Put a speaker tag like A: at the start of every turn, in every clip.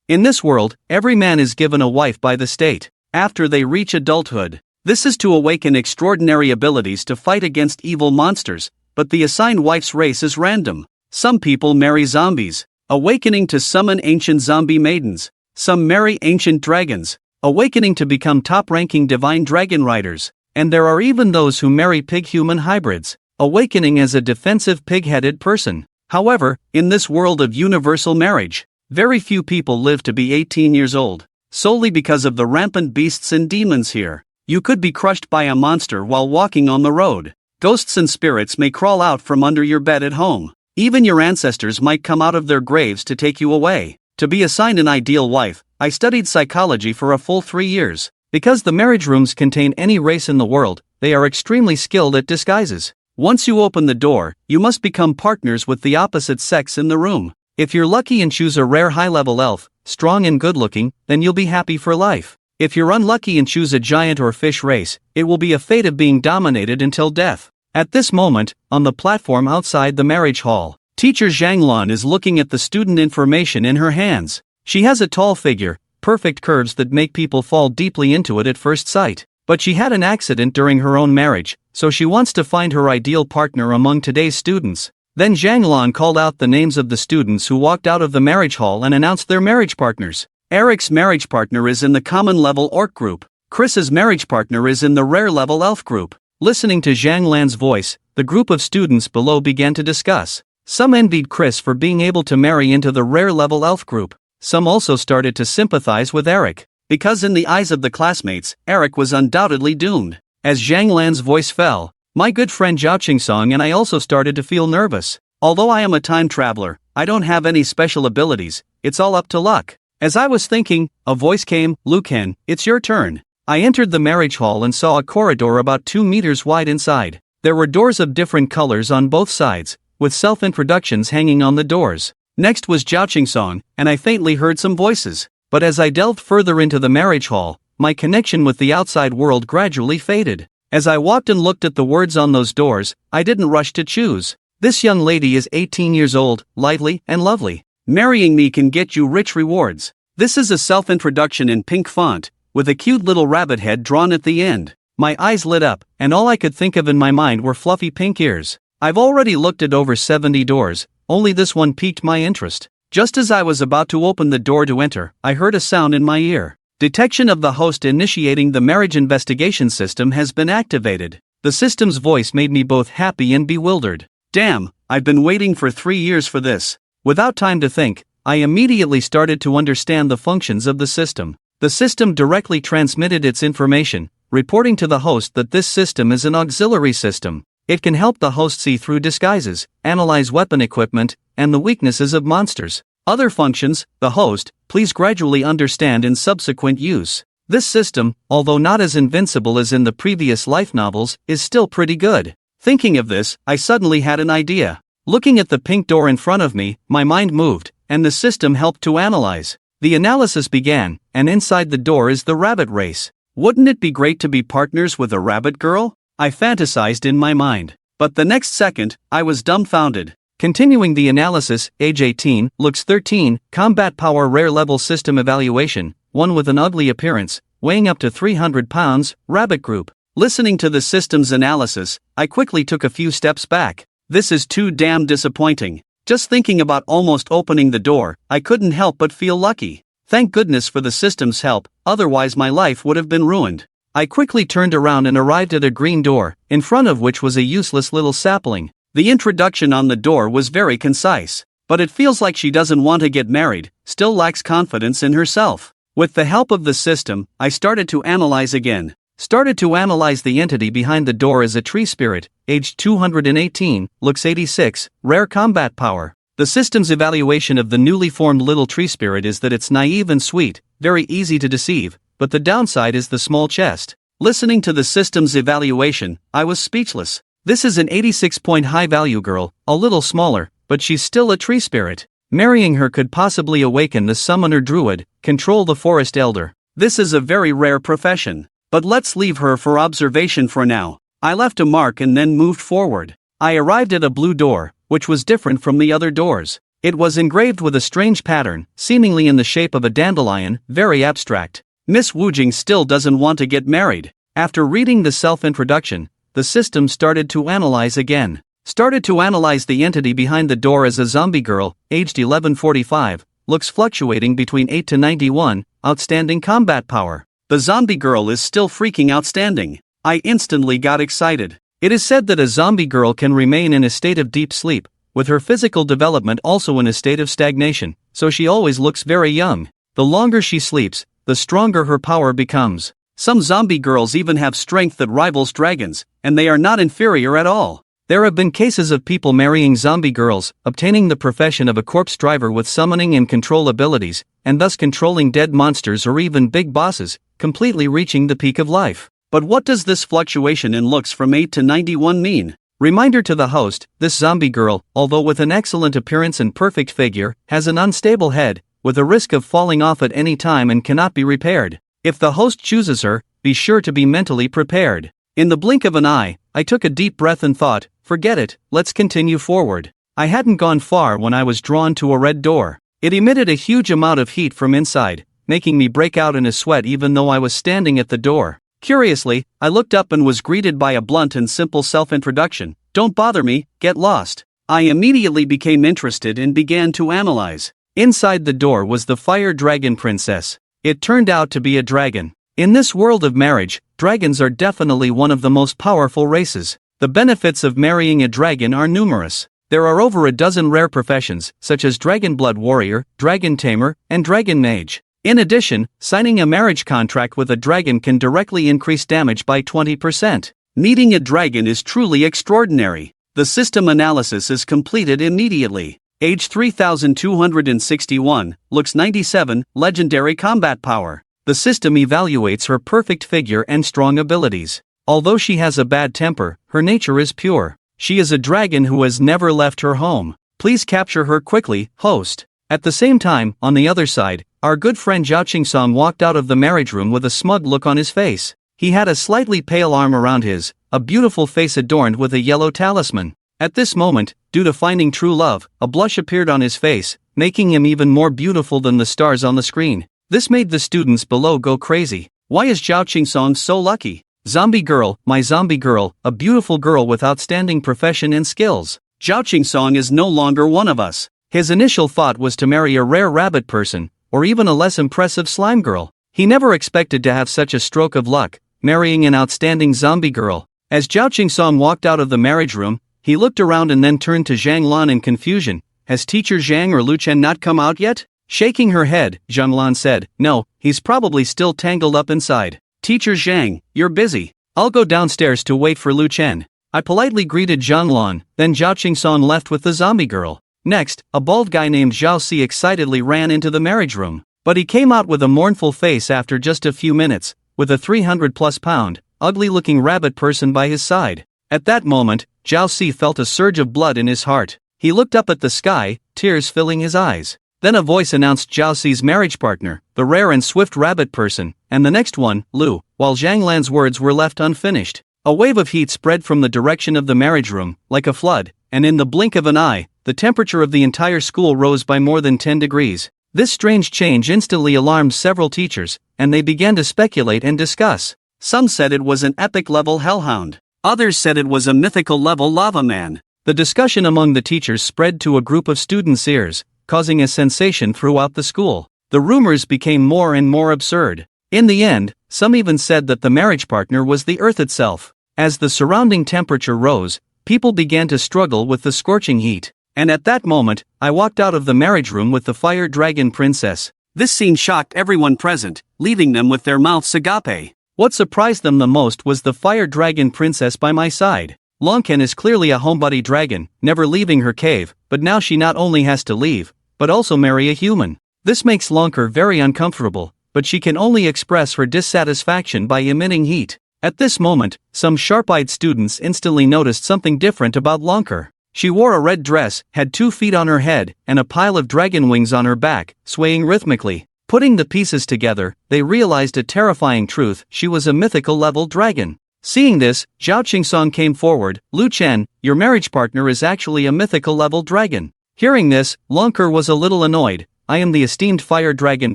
A: In this world, every man is given a wife by the state. After they reach adulthood, this is to awaken extraordinary abilities to fight against evil monsters, but the assigned wife's race is random. Some people marry zombies, awakening to summon ancient zombie maidens. Some marry ancient dragons, awakening to become top-ranking divine dragon riders. And there are even those who marry pig-human hybrids, awakening as a defensive pig-headed person. However, in this world of universal marriage, very few people live to be 18 years old, solely because of the rampant beasts and demons here. You could be crushed by a monster while walking on the road. Ghosts and spirits may crawl out from under your bed at home. Even your ancestors might come out of their graves to take you away. To be assigned an ideal wife, I studied psychology for a full 3 years. Because the marriage rooms contain any race in the world, they are extremely skilled at disguises. Once you open the door, you must become partners with the opposite sex in the room. If you're lucky and choose a rare high-level elf, strong and good-looking, then you'll be happy for life. If you're unlucky and choose a giant or fish race, it will be a fate of being dominated until death. At this moment, on the platform outside the marriage hall, teacher Zhanglan is looking at the student information in her hands. She has a tall figure, perfect curves that make people fall deeply into it at first sight. But she had an accident during her own marriage, so she wants to find her ideal partner among today's students. Then Zhanglan called out the names of the students who walked out of the marriage hall and announced their marriage partners. Eric's marriage partner is in the common level orc group. Chris's marriage partner is in the rare level elf group. Listening to Zhanglan's voice, the group of students below began to discuss. Some envied Chris for being able to marry into the rare level elf group. Some also started to sympathize with Eric, because in the eyes of the classmates, Eric was undoubtedly doomed. As Zhanglan's voice fell, my good friend Zhao Qingsong and I also started to feel nervous. Although I am a time traveler, I don't have any special abilities, it's all up to luck. As I was thinking, a voice came, Lucan, it's your turn. I entered the marriage hall and saw a corridor about 2 meters wide inside. There were doors of different colors on both sides, with self-introductions hanging on the doors. Next was Zhao Qingsong, and I faintly heard some voices. But as I delved further into the marriage hall, my connection with the outside world gradually faded. As I walked and looked at the words on those doors, I didn't rush to choose. This young lady is 18 years old, lively, and lovely. Marrying me can get you rich rewards. This is a self-introduction in pink font, with a cute little rabbit head drawn at the end. My eyes lit up, and all I could think of in my mind were fluffy pink ears. I've already looked at over 70 doors, only this one piqued my interest. Just as I was about to open the door to enter, I heard a sound in my ear. Detection of the host initiating the marriage investigation system has been activated. The system's voice made me both happy and bewildered. Damn, I've been waiting for 3 years for this. Without time to think, I immediately started to understand the functions of the system. The system directly transmitted its information, reporting to the host that this system is an auxiliary system. It can help the host see through disguises, analyze weapon equipment, and the weaknesses of monsters. Other functions, the host, please gradually understand in subsequent use. This system, although not as invincible as in the previous life novels, is still pretty good. Thinking of this, I suddenly had an idea. Looking at the pink door in front of me, my mind moved, and the system helped to analyze. The analysis began, and inside the door is the rabbit race. Wouldn't it be great to be partners with a rabbit girl? I fantasized in my mind. But the next second, I was dumbfounded. Continuing the analysis, age 18, looks 13, combat power rare level system evaluation, one with an ugly appearance, weighing up to 300 pounds, rabbit group. Listening to the system's analysis, I quickly took a few steps back. This is too damn disappointing. Just thinking about almost opening the door, I couldn't help but feel lucky. Thank goodness for the system's help, otherwise my life would have been ruined. I quickly turned around and arrived at a green door, in front of which was a useless little sapling. The introduction on the door was very concise. But it feels like she doesn't want to get married, still lacks confidence in herself. With the help of the system, I started to analyze again. The entity behind the door is a tree spirit, aged 218, looks 86, rare combat power. The system's evaluation of the newly formed little tree spirit is that it's naive and sweet, very easy to deceive, but the downside is the small chest. Listening to the system's evaluation, I was speechless. This is an 86-point high-value girl, a little smaller, but she's still a tree spirit. Marrying her could possibly awaken the summoner druid, control the forest elder. This is a very rare profession. But let's leave her for observation for now. I left a mark and then moved forward. I arrived at a blue door, which was different from the other doors. It was engraved with a strange pattern, seemingly in the shape of a dandelion, very abstract. Miss Woojing still doesn't want to get married. After reading the self-introduction, the system started to analyze the entity behind the door as a zombie girl, aged 1145, looks fluctuating between 8 to 91, outstanding combat power. The zombie girl is still freaking outstanding. I instantly got excited. It is said that a zombie girl can remain in a state of deep sleep, with her physical development also in a state of stagnation, so she always looks very young. The longer she sleeps, the stronger her power becomes. Some zombie girls even have strength that rivals dragons, and they are not inferior at all. There have been cases of people marrying zombie girls, obtaining the profession of a corpse driver with summoning and control abilities, and thus controlling dead monsters or even big bosses, completely reaching the peak of life. But what does this fluctuation in looks from 8 to 91 mean? Reminder to the host, this zombie girl, although with an excellent appearance and perfect figure, has an unstable head, with a risk of falling off at any time and cannot be repaired. If the host chooses her, be sure to be mentally prepared. In the blink of an eye, I took a deep breath and thought, forget it, let's continue forward. I hadn't gone far when I was drawn to a red door. It emitted a huge amount of heat from inside, making me break out in a sweat even though I was standing at the door. Curiously, I looked up and was greeted by a blunt and simple self-introduction. Don't bother me, get lost. I immediately became interested and began to analyze. Inside the door was the fire dragon princess. It turned out to be a dragon. In this world of marriage, dragons are definitely one of the most powerful races. The benefits of marrying a dragon are numerous. There are over a dozen rare professions, such as dragon blood warrior, dragon tamer, and dragon mage. In addition, signing a marriage contract with a dragon can directly increase damage by 20%. Meeting a dragon is truly extraordinary. The system analysis is completed immediately. Age 3261, looks 97, legendary combat power. The system evaluates her perfect figure and strong abilities. Although she has a bad temper, her nature is pure. She is a dragon who has never left her home. Please capture her quickly, host. At the same time, on the other side, our good friend Zhao Qingsong walked out of the marriage room with a smug look on his face. He had a slightly pale arm around a beautiful face adorned with a yellow talisman. At this moment, due to finding true love, a blush appeared on his face, making him even more beautiful than the stars on the screen. This made the students below go crazy. Why is Zhao Qingsong so lucky? Zombie girl, my zombie girl, a beautiful girl with outstanding profession and skills. Zhao Qingsong is no longer one of us. His initial thought was to marry a rare rabbit person, or even a less impressive slime girl. He never expected to have such a stroke of luck, marrying an outstanding zombie girl. As Zhao Qingsong walked out of the marriage room, he looked around and then turned to Zhang Lan in confusion. Has teacher Zhang or Lu Chen not come out yet? Shaking her head, Zhang Lan said, no, he's probably still tangled up inside. Teacher Zhang, you're busy. I'll go downstairs to wait for Lu Chen. I politely greeted Zhang Lan, then Zhao Qingsong left with the zombie girl. Next, a bald guy named Zhao Si excitedly ran into the marriage room. But he came out with a mournful face after just a few minutes, with a 300+ pound, ugly-looking rabbit person by his side. At that moment, Zhao Si felt a surge of blood in his heart. He looked up at the sky, tears filling his eyes. Then a voice announced Zhao Si's marriage partner, the rare and swift rabbit person, and the next one, Lu, while Zhang Lan's words were left unfinished. A wave of heat spread from the direction of the marriage room, like a flood, and in the blink of an eye, the temperature of the entire school rose by more than 10 degrees. This strange change instantly alarmed several teachers, and they began to speculate and discuss. Some said it was an epic-level hellhound. Others said it was a mythical-level lava man. The discussion among the teachers spread to a group of students' ears, causing a sensation throughout the school. The rumors became more and more absurd. In the end, some even said that the marriage partner was the earth itself. As the surrounding temperature rose, people began to struggle with the scorching heat. And at that moment, I walked out of the marriage room with the fire dragon princess. This scene shocked everyone present, leaving them with their mouths agape. What surprised them the most was the fire dragon princess by my side. Longken is clearly a homebody dragon, never leaving her cave, but now she not only has to leave, but also marry a human. This makes Lonker very uncomfortable, but she can only express her dissatisfaction by emitting heat. At this moment, some sharp-eyed students instantly noticed something different about Lonker. She wore a red dress, had 2 feet on her head, and a pile of dragon wings on her back, swaying rhythmically. Putting the pieces together, they realized a terrifying truth: she was a mythical-level dragon. Seeing this, Zhao Qingsong came forward. Lu Chen, your marriage partner is actually a mythical-level dragon. Hearing this, Lonker was a little annoyed. I am the esteemed fire dragon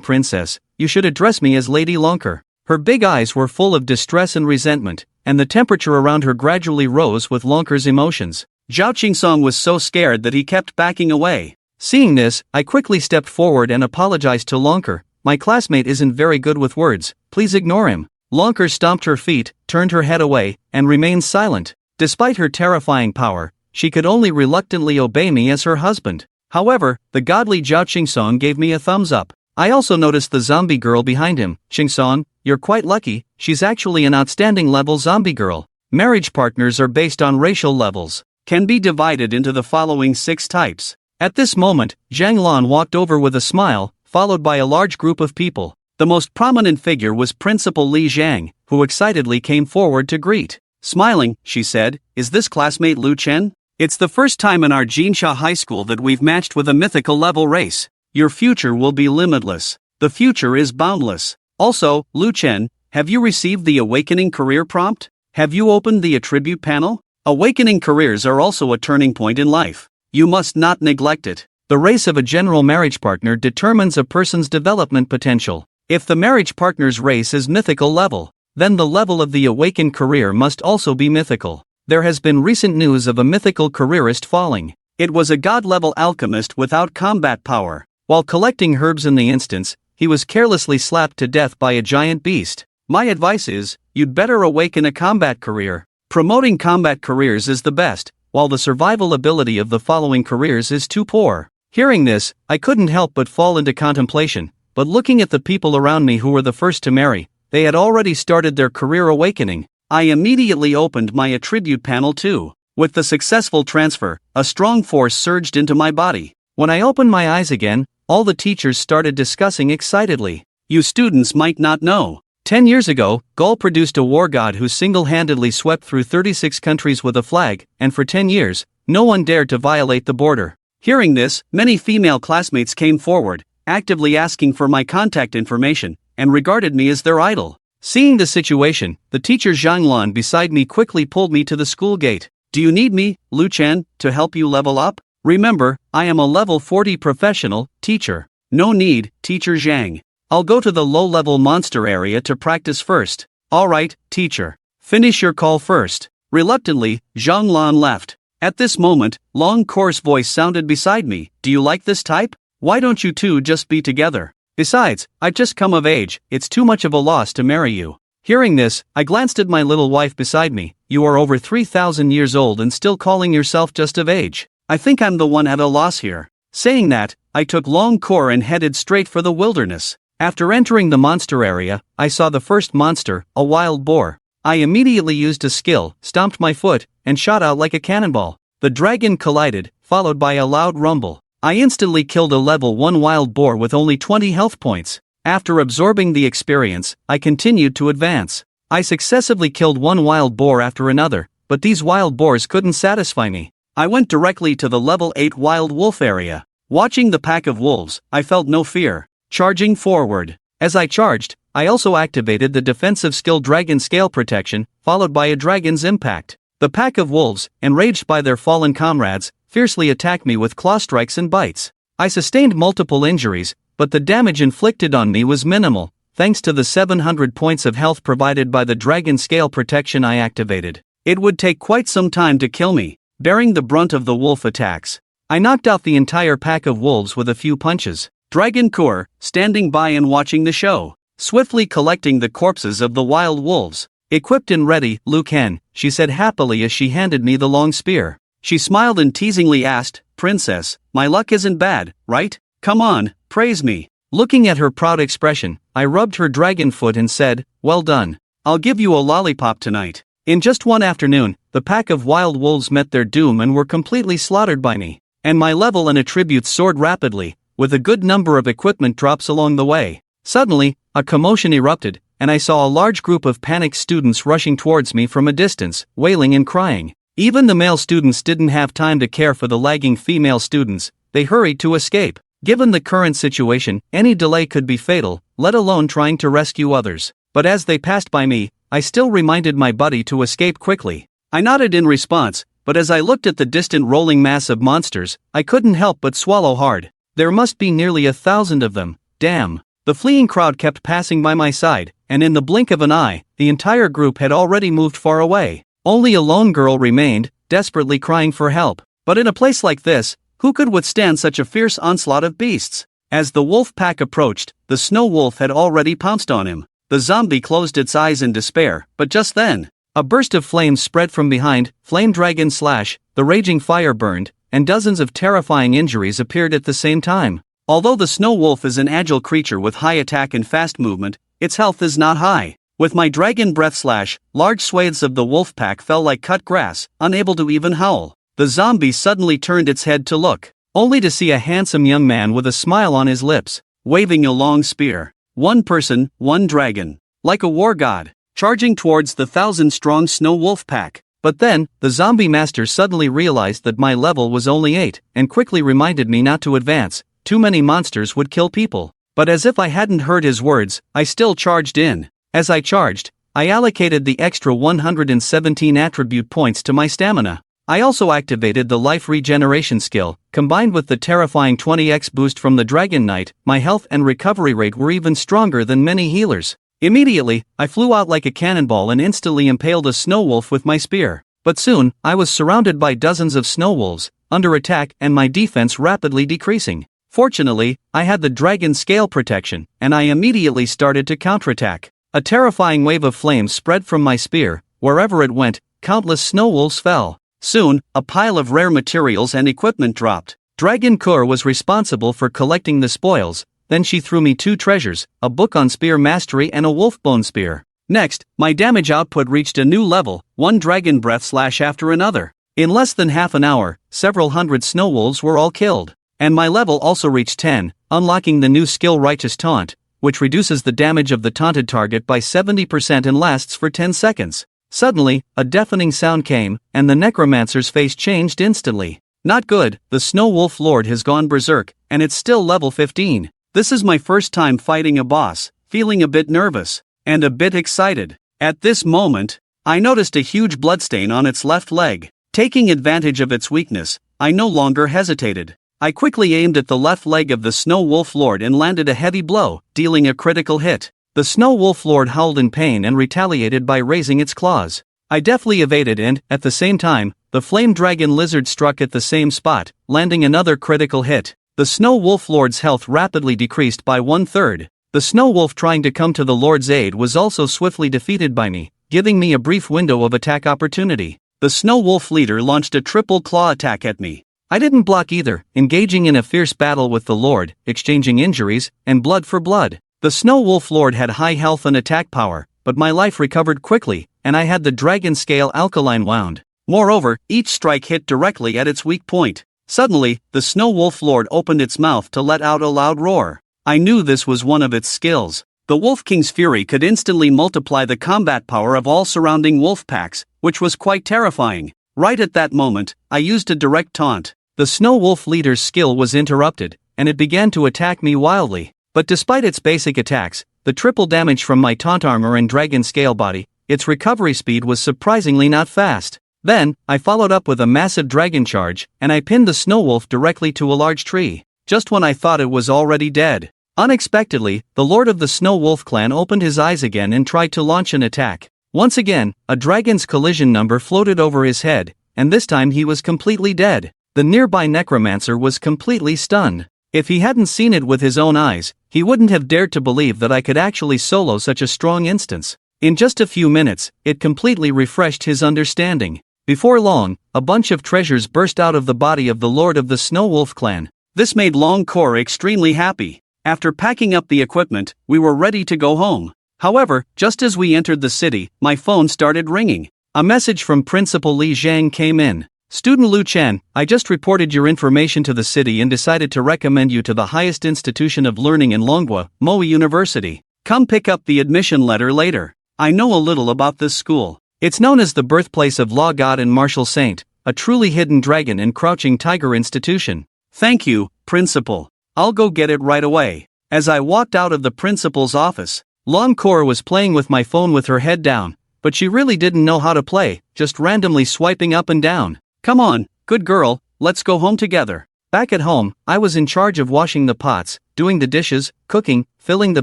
A: princess, you should address me as Lady Lonker. Her big eyes were full of distress and resentment, and the temperature around her gradually rose with Lonker's emotions. Zhao Qingsong was so scared that he kept backing away. Seeing this, I quickly stepped forward and apologized to Lonker. My classmate isn't very good with words, please ignore him. Lonker stomped her feet, turned her head away, and remained silent. Despite her terrifying power, she could only reluctantly obey me as her husband. However, the godly Zhao Qingsong gave me a thumbs up. I also noticed the zombie girl behind him. Qingsong, you're quite lucky, she's actually an outstanding level zombie girl. Marriage partners are based on racial levels. Can be divided into the following 6 types. At this moment, Zhang Lan walked over with a smile, followed by a large group of people. The most prominent figure was Principal Li Zhang, who excitedly came forward to greet. Smiling, she said, "Is this classmate Lu Chen? It's the first time in our Jinsha High School that we've matched with a mythical level race. Your future will be limitless. The future is boundless. Also, Lu Chen, have you received the Awakening Career prompt? Have you opened the attribute panel? Awakening careers are also a turning point in life. You must not neglect it. The race of a general marriage partner determines a person's development potential. If the marriage partner's race is mythical level, then the level of the awakened career must also be mythical. There has been recent news of a mythical careerist falling. It was a god-level alchemist without combat power. While collecting herbs in the instance, he was carelessly slapped to death by a giant beast. My advice is, you'd better awaken a combat career. Promoting combat careers is the best, while the survival ability of the following careers is too poor. Hearing this, I couldn't help but fall into contemplation, but looking at the people around me who were the first to marry, they had already started their career awakening. I immediately opened my attribute panel too. With the successful transfer, a strong force surged into my body. When I opened my eyes again, all the teachers started discussing excitedly. You students might not know. 10 years ago, Gaul produced a war god who single-handedly swept through 36 countries with a flag, and for 10 years, no one dared to violate the border. Hearing this, many female classmates came forward, actively asking for my contact information, and regarded me as their idol. Seeing the situation, the teacher Zhang Lan beside me quickly pulled me to the school gate. Do you need me, Lu Chen, to help you level up? Remember, I am a level 40 professional, teacher. No need, teacher Zhang. I'll go to the low-level monster area to practice first. Alright, teacher. Finish your call first. Reluctantly, Zhang Lan left. At this moment, long coarse voice sounded beside me. Do you like this type? Why don't you two just be together? Besides, I've just come of age, it's too much of a loss to marry you. Hearing this, I glanced at my little wife beside me. You are over 3,000 years old and still calling yourself just of age. I think I'm the one at a loss here. Saying that, I took long core and headed straight for the wilderness. After entering the monster area, I saw the first monster, a wild boar. I immediately used a skill, stomped my foot, and shot out like a cannonball. The dragon collided, followed by a loud rumble. I instantly killed a level 1 wild boar with only 20 health points. After absorbing the experience, I continued to advance. I successively killed one wild boar after another, but these wild boars couldn't satisfy me. I went directly to the level 8 wild wolf area. Watching the pack of wolves, I felt no fear. Charging forward. As I charged, I also activated the defensive skill Dragon Scale Protection, followed by a Dragon's Impact. The pack of wolves, enraged by their fallen comrades, fiercely attacked me with claw strikes and bites. I sustained multiple injuries, but the damage inflicted on me was minimal, thanks to the 700 points of health provided by the Dragon Scale Protection I activated. It would take quite some time to kill me, bearing the brunt of the wolf attacks. I knocked out the entire pack of wolves with a few punches. Dragon Core, standing by and watching the show, swiftly collecting the corpses of the wild wolves. Equipped and ready, Liu Ken, she said happily as she handed me the long spear. She smiled and teasingly asked, Princess, my luck isn't bad, right? Come on, praise me. Looking at her proud expression, I rubbed her dragon foot and said, well done. I'll give you a lollipop tonight. In just one afternoon, the pack of wild wolves met their doom and were completely slaughtered by me. And my level and attributes soared rapidly, with a good number of equipment drops along the way. Suddenly, a commotion erupted, and I saw a large group of panicked students rushing towards me from a distance, wailing and crying. Even the male students didn't have time to care for the lagging female students, they hurried to escape. Given the current situation, any delay could be fatal, let alone trying to rescue others. But as they passed by me, I still reminded my buddy to escape quickly. I nodded in response, but as I looked at the distant rolling mass of monsters, I couldn't help but swallow hard. There must be nearly 1,000 of them, damn. The fleeing crowd kept passing by my side, and in the blink of an eye, the entire group had already moved far away. Only a lone girl remained, desperately crying for help. But in a place like this, who could withstand such a fierce onslaught of beasts? As the wolf pack approached, the snow wolf had already pounced on him. The zombie closed its eyes in despair, but just then, a burst of flames spread from behind, flame dragon slash, the raging fire burned, and dozens of terrifying injuries appeared at the same time. Although the snow wolf is an agile creature with high attack and fast movement, its health is not high. With my dragon breath slash, large swathes of the wolf pack fell like cut grass, unable to even howl. The zombie suddenly turned its head to look, only to see a handsome young man with a smile on his lips, waving a long spear. One person, one dragon. Like a war god, charging towards the 1,000-strong snow wolf pack. But then, the zombie master suddenly realized that my level was only 8, and quickly reminded me not to advance. Too many monsters would kill people. But as if I hadn't heard his words, I still charged in. As I charged, I allocated the extra 117 attribute points to my stamina. I also activated the life regeneration skill. Combined with the terrifying 20x boost from the Dragon Knight, my health and recovery rate were even stronger than many healers. Immediately, I flew out like a cannonball and instantly impaled a snow wolf with my spear. But soon, I was surrounded by dozens of snow wolves, under attack and my defense rapidly decreasing. Fortunately, I had the dragon scale protection, and I immediately started to counterattack. A terrifying wave of flames spread from my spear. Wherever it went, countless snow wolves fell. Soon, a pile of rare materials and equipment dropped. Dragon Kur was responsible for collecting the spoils. Then she threw me 2 treasures, a book on spear mastery and a wolfbone spear. Next, my damage output reached a new level, one dragon breath slash after another. In less than half an hour, several hundred snow wolves were all killed. And my level also reached 10, unlocking the new skill Righteous Taunt, which reduces the damage of the taunted target by 70% and lasts for 10 seconds. Suddenly, a deafening sound came, and the necromancer's face changed instantly. Not good, the Snow Wolf Lord has gone berserk, and it's still level 15. This is my first time fighting a boss, feeling a bit nervous, and a bit excited. At this moment, I noticed a huge bloodstain on its left leg. Taking advantage of its weakness, I no longer hesitated. I quickly aimed at the left leg of the Snow Wolf Lord and landed a heavy blow, dealing a critical hit. The Snow Wolf Lord howled in pain and retaliated by raising its claws. I deftly evaded and, at the same time, the Flame Dragon Lizard struck at the same spot, landing another critical hit. The Snow Wolf Lord's health rapidly decreased by 1/3. The Snow Wolf trying to come to the Lord's aid was also swiftly defeated by me, giving me a brief window of attack opportunity. The Snow Wolf leader launched a triple claw attack at me. I didn't block either, engaging in a fierce battle with the Lord, exchanging injuries, and blood for blood. The Snow Wolf Lord had high health and attack power, but my life recovered quickly, and I had the Dragon Scale Alkaline Wound. Moreover, each strike hit directly at its weak point. Suddenly, the Snow Wolf Lord opened its mouth to let out a loud roar. I knew this was one of its skills. The Wolf King's fury could instantly multiply the combat power of all surrounding wolf packs, which was quite terrifying. Right at that moment, I used a direct taunt. The Snow Wolf leader's skill was interrupted, and it began to attack me wildly. But despite its basic attacks, the triple damage from my taunt armor and dragon scale body, its recovery speed was surprisingly not fast. Then, I followed up with a massive dragon charge, and I pinned the Snow Wolf directly to a large tree, just when I thought it was already dead. Unexpectedly, the Lord of the Snow Wolf clan opened his eyes again and tried to launch an attack. Once again, a dragon's collision number floated over his head, and this time he was completely dead. The nearby necromancer was completely stunned. If he hadn't seen it with his own eyes, he wouldn't have dared to believe that I could actually solo such a strong instance. In just a few minutes, it completely refreshed his understanding. Before long, a bunch of treasures burst out of the body of the Lord of the Snow Wolf clan. This made Long Kor extremely happy. After packing up the equipment, we were ready to go home. However, just as we entered the city, my phone started ringing. A message from Principal Li Zhang came in. Student Lu Chen, I just reported your information to the city and decided to recommend you to the highest institution of learning in Manhwa, Moe University. Come pick up the admission letter later. I know a little about this school. It's known as the birthplace of Law God and Martial Saint, a truly hidden dragon and crouching tiger institution. Thank you, Principal. I'll go get it right away. As I walked out of the principal's office, Long Kor was playing with my phone with her head down, but she really didn't know how to play, just randomly swiping up and down. Come on, good girl, let's go home together. Back at home, I was in charge of washing the pots, doing the dishes, cooking, filling the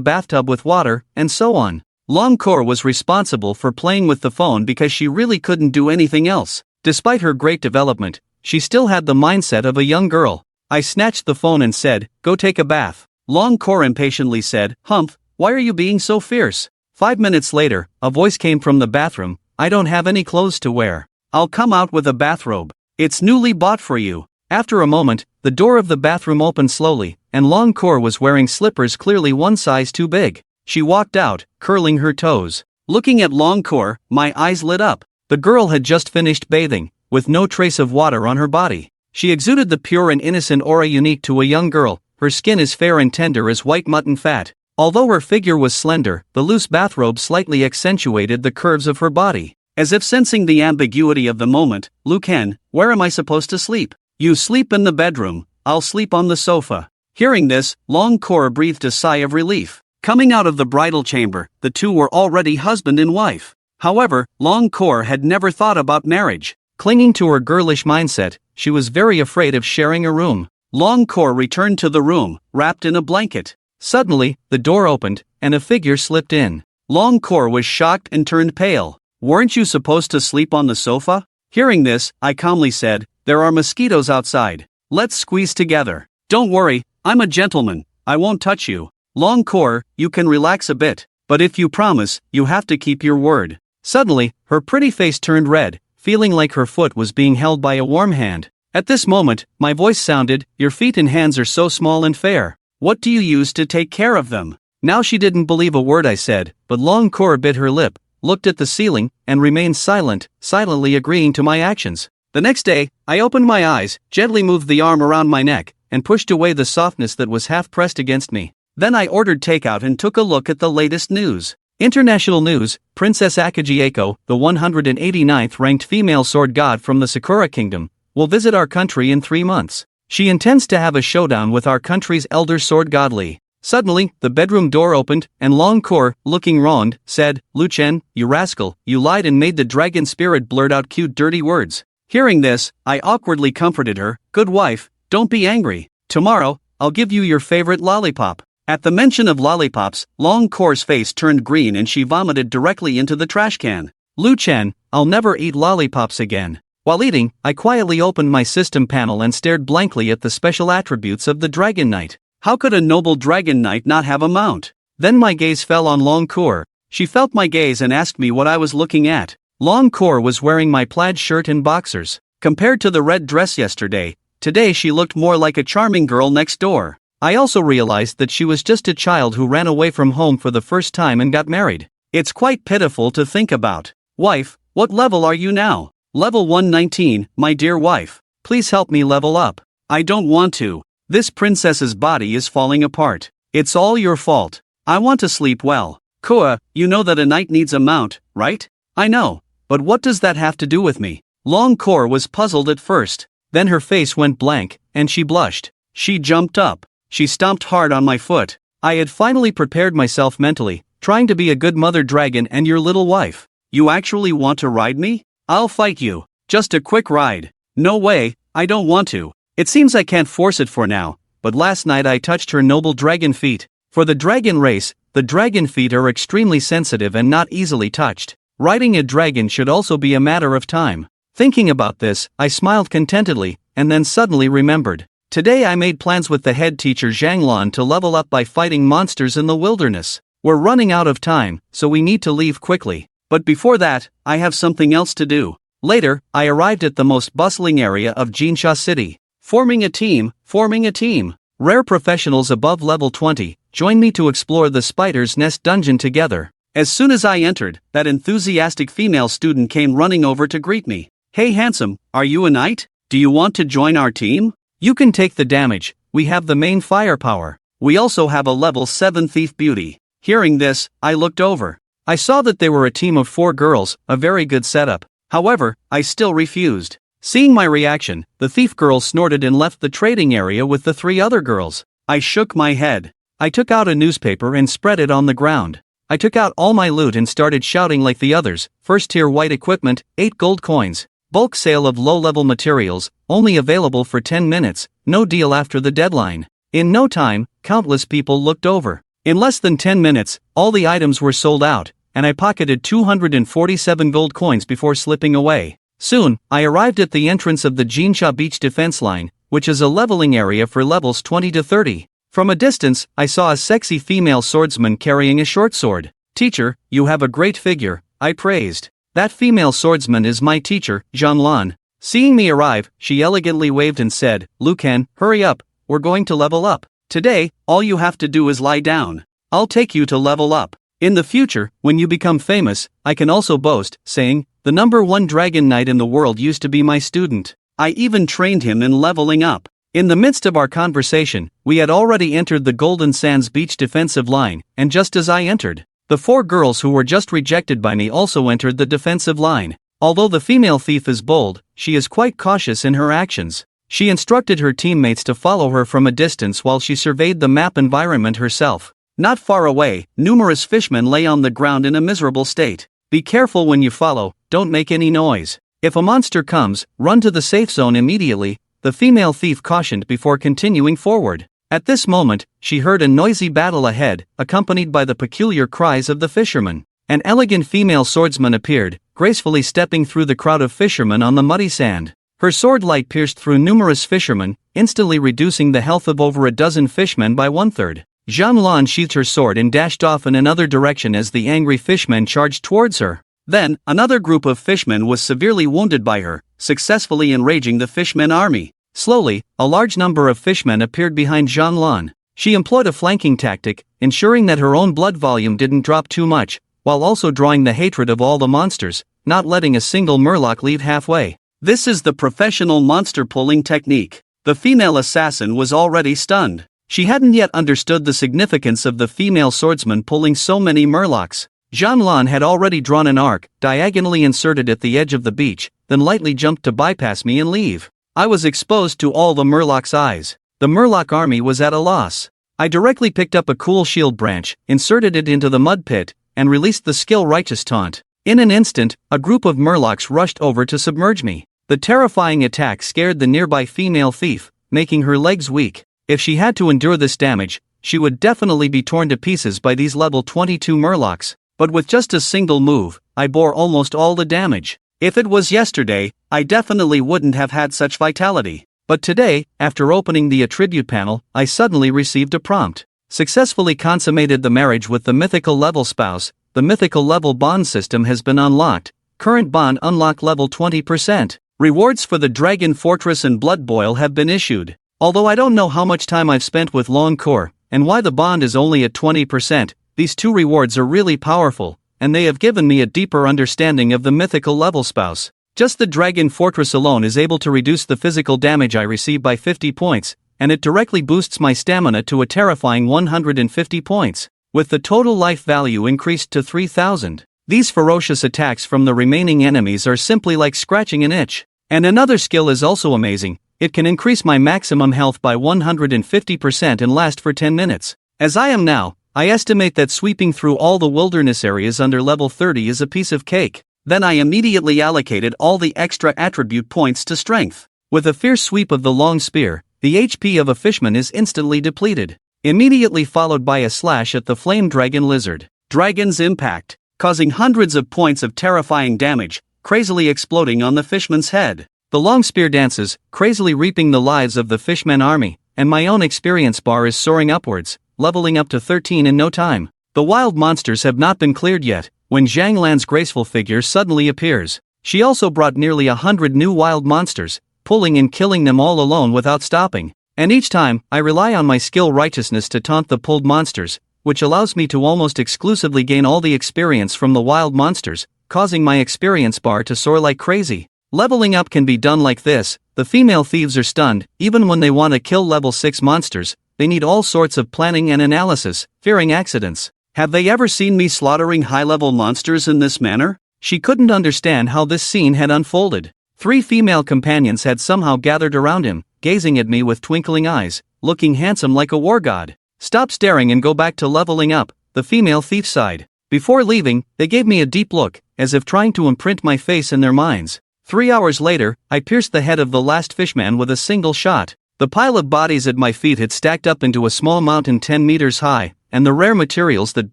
A: bathtub with water, and so on. Longcore was responsible for playing with the phone because she really couldn't do anything else. Despite her great development, she still had the mindset of a young girl. I snatched the phone and said, "Go take a bath." Longcore impatiently said, "Humph, why are you being so fierce?" 5 minutes later, a voice came from the bathroom, "I don't have any clothes to wear. I'll come out with a bathrobe. It's newly bought for you." After a moment, the door of the bathroom opened slowly, and Longcore was wearing slippers clearly one size too big. She walked out, curling her toes. Looking at Longcore, my eyes lit up. The girl had just finished bathing, with no trace of water on her body. She exuded the pure and innocent aura unique to a young girl. Her skin is fair and tender as white mutton fat. Although her figure was slender, the loose bathrobe slightly accentuated the curves of her body. As if sensing the ambiguity of the moment, "Lucan, where am I supposed to sleep?" "You sleep in the bedroom, I'll sleep on the sofa." Hearing this, Longcore breathed a sigh of relief. Coming out of the bridal chamber, the two were already husband and wife. However, Longcore had never thought about marriage. Clinging to her girlish mindset, she was very afraid of sharing a room. Longcore returned to the room, wrapped in a blanket. Suddenly, the door opened, and a figure slipped in. Longcore was shocked and turned pale. "Weren't you supposed to sleep on the sofa?" Hearing this, I calmly said, "There are mosquitoes outside. Let's squeeze together. Don't worry, I'm a gentleman, I won't touch you." "Longcore, you can relax a bit, but if you promise, you have to keep your word." Suddenly, her pretty face turned red, feeling like her foot was being held by a warm hand. At this moment, my voice sounded, "Your feet and hands are so small and fair. What do you use to take care of them?" Now she didn't believe a word I said, but Longcore bit her lip, looked at the ceiling, and remained silent, silently agreeing to my actions. The next day, I opened my eyes, gently moved the arm around my neck, and pushed away the softness that was half pressed against me. Then I ordered takeout and took a look at the latest news. International news: Princess Akaji, the 189th ranked female sword god from the Sakura Kingdom, will visit our country in 3 months. She intends to have a showdown with our country's elder sword god Lee. Suddenly, the bedroom door opened, and Longcore, looking wronged, said, "Luchen, you rascal, you lied and made the dragon spirit blurt out cute dirty words." Hearing this, I awkwardly comforted her, "Good wife, don't be angry. Tomorrow, I'll give you your favorite lollipop." At the mention of lollipops, Longcore's face turned green and she vomited directly into the trash can. "Luchen, I'll never eat lollipops again." While eating, I quietly opened my system panel and stared blankly at the special attributes of the Dragon Knight. How could a noble Dragon Knight not have a mount? Then my gaze fell on Longcore. She felt my gaze and asked me what I was looking at. Longcore was wearing my plaid shirt and boxers. Compared to the red dress yesterday, today she looked more like a charming girl next door. I also realized that she was just a child who ran away from home for the first time and got married. It's quite pitiful to think about. "Wife, what level are you now?" "Level 119, my dear wife. Please help me level up." "I don't want to. This princess's body is falling apart. It's all your fault. I want to sleep well." "Kua, you know that a knight needs a mount, right?" "I know, but what does that have to do with me?" Longcore was puzzled at first. Then her face went blank, and she blushed. She jumped up. She stomped hard on my foot. I had finally prepared myself mentally, trying to be a good mother dragon and your little wife. "You actually want to ride me? I'll fight you. Just a quick ride." "No way, I don't want to. It seems I can't force it for now, but last night I touched her noble dragon feet. For the dragon race, the dragon feet are extremely sensitive and not easily touched. Riding a dragon should also be a matter of time." Thinking about this, I smiled contentedly, and then suddenly remembered. Today I made plans with the head teacher Zhanglan to level up by fighting monsters in the wilderness. We're running out of time, so we need to leave quickly. But before that, I have something else to do. Later, I arrived at the most bustling area of Jinsha City. Forming a team. Rare professionals above level 20, join me to explore the Spider's Nest dungeon together. As soon as I entered, that enthusiastic female student came running over to greet me. "Hey handsome, are you a knight? Do you want to join our team? You can take the damage, we have the main firepower. We also have a level 7 thief beauty." Hearing this, I looked over. I saw that they were a team of 4 girls, a very good setup. However, I still refused. Seeing my reaction, the thief girl snorted and left the trading area with the 3 other girls. I shook my head. I took out a newspaper and spread it on the ground. I took out all my loot and started shouting like the others. First tier white equipment, 8 gold coins. Bulk sale of low-level materials, only available for 10 minutes, no deal after the deadline. In no time, countless people looked over. In less than 10 minutes, all the items were sold out, and I pocketed 247 gold coins before slipping away. Soon, I arrived at the entrance of the Jinsha Beach defense line, which is a leveling area for levels 20 to 30. From a distance, I saw a sexy female swordsman carrying a short sword. "Teacher, you have a great figure," I praised. "That female swordsman is my teacher, Zhanglan." Seeing me arrive, she elegantly waved and said, "Lucan, hurry up, we're going to level up. Today, all you have to do is lie down. I'll take you to level up. In the future, when you become famous, I can also boast, saying, 'The #1 dragon knight in the world used to be my student.' I even trained him in leveling up." In the midst of our conversation, we had already entered the Golden Sands Beach defensive line, and just as I entered, the 4 girls who were just rejected by me also entered the defensive line. Although the female thief is bold, she is quite cautious in her actions. She instructed her teammates to follow her from a distance while she surveyed the map environment herself. Not far away, numerous fishmen lay on the ground in a miserable state. "Be careful when you follow, don't make any noise. If a monster comes, run to the safe zone immediately," the female thief cautioned before continuing forward. At this moment, she heard a noisy battle ahead, accompanied by the peculiar cries of the fishermen. An elegant female swordsman appeared, gracefully stepping through the crowd of fishermen on the muddy sand. Her sword light pierced through numerous fishermen, instantly reducing the health of over a dozen fishmen by 1/3. Zhanglan sheathed her sword and dashed off in another direction as the angry fishmen charged towards her. Then, another group of fishmen was severely wounded by her, successfully enraging the fishmen army. Slowly, a large number of fishmen appeared behind Zhanglan. She employed a flanking tactic, ensuring that her own blood volume didn't drop too much, while also drawing the hatred of all the monsters, not letting a single murloc leave halfway. This is the professional monster pulling technique. The female assassin was already stunned. She hadn't yet understood the significance of the female swordsman pulling so many murlocs. Zhanglan had already drawn an arc, diagonally inserted at the edge of the beach, then lightly jumped to bypass me and leave. I was exposed to all the murloc's eyes. The murloc army was at a loss. I directly picked up a cool shield branch, inserted it into the mud pit, and released the skill righteous taunt. In an instant, a group of murlocs rushed over to submerge me. The terrifying attack scared the nearby female thief, making her legs weak. If she had to endure this damage, she would definitely be torn to pieces by these level 22 murlocs. But with just a single move, I bore almost all the damage. If it was yesterday, I definitely wouldn't have had such vitality. But today, after opening the attribute panel, I suddenly received a prompt. Successfully consummated the marriage with the mythical level spouse. The mythical level bond system has been unlocked. Current bond unlock level 20%. Rewards for the Dragon Fortress and Blood Boil have been issued. Although I don't know how much time I've spent with Longcore, and why the bond is only at 20%, these 2 rewards are really powerful, and they have given me a deeper understanding of the mythical level spouse. Just the Dragon Fortress alone is able to reduce the physical damage I receive by 50 points, and it directly boosts my stamina to a terrifying 150 points, with the total life value increased to 3,000. These ferocious attacks from the remaining enemies are simply like scratching an itch. And another skill is also amazing. It can increase my maximum health by 150% and last for 10 minutes. As I am now, I estimate that sweeping through all the wilderness areas under level 30 is a piece of cake. Then I immediately allocated all the extra attribute points to strength. With a fierce sweep of the long spear, the HP of a fishman is instantly depleted, immediately followed by a slash at the flame dragon lizard. Dragon's impact, causing hundreds of points of terrifying damage, crazily exploding on the fishman's head. The long spear dances, crazily reaping the lives of the fishman army, and my own experience bar is soaring upwards, leveling up to 13 in no time. The wild monsters have not been cleared yet, when Zhang Lan's graceful figure suddenly appears. She also brought nearly 100 new wild monsters, pulling and killing them all alone without stopping. And each time, I rely on my skill righteousness to taunt the pulled monsters, which allows me to almost exclusively gain all the experience from the wild monsters, causing my experience bar to soar like crazy. Leveling up can be done like this. The female thieves are stunned, even when they want to kill level 6 monsters. They need all sorts of planning and analysis, fearing accidents. Have they ever seen me slaughtering high-level monsters in this manner? She couldn't understand how this scene had unfolded. 3 female companions had somehow gathered around him, gazing at me with twinkling eyes, looking handsome like a war god. Stop staring and go back to leveling up, the female thief sighed. Before leaving, they gave me a deep look, as if trying to imprint my face in their minds. 3 hours later, I pierced the head of the last fishman with a single shot. The pile of bodies at my feet had stacked up into a small mountain 10 meters high, and the rare materials that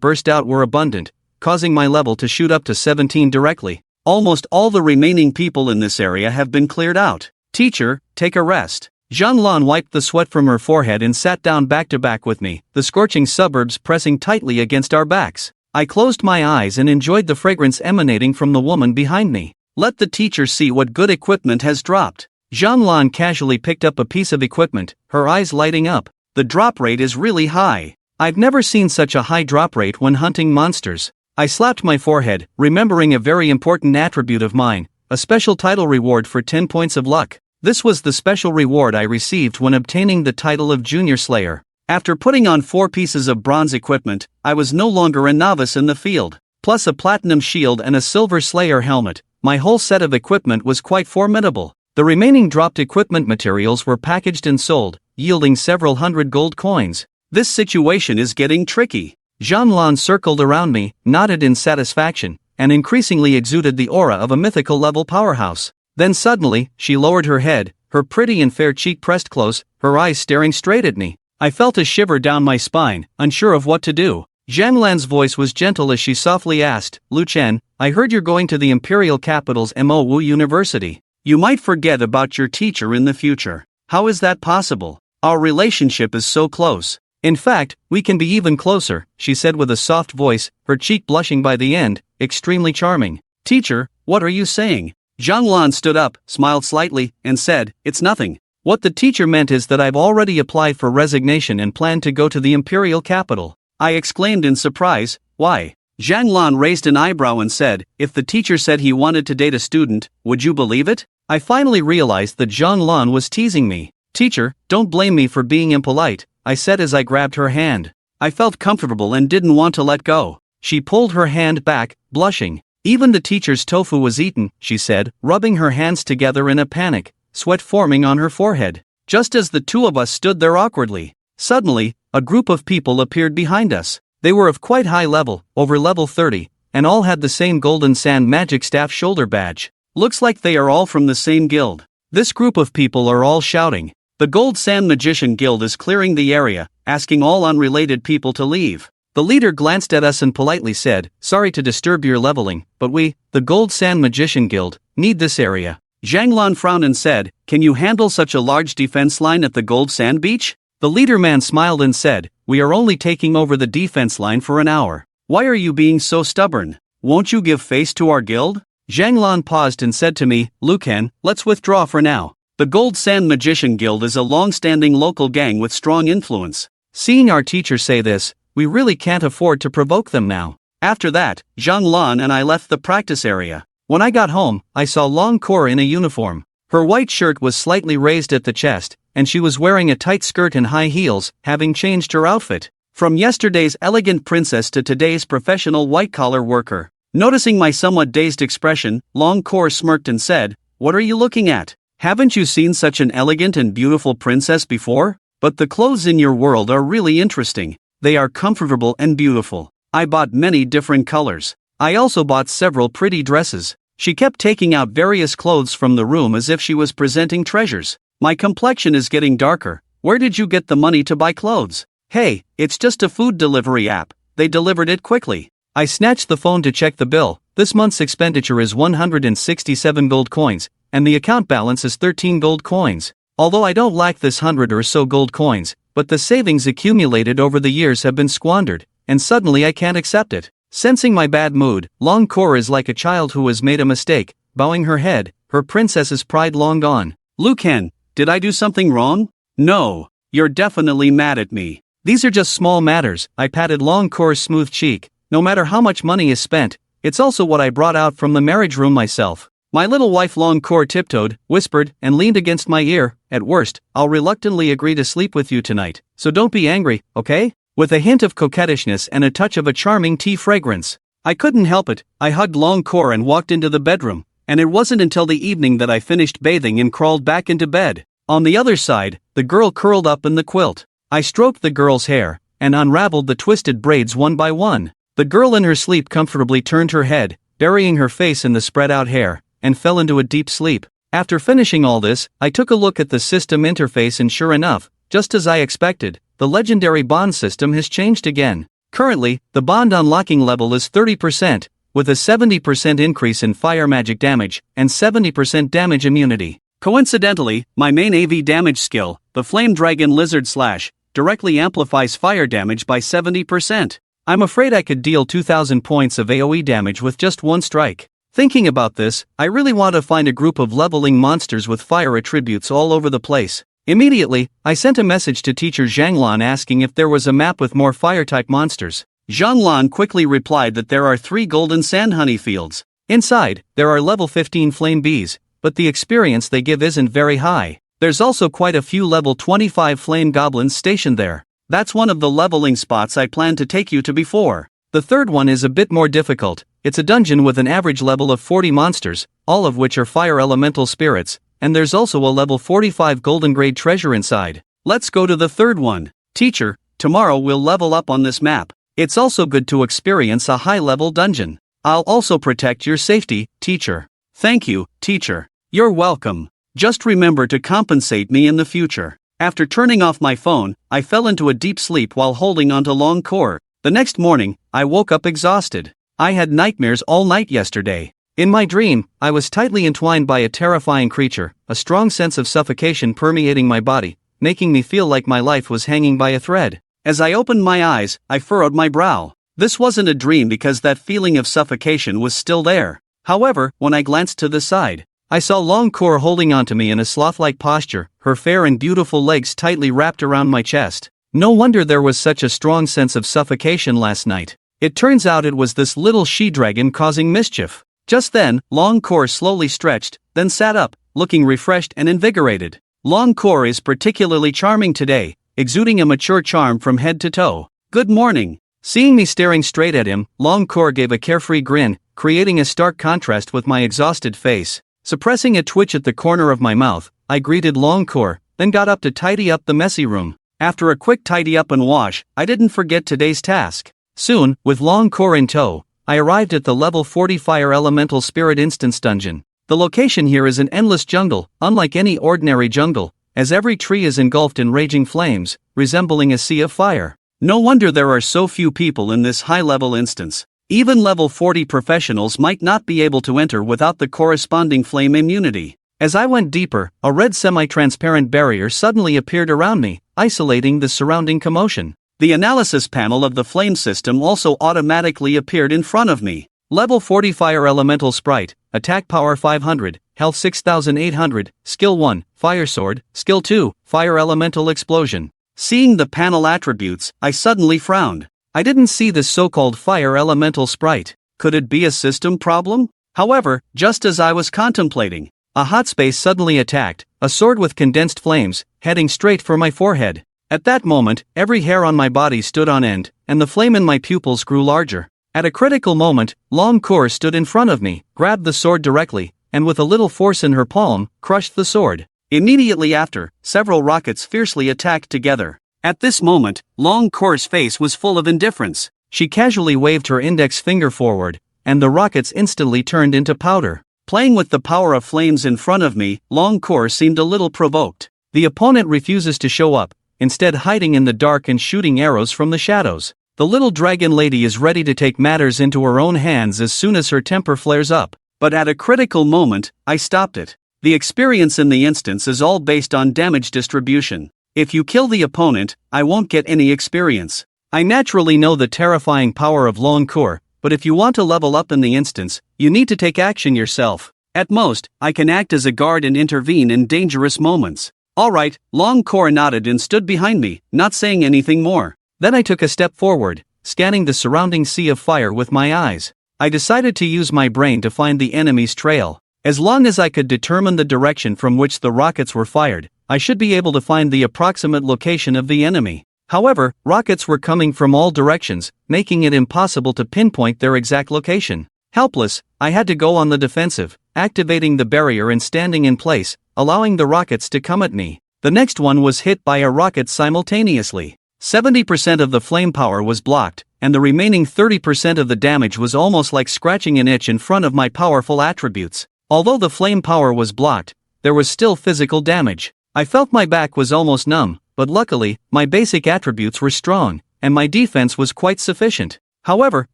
A: burst out were abundant, causing my level to shoot up to 17 directly. Almost all the remaining people in this area have been cleared out. Teacher, take a rest. Zhanglan wiped the sweat from her forehead and sat down back to back with me, the scorching suburbs pressing tightly against our backs. I closed my eyes and enjoyed the fragrance emanating from the woman behind me. Let the teacher see what good equipment has dropped. Zhanglan casually picked up a piece of equipment, her eyes lighting up. The drop rate is really high. I've never seen such a high drop rate when hunting monsters. I slapped my forehead, remembering a very important attribute of mine, a special title reward for 10 points of luck. This was the special reward I received when obtaining the title of Junior Slayer. After putting on 4 pieces of bronze equipment, I was no longer a novice in the field. Plus a platinum shield and a silver Slayer helmet, my whole set of equipment was quite formidable. The remaining dropped equipment materials were packaged and sold, yielding several hundred gold coins. This situation is getting tricky. Zhanglan circled around me, nodded in satisfaction, and increasingly exuded the aura of a mythical level powerhouse. Then suddenly, she lowered her head, her pretty and fair cheek pressed close, her eyes staring straight at me. I felt a shiver down my spine, unsure of what to do. Zhanglan's voice was gentle as she softly asked, Lu Chen, I heard you're going to the imperial capital's Mo University. You might forget about your teacher in the future. How is that possible? Our relationship is so close. In fact, we can be even closer, she said with a soft voice, her cheek blushing by the end, extremely charming. Teacher, what are you saying? Zhanglan stood up, smiled slightly, and said, It's nothing. What the teacher meant is that I've already applied for resignation and plan to go to the imperial capital. I exclaimed in surprise, Why? Zhanglan raised an eyebrow and said, If the teacher said he wanted to date a student, would you believe it? I finally realized that Zhanglan was teasing me. Teacher, don't blame me for being impolite, I said as I grabbed her hand. I felt comfortable and didn't want to let go. She pulled her hand back, blushing. Even the teacher's tofu was eaten, she said, rubbing her hands together in a panic, sweat forming on her forehead. Just as the two of us stood there awkwardly, suddenly, a group of people appeared behind us. They were of quite high level, over level 30, and all had the same golden sand magic staff shoulder badge. Looks like they are all from the same guild. This group of people are all shouting. The Gold Sand Magician Guild is clearing the area, asking all unrelated people to leave. The leader glanced at us and politely said, Sorry to disturb your leveling, but we, the Gold Sand Magician Guild, need this area. Zhanglan frowned and said, Can you handle such a large defense line at the Gold Sand Beach? The leader man smiled and said, We are only taking over the defense line for an hour. Why are you being so stubborn? Won't you give face to our guild? Zhanglan paused and said to me, Lu Ken, let's withdraw for now. The Gold Sand Magician Guild is a long-standing local gang with strong influence. Seeing our teacher say this, we really can't afford to provoke them now. After that, Zhanglan and I left the practice area. When I got home, I saw Long Kor in a uniform. Her white shirt was slightly raised at the chest, and she was wearing a tight skirt and high heels, having changed her outfit. From yesterday's elegant princess to today's professional white-collar worker. Noticing my somewhat dazed expression, Long Kor smirked and said, What are you looking at? Haven't you seen such an elegant and beautiful princess before? But the clothes in your world are really interesting. They are comfortable and beautiful. I bought many different colors. I also bought several pretty dresses. She kept taking out various clothes from the room as if she was presenting treasures. My complexion is getting darker. Where did you get the money to buy clothes? Hey, it's just a food delivery app. They delivered it quickly. I snatched the phone to check the bill. This month's expenditure is 167 gold coins, and the account balance is 13 gold coins. Although I don't lack this 100 or so gold coins, but the savings accumulated over the years have been squandered, and suddenly I can't accept it. Sensing my bad mood, Long Kor is like a child who has made a mistake, bowing her head, her princess's pride long gone. Lu Ken, did I do something wrong? No, you're definitely mad at me. These are just small matters, I patted Long Kor's smooth cheek. No matter how much money is spent, it's also what I brought out from the marriage room myself. My little wife Long Kor tiptoed, whispered, and leaned against my ear. At worst, I'll reluctantly agree to sleep with you tonight, so don't be angry, okay? With a hint of coquettishness and a touch of a charming tea fragrance. I couldn't help it, I hugged Long Kor and walked into the bedroom, and it wasn't until the evening that I finished bathing and crawled back into bed. On the other side, the girl curled up in the quilt. I stroked the girl's hair, and unraveled the twisted braids one by one. The girl in her sleep comfortably turned her head, burying her face in the spread-out hair, and fell into a deep sleep. After finishing all this, I took a look at the system interface and sure enough, just as I expected, the legendary bond system has changed again. Currently, the bond unlocking level is 30%, with a 70% increase in fire magic damage and 70% damage immunity. Coincidentally, my main AV damage skill, the Flame Dragon Lizard Slash, directly amplifies fire damage by 70%. I'm afraid I could deal 2000 points of AoE damage with just one strike. Thinking about this, I really want to find a group of leveling monsters with fire attributes all over the place. Immediately, I sent a message to teacher Zhanglan asking if there was a map with more fire-type monsters. Zhanglan quickly replied that there are 3 golden sand honey fields. Inside, there are level 15 flame bees, but the experience they give isn't very high. There's also quite a few level 25 flame goblins stationed there. That's one of the leveling spots I planned to take you to before. The third one is a bit more difficult. It's a dungeon with an average level of 40 monsters, all of which are fire elemental spirits, and there's also a level 45 golden grade treasure inside. Let's go to the third one. Teacher, tomorrow we'll level up on this map. It's also good to experience a high-level dungeon. I'll also protect your safety, teacher. Thank you, teacher. You're welcome. Just remember to compensate me in the future. After turning off my phone, I fell into a deep sleep while holding onto long core. The next morning, I woke up exhausted. I had nightmares all night yesterday. In my dream, I was tightly entwined by a terrifying creature, a strong sense of suffocation permeating my body, making me feel like my life was hanging by a thread. As I opened my eyes, I furrowed my brow. This wasn't a dream because that feeling of suffocation was still there. However, when I glanced to the side, I saw Long Core holding onto me in a sloth-like posture, her fair and beautiful legs tightly wrapped around my chest. No wonder there was such a strong sense of suffocation last night. It turns out it was this little she-dragon causing mischief. Just then, Long Core slowly stretched, then sat up, looking refreshed and invigorated. Long Core is particularly charming today, exuding a mature charm from head to toe. Good morning. Seeing me staring straight at him, Long Core gave a carefree grin, creating a stark contrast with my exhausted face. Suppressing a twitch at the corner of my mouth, I greeted Long Core, then got up to tidy up the messy room. After a quick tidy up and wash, I didn't forget today's task. Soon, with Long Core in tow, I arrived at the level 40 Fire Elemental Spirit Instance Dungeon. The location here is an endless jungle, unlike any ordinary jungle, as every tree is engulfed in raging flames, resembling a sea of fire. No wonder there are so few people in this high-level instance. Even level 40 professionals might not be able to enter without the corresponding flame immunity. As I went deeper, a red semi-transparent barrier suddenly appeared around me, isolating the surrounding commotion. The analysis panel of the flame system also automatically appeared in front of me. Level 40 Fire Elemental Sprite, Attack Power 500, Health 6800, Skill 1, Fire Sword, Skill 2, Fire Elemental Explosion. Seeing the panel attributes, I suddenly frowned. I didn't see this so-called Fire Elemental Sprite. Could it be a system problem? However, just as I was contemplating, a hot space suddenly attacked, a sword with condensed flames, heading straight for my forehead. At that moment, every hair on my body stood on end, and the flame in my pupils grew larger. At a critical moment, Long Core stood in front of me, grabbed the sword directly, and with a little force in her palm, crushed the sword. Immediately after, several rockets fiercely attacked together. At this moment, Long Core's face was full of indifference. She casually waved her index finger forward, and the rockets instantly turned into powder. Playing with the power of flames in front of me, Long Core seemed a little provoked. The opponent refuses to show up, instead hiding in the dark and shooting arrows from the shadows. The little dragon lady is ready to take matters into her own hands as soon as her temper flares up. But at a critical moment, I stopped it. The experience in the instance is all based on damage distribution. If you kill the opponent, I won't get any experience. I naturally know the terrifying power of Long Core, but if you want to level up in the instance, you need to take action yourself. At most, I can act as a guard and intervene in dangerous moments. Alright, Long Core nodded and stood behind me, not saying anything more. Then I took a step forward, scanning the surrounding sea of fire with my eyes. I decided to use my brain to find the enemy's trail. As long as I could determine the direction from which the rockets were fired, I should be able to find the approximate location of the enemy. However, rockets were coming from all directions, making it impossible to pinpoint their exact location. Helpless, I had to go on the defensive, activating the barrier and standing in place, allowing the rockets to come at me. The next one was hit by a rocket simultaneously. 70% of the flame power was blocked, and the remaining 30% of the damage was almost like scratching an itch in front of my powerful attributes. Although the flame power was blocked, there was still physical damage. I felt my back was almost numb, but luckily, my basic attributes were strong, and my defense was quite sufficient. However,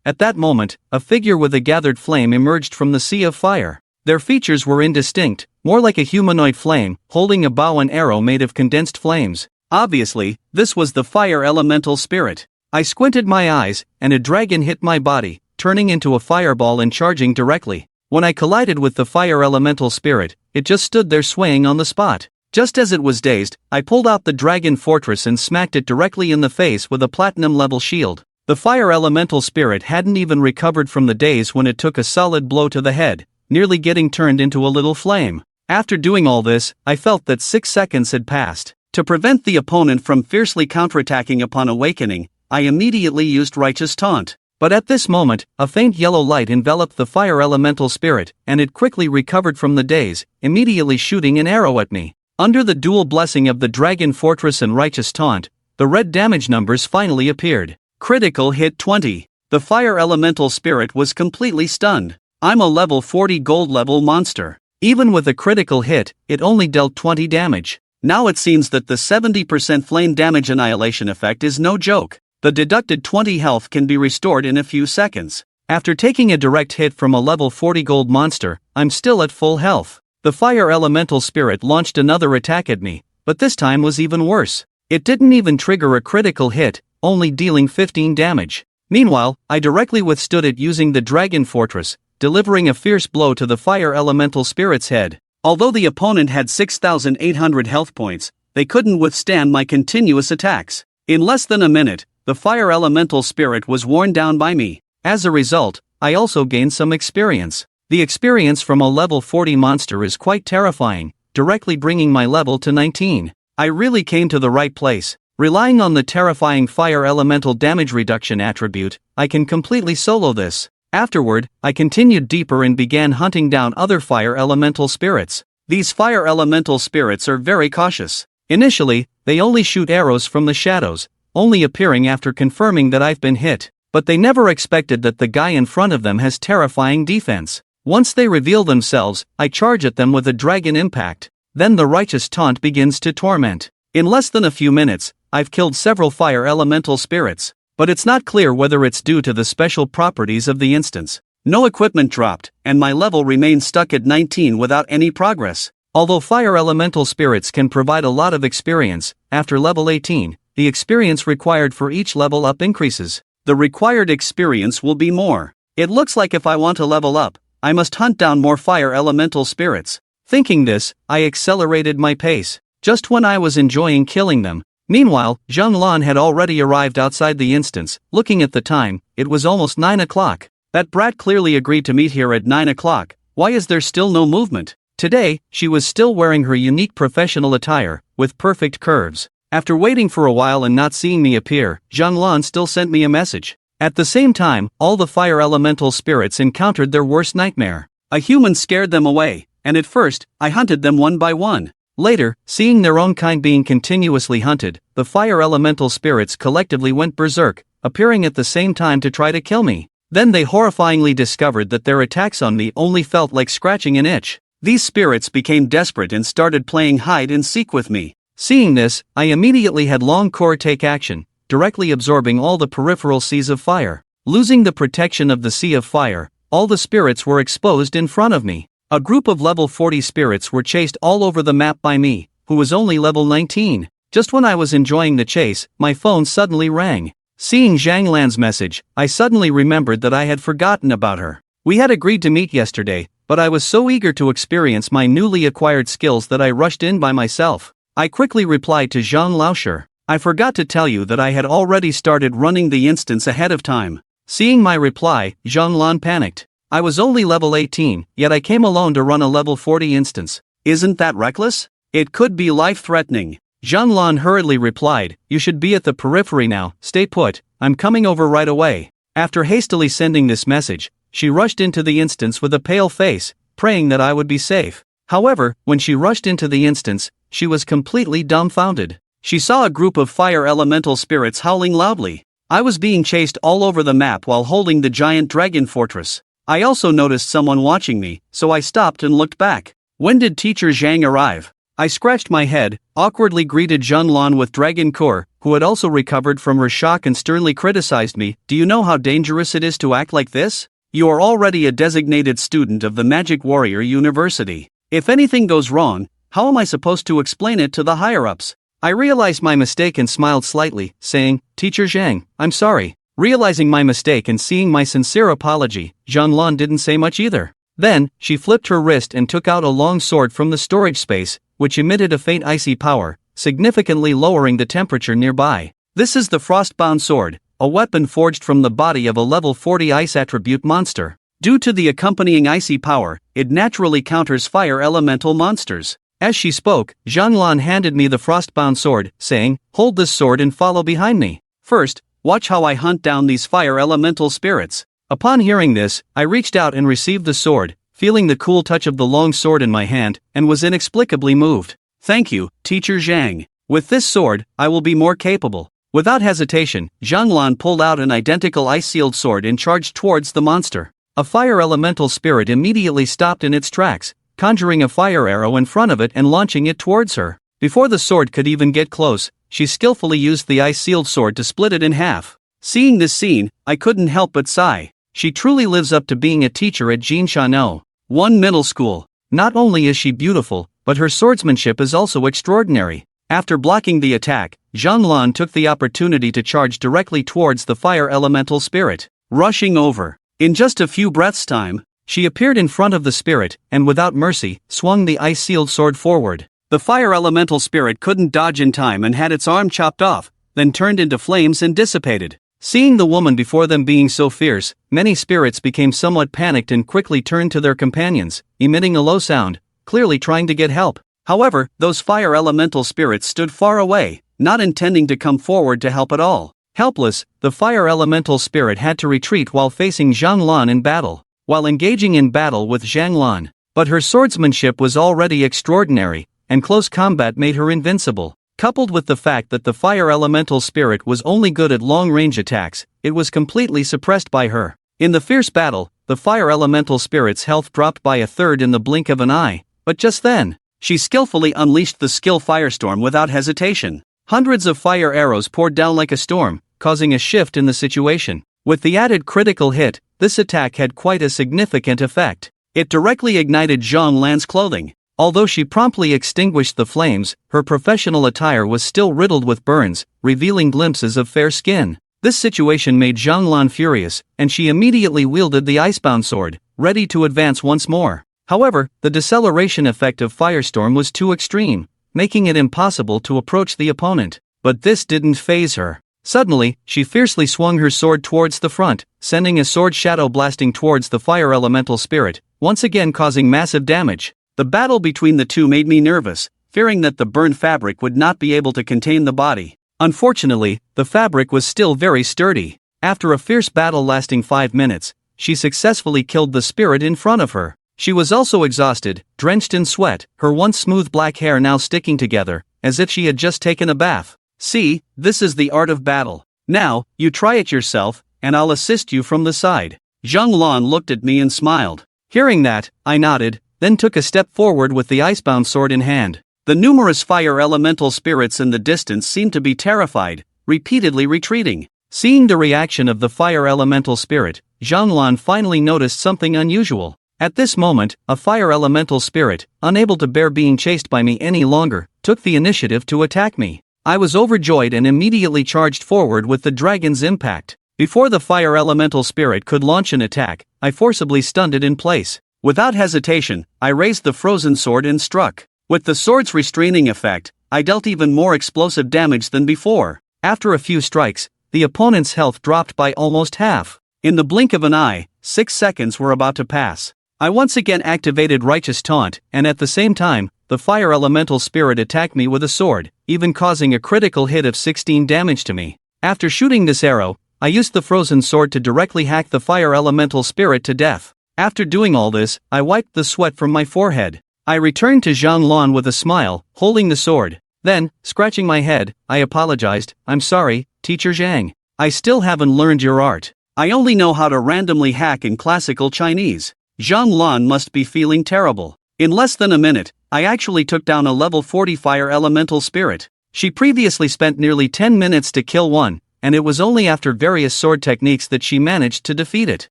A: at that moment, a figure with a gathered flame emerged from the sea of fire. Their features were indistinct, more like a humanoid flame, holding a bow and arrow made of condensed flames. Obviously, this was the fire elemental spirit. I squinted my eyes, and a dragon hit my body, turning into a fireball and charging directly. When I collided with the fire elemental spirit, it just stood there swaying on the spot. Just as it was dazed, I pulled out the dragon fortress and smacked it directly in the face with a platinum-level shield. The fire elemental spirit hadn't even recovered from the daze when it took a solid blow to the head, nearly getting turned into a little flame. After doing all this, I felt that 6 seconds had passed. To prevent the opponent from fiercely counterattacking upon awakening, I immediately used Righteous Taunt. But at this moment, a faint yellow light enveloped the fire elemental spirit, and it quickly recovered from the daze, immediately shooting an arrow at me. Under the dual blessing of the Dragon Fortress and Righteous Taunt, the red damage numbers finally appeared. Critical hit 20. The fire elemental spirit was completely stunned. I'm a level 40 gold level monster. Even with a critical hit, it only dealt 20 damage. Now it seems that the 70% flame damage annihilation effect is no joke. The deducted 20 health can be restored in a few seconds. After taking a direct hit from a level 40 gold monster, I'm still at full health. The fire elemental spirit launched another attack at me, but this time was even worse. It didn't even trigger a critical hit, only dealing 15 damage. Meanwhile, I directly withstood it using the Dragon Fortress, delivering a fierce blow to the fire elemental spirit's head. Although the opponent had 6,800 health points, they couldn't withstand my continuous attacks. In less than a minute, the fire elemental spirit was worn down by me. As a result, I also gained some experience. The experience from a level 40 monster is quite terrifying, directly bringing my level to 19. I really came to the right place. Relying on the terrifying fire elemental damage reduction attribute, I can completely solo this. Afterward, I continued deeper and began hunting down other fire elemental spirits. These fire elemental spirits are very cautious. Initially, they only shoot arrows from the shadows, only appearing after confirming that I've been hit. But they never expected that the guy in front of them has terrifying defense. Once they reveal themselves, I charge at them with a dragon impact. Then the righteous taunt begins to torment. In less than a few minutes, I've killed several fire elemental spirits. But it's not clear whether it's due to the special properties of the instance. No equipment dropped, and my level remained stuck at 19 without any progress. Although fire elemental spirits can provide a lot of experience, after level 18, the experience required for each level up increases. The required experience will be more. It looks like if I want to level up, I must hunt down more fire elemental spirits. Thinking this, I accelerated my pace, just when I was enjoying killing them. Meanwhile, Zhang Lan had already arrived outside the instance. Looking at the time, it was almost 9 o'clock. That brat clearly agreed to meet here at 9 o'clock. Why is there still no movement? Today, she was still wearing her unique professional attire, with perfect curves. After waiting for a while and not seeing me appear, Zhang Lan still sent me a message. At the same time, all the fire elemental spirits encountered their worst nightmare. A human scared them away, and at first, I hunted them one by one. Later, seeing their own kind being continuously hunted, the fire elemental spirits collectively went berserk, appearing at the same time to try to kill me. Then they horrifyingly discovered that their attacks on me only felt like scratching an itch. These spirits became desperate and started playing hide and seek with me. Seeing this, I immediately had Long Core take action, directly absorbing all the peripheral seas of fire. Losing the protection of the sea of fire, all the spirits were exposed in front of me. A group of level 40 spirits were chased all over the map by me, who was only level 19. Just when I was enjoying the chase, my phone suddenly rang. Seeing Zhang Lan's message, I suddenly remembered that I had forgotten about her. We had agreed to meet yesterday, but I was so eager to experience my newly acquired skills that I rushed in by myself. I quickly replied to Zhang Laosher. I forgot to tell you that I had already started running the instance ahead of time. Seeing my reply, Zhang Lan panicked. I was only level 18, yet I came alone to run a level 40 instance. Isn't that reckless? It could be life-threatening. Zhang Lan hurriedly replied, you should be at the periphery now, stay put, I'm coming over right away. After hastily sending this message, she rushed into the instance with a pale face, praying that I would be safe. However, when she rushed into the instance, she was completely dumbfounded. She saw a group of fire elemental spirits howling loudly. I was being chased all over the map while holding the giant dragon fortress. I also noticed someone watching me, so I stopped and looked back. When did Teacher Zhang arrive? I scratched my head, awkwardly greeted Zhonglun with Dragon Core, who had also recovered from her shock and sternly criticized me. Do you know how dangerous it is to act like this? You are already a designated student of the Magic Warrior University. If anything goes wrong, how am I supposed to explain it to the higher-ups? I realized my mistake and smiled slightly, saying, Teacher Zhang, I'm sorry. Realizing my mistake and seeing my sincere apology, Zhonglun didn't say much either. Then, she flipped her wrist and took out a long sword from the storage space, which emitted a faint icy power, significantly lowering the temperature nearby. This is the Frostbound Sword, a weapon forged from the body of a level 40 ice attribute monster. Due to the accompanying icy power, it naturally counters fire elemental monsters. As she spoke, Zhonglun handed me the Frostbound Sword, saying, Hold this sword and follow behind me. First, watch how I hunt down these fire elemental spirits. Upon hearing this, I reached out and received the sword, feeling the cool touch of the long sword in my hand, and was inexplicably moved. Thank you, Teacher Zhang. With this sword, I will be more capable. Without hesitation, Zhonglun pulled out an identical ice-sealed sword and charged towards the monster. A fire elemental spirit immediately stopped in its tracks, conjuring a fire arrow in front of it and launching it towards her. Before the sword could even get close, she skillfully used the ice-sealed sword to split it in half. Seeing this scene, I couldn't help but sigh. She truly lives up to being a teacher at Jinshano 1 Middle School. Not only is she beautiful, but her swordsmanship is also extraordinary. After blocking the attack, Zhonglun took the opportunity to charge directly towards the fire elemental spirit. Rushing over. In just a few breaths' time, she appeared in front of the spirit, and without mercy, swung the ice-sealed sword forward. The fire elemental spirit couldn't dodge in time and had its arm chopped off, then turned into flames and dissipated. Seeing the woman before them being so fierce, many spirits became somewhat panicked and quickly turned to their companions, emitting a low sound, clearly trying to get help. However, those fire elemental spirits stood far away, not intending to come forward to help at all. Helpless, the fire elemental spirit had to retreat while facing Zhonglun in battle. While engaging in battle with Zhonglun, but her swordsmanship was already extraordinary, and close combat made her invincible. Coupled with the fact that the fire elemental spirit was only good at long-range attacks, it was completely suppressed by her. In the fierce battle, the fire elemental spirit's health dropped by a third in the blink of an eye, but just then, she skillfully unleashed the skill Firestorm without hesitation. Hundreds of fire arrows poured down like a storm, causing a shift in the situation. With the added critical hit, this attack had quite a significant effect. It directly ignited Zhonglan's clothing. Although she promptly extinguished the flames, her professional attire was still riddled with burns, revealing glimpses of fair skin. This situation made Zhonglan furious, and she immediately wielded the icebound sword, ready to advance once more. However, the deceleration effect of Firestorm was too extreme, making it impossible to approach the opponent. But this didn't faze her. Suddenly, she fiercely swung her sword towards the front, sending a sword shadow blasting towards the fire elemental spirit, once again causing massive damage. The battle between the two made me nervous, fearing that the burned fabric would not be able to contain the body. Unfortunately, the fabric was still very sturdy. After a fierce battle lasting 5 minutes, she successfully killed the spirit in front of her. She was also exhausted, drenched in sweat, her once smooth black hair now sticking together, as if she had just taken a bath. See, this is the art of battle. Now, you try it yourself, and I'll assist you from the side. Zhonglun looked at me and smiled. Hearing that, I nodded, then took a step forward with the icebound sword in hand. The numerous fire elemental spirits in the distance seemed to be terrified, repeatedly retreating. Seeing the reaction of the fire elemental spirit, Zhonglun finally noticed something unusual. At this moment, a fire elemental spirit, unable to bear being chased by me any longer, took the initiative to attack me. I was overjoyed and immediately charged forward with the dragon's impact. Before the fire elemental spirit could launch an attack, I forcibly stunned it in place. Without hesitation, I raised the frozen sword and struck. With the sword's restraining effect, I dealt even more explosive damage than before. After a few strikes, the opponent's health dropped by almost half. In the blink of an eye, 6 seconds were about to pass. I once again activated Righteous Taunt, and at the same time, the fire elemental spirit attacked me with a sword, even causing a critical hit of 16 damage to me. After shooting this arrow, I used the frozen sword to directly hack the fire elemental spirit to death. After doing all this, I wiped the sweat from my forehead. I returned to Zhonglun with a smile, holding the sword. Then, scratching my head, I apologized. I'm sorry, Teacher Zhang. I still haven't learned your art. I only know how to randomly hack in classical Chinese. Zhang Lan must be feeling terrible. In less than a minute, I actually took down a level 40 fire elemental spirit. She previously spent nearly 10 minutes to kill one, and it was only after various sword techniques that she managed to defeat it.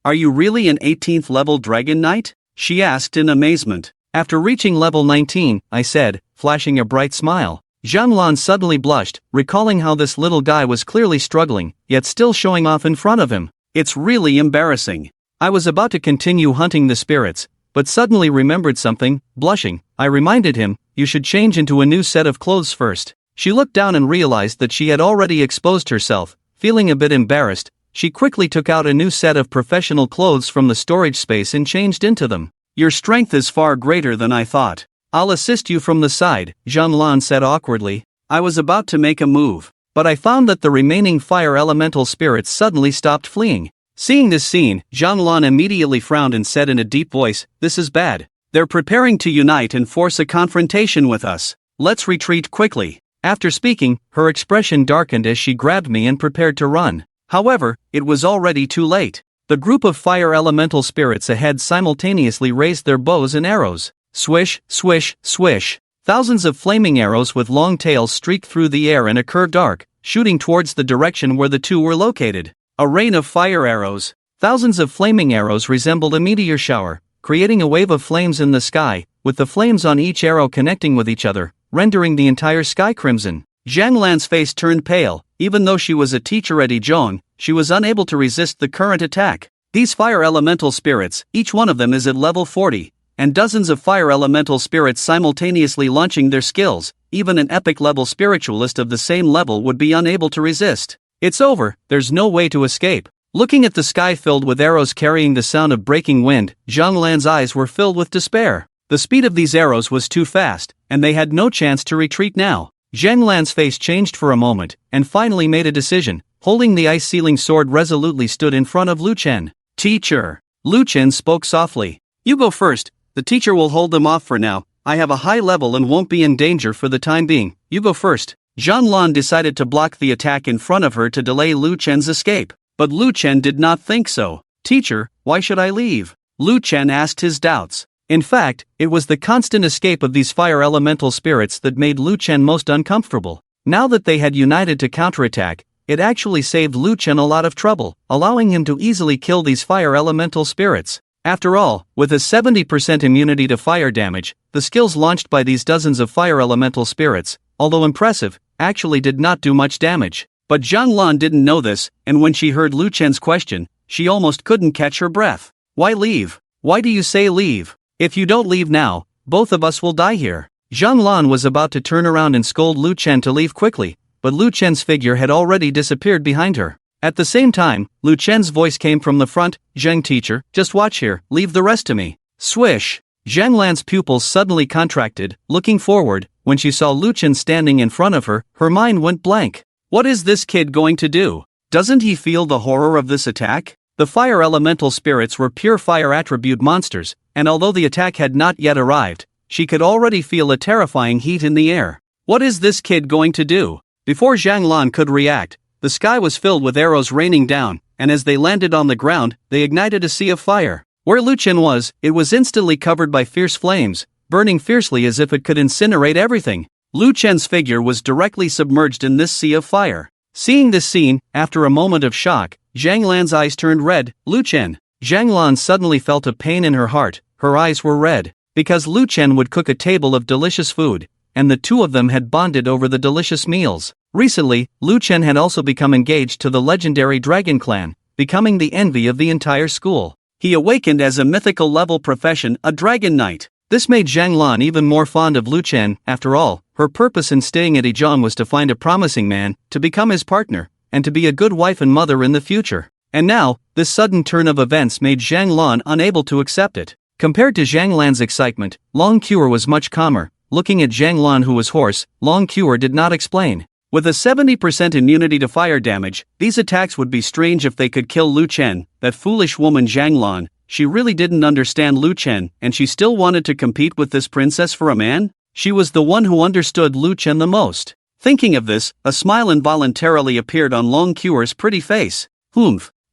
A: Are you really an 18th level Dragon Knight? She asked in amazement. After reaching level 19, I said, flashing a bright smile. Zhang Lan suddenly blushed, recalling how this little guy was clearly struggling, yet still showing off in front of him. It's really embarrassing. I was about to continue hunting the spirits, but suddenly remembered something. Blushing, I reminded him, you should change into a new set of clothes first. She looked down and realized that she had already exposed herself. Feeling a bit embarrassed, she quickly took out a new set of professional clothes from the storage space and changed into them. Your strength is far greater than I thought. I'll assist you from the side, Zhang Lan said awkwardly. I was about to make a move, but I found that the remaining fire elemental spirits suddenly stopped fleeing. Seeing this scene, Zhang Lan immediately frowned and said in a deep voice, this is bad. They're preparing to unite and force a confrontation with us. Let's retreat quickly. After speaking, her expression darkened as she grabbed me and prepared to run. However, it was already too late. The group of fire elemental spirits ahead simultaneously raised their bows and arrows. Swish, swish, swish. Thousands of flaming arrows with long tails streaked through the air in a curved arc, shooting towards the direction where the two were located. A rain of fire arrows. Thousands of flaming arrows resembled a meteor shower, creating a wave of flames in the sky, with the flames on each arrow connecting with each other, rendering the entire sky crimson. Zhang Lan's face turned pale. Even though she was a teacher at Ijon, she was unable to resist the current attack. These fire elemental spirits, each one of them is at level 40, and dozens of fire elemental spirits simultaneously launching their skills. Even an epic level spiritualist of the same level would be unable to resist. It's over, there's no way to escape. Looking at the sky filled with arrows carrying the sound of breaking wind, Zhang Lan's eyes were filled with despair. The speed of these arrows was too fast, and they had no chance to retreat now. Zhang Lan's face changed for a moment, and finally made a decision. Holding the ice-sealing sword resolutely stood in front of Lu Chen. Teacher. Lu Chen spoke softly. You go first, the teacher will hold them off for now. I have a high level and won't be in danger for the time being. You go first. Zhang Lan decided to block the attack in front of her to delay Lu Chen's escape. But Lu Chen did not think so. Teacher, why should I leave? Lu Chen asked his doubts. In fact, it was the constant escape of these fire elemental spirits that made Lu Chen most uncomfortable. Now that they had united to counterattack, it actually saved Lu Chen a lot of trouble, allowing him to easily kill these fire elemental spirits. After all, with a 70% immunity to fire damage, the skills launched by these dozens of fire elemental spirits, although impressive, actually did not do much damage. But Zhang Lan didn't know this, and when she heard Lu Chen's question, she almost couldn't catch her breath. Why leave? Why do you say leave? If you don't leave now, both of us will die here. Zhang Lan was about to turn around and scold Lu Chen to leave quickly, but Lu Chen's figure had already disappeared behind her. At the same time, Lu Chen's voice came from the front, Zhang teacher, just watch here, leave the rest to me. Swish! Zhang Lan's pupils suddenly contracted. Looking forward, when she saw Lu Chen standing in front of her, her mind went blank. What is this kid going to do? Doesn't he feel the horror of this attack? The fire elemental spirits were pure fire attribute monsters, and although the attack had not yet arrived, she could already feel a terrifying heat in the air. What is this kid going to do? Before Zhang Lan could react, the sky was filled with arrows raining down, and as they landed on the ground, they ignited a sea of fire. Where Lu Chen was, it was instantly covered by fierce flames, burning fiercely as if it could incinerate everything. Lu Chen's figure was directly submerged in this sea of fire. Seeing this scene, after a moment of shock, Zhang Lan's eyes turned red. Lu Chen. Zhang Lan suddenly felt a pain in her heart. Her eyes were red, because Lu Chen would cook a table of delicious food, and the two of them had bonded over the delicious meals. Recently, Lu Chen had also become engaged to the legendary Dragon Clan, becoming the envy of the entire school. He awakened as a mythical level profession, a Dragon Knight. This made Zhang Lan even more fond of Lu Chen. After all, her purpose in staying at Ijon was to find a promising man, to become his partner, and to be a good wife and mother in the future. And now, this sudden turn of events made Zhang Lan unable to accept it. Compared to Zhang Lan's excitement, Long Cure was much calmer. Looking at Zhang Lan, who was hoarse, Long Cure did not explain. With a 70% immunity to fire damage, these attacks would be strange if they could kill Lu Chen. That foolish woman Zhang Lan, she really didn't understand Lu Chen, and she still wanted to compete with this princess for a man? She was the one who understood Lu Chen the most. Thinking of this, a smile involuntarily appeared on Long Cure's pretty face.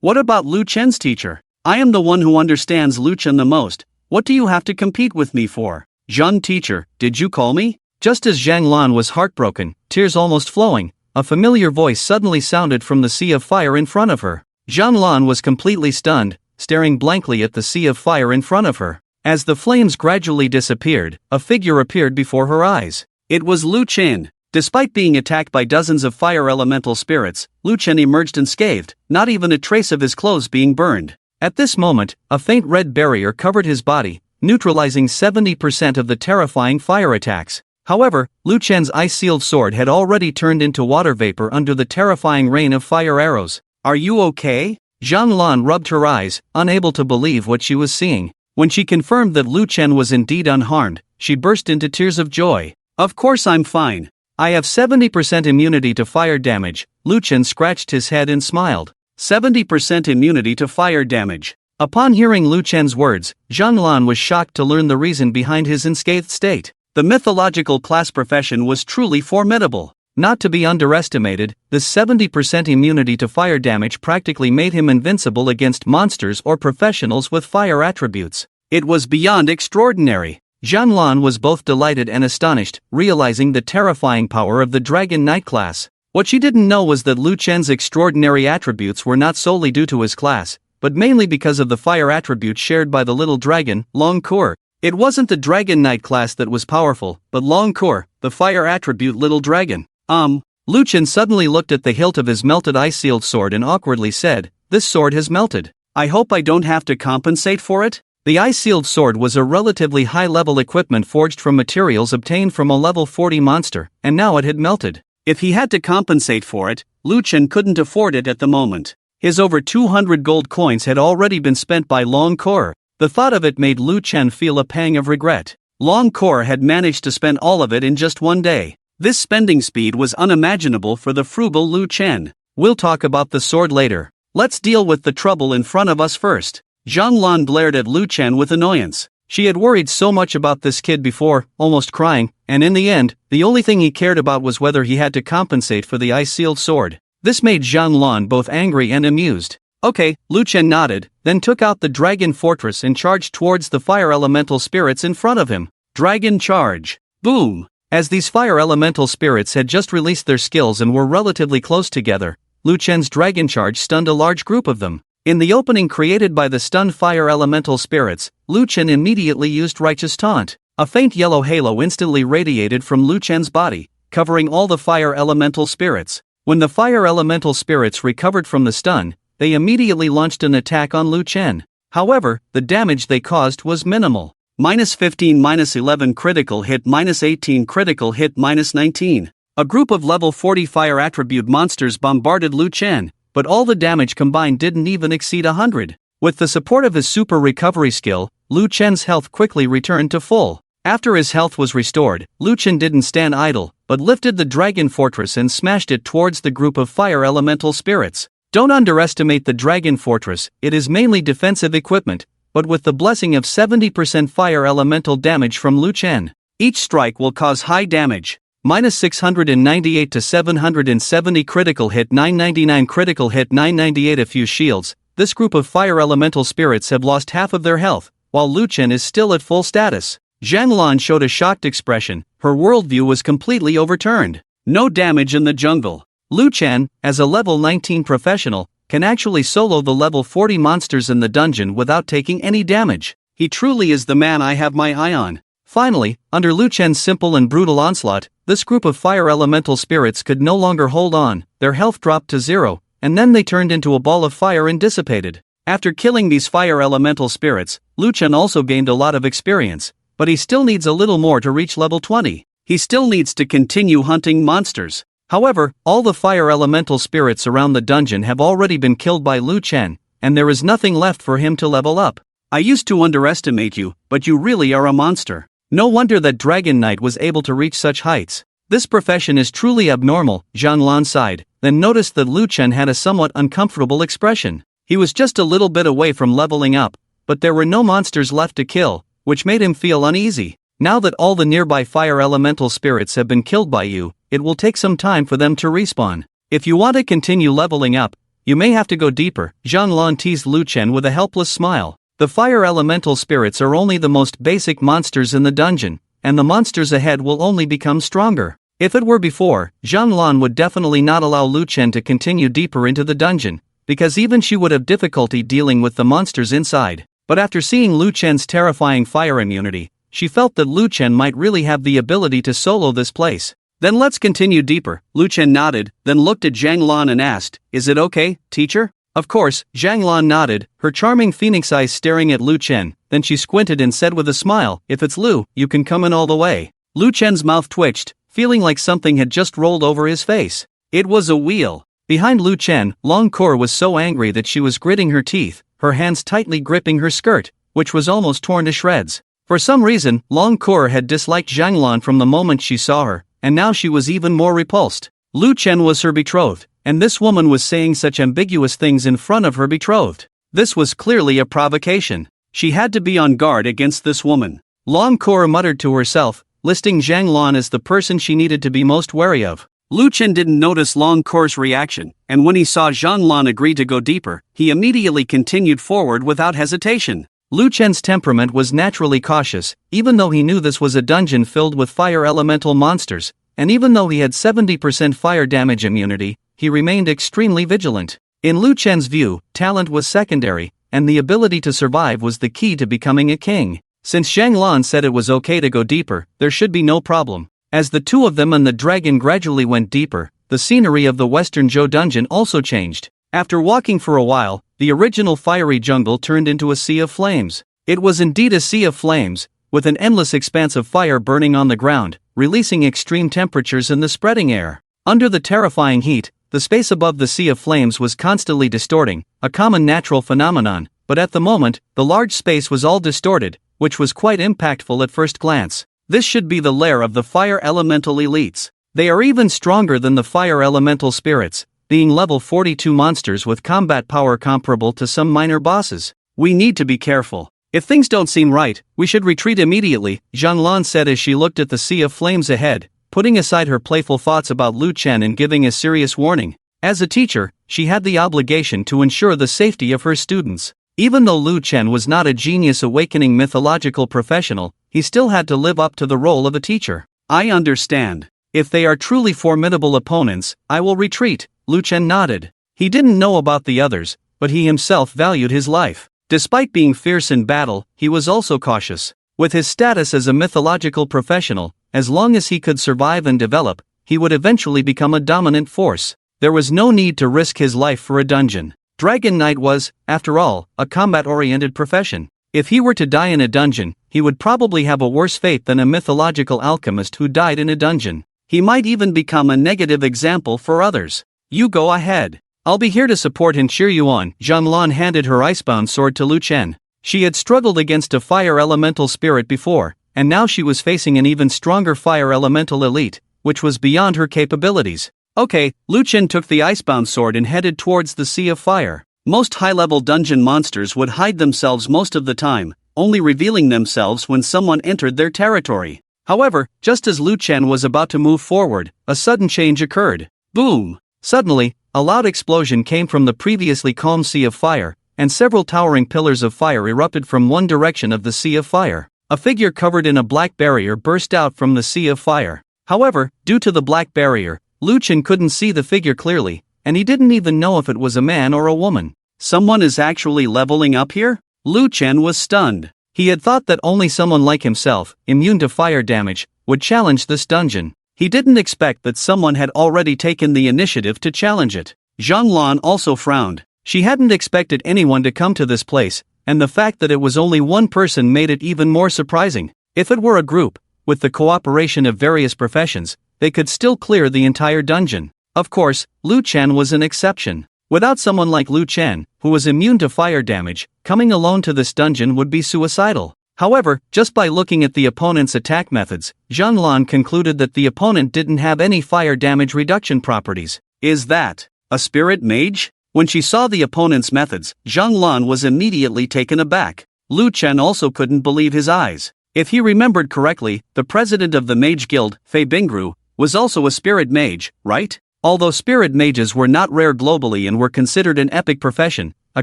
A: What about Lu Chen's teacher? I am the one who understands Lu Chen the most. What do you have to compete with me for? Zhang teacher, did you call me? Just as Zhang Lan was heartbroken, tears almost flowing, a familiar voice suddenly sounded from the sea of fire in front of her. Zhang Lan was completely stunned, staring blankly at the sea of fire in front of her. As the flames gradually disappeared, a figure appeared before her eyes. It was Lu Chen. Despite being attacked by dozens of fire elemental spirits, Lu Chen emerged unscathed, not even a trace of his clothes being burned. At this moment, a faint red barrier covered his body, neutralizing 70% of the terrifying fire attacks. However, Lu Chen's ice-sealed sword had already turned into water vapor under the terrifying rain of fire arrows. Are you okay? Zhang Lan rubbed her eyes, unable to believe what she was seeing. When she confirmed that Lu Chen was indeed unharmed, she burst into tears of joy. Of course I'm fine. I have 70% immunity to fire damage. Lu Chen scratched his head and smiled. 70% immunity to fire damage. Upon hearing Lu Chen's words, Zhang Lan was shocked to learn the reason behind his unscathed state. The mythological class profession was truly formidable. Not to be underestimated, this 70% immunity to fire damage practically made him invincible against monsters or professionals with fire attributes. It was beyond extraordinary. Zhang Lan was both delighted and astonished, realizing the terrifying power of the Dragon Knight class. What she didn't know was that Lu Chen's extraordinary attributes were not solely due to his class, but mainly because of the fire attribute shared by the little dragon, Long Cour. It wasn't the Dragon Knight class that was powerful, but Long Cour, the fire attribute little dragon. Lu Chen suddenly looked at the hilt of his melted ice-sealed sword and awkwardly said, "This sword has melted. I hope I don't have to compensate for it?" The ice-sealed sword was a relatively high-level equipment forged from materials obtained from a level 40 monster, and now it had melted. If he had to compensate for it, Lu Chen couldn't afford it at the moment. His over 200 gold coins had already been spent by Long Cour. The thought of it made Lu Chen feel a pang of regret. Long Cour had managed to spend all of it in just one day. This spending speed was unimaginable for the frugal Lu Chen. We'll talk about the sword later. Let's deal with the trouble in front of us first. Zhang Lan glared at Lu Chen with annoyance. She had worried so much about this kid before, almost crying, and in the end, the only thing he cared about was whether he had to compensate for the ice-sealed sword. This made Zhang Lan both angry and amused. Okay, Lu Chen nodded, then took out the dragon fortress and charged towards the fire elemental spirits in front of him. Dragon charge. Boom! As these fire elemental spirits had just released their skills and were relatively close together, Lu Chen's dragon charge stunned a large group of them. In the opening created by the stunned fire elemental spirits, Lu Chen immediately used Righteous Taunt. A faint yellow halo instantly radiated from Lu Chen's body, covering all the fire elemental spirits. When the fire elemental spirits recovered from the stun, they immediately launched an attack on Lu Chen. However, the damage they caused was minimal. -15, -11 critical hit, -18 critical hit, -19. A group of level 40 fire attribute monsters bombarded Lu Chen, but all the damage combined didn't even exceed 100. With the support of his super recovery skill, Lu Chen's health quickly returned to full. After his health was restored, Lu Chen didn't stand idle, but lifted the dragon fortress and smashed it towards the group of fire elemental spirits. Don't underestimate the dragon fortress, it is mainly defensive equipment, but with the blessing of 70% fire elemental damage from Lu Chen, each strike will cause high damage. -698 to 770 critical hit, 999 critical hit, 998 a few shields. This group of fire elemental spirits have lost half of their health, while Lu Chen is still at full status. Zhang Lan showed a shocked expression, her worldview was completely overturned. No damage in the jungle. Lu Chen, as a level 19 professional, can actually solo the level 40 monsters in the dungeon without taking any damage. He truly is the man I have my eye on. Finally, under Lu Chen's simple and brutal onslaught, this group of fire elemental spirits could no longer hold on, their health dropped to 0, and then they turned into a ball of fire and dissipated. After killing these fire elemental spirits, Lu Chen also gained a lot of experience, but he still needs a little more to reach level 20. He still needs to continue hunting monsters. However, all the fire elemental spirits around the dungeon have already been killed by Lu Chen, and there is nothing left for him to level up. I used to underestimate you, but you really are a monster. No wonder that Dragon Knight was able to reach such heights. This profession is truly abnormal, Zhang Lan sighed, then noticed that Lu Chen had a somewhat uncomfortable expression. He was just a little bit away from leveling up, but there were no monsters left to kill, which made him feel uneasy. Now that all the nearby fire elemental spirits have been killed by you, it will take some time for them to respawn. If you want to continue leveling up, you may have to go deeper, Zhang Lan teased Lu Chen with a helpless smile. The fire elemental spirits are only the most basic monsters in the dungeon, and the monsters ahead will only become stronger. If it were before, Zhang Lan would definitely not allow Lu Chen to continue deeper into the dungeon, because even she would have difficulty dealing with the monsters inside. But after seeing Lu Chen's terrifying fire immunity, she felt that Lu Chen might really have the ability to solo this place. Then let's continue deeper. Lu Chen nodded, then looked at Zhang Lan and asked, "Is it okay, teacher?" Of course, Zhang Lan nodded, her charming phoenix eyes staring at Lu Chen, then she squinted and said with a smile, "If it's Lu, you can come in all the way." Lu Chen's mouth twitched, feeling like something had just rolled over his face. It was a wheel. Behind Lu Chen, Long Kor was so angry that she was gritting her teeth, her hands tightly gripping her skirt, which was almost torn to shreds. For some reason, Long Kor had disliked Zhang Lan from the moment she saw her, and now she was even more repulsed. Lu Chen was her betrothed, and this woman was saying such ambiguous things in front of her betrothed. This was clearly a provocation. She had to be on guard against this woman. Long Kor muttered to herself, listing Zhang Lan as the person she needed to be most wary of. Lu Chen didn't notice Long Kor's reaction, and when he saw Zhang Lan agree to go deeper, he immediately continued forward without hesitation. Lu Chen's temperament was naturally cautious, even though he knew this was a dungeon filled with fire elemental monsters, and even though he had 70% fire damage immunity, he remained extremely vigilant. In Lu Chen's view, talent was secondary, and the ability to survive was the key to becoming a king. Since Zhang Lan said it was okay to go deeper, there should be no problem. As the two of them and the dragon gradually went deeper, the scenery of the Western Zhou dungeon also changed. After walking for a while, the original fiery jungle turned into a sea of flames. It was indeed a sea of flames, with an endless expanse of fire burning on the ground, releasing extreme temperatures in the spreading air. Under the terrifying heat, the space above the sea of flames was constantly distorting, a common natural phenomenon, but at the moment, the large space was all distorted, which was quite impactful at first glance. This should be the lair of the fire elemental elites. They are even stronger than the fire elemental spirits, being level 42 monsters with combat power comparable to some minor bosses. We need to be careful. If things don't seem right, we should retreat immediately, Zhang Lan said as she looked at the sea of flames ahead, putting aside her playful thoughts about Lu Chen and giving a serious warning. As a teacher, she had the obligation to ensure the safety of her students. Even though Lu Chen was not a genius awakening mythological professional, he still had to live up to the role of a teacher. I understand. If they are truly formidable opponents, I will retreat, Lu Chen nodded. He didn't know about the others, but he himself valued his life. Despite being fierce in battle, he was also cautious. With his status as a mythological professional, as long as he could survive and develop, he would eventually become a dominant force. There was no need to risk his life for a dungeon. Dragon Knight was, after all, a combat-oriented profession. If he were to die in a dungeon, he would probably have a worse fate than a mythological alchemist who died in a dungeon. He might even become a negative example for others. You go ahead. I'll be here to support and cheer you on. Zhang Lan handed her icebound sword to Lu Chen. She had struggled against a fire elemental spirit before, and now she was facing an even stronger fire elemental elite, which was beyond her capabilities. Okay, Lu Chen took the icebound sword and headed towards the sea of fire. Most high-level dungeon monsters would hide themselves most of the time, only revealing themselves when someone entered their territory. However, just as Lu Chen was about to move forward, a sudden change occurred. Boom! Suddenly, a loud explosion came from the previously calm sea of fire, and several towering pillars of fire erupted from one direction of the sea of fire. A figure covered in a black barrier burst out from the sea of fire. However, due to the black barrier, Lu Chen couldn't see the figure clearly, and he didn't even know if it was a man or a woman. Someone is actually leveling up here? Lu Chen was stunned. He had thought that only someone like himself, immune to fire damage, would challenge this dungeon. He didn't expect that someone had already taken the initiative to challenge it. Zhang Lan also frowned. She hadn't expected anyone to come to this place, and the fact that it was only one person made it even more surprising. If it were a group, with the cooperation of various professions, they could still clear the entire dungeon. Of course, Lu Chen was an exception. Without someone like Lu Chen, who was immune to fire damage, coming alone to this dungeon would be suicidal. However, just by looking at the opponent's attack methods, Zhang Lan concluded that the opponent didn't have any fire damage reduction properties. Is that a spirit mage? When she saw the opponent's methods, Zhang Lan was immediately taken aback. Lu Chen also couldn't believe his eyes. If he remembered correctly, the president of the Mage Guild, Fei Bingru, was also a spirit mage, right? Although spirit mages were not rare globally and were considered an epic profession, a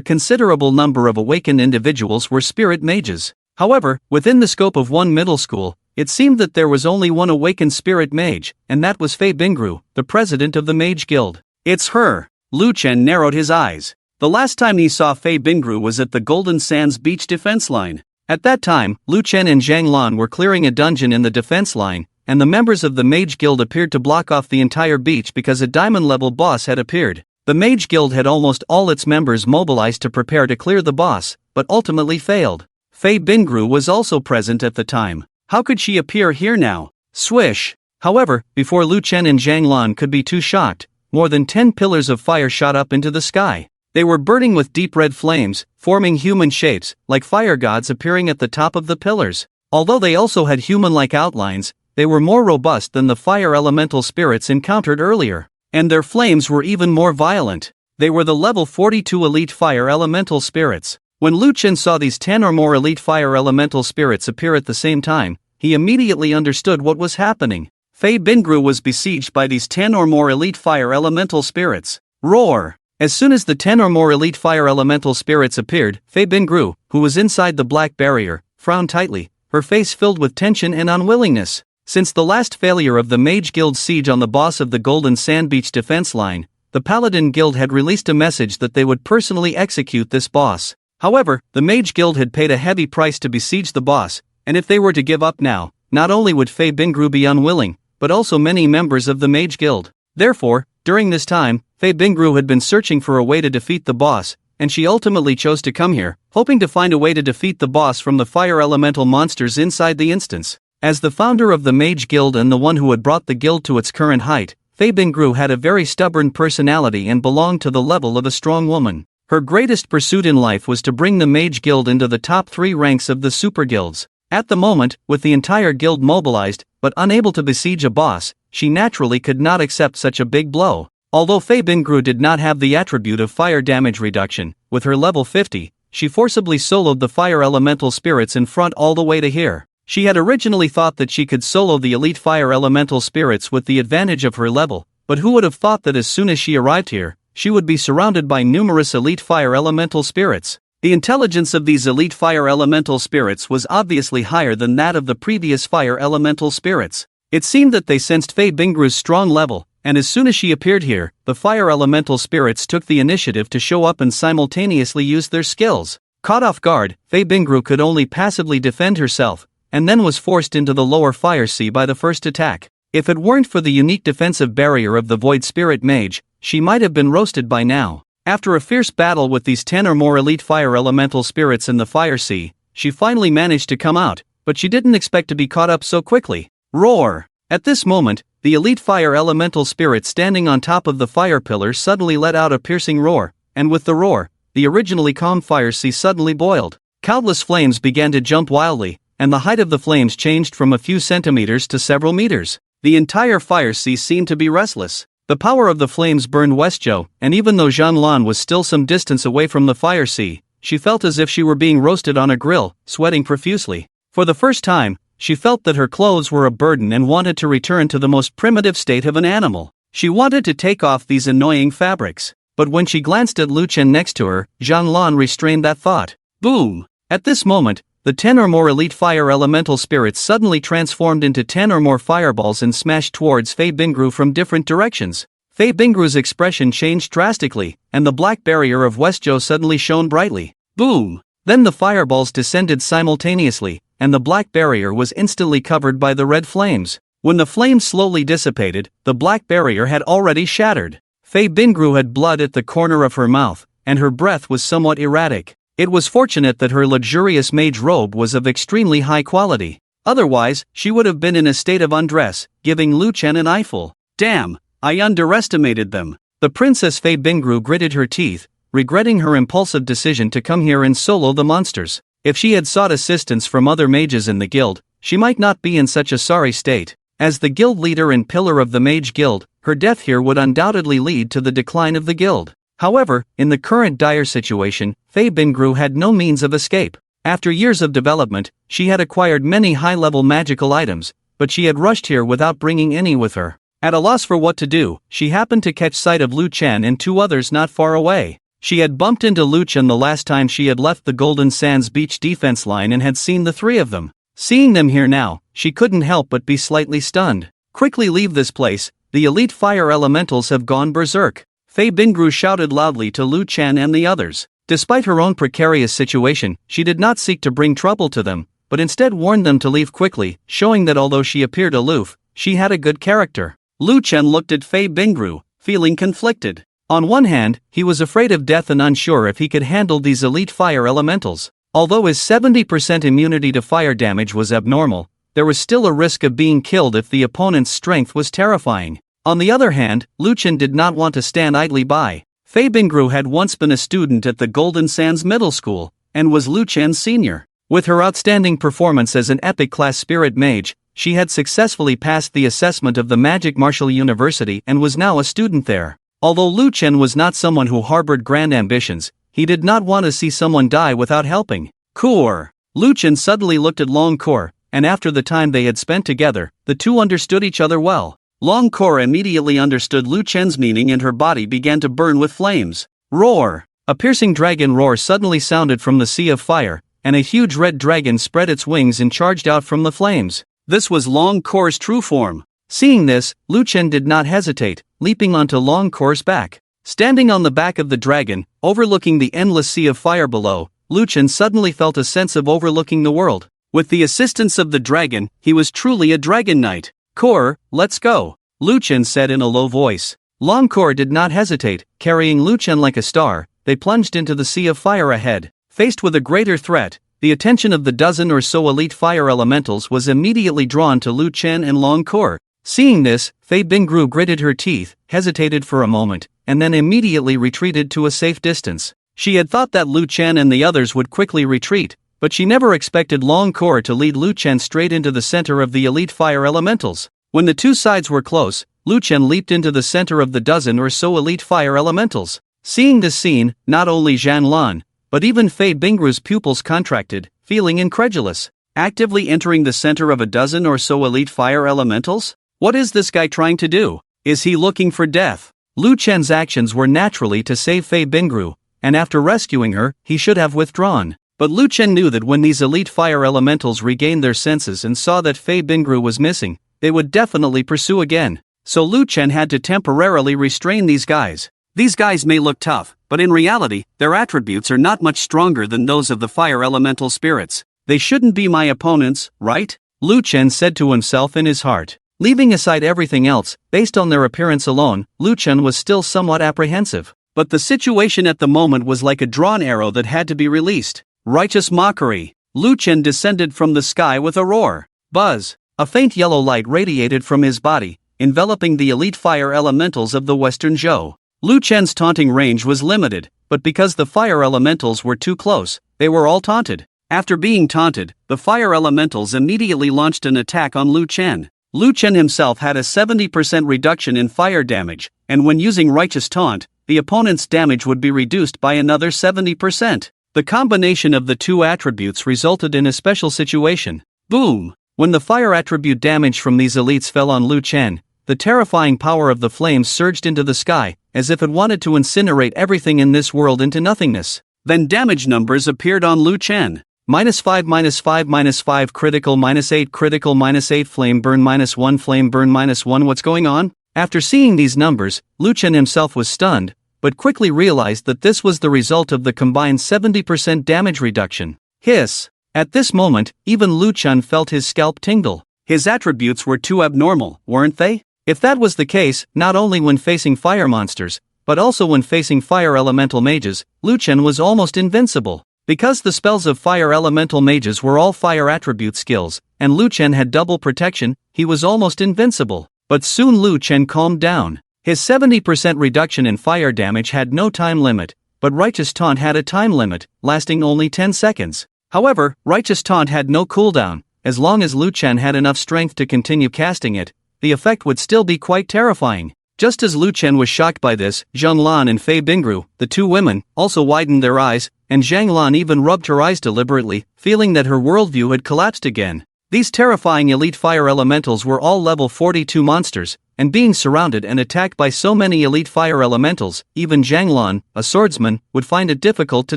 A: considerable number of awakened individuals were spirit mages. However, within the scope of one middle school, it seemed that there was only one awakened spirit mage, and that was Fei Bingru, the president of the Mage Guild. It's her. Lu Chen narrowed his eyes. The last time he saw Fei Bingru was at the Golden Sands beach defense line. At that time, Lu Chen and Zhang Lan were clearing a dungeon in the defense line, and the members of the Mage Guild appeared to block off the entire beach because a diamond-level boss had appeared. The Mage Guild had almost all its members mobilized to prepare to clear the boss, but ultimately failed. Fei Bingru was also present at the time. How could she appear here now? Swish! However, before Lu Chen and Zhang Lan could be too shocked, more than 10 pillars of fire shot up into the sky. They were burning with deep red flames, forming human shapes, like fire gods appearing at the top of the pillars. Although they also had human-like outlines, they were more robust than the fire elemental spirits encountered earlier. And their flames were even more violent. They were the level 42 elite fire elemental spirits. When Lu Chen saw these 10 or more elite fire elemental spirits appear at the same time, he immediately understood what was happening. Fei Bingru was besieged by these 10 or more elite fire elemental spirits. Roar! As soon as the 10 or more elite fire elemental spirits appeared, Fei Bingru, who was inside the black barrier, frowned tightly, her face filled with tension and unwillingness. Since the last failure of the Mage Guild's siege on the boss of the Golden Sand Beach defense line, the Paladin Guild had released a message that they would personally execute this boss. However, the Mage Guild had paid a heavy price to besiege the boss, and if they were to give up now, not only would Fei Bingru be unwilling, but also many members of the Mage Guild. Therefore, during this time, Fei Bingru had been searching for a way to defeat the boss, and she ultimately chose to come here, hoping to find a way to defeat the boss from the fire elemental monsters inside the instance. As the founder of the Mage Guild and the one who had brought the guild to its current height, Fei Bingru had a very stubborn personality and belonged to the level of a strong woman. Her greatest pursuit in life was to bring the Mage Guild into the top 3 ranks of the super guilds. At the moment, with the entire guild mobilized, but unable to besiege a boss, she naturally could not accept such a big blow. Although Fei Bingru did not have the attribute of fire damage reduction, with her level 50, she forcibly soloed the fire elemental spirits in front all the way to here. She had originally thought that she could solo the elite fire elemental spirits with the advantage of her level, but who would have thought that as soon as she arrived here, she would be surrounded by numerous elite fire elemental spirits. The intelligence of these elite fire elemental spirits was obviously higher than that of the previous fire elemental spirits. It seemed that they sensed Fei Bingru's strong level, and as soon as she appeared here, the fire elemental spirits took the initiative to show up and simultaneously use their skills. Caught off guard, Fei Bingru could only passively defend herself, and then was forced into the lower fire sea by the first attack. If it weren't for the unique defensive barrier of the Void Spirit Mage, she might have been roasted by now. After a fierce battle with these 10 or more elite fire elemental spirits in the fire sea, she finally managed to come out, but she didn't expect to be caught up so quickly. Roar! At this moment, the elite fire elemental spirit standing on top of the fire pillar suddenly let out a piercing roar, and with the roar, the originally calm fire sea suddenly boiled. Countless flames began to jump wildly, and the height of the flames changed from a few centimeters to several meters. The entire fire sea seemed to be restless. The power of the flames burned Westjo, and even though Zhang Lan was still some distance away from the fire sea, she felt as if she were being roasted on a grill, sweating profusely. For the first time, she felt that her clothes were a burden and wanted to return to the most primitive state of an animal. She wanted to take off these annoying fabrics. But when she glanced at Lu Chen next to her, Zhang Lan restrained that thought. Boom! At this moment, the 10 or more elite fire elemental spirits suddenly transformed into 10 or more fireballs and smashed towards Fei Bingru from different directions. Fei Bingru's expression changed drastically, and the black barrier of Westjo suddenly shone brightly. Boom! Then the fireballs descended simultaneously, and the black barrier was instantly covered by the red flames. When the flames slowly dissipated, the black barrier had already shattered. Fei Bingru had blood at the corner of her mouth, and her breath was somewhat erratic. It was fortunate that her luxurious mage robe was of extremely high quality. Otherwise, she would have been in a state of undress, giving Lu Chen an eyeful. Damn, I underestimated them. The Princess Fei Bingru gritted her teeth, regretting her impulsive decision to come here and solo the monsters. If she had sought assistance from other mages in the guild, she might not be in such a sorry state. As the guild leader and pillar of the Mage Guild, her death here would undoubtedly lead to the decline of the guild. However, in the current dire situation, Fei Bingru had no means of escape. After years of development, she had acquired many high-level magical items, but she had rushed here without bringing any with her. At a loss for what to do, she happened to catch sight of Lu Chen and two others not far away. She had bumped into Lu Chen the last time she had left the Golden Sands beach defense line and had seen the three of them. Seeing them here now, she couldn't help but be slightly stunned. Quickly leave this place, the elite fire elementals have gone berserk. Fei Bingru shouted loudly to Lu Chen and the others. Despite her own precarious situation, she did not seek to bring trouble to them, but instead warned them to leave quickly, showing that although she appeared aloof, she had a good character. Lu Chen looked at Fei Bingru, feeling conflicted. On one hand, he was afraid of death and unsure if he could handle these elite fire elementals. Although his 70% immunity to fire damage was abnormal, there was still a risk of being killed if the opponent's strength was terrifying. On the other hand, Lu Chen did not want to stand idly by. Fei Bingru had once been a student at the Golden Sands Middle School, and was Lu Chen's senior. With her outstanding performance as an epic class spirit mage, she had successfully passed the assessment of the Magic Martial University and was now a student there. Although Lu Chen was not someone who harbored grand ambitions, he did not want to see someone die without helping. Kor. Lu Chen suddenly looked at Long Kor, and after the time they had spent together, the two understood each other well. Long Kor immediately understood Lu Chen's meaning and her body began to burn with flames. Roar! A piercing dragon roar suddenly sounded from the sea of fire, and a huge red dragon spread its wings and charged out from the flames. This was Long Kor's true form. Seeing this, Lu Chen did not hesitate, leaping onto Long Kor's back. Standing on the back of the dragon, overlooking the endless sea of fire below, Lu Chen suddenly felt a sense of overlooking the world. With the assistance of the dragon, he was truly a dragon knight. Kor, let's go, Lu Chen said in a low voice. Long Kor did not hesitate, carrying Lu Chen like a star, they plunged into the sea of fire ahead. Faced with a greater threat, the attention of the dozen or so elite fire elementals was immediately drawn to Lu Chen and Long Kor. Seeing this, Fei Bingru gritted her teeth, hesitated for a moment, and then immediately retreated to a safe distance. She had thought that Lu Chen and the others would quickly retreat, but she never expected Long Kor to lead Lu Chen straight into the center of the elite fire elementals. When the two sides were close, Lu Chen leaped into the center of the dozen or so elite fire elementals. Seeing this scene, not only Zhang Lan, but even Fei Bingru's pupils contracted, feeling incredulous. Actively entering the center of a dozen or so elite fire elementals? What is this guy trying to do? Is he looking for death? Lu Chen's actions were naturally to save Fei Bingru, and after rescuing her, he should have withdrawn. But Lu Chen knew that when these elite fire elementals regained their senses and saw that Fei Bingru was missing, they would definitely pursue again. So Lu Chen had to temporarily restrain these guys. These guys may look tough, but in reality, their attributes are not much stronger than those of the fire elemental spirits. They shouldn't be my opponents, right? Lu Chen said to himself in his heart. Leaving aside everything else, based on their appearance alone, Lu Chen was still somewhat apprehensive. But the situation at the moment was like a drawn arrow that had to be released. Righteous mockery. Lu Chen descended from the sky with a roar. Buzz. A faint yellow light radiated from his body, enveloping the elite fire elementals of the Western Zhou. Lu Chen's taunting range was limited, but because the fire elementals were too close, they were all taunted. After being taunted, the fire elementals immediately launched an attack on Lu Chen. Lu Chen himself had a 70% reduction in fire damage, and when using Righteous Taunt, the opponent's damage would be reduced by another 70%. The combination of the two attributes resulted in a special situation. Boom! When the fire attribute damage from these elites fell on Lu Chen, the terrifying power of the flames surged into the sky, as if it wanted to incinerate everything in this world into nothingness. Then damage numbers appeared on Lu Chen. -5, -5, -5 critical, -8 critical, -8 flame burn, -1 flame burn, -1. What's going on? After seeing these numbers, Lu Chen himself was stunned, but quickly realized that this was the result of the combined 70% damage reduction. Hiss! At this moment, even Lu Chen felt his scalp tingle. His attributes were too abnormal, weren't they? If that was the case, not only when facing fire monsters, but also when facing fire elemental mages, Lu Chen was almost invincible. Because the spells of fire elemental mages were all fire attribute skills, and Lu Chen had double protection, he was almost invincible. But soon Lu Chen calmed down. His 70% reduction in fire damage had no time limit, but Righteous Taunt had a time limit, lasting only 10 seconds. However, Righteous Taunt had no cooldown. As long as Lu Chen had enough strength to continue casting it, the effect would still be quite terrifying. Just as Lu Chen was shocked by this, Zhang Lan and Fei Bingru, the two women, also widened their eyes, and Zhang Lan even rubbed her eyes deliberately, feeling that her worldview had collapsed again. These terrifying elite fire elementals were all level 42 monsters, and being surrounded and attacked by so many elite fire elementals, even Zhang Lan, a swordsman, would find it difficult to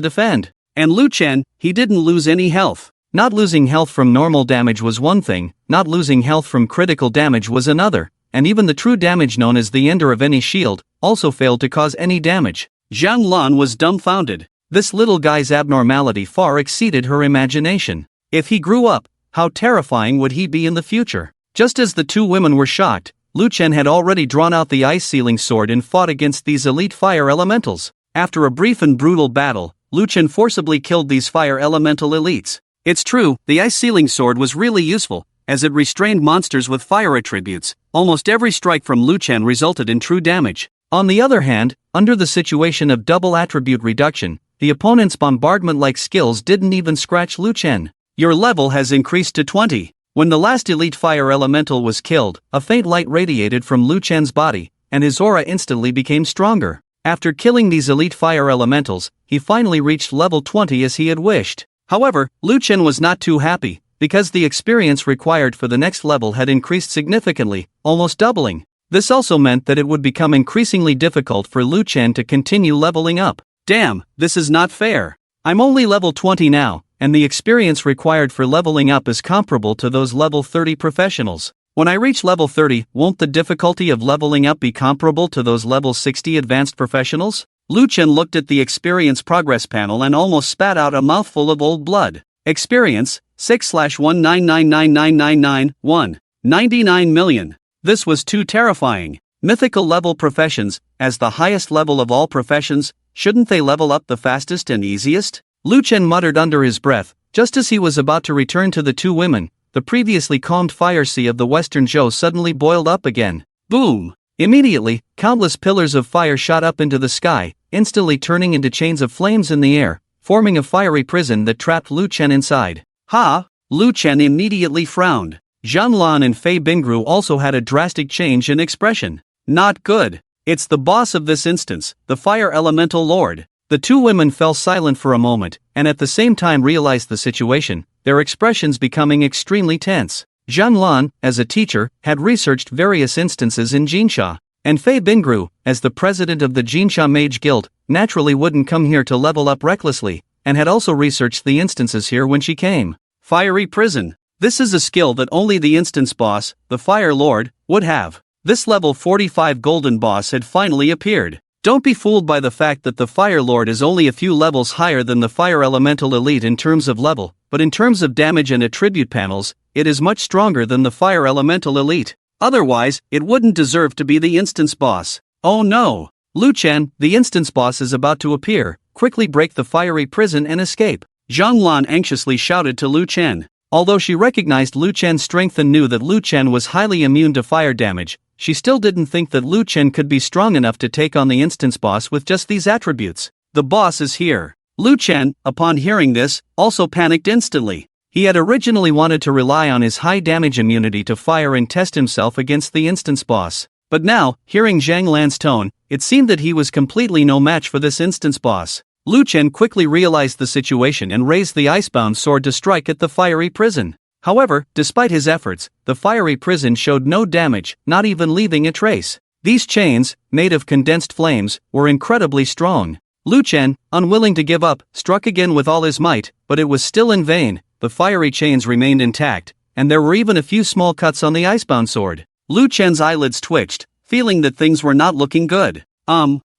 A: defend. And Lu Chen, he didn't lose any health. Not losing health from normal damage was one thing, not losing health from critical damage was another, and even the true damage known as the ender of any shield also failed to cause any damage. Zhang Lan was dumbfounded. This little guy's abnormality far exceeded her imagination. If he grew up, how terrifying would he be in the future? Just as the two women were shocked, Lu Chen had already drawn out the ice-sealing sword and fought against these elite fire elementals. After a brief and brutal battle, Lu Chen forcibly killed these fire elemental elites. It's true, the ice-sealing sword was really useful, as it restrained monsters with fire attributes. Almost every strike from Lu Chen resulted in true damage. On the other hand, under the situation of double attribute reduction, the opponent's bombardment-like skills didn't even scratch Lu Chen. Your level has increased to 20. When the last elite fire elemental was killed, a faint light radiated from Lu Chen's body, and his aura instantly became stronger. After killing these elite fire elementals, he finally reached level 20 as he had wished. However, Lu Chen was not too happy, because the experience required for the next level had increased significantly, almost doubling. This also meant that it would become increasingly difficult for Lu Chen to continue leveling up. Damn, this is not fair. I'm only level 20 now, and the experience required for leveling up is comparable to those level 30 professionals. When I reach level 30, won't the difficulty of leveling up be comparable to those level 60 advanced professionals? Lu Chen looked at the experience progress panel and almost spat out a mouthful of old blood. Experience, 6/1999999, 99 million. This was too terrifying. Mythical level professions, as the highest level of all professions, shouldn't they level up the fastest and easiest? Lu Chen muttered under his breath, just as he was about to return to the two women. The previously calmed fire sea of the Western Zhou suddenly boiled up again. Boom! Immediately, countless pillars of fire shot up into the sky, instantly turning into chains of flames in the air, forming a fiery prison that trapped Lu Chen inside. Ha! Lu Chen immediately frowned. Zhang Lan and Fei Bingru also had a drastic change in expression. Not good. It's the boss of this instance, the Fire Elemental Lord. The two women fell silent for a moment, and at the same time realized the situation, their expressions becoming extremely tense. Zhang Lan, as a teacher, had researched various instances in Jinsha, and Fei Bingru, as the president of the Jinsha Mage Guild, naturally wouldn't come here to level up recklessly, and had also researched the instances here when she came. Fiery Prison. This is a skill that only the instance boss, the Fire Lord, would have. This level 45 golden boss had finally appeared. Don't be fooled by the fact that the Fire Lord is only a few levels higher than the Fire Elemental Elite in terms of level, but in terms of damage and attribute panels, it is much stronger than the Fire Elemental Elite. Otherwise, it wouldn't deserve to be the instance boss. Oh no! Lu Chen, the instance boss is about to appear. Quickly break the fiery prison and escape. Zhang Lan anxiously shouted to Lu Chen. Although she recognized Lu Chen's strength and knew that Lu Chen was highly immune to fire damage, she still didn't think that Lu Chen could be strong enough to take on the instance boss with just these attributes. The boss is here. Lu Chen, upon hearing this, also panicked instantly. He had originally wanted to rely on his high damage immunity to fire and test himself against the instance boss. But now, hearing Zhang Lan's tone, it seemed that he was completely no match for this instance boss. Lu Chen quickly realized the situation and raised the icebound sword to strike at the fiery prison. However, despite his efforts, the fiery prison showed no damage, not even leaving a trace. These chains, made of condensed flames, were incredibly strong. Lu Chen, unwilling to give up, struck again with all his might, but it was still in vain. The fiery chains remained intact, and there were even a few small cuts on the icebound sword. Lu Chen's eyelids twitched, feeling that things were not looking good.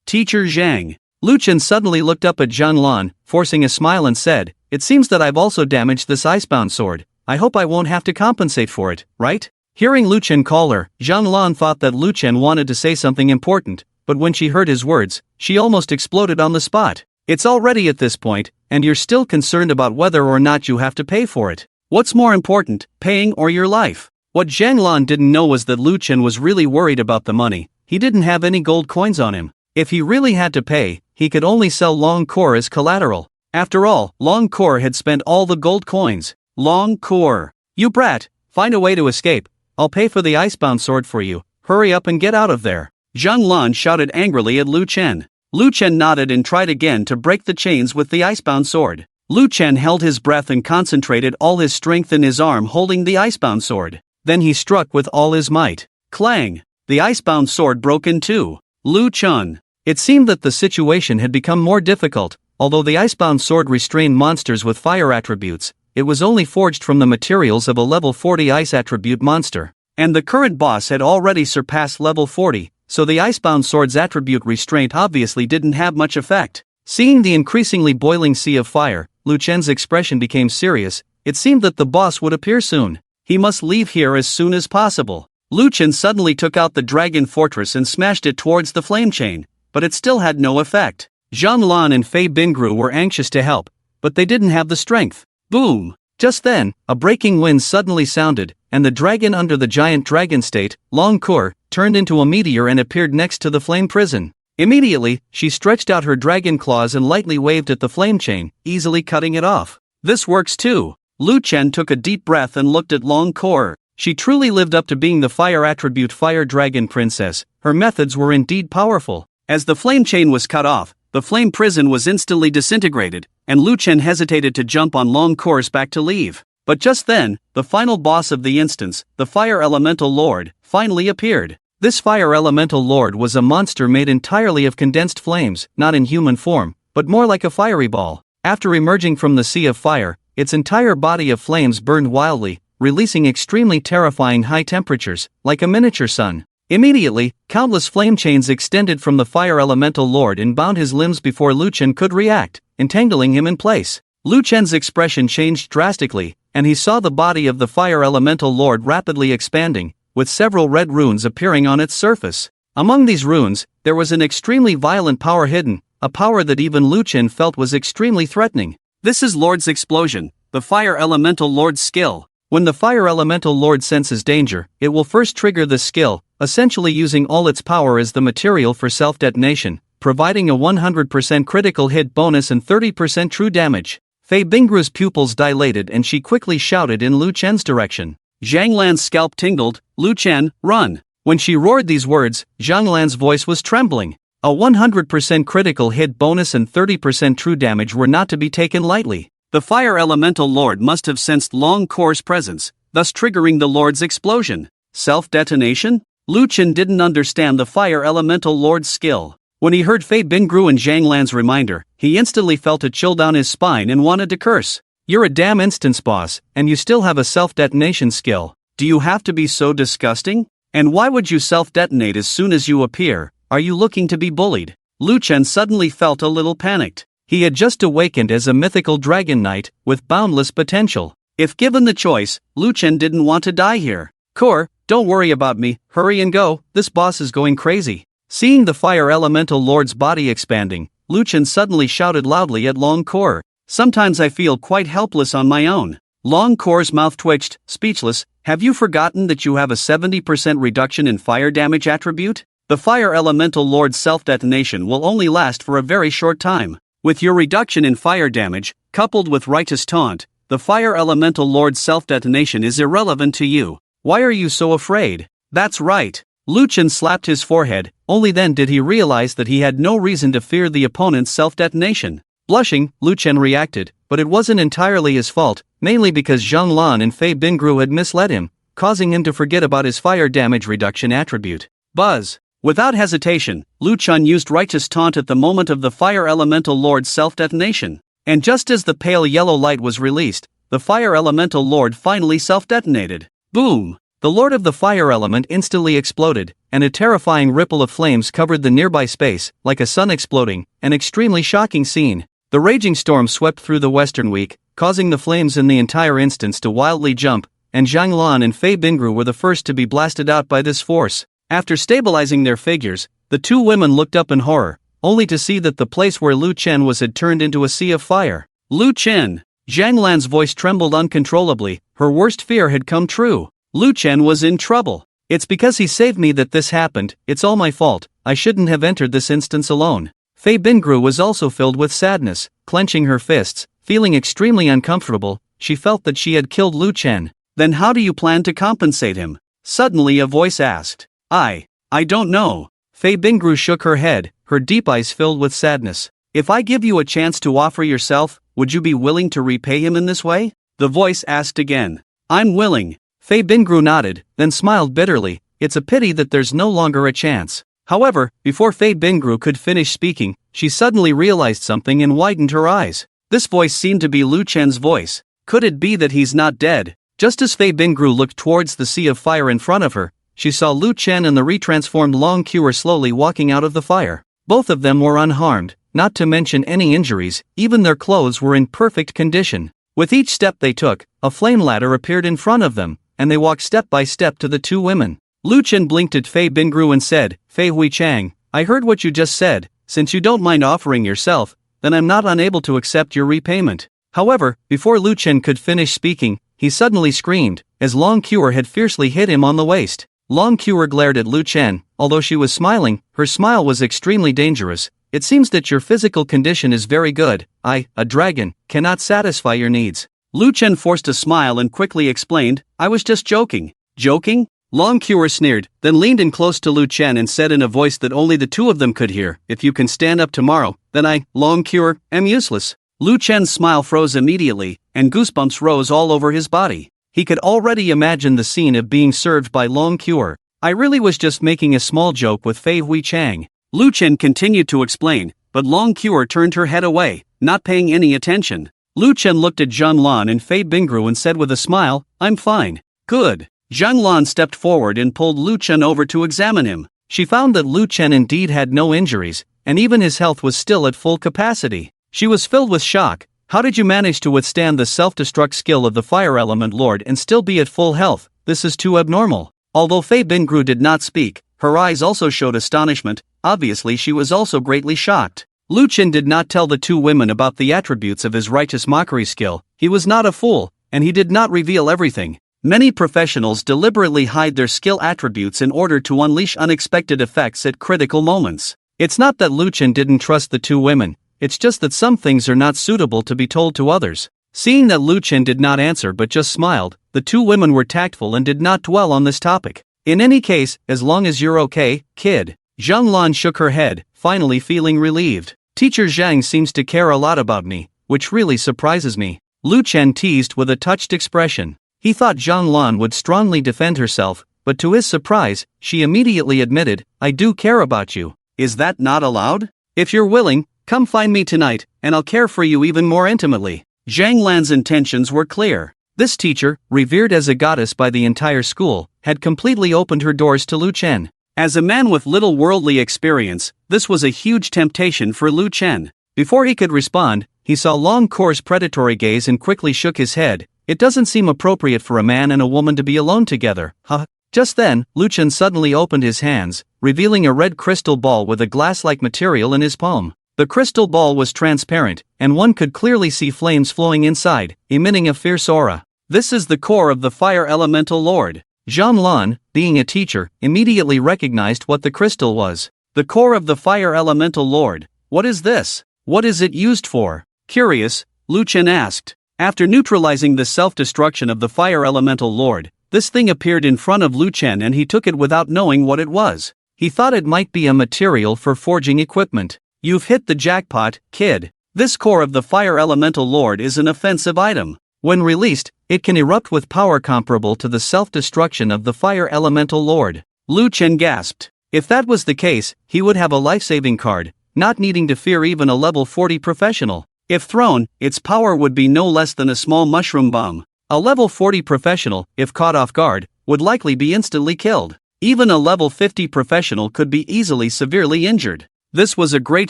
A: Teacher Zhang. Lu Chen suddenly looked up at Zhang Lan, forcing a smile and said, "It seems that I've also damaged this icebound sword. I hope I won't have to compensate for it, right?" Hearing Lu Chen call her, Zhang Lan thought that Lu Chen wanted to say something important, but when she heard his words, she almost exploded on the spot. It's already at this point, and you're still concerned about whether or not you have to pay for it. What's more important, paying or your life? What Zhang Lan didn't know was that Lu Chen was really worried about the money. He didn't have any gold coins on him. If he really had to pay, he could only sell Long Core as collateral. After all, Long Core had spent all the gold coins. Long Core. You brat, find a way to escape. I'll pay for the icebound sword for you. Hurry up and get out of there. Zhang Lan shouted angrily at Lu Chen. Lu Chen nodded and tried again to break the chains with the icebound sword. Lu Chen held his breath and concentrated all his strength in his arm holding the icebound sword. Then he struck with all his might. Clang! the icebound sword broke in two. Lu Chun. It seemed that the situation had become more difficult. Although the icebound sword restrained monsters with fire attributes, it was only forged from the materials of a level 40 ice attribute monster. And the current boss had already surpassed level 40, so the icebound sword's attribute restraint obviously didn't have much effect. Seeing the increasingly boiling sea of fire, Lu Chen's expression became serious. It seemed that the boss would appear soon. He must leave here as soon as possible. Lu Chen suddenly took out the dragon fortress and smashed it towards the flame chain, but it still had no effect. Zhang Lan and Fei Bingru were anxious to help, but they didn't have the strength. Boom! Just then, a breaking wind suddenly sounded, and the dragon under the giant dragon state, Long Kur, turned into a meteor and appeared next to the flame prison. Immediately, she stretched out her dragon claws and lightly waved at the flame chain, easily cutting it off. This works too. Lu Chen took a deep breath and looked at Long Kur. She truly lived up to being the fire attribute fire dragon princess. Her methods were indeed powerful. As the flame chain was cut off, the flame prison was instantly disintegrated, and Lu Chen hesitated to jump on Long Kur's back to leave. But just then, the final boss of the instance, the Fire Elemental Lord, finally appeared. This Fire Elemental Lord was a monster made entirely of condensed flames, not in human form, but more like a fiery ball. After emerging from the sea of fire, its entire body of flames burned wildly, releasing extremely terrifying high temperatures, like a miniature sun. Immediately, countless flame chains extended from the Fire Elemental Lord and bound his limbs before Lu Chen could react, entangling him in place. Lu Chen's expression changed drastically, and he saw the body of the Fire Elemental Lord rapidly expanding, with several red runes appearing on its surface. Among these runes, there was an extremely violent power hidden, a power that even Lu Chen felt was extremely threatening. This is Lord's Explosion, the Fire Elemental Lord's skill. When the Fire Elemental Lord senses danger, it will first trigger this skill, essentially using all its power as the material for self-detonation, providing a 100% critical hit bonus and 30% true damage. Fei Bingru's pupils dilated and she quickly shouted in Lu Chen's direction. Zhang Lan's scalp tingled. Lu Chen, run! When she roared these words, Zhang Lan's voice was trembling. A 100% critical hit bonus and 30% true damage were not to be taken lightly. The Fire Elemental Lord must have sensed Long Kur's presence, thus triggering the Lord's explosion. Self-detonation? Lu Chen didn't understand the Fire Elemental Lord's skill. When he heard Fei Bingru and Zhang Lan's reminder, he instantly felt a chill down his spine and wanted to curse. You're a damn instance boss, and you still have a self-detonation skill. Do you have to be so disgusting? And why would you self-detonate as soon as you appear? Are you looking to be bullied? Lu Chen suddenly felt a little panicked. He had just awakened as a mythical dragon knight, with boundless potential. If given the choice, Lu Chen didn't want to die here. Kur, don't worry about me, hurry and go, this boss is going crazy. Seeing the Fire Elemental Lord's body expanding, Lu Chen suddenly shouted loudly at Long Kur. Sometimes I feel quite helpless on my own. Long Kur's mouth twitched, speechless. Have you forgotten that you have a 70% reduction in fire damage attribute? The Fire Elemental Lord's self-detonation will only last for a very short time. With your reduction in fire damage, coupled with Righteous Taunt, the Fire Elemental Lord's self-detonation is irrelevant to you. Why are you so afraid? That's right. Lu Chen slapped his forehead, only then did he realize that he had no reason to fear the opponent's self-detonation. Blushing, Lu Chen reacted, but it wasn't entirely his fault, mainly because Zhang Lan and Fei Bingru had misled him, causing him to forget about his fire damage reduction attribute. Buzz! Without hesitation, Lu Chen used Righteous Taunt at the moment of the Fire Elemental Lord's self-detonation. And just as the pale yellow light was released, the Fire Elemental Lord finally self-detonated. Boom! The Lord of the Fire Element instantly exploded, and a terrifying ripple of flames covered the nearby space, like a sun exploding, an extremely shocking scene. The raging storm swept through the Western Week, causing the flames in the entire instance to wildly jump, and Zhang Lan and Fei Bingru were the first to be blasted out by this force. After stabilizing their figures, the two women looked up in horror, only to see that the place where Lu Chen was had turned into a sea of fire. Lu Chen! Zhang Lan's voice trembled uncontrollably. Her worst fear had come true. Lu Chen was in trouble. It's because he saved me that this happened, it's all my fault, I shouldn't have entered this instance alone. Fei Bingru was also filled with sadness, clenching her fists, feeling extremely uncomfortable. She felt that she had killed Lu Chen. Then how do you plan to compensate him? Suddenly a voice asked. I don't know. Fei Bingru shook her head, her deep eyes filled with sadness. If I give you a chance to offer yourself, would you be willing to repay him in this way? The voice asked again. I'm willing. Fei Bingru nodded, then smiled bitterly. it's a pity that there's no longer a chance. However, before Fei Bingru could finish speaking, she suddenly realized something and widened her eyes. This voice seemed to be Lu Chen's voice. Could it be that he's not dead? Just as Fei Bingru looked towards the sea of fire in front of her, she saw Lu Chen and the retransformed Long Cure slowly walking out of the fire. Both of them were unharmed, not to mention any injuries, even their clothes were in perfect condition. With each step they took, a flame ladder appeared in front of them, and they walked step by step to the two women. Lu Chen blinked at Fei Bingru and said, "Fei Huichang, I heard what you just said. Since you don't mind offering yourself, then I'm not unable to accept your repayment." However, before Lu Chen could finish speaking, he suddenly screamed, as Long Cure had fiercely hit him on the waist. Long Cure glared at Lu Chen. Although she was smiling, her smile was extremely dangerous. "It seems that your physical condition is very good. I, a dragon, cannot satisfy your needs." Lu Chen forced a smile and quickly explained, "I was just joking." "Joking?" Long Cure sneered, then leaned in close to Lu Chen and said in a voice that only the two of them could hear, "If you can stand up tomorrow, then I, Long Cure, am useless." Lu Chen's smile froze immediately, and goosebumps rose all over his body. He could already imagine the scene of being served by Long Cure. "I really was just making a small joke with Fei Huichang." Lu Chen continued to explain, but Long Cure turned her head away, not paying any attention. Lu Chen looked at Zhang Lan and Fei Bingru and said with a smile, "I'm fine." "Good." Zhang Lan stepped forward and pulled Lu Chen over to examine him. She found that Lu Chen indeed had no injuries, and even his health was still at full capacity. She was filled with shock. "How did you manage to withstand the self-destruct skill of the Fire Element Lord and still be at full health? This is too abnormal." Although Fei Bingru did not speak, her eyes also showed astonishment. Obviously she was also greatly shocked. Lu Chen did not tell the two women about the attributes of his righteous mockery skill. He was not a fool, and he did not reveal everything. Many professionals deliberately hide their skill attributes in order to unleash unexpected effects at critical moments. It's not that Lu Chen didn't trust the two women, it's just that some things are not suitable to be told to others. Seeing that Lu Chen did not answer but just smiled, the two women were tactful and did not dwell on this topic. "In any case, as long as you're okay, kid." Zhang Lan shook her head, finally feeling relieved. "Teacher Zhang seems to care a lot about me, which really surprises me." Lu Chen teased with a touched expression. He thought Zhang Lan would strongly defend herself, but to his surprise, she immediately admitted, "I do care about you." "Is that not allowed? If you're willing, come find me tonight, and I'll care for you even more intimately." Zhang Lan's intentions were clear. This teacher, revered as a goddess by the entire school, had completely opened her doors to Lu Chen. As a man with little worldly experience, this was a huge temptation for Lu Chen. Before he could respond, he saw Long Cure's predatory gaze and quickly shook his head. "It doesn't seem appropriate for a man and a woman to be alone together, huh?" Just then, Lu Chen suddenly opened his hands, revealing a red crystal ball with a glass-like material in his palm. The crystal ball was transparent, and one could clearly see flames flowing inside, emitting a fierce aura. "This is the core of the Fire Elemental Lord." Zhang Lan, being a teacher, immediately recognized what the crystal was. "The core of the Fire Elemental Lord. What is this? What is it used for?" Curious, Lu Chen asked. After neutralizing the self-destruction of the Fire Elemental Lord, this thing appeared in front of Lu Chen and he took it without knowing what it was. He thought it might be a material for forging equipment. "You've hit the jackpot, kid. This core of the Fire Elemental Lord is an offensive item. When released, it can erupt with power comparable to the self-destruction of the Fire Elemental Lord." Lu Chen gasped. If that was the case, he would have a life-saving card, not needing to fear even a level 40 professional. If thrown, its power would be no less than a small mushroom bomb. A level 40 professional, if caught off guard, would likely be instantly killed. Even a level 50 professional could be easily severely injured. This was a great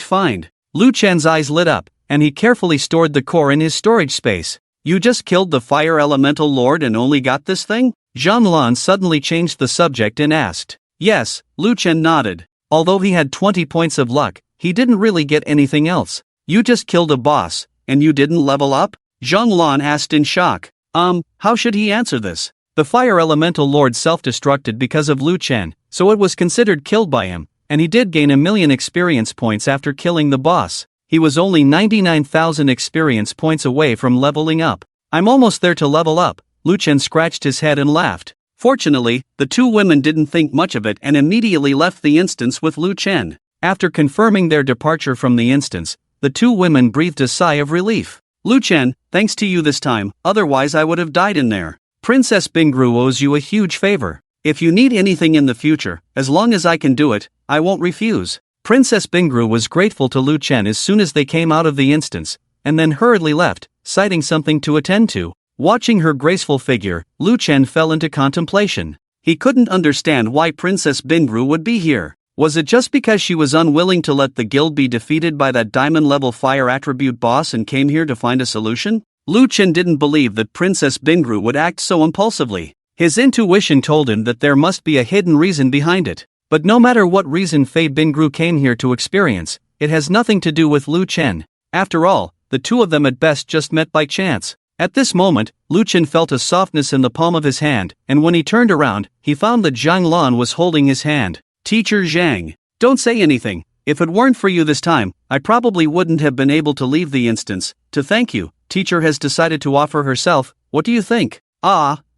A: find. Lu Chen's eyes lit up, and he carefully stored the core in his storage space. "You just killed the Fire Elemental Lord and only got this thing?" Zhang Lan suddenly changed the subject and asked. "Yes," Lu Chen nodded. Although he had 20 points of luck, he didn't really get anything else. "You just killed a boss, and you didn't level up?" Zhang Lan asked in shock. How should he answer this? The Fire Elemental Lord self-destructed because of Lu Chen, so it was considered killed by him, and he did gain 1,000,000 experience points after killing the boss. He was only 99,000 experience points away from leveling up. "I'm almost there to level up." Lu Chen scratched his head and laughed. Fortunately, the two women didn't think much of it and immediately left the instance with Lu Chen. After confirming their departure from the instance, the two women breathed a sigh of relief. "Lu Chen, thanks to you this time, otherwise I would have died in there. Princess Bingru owes you a huge favor." If you need anything in the future, as long as I can do it, I won't refuse. Princess Bingru was grateful to Lu Chen as soon as they came out of the instance, and then hurriedly left, citing something to attend to. Watching her graceful figure, Lu Chen fell into contemplation. He couldn't understand why Princess Bingru would be here. Was it just because she was unwilling to let the guild be defeated by that diamond-level fire attribute boss and came here to find a solution? Lu Chen didn't believe that Princess Bingru would act so impulsively. His intuition told him that there must be a hidden reason behind it. But no matter what reason Fei Bingru came here to experience, it has nothing to do with Lu Chen. After all, the two of them at best just met by chance. At this moment, Lu Chen felt a softness in the palm of his hand, and when he turned around, he found that Zhang Lan was holding his hand. Teacher Zhang, don't say anything. If it weren't for you this time, I probably wouldn't have been able to leave the instance. To thank you, teacher has decided to offer herself. What do you think?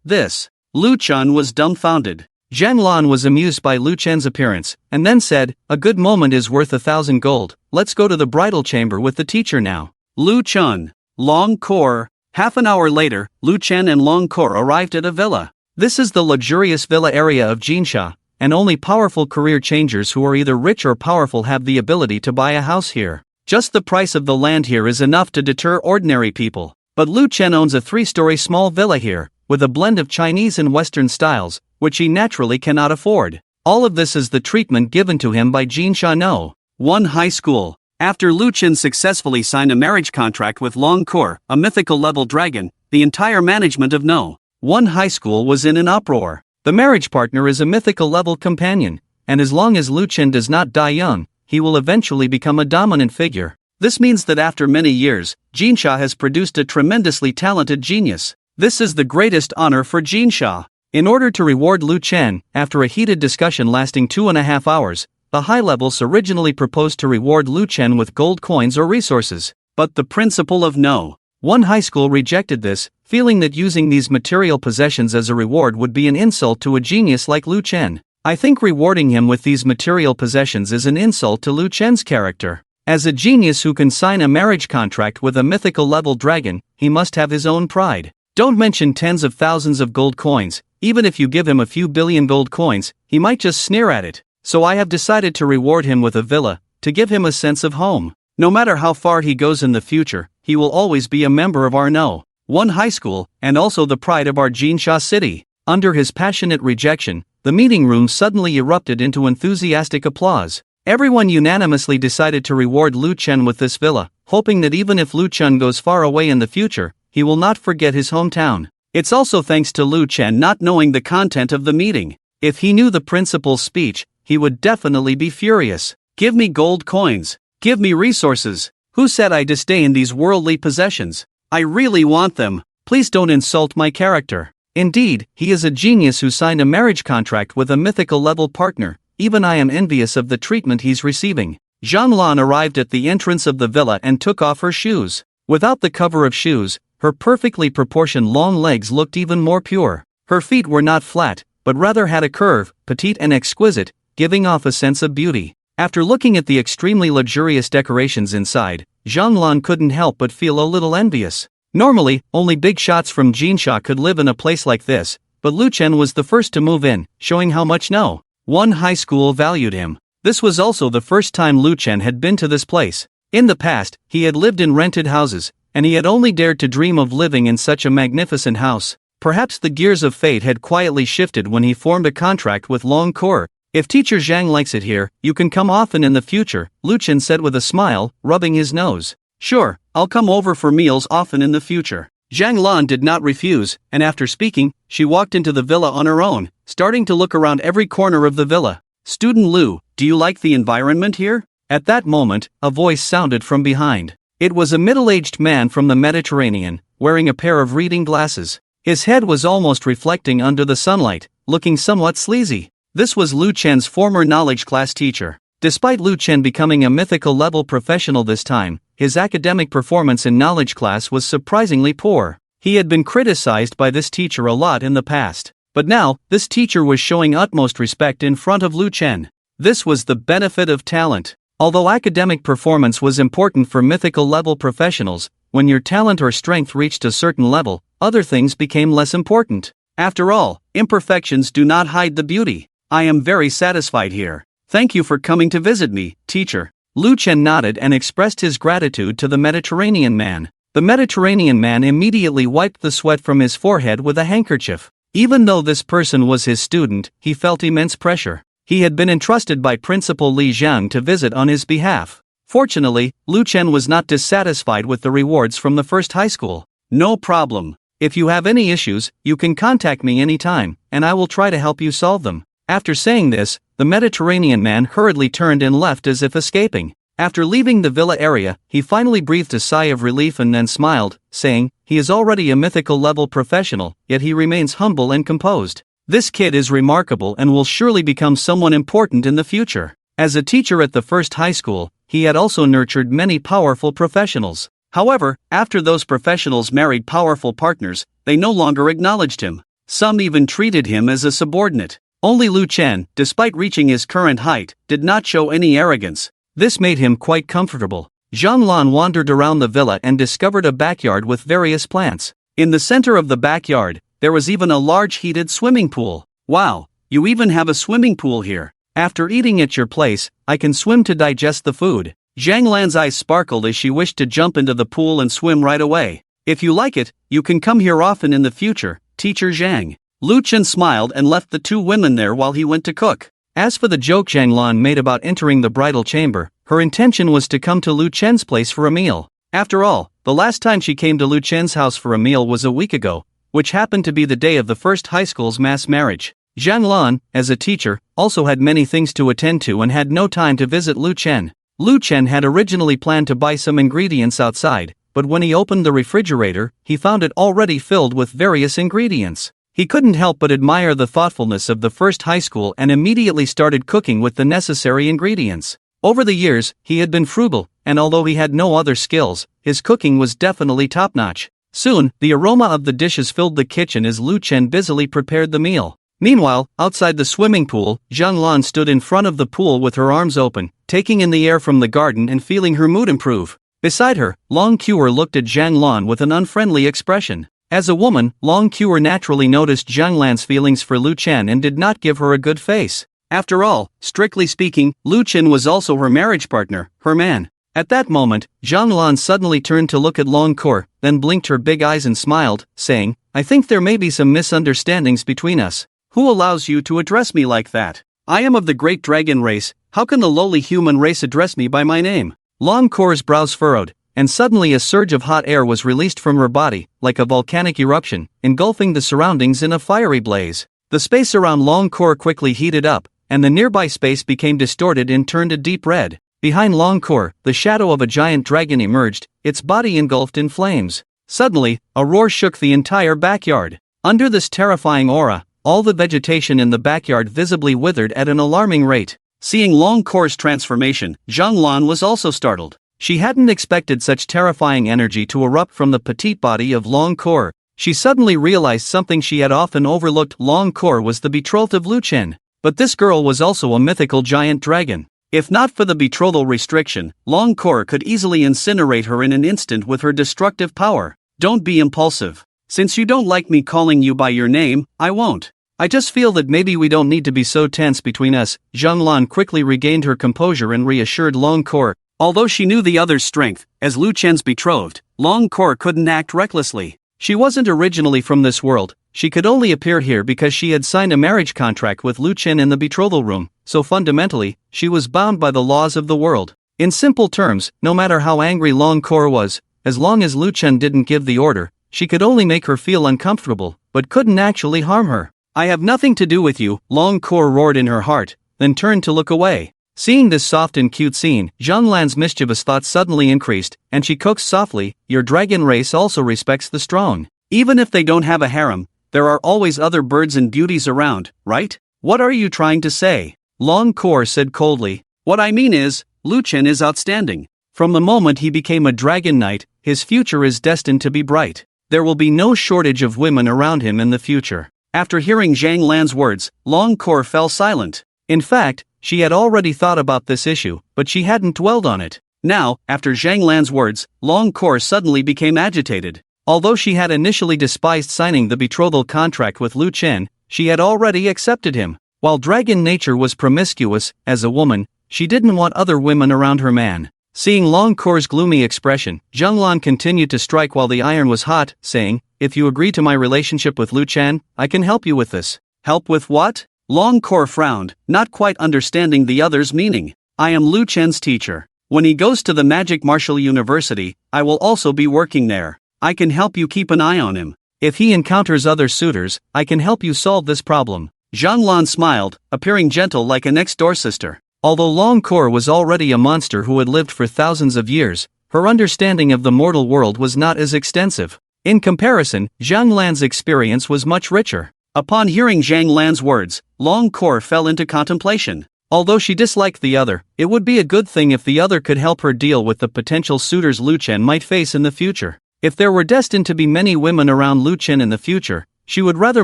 A: This. Lu Chen was dumbfounded. Zhang Lan was amused by Lu Chen's appearance, and then said, "A good moment is worth 1,000 gold. Let's go to the bridal chamber with the teacher now." Lu Chen. Long Kor. Half an hour later, Lu Chen and Long Kor arrived at a villa. This is the luxurious villa area of Jinsha, and only powerful career changers who are either rich or powerful have the ability to buy a house here. Just the price of the land here is enough to deter ordinary people. But Lu Chen owns a 3-story small villa here, with a blend of Chinese and Western styles, which he naturally cannot afford. All of this is the treatment given to him by Jinsha No. 1 High School. After Lu Chen successfully signed a marriage contract with Long Kor, a mythical level dragon, the entire management of No. 1 High School was in an uproar. The marriage partner is a mythical level companion, and as long as Lu Chen does not die young, he will eventually become a dominant figure. This means that after many years, Jinsha has produced a tremendously talented genius. This is the greatest honor for Jinsha. In order to reward Lu Chen, after a heated discussion lasting 2.5 hours, the high levels originally proposed to reward Lu Chen with gold coins or resources. But the principal of No. 1 High School rejected this, feeling that using these material possessions as a reward would be an insult to a genius like Lu Chen. I think rewarding him with these material possessions is an insult to Lu Chen's character. As a genius who can sign a marriage contract with a mythical level dragon, he must have his own pride. Don't mention tens of thousands of gold coins. Even if you give him a few billion gold coins, he might just sneer at it. So I have decided to reward him with a villa, to give him a sense of home. No matter how far he goes in the future, he will always be a member of our No. 1 High School, and also the pride of our Jinsha city. Under his passionate rejection, the meeting room suddenly erupted into enthusiastic applause. Everyone unanimously decided to reward Lu Chen with this villa, hoping that even if Lu Chen goes far away in the future, he will not forget his hometown. It's also thanks to Lu Chen not knowing the content of the meeting. If he knew the principal's speech, he would definitely be furious. Give me gold coins. Give me resources. Who said I disdain these worldly possessions? I really want them. Please don't insult my character. Indeed, he is a genius who signed a marriage contract with a mythical level partner. Even I am envious of the treatment he's receiving. Zhang Lan arrived at the entrance of the villa and took off her shoes. Without the cover of shoes, her perfectly proportioned long legs looked even more pure. Her feet were not flat, but rather had a curve, petite and exquisite, giving off a sense of beauty. After looking at the extremely luxurious decorations inside, Zhang Lan couldn't help but feel a little envious. Normally, only big shots from Jinsha could live in a place like this, but Lu Chen was the first to move in, showing how much No. 1 High School valued him. This was also the first time Lu Chen had been to this place. In the past, he had lived in rented houses, and he had only dared to dream of living in such a magnificent house. Perhaps the gears of fate had quietly shifted when he formed a contract with Long Kor. If teacher Zhang likes it here, you can come often in the future, Lu Chen said with a smile, rubbing his nose. Sure, I'll come over for meals often in the future. Zhang Lan did not refuse, and after speaking, she walked into the villa on her own, starting to look around every corner of the villa. Student Lu, do you like the environment here? At that moment, a voice sounded from behind. It was a middle-aged man from the Mediterranean, wearing a pair of reading glasses. His head was almost reflecting under the sunlight, looking somewhat sleazy. This was Lu Chen's former knowledge class teacher. Despite Lu Chen becoming a mythical level professional this time, his academic performance in knowledge class was surprisingly poor. He had been criticized by this teacher a lot in the past. But now, this teacher was showing utmost respect in front of Lu Chen. This was the benefit of talent. Although academic performance was important for mythical level professionals, when your talent or strength reached a certain level, other things became less important. After all, imperfections do not hide the beauty. I am very satisfied here. Thank you for coming to visit me, teacher. Lu Chen nodded and expressed his gratitude to the Mediterranean man. The Mediterranean man immediately wiped the sweat from his forehead with a handkerchief. Even though this person was his student, he felt immense pressure. He had been entrusted by Principal Li Jiang to visit on his behalf. Fortunately, Lu Chen was not dissatisfied with the rewards from the first high school. No problem. If you have any issues, you can contact me anytime, and I will try to help you solve them. After saying this, the Mediterranean man hurriedly turned and left as if escaping. After leaving the villa area, he finally breathed a sigh of relief and then smiled, saying, he is already a mythical level professional, yet he remains humble and composed. This kid is remarkable and will surely become someone important in the future. As a teacher at the first high school, he had also nurtured many powerful professionals. However, after those professionals married powerful partners, they no longer acknowledged him. Some even treated him as a subordinate. Only Lu Chen, despite reaching his current height, did not show any arrogance. This made him quite comfortable. Zhang Lan wandered around the villa and discovered a backyard with various plants. In the center of the backyard, there was even a large heated swimming pool. Wow, you even have a swimming pool here. After eating at your place, I can swim to digest the food. Zhang Lan's eyes sparkled as she wished to jump into the pool and swim right away. If you like it, you can come here often in the future, Teacher Zhang. Lu Chen smiled and left the two women there while he went to cook. As for the joke Zhang Lan made about entering the bridal chamber, her intention was to come to Lu Chen's place for a meal. After all, the last time she came to Lu Chen's house for a meal was a week ago, which happened to be the day of the first high school's mass marriage. Zhang Lan, as a teacher, also had many things to attend to and had no time to visit Lu Chen. Lu Chen had originally planned to buy some ingredients outside, but when he opened the refrigerator, he found it already filled with various ingredients. He couldn't help but admire the thoughtfulness of the first high school and immediately started cooking with the necessary ingredients. Over the years, he had been frugal, and although he had no other skills, his cooking was definitely top-notch. Soon, the aroma of the dishes filled the kitchen as Lu Chen busily prepared the meal. Meanwhile, outside the swimming pool, Zhang Lan stood in front of the pool with her arms open, taking in the air from the garden and feeling her mood improve. Beside her, Long Cure looked at Zhang Lan with an unfriendly expression. As a woman, Long Cure naturally noticed Zhang Lan's feelings for Lu Chen and did not give her a good face. After all, strictly speaking, Lu Chen was also her marriage partner, her man. At that moment, Zhang Lan suddenly turned to look at Long Cure, then blinked her big eyes and smiled, saying, I think there may be some misunderstandings between us. Who allows you to address me like that? I am of the great dragon race, how can the lowly human race address me by my name? Long Cure's brows furrowed, and suddenly a surge of hot air was released from her body, like a volcanic eruption, engulfing the surroundings in a fiery blaze. The space around Long Cure quickly heated up, and the nearby space became distorted and turned a deep red. Behind Long Cure, the shadow of a giant dragon emerged, its body engulfed in flames. Suddenly, a roar shook the entire backyard. Under this terrifying aura, all the vegetation in the backyard visibly withered at an alarming rate. Seeing Long Cure's transformation, Zhang Lan was also startled. She hadn't expected such terrifying energy to erupt from the petite body of Long Cure. She suddenly realized something she had often overlooked. Long Cure was the betrothed of Lu Chen. But this girl was also a mythical giant dragon. If not for the betrothal restriction, Long Cure could easily incinerate her in an instant with her destructive power. Don't be impulsive. Since you don't like me calling you by your name, I won't. I just feel that maybe we don't need to be so tense between us. Zhang Lan quickly regained her composure and reassured Long Cure. Although she knew the other's strength, as Lu Chen's betrothed, Long Cure couldn't act recklessly. She wasn't originally from this world. She could only appear here because she had signed a marriage contract with Lu Chen in the betrothal room, so fundamentally, she was bound by the laws of the world. In simple terms, no matter how angry Long Cure was, as long as Lu Chen didn't give the order, she could only make her feel uncomfortable, but couldn't actually harm her. I have nothing to do with you, Long Cure roared in her heart, then turned to look away. Seeing this soft and cute scene, Zhang Lan's mischievous thoughts suddenly increased, and she coaxed softly, your dragon race also respects the strong. Even if they don't have a harem, there are always other birds and beauties around, right? What are you trying to say? Long Cure said coldly. What I mean is, Lu Chen is outstanding. From the moment he became a dragon knight, his future is destined to be bright. There will be no shortage of women around him in the future. After hearing Zhang Lan's words, Long Cure fell silent. In fact, she had already thought about this issue, but she hadn't dwelled on it. Now, after Zhang Lan's words, Long Cure suddenly became agitated. Although she had initially despised signing the betrothal contract with Lu Chen, she had already accepted him. While dragon nature was promiscuous, as a woman, she didn't want other women around her man. Seeing Long Kor's gloomy expression, Zhanglan continued to strike while the iron was hot, saying, "If you agree to my relationship with Lu Chen, I can help you with this." "Help with what?" Long Kor frowned, not quite understanding the other's meaning. "I am Lu Chen's teacher. When he goes to the Magic Martial University, I will also be working there. I can help you keep an eye on him. If he encounters other suitors, I can help you solve this problem." Zhanglan smiled, appearing gentle like a next-door sister. Although Long Kor was already a monster who had lived for thousands of years, her understanding of the mortal world was not as extensive. In comparison, Zhang Lan's experience was much richer. Upon hearing Zhang Lan's words, Long Kor fell into contemplation. Although she disliked the other, it would be a good thing if the other could help her deal with the potential suitors Lu Chen might face in the future. If there were destined to be many women around Lu Chen in the future, she would rather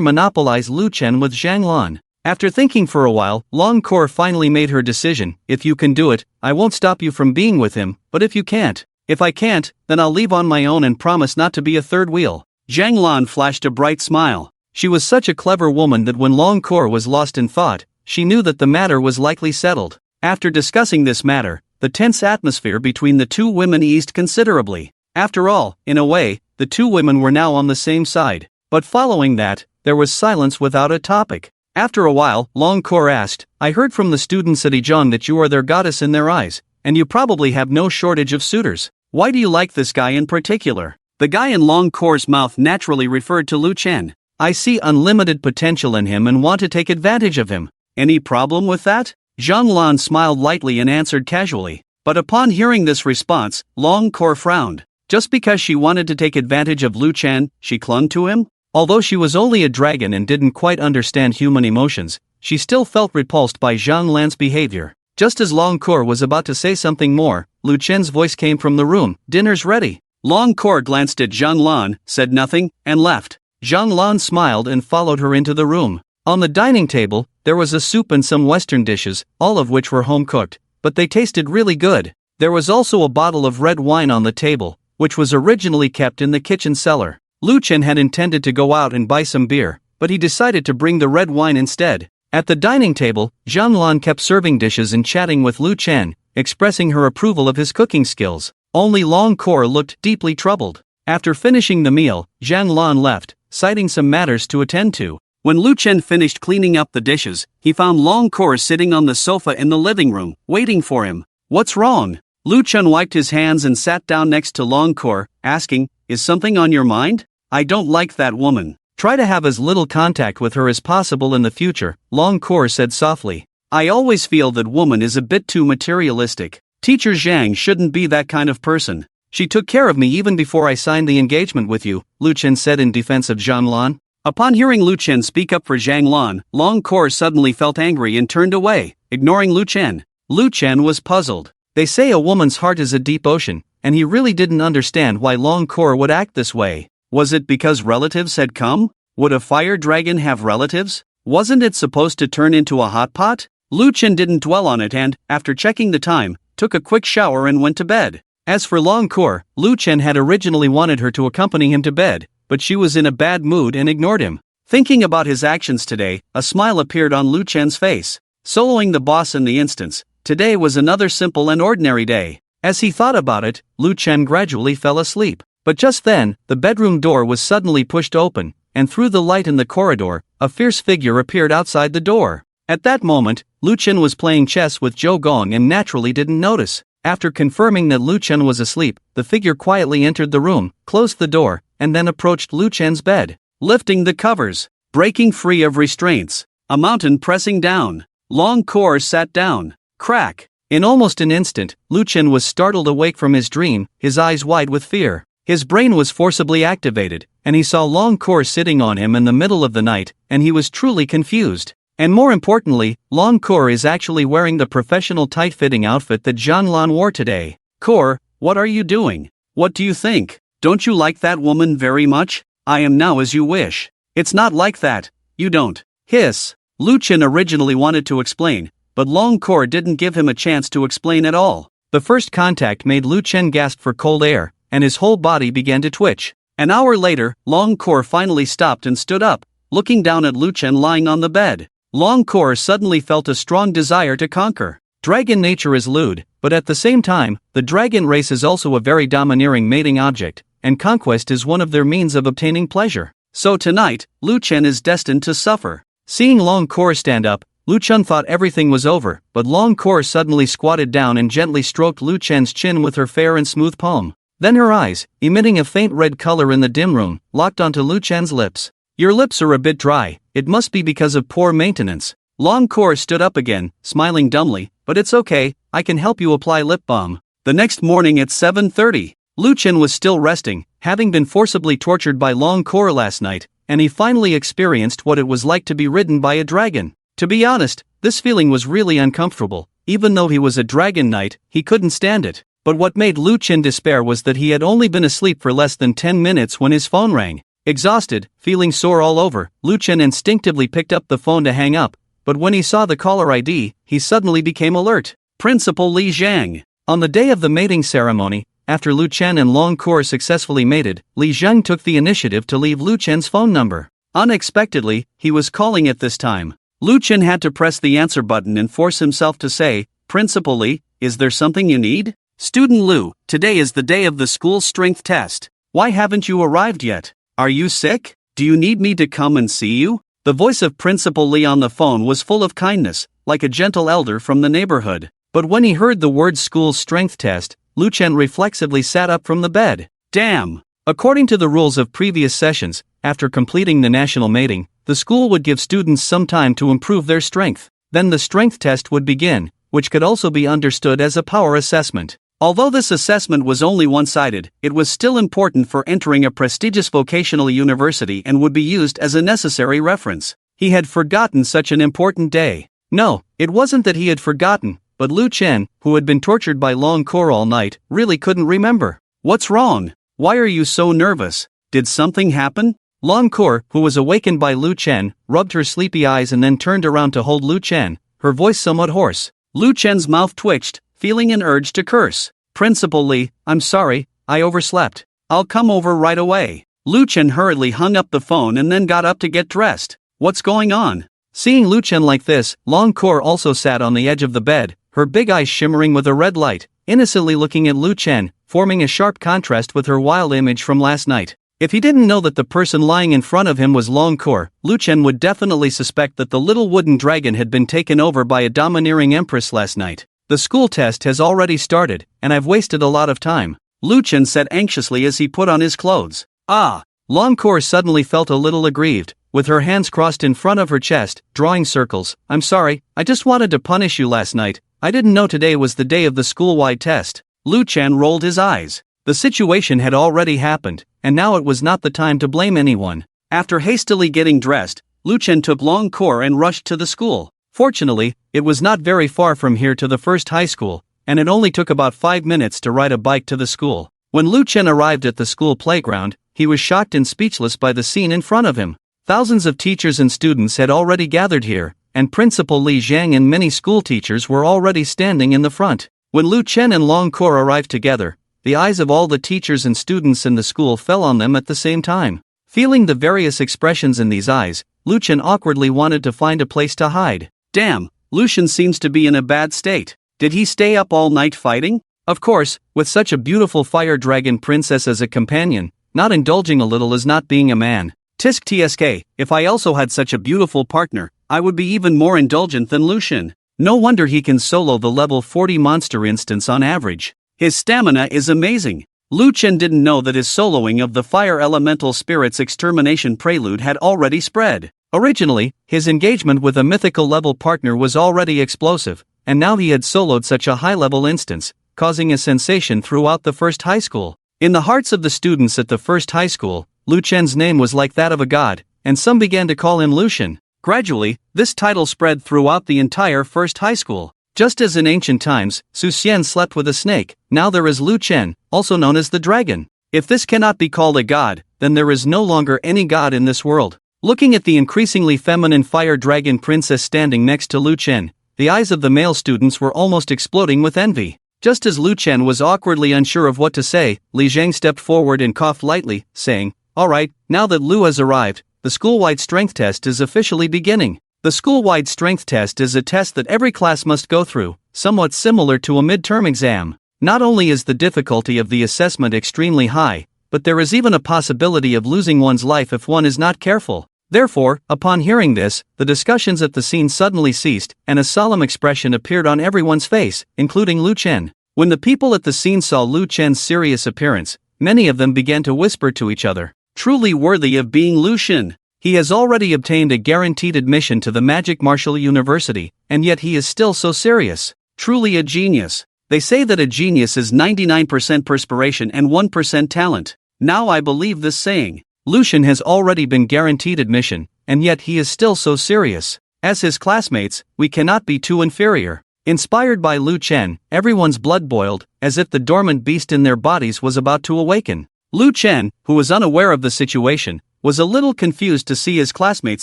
A: monopolize Lu Chen with Zhang Lan. After thinking for a while, Long Kor finally made her decision. "If you can do it, I won't stop you from being with him, but if you can't, if I can't, then I'll leave on my own and promise not to be a third wheel." Zhang Lan flashed a bright smile. She was such a clever woman that when Long Kor was lost in thought, she knew that the matter was likely settled. After discussing this matter, the tense atmosphere between the two women eased considerably. After all, in a way, the two women were now on the same side. But following that, there was silence without a topic. After a while, Long Kor asked, "I heard from the students at Ijong that you are their goddess in their eyes, and you probably have no shortage of suitors. Why do you like this guy in particular?" The guy in Long Kor's mouth naturally referred to Lu Chen. "I see unlimited potential in him and want to take advantage of him." "Any problem with that?" Zhang Lan smiled lightly and answered casually. But upon hearing this response, Long Kor frowned. Just because she wanted to take advantage of Lu Chen, she clung to him? Although she was only a dragon and didn't quite understand human emotions, she still felt repulsed by Zhang Lan's behavior. Just as Long Kor was about to say something more, Lu Chen's voice came from the room, "Dinner's ready." Long Kor glanced at Zhang Lan, said nothing, and left. Zhang Lan smiled and followed her into the room. On the dining table, there was a soup and some Western dishes, all of which were home-cooked, but they tasted really good. There was also a bottle of red wine on the table, which was originally kept in the kitchen cellar. Lu Chen had intended to go out and buy some beer, but he decided to bring the red wine instead. At the dining table, Zhang Lan kept serving dishes and chatting with Lu Chen, expressing her approval of his cooking skills. Only Long Kor looked deeply troubled. After finishing the meal, Zhang Lan left, citing some matters to attend to. When Lu Chen finished cleaning up the dishes, he found Long Kor sitting on the sofa in the living room, waiting for him. "What's wrong?" Lu Chen wiped his hands and sat down next to Long Kor, asking, "Is something on your mind?" "I don't like that woman. Try to have as little contact with her as possible in the future," Long Kor said softly. "I always feel that woman is a bit too materialistic. Teacher Zhang shouldn't be that kind of person. She took care of me even before I signed the engagement with you," Lu Chen said in defense of Zhang Lan. Upon hearing Lu Chen speak up for Zhang Lan, Long Kor suddenly felt angry and turned away, ignoring Lu Chen. Lu Chen was puzzled. They say a woman's heart is a deep ocean, and he really didn't understand why Long Kor would act this way. Was it because relatives had come? Would a fire dragon have relatives? Wasn't it supposed to turn into a hot pot? Lu Chen didn't dwell on it and, after checking the time, took a quick shower and went to bed. As for Long Kor, Lu Chen had originally wanted her to accompany him to bed, but she was in a bad mood and ignored him. Thinking about his actions today, a smile appeared on Lu Chen's face. Soloing the boss in the instance, today was another simple and ordinary day. As he thought about it, Lu Chen gradually fell asleep. But just then, the bedroom door was suddenly pushed open, and through the light in the corridor, a fierce figure appeared outside the door. At that moment, Lu Chen was playing chess with Zhou Gong and naturally didn't notice. After confirming that Lu Chen was asleep, the figure quietly entered the room, closed the door, and then approached Lu Chen's bed. Lifting the covers, breaking free of restraints, a mountain pressing down. Long Kor sat down. Crack! In almost an instant, Lu Chen was startled awake from his dream, his eyes wide with fear. His brain was forcibly activated, and he saw Long Kor sitting on him in the middle of the night, and he was truly confused. And more importantly, Long Kor is actually wearing the professional tight-fitting outfit that Zhang Lan wore today. "Kor, what are you doing? What do you think? Don't you like that woman very much? I am now as you wish." "It's not like that, you don't." Hiss. Lu Chen originally wanted to explain, but Long Kor didn't give him a chance to explain at all. The first contact made Lu Chen gasp for cold air, and his whole body began to twitch. An hour later, Long Kor finally stopped and stood up, looking down at Lu Chen lying on the bed. Long Kor suddenly felt a strong desire to conquer. Dragon nature is lewd, but at the same time, the dragon race is also a very domineering mating object, and conquest is one of their means of obtaining pleasure. So tonight, Lu Chen is destined to suffer. Seeing Long Kor stand up, Lu Chen thought everything was over, but Long Kor suddenly squatted down and gently stroked Lu Chen's chin with her fair and smooth palm. Then her eyes, emitting a faint red color in the dim room, locked onto Lu Chen's lips. "Your lips are a bit dry, it must be because of poor maintenance." Long Kor stood up again, smiling dumbly, "But it's okay, I can help you apply lip balm." The next morning at 7:30, Lu Chen was still resting, having been forcibly tortured by Long Kor last night, and he finally experienced what it was like to be ridden by a dragon. To be honest, this feeling was really uncomfortable. Even though he was a dragon knight, he couldn't stand it. But what made Lu Chen despair was that he had only been asleep for less than 10 minutes when his phone rang. Exhausted, feeling sore all over, Lu Chen instinctively picked up the phone to hang up, but when he saw the caller ID, he suddenly became alert. Principal Li Zhang. On the day of the mating ceremony, after Lu Chen and Long Kor successfully mated, Li Zhang took the initiative to leave Lu Chen's phone number. Unexpectedly, he was calling at this time. Lu Chen had to press the answer button and force himself to say, "Principal Li, is there something you need?" "Student Lu, today is the day of the school strength test. Why haven't you arrived yet? Are you sick? Do you need me to come and see you?" The voice of Principal Li on the phone was full of kindness, like a gentle elder from the neighborhood. But when he heard the word school strength test, Lu Chen reflexively sat up from the bed. Damn! According to the rules of previous sessions, after completing the national mating, the school would give students some time to improve their strength. Then the strength test would begin, which could also be understood as a power assessment. Although this assessment was only one-sided, it was still important for entering a prestigious vocational university and would be used as a necessary reference. He had forgotten such an important day. No, it wasn't that he had forgotten, but Lu Chen, who had been tortured by Long Kor all night, really couldn't remember. "What's wrong? Why are you so nervous? Did something happen?" Long Kor, who was awakened by Lu Chen, rubbed her sleepy eyes and then turned around to hold Lu Chen, her voice somewhat hoarse. Lu Chen's mouth twitched, feeling an urge to curse. "Principal Li, I'm sorry, I overslept. I'll come over right away." Lu Chen hurriedly hung up the phone and then got up to get dressed. "What's going on?" Seeing Lu Chen like this, Long Kor also sat on the edge of the bed, her big eyes shimmering with a red light, innocently looking at Lu Chen, forming a sharp contrast with her wild image from last night. If he didn't know that the person lying in front of him was Long Kor, Lu Chen would definitely suspect that the little wooden dragon had been taken over by a domineering empress last night. "The school test has already started, and I've wasted a lot of time," Lu Chen said anxiously as he put on his clothes. "Ah!" Long Kor suddenly felt a little aggrieved, with her hands crossed in front of her chest, drawing circles. "I'm sorry, I just wanted to punish you last night. I didn't know today was the day of the school-wide test." Lu Chen rolled his eyes. The situation had already happened, and now it was not the time to blame anyone. After hastily getting dressed, Lu Chen took Long Kor and rushed to the school. Fortunately, it was not very far from here to the first high school, and it only took about 5 minutes to ride a bike to the school. When Lu Chen arrived at the school playground, he was shocked and speechless by the scene in front of him. Thousands of teachers and students had already gathered here, and Principal Li Zhang and many school teachers were already standing in the front. When Lu Chen and Long Kor arrived together, the eyes of all the teachers and students in the school fell on them at the same time. Feeling the various expressions in these eyes, Lu Chen awkwardly wanted to find a place to hide. Damn, Lu Chen seems to be in a bad state. Did he stay up all night fighting? Of course, with such a beautiful fire dragon princess as a companion, not indulging a little is not being a man. Tisk tsk, if I also had such a beautiful partner, I would be even more indulgent than Lu Chen. No wonder he can solo the level 40 monster instance on average. His stamina is amazing. Lu Chen didn't know that his soloing of the Fire Elemental Spirit's Extermination Prelude had already spread. Originally, his engagement with a mythical level partner was already explosive, and now he had soloed such a high-level instance, causing a sensation throughout the first high school. In the hearts of the students at the first high school, Lu Chen's name was like that of a god, and some began to call him Lucian. Gradually, this title spread throughout the entire first high school. Just as in ancient times, Su Xian slept with a snake, now there is Lu Chen, also known as the dragon. If this cannot be called a god, then there is no longer any god in this world. Looking at the increasingly feminine fire dragon princess standing next to Lu Chen, the eyes of the male students were almost exploding with envy. Just as Lu Chen was awkwardly unsure of what to say, Li Zhang stepped forward and coughed lightly, saying, "Alright, now that Lu has arrived, the school-wide strength test is officially beginning." The school-wide strength test is a test that every class must go through, somewhat similar to a midterm exam. Not only is the difficulty of the assessment extremely high, but there is even a possibility of losing one's life if one is not careful. Therefore, upon hearing this, the discussions at the scene suddenly ceased, and a solemn expression appeared on everyone's face, including Lu Chen. When the people at the scene saw Lu Chen's serious appearance, many of them began to whisper to each other, "Truly worthy of being Lu Chen. He has already obtained a guaranteed admission to the Magic Martial University, and yet he is still so serious. Truly a genius." They say that a genius is 99% perspiration and 1% talent. Now I believe this saying. Lu Chen has already been guaranteed admission, and yet he is still so serious. As his classmates, we cannot be too inferior. Inspired by Lu Chen, everyone's blood boiled, as if the dormant beast in their bodies was about to awaken. Lu Chen, who was unaware of the situation, was a little confused to see his classmates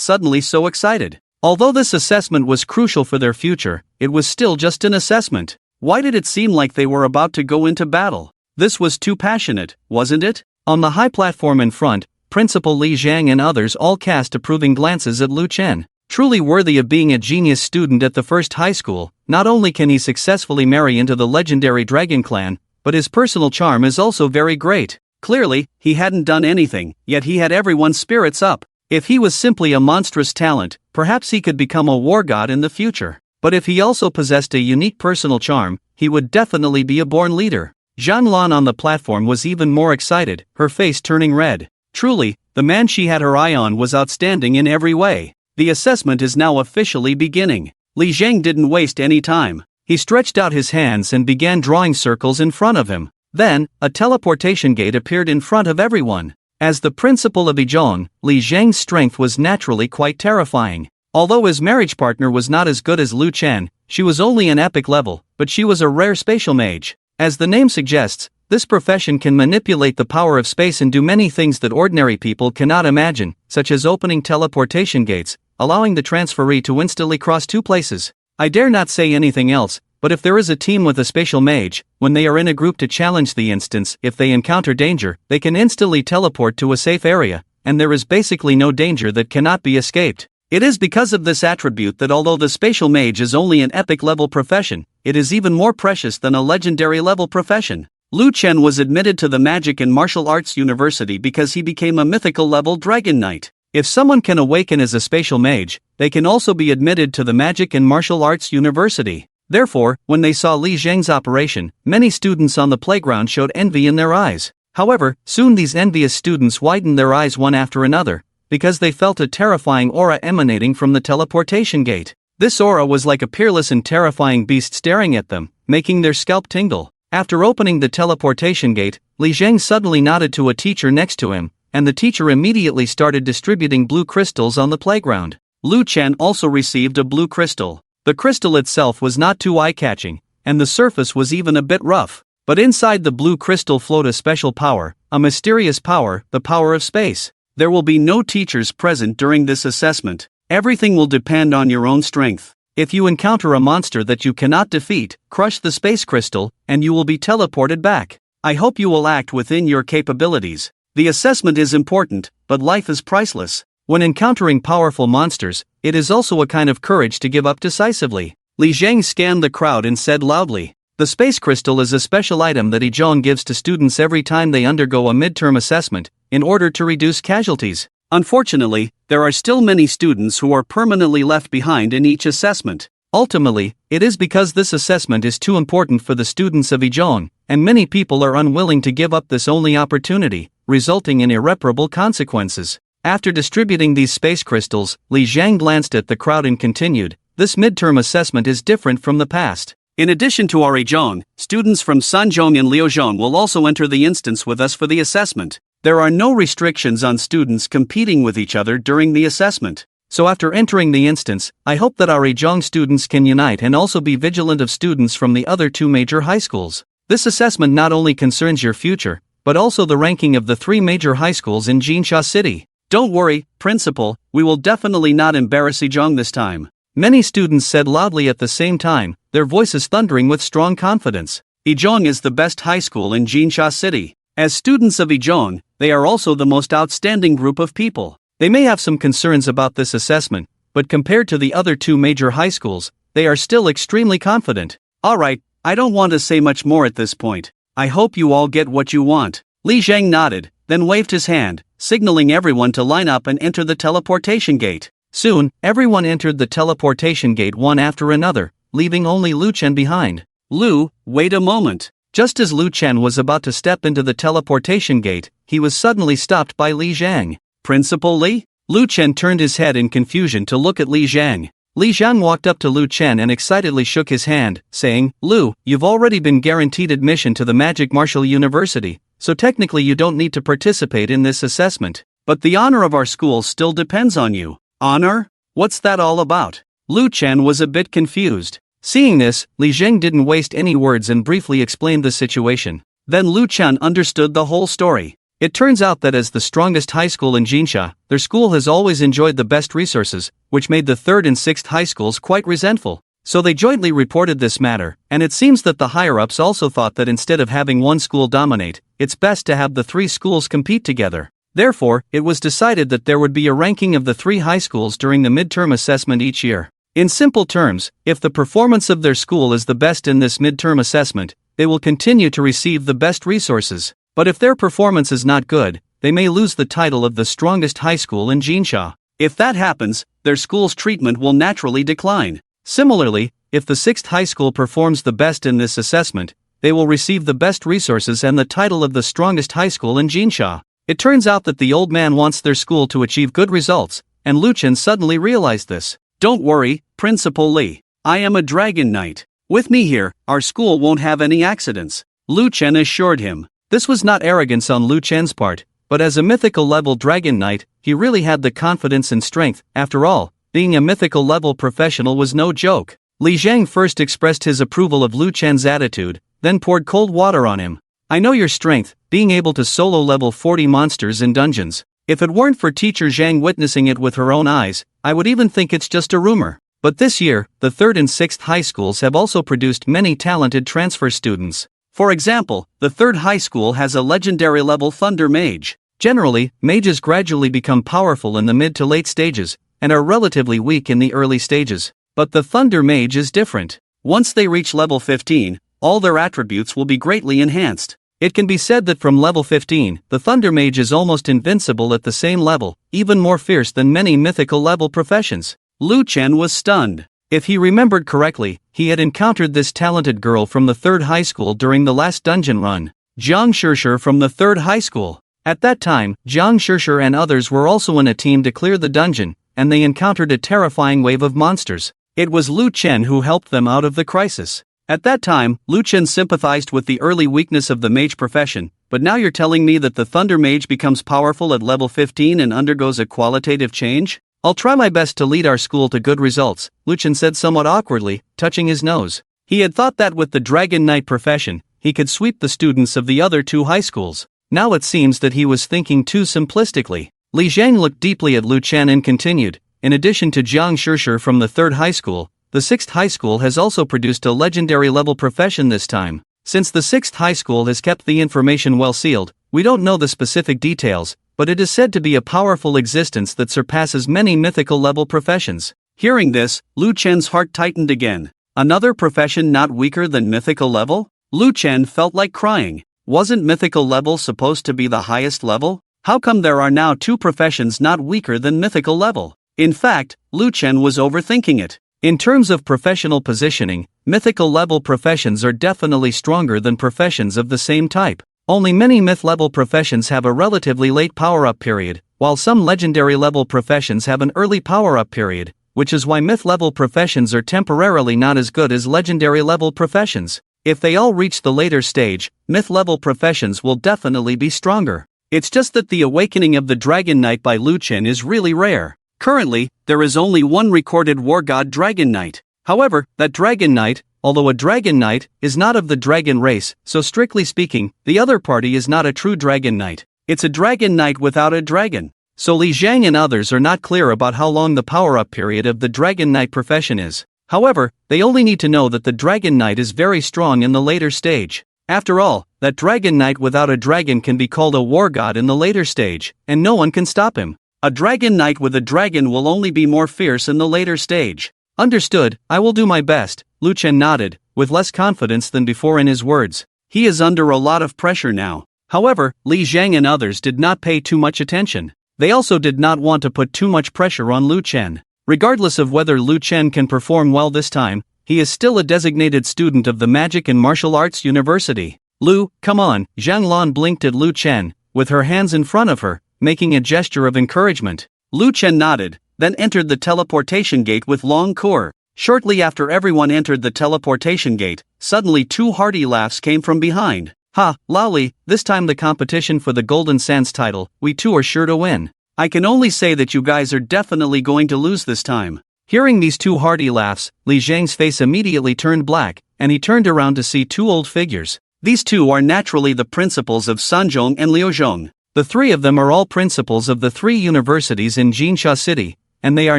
A: suddenly so excited. Although this assessment was crucial for their future, it was still just an assessment. Why did it seem like they were about to go into battle? This was too passionate, wasn't it? On the high platform in front, Principal Li Zhang and others all cast approving glances at Lu Chen. Truly worthy of being a genius student at the first high school, not only can he successfully marry into the legendary dragon clan, but his personal charm is also very great. Clearly, he hadn't done anything, yet he had everyone's spirits up. If he was simply a monstrous talent, perhaps he could become a war god in the future. But if he also possessed a unique personal charm, he would definitely be a born leader. Zhang Lan on the platform was even more excited, her face turning red. Truly, the man she had her eye on was outstanding in every way. The assessment is now officially beginning. Li Zhang didn't waste any time. He stretched out his hands and began drawing circles in front of him. Then, a teleportation gate appeared in front of everyone. As the principal of Yizhong, Li Zhang's strength was naturally quite terrifying. Although his marriage partner was not as good as Lu Chen, she was only an epic level, but she was a rare spatial mage. As the name suggests, this profession can manipulate the power of space and do many things that ordinary people cannot imagine, such as opening teleportation gates, allowing the transferee to instantly cross two places. I dare not say anything else, but if there is a team with a spatial mage, when they are in a group to challenge the instance, if they encounter danger, they can instantly teleport to a safe area, and there is basically no danger that cannot be escaped. It is because of this attribute that although the spatial mage is only an epic level profession, it is even more precious than a legendary level profession. Lu Chen was admitted to the Magic and Martial Arts University because he became a mythical level Dragon Knight. If someone can awaken as a spatial mage, they can also be admitted to the Magic and Martial Arts University. Therefore, when they saw Li Zhang's operation, many students on the playground showed envy in their eyes. However, soon these envious students widened their eyes one after another, because they felt a terrifying aura emanating from the teleportation gate. This aura was like a peerless and terrifying beast staring at them, making their scalp tingle. After opening the teleportation gate, Li Zhang suddenly nodded to a teacher next to him, and the teacher immediately started distributing blue crystals on the playground. Lu Chen also received a blue crystal. The crystal itself was not too eye-catching, and the surface was even a bit rough. But inside the blue crystal flowed a special power, a mysterious power, the power of space. There will be no teachers present during this assessment. Everything will depend on your own strength. If you encounter a monster that you cannot defeat, crush the space crystal, and you will be teleported back. I hope you will act within your capabilities. The assessment is important, but life is priceless. When encountering powerful monsters, it is also a kind of courage to give up decisively. Li Zhang scanned the crowd and said loudly, "The space crystal is a special item that Yizhong gives to students every time they undergo a midterm assessment, in order to reduce casualties. Unfortunately, there are still many students who are permanently left behind in each assessment. Ultimately, it is because this assessment is too important for the students of Yizhong, and many people are unwilling to give up this only opportunity, resulting in irreparable consequences." After distributing these space crystals, Li Zhang glanced at the crowd and continued, "This midterm assessment is different from the past. In addition to our Yizhong, students from Sanzhong and Liaozhong will also enter the instance with us for the assessment. There are no restrictions on students competing with each other during the assessment. So after entering the instance, I hope that our Yizhong students can unite and also be vigilant of students from the other two major high schools. This assessment not only concerns your future, but also the ranking of the three major high schools in Jinsha City. Don't worry, Principal, we will definitely not embarrass Yizhong this time." Many students said loudly at the same time, their voices thundering with strong confidence. Ijong is the best high school in Jinsha City. As students of Ijong, they are also the most outstanding group of people. They may have some concerns about this assessment, but compared to the other two major high schools, they are still extremely confident. Alright, I don't want to say much more at this point. I hope you all get what you want. Li Zhang nodded, then waved his hand, signaling everyone to line up and enter the teleportation gate. Soon, everyone entered the teleportation gate one after another, leaving only Lu Chen behind. Lu, wait a moment. Just as Lu Chen was about to step into the teleportation gate, he was suddenly stopped by Li Zhang. Principal Li? Lu Chen turned his head in confusion to look at Li Zhang. Li Zhang walked up to Lu Chen and excitedly shook his hand, saying, Lu, you've already been guaranteed admission to the Magic Martial University, so technically you don't need to participate in this assessment. But the honor of our school still depends on you. Honor? What's that all about? Lu Chen was a bit confused. Seeing this, Li Zhang didn't waste any words and briefly explained the situation. Then Lu Chen understood the whole story. It turns out that as the strongest high school in Jinsha, their school has always enjoyed the best resources, which made the 3rd and 6th high schools quite resentful. So they jointly reported this matter, and it seems that the higher-ups also thought that instead of having one school dominate, it's best to have the 3 schools compete together. Therefore, it was decided that there would be a ranking of the 3 high schools during the midterm assessment each year. In simple terms, if the performance of their school is the best in this midterm assessment, they will continue to receive the best resources. But if their performance is not good, they may lose the title of the strongest high school in Jinsha. If that happens, their school's treatment will naturally decline. Similarly, if the 6th high school performs the best in this assessment, they will receive the best resources and the title of the strongest high school in Jinsha. It turns out that the old man wants their school to achieve good results, and Lu Chen suddenly realized this. Don't worry, Principal Li. I am a Dragon Knight. With me here, our school won't have any accidents. Lu Chen assured him. This was not arrogance on Lu Chen's part, but as a mythical level Dragon Knight, he really had the confidence and strength. After all, being a mythical level professional was no joke. Li Zhang first expressed his approval of Lu Chen's attitude, then poured cold water on him. I know your strength, being able to solo level 40 monsters in dungeons. If it weren't for Teacher Zhang witnessing it with her own eyes, I would even think it's just a rumor. But this year, the 3rd and 6th high schools have also produced many talented transfer students. For example, the 3rd high school has a legendary level Thunder Mage. Generally, mages gradually become powerful in the mid to late stages, and are relatively weak in the early stages. But the Thunder Mage is different. Once they reach level 15, all their attributes will be greatly enhanced. It can be said that from level 15, the Thunder Mage is almost invincible at the same level, even more fierce than many mythical level professions. Lu Chen was stunned. If he remembered correctly, he had encountered this talented girl from the 3rd high school during the last dungeon run. Jiang Shishir from the 3rd high school. At that time, Jiang Shishir and others were also in a team to clear the dungeon, and they encountered a terrifying wave of monsters. It was Lu Chen who helped them out of the crisis. At that time, Lu Chen sympathized with the early weakness of the mage profession, but now you're telling me that the Thunder Mage becomes powerful at level 15 and undergoes a qualitative change? I'll try my best to lead our school to good results, Lu Chen said somewhat awkwardly, touching his nose. He had thought that with the Dragon Knight profession, he could sweep the students of the other 2 high schools. Now it seems that he was thinking too simplistically. Li Zhang looked deeply at Lu Chen and continued, in addition to Jiang Shishir from the 3rd high school, the 6th high school has also produced a legendary level profession this time. Since the 6th high school has kept the information well sealed, we don't know the specific details, but it is said to be a powerful existence that surpasses many mythical level professions. Hearing this, Lu Chen's heart tightened again. Another profession not weaker than mythical level? Lu Chen felt like crying. Wasn't mythical level supposed to be the highest level? How come there are now 2 professions not weaker than mythical level? In fact, Lu Chen was overthinking it. In terms of professional positioning, mythical level professions are definitely stronger than professions of the same type. Only many myth-level professions have a relatively late power-up period, while some legendary-level professions have an early power-up period, which is why myth-level professions are temporarily not as good as legendary-level professions. If they all reach the later stage, myth-level professions will definitely be stronger. It's just that the awakening of the Dragon Knight by Lu Chen is really rare. Currently, there is only one recorded war god Dragon Knight. However, that Dragon Knight, although a Dragon Knight, is not of the dragon race, so strictly speaking, the other party is not a true Dragon Knight. It's a Dragon Knight without a dragon. So Li Zhang and others are not clear about how long the power-up period of the Dragon Knight profession is. However, they only need to know that the Dragon Knight is very strong in the later stage. After all, that Dragon Knight without a dragon can be called a war god in the later stage, and no one can stop him. A Dragon Knight with a dragon will only be more fierce in the later stage. Understood, I will do my best, Lu Chen nodded, with less confidence than before in his words. He is under a lot of pressure now. However, Li Zhang and others did not pay too much attention. They also did not want to put too much pressure on Lu Chen. Regardless of whether Lu Chen can perform well this time, he is still a designated student of the Magic and Martial Arts University. Lu, come on, Zhang Lan blinked at Lu Chen, with her hands in front of her, making a gesture of encouragement. Lu Chen nodded, then entered the teleportation gate with Long Core. Shortly after everyone entered the teleportation gate, suddenly two hearty laughs came from behind. Ha, Laoli, this time the competition for the Golden Sands title, we too are sure to win. I can only say that you guys are definitely going to lose this time. Hearing these two hearty laughs, Li Zhang's face immediately turned black, and he turned around to see two old figures. These two are naturally the principals of Sanzhong and Liuzhong. The three of them are all principals of the three universities in Jinsha City, and they are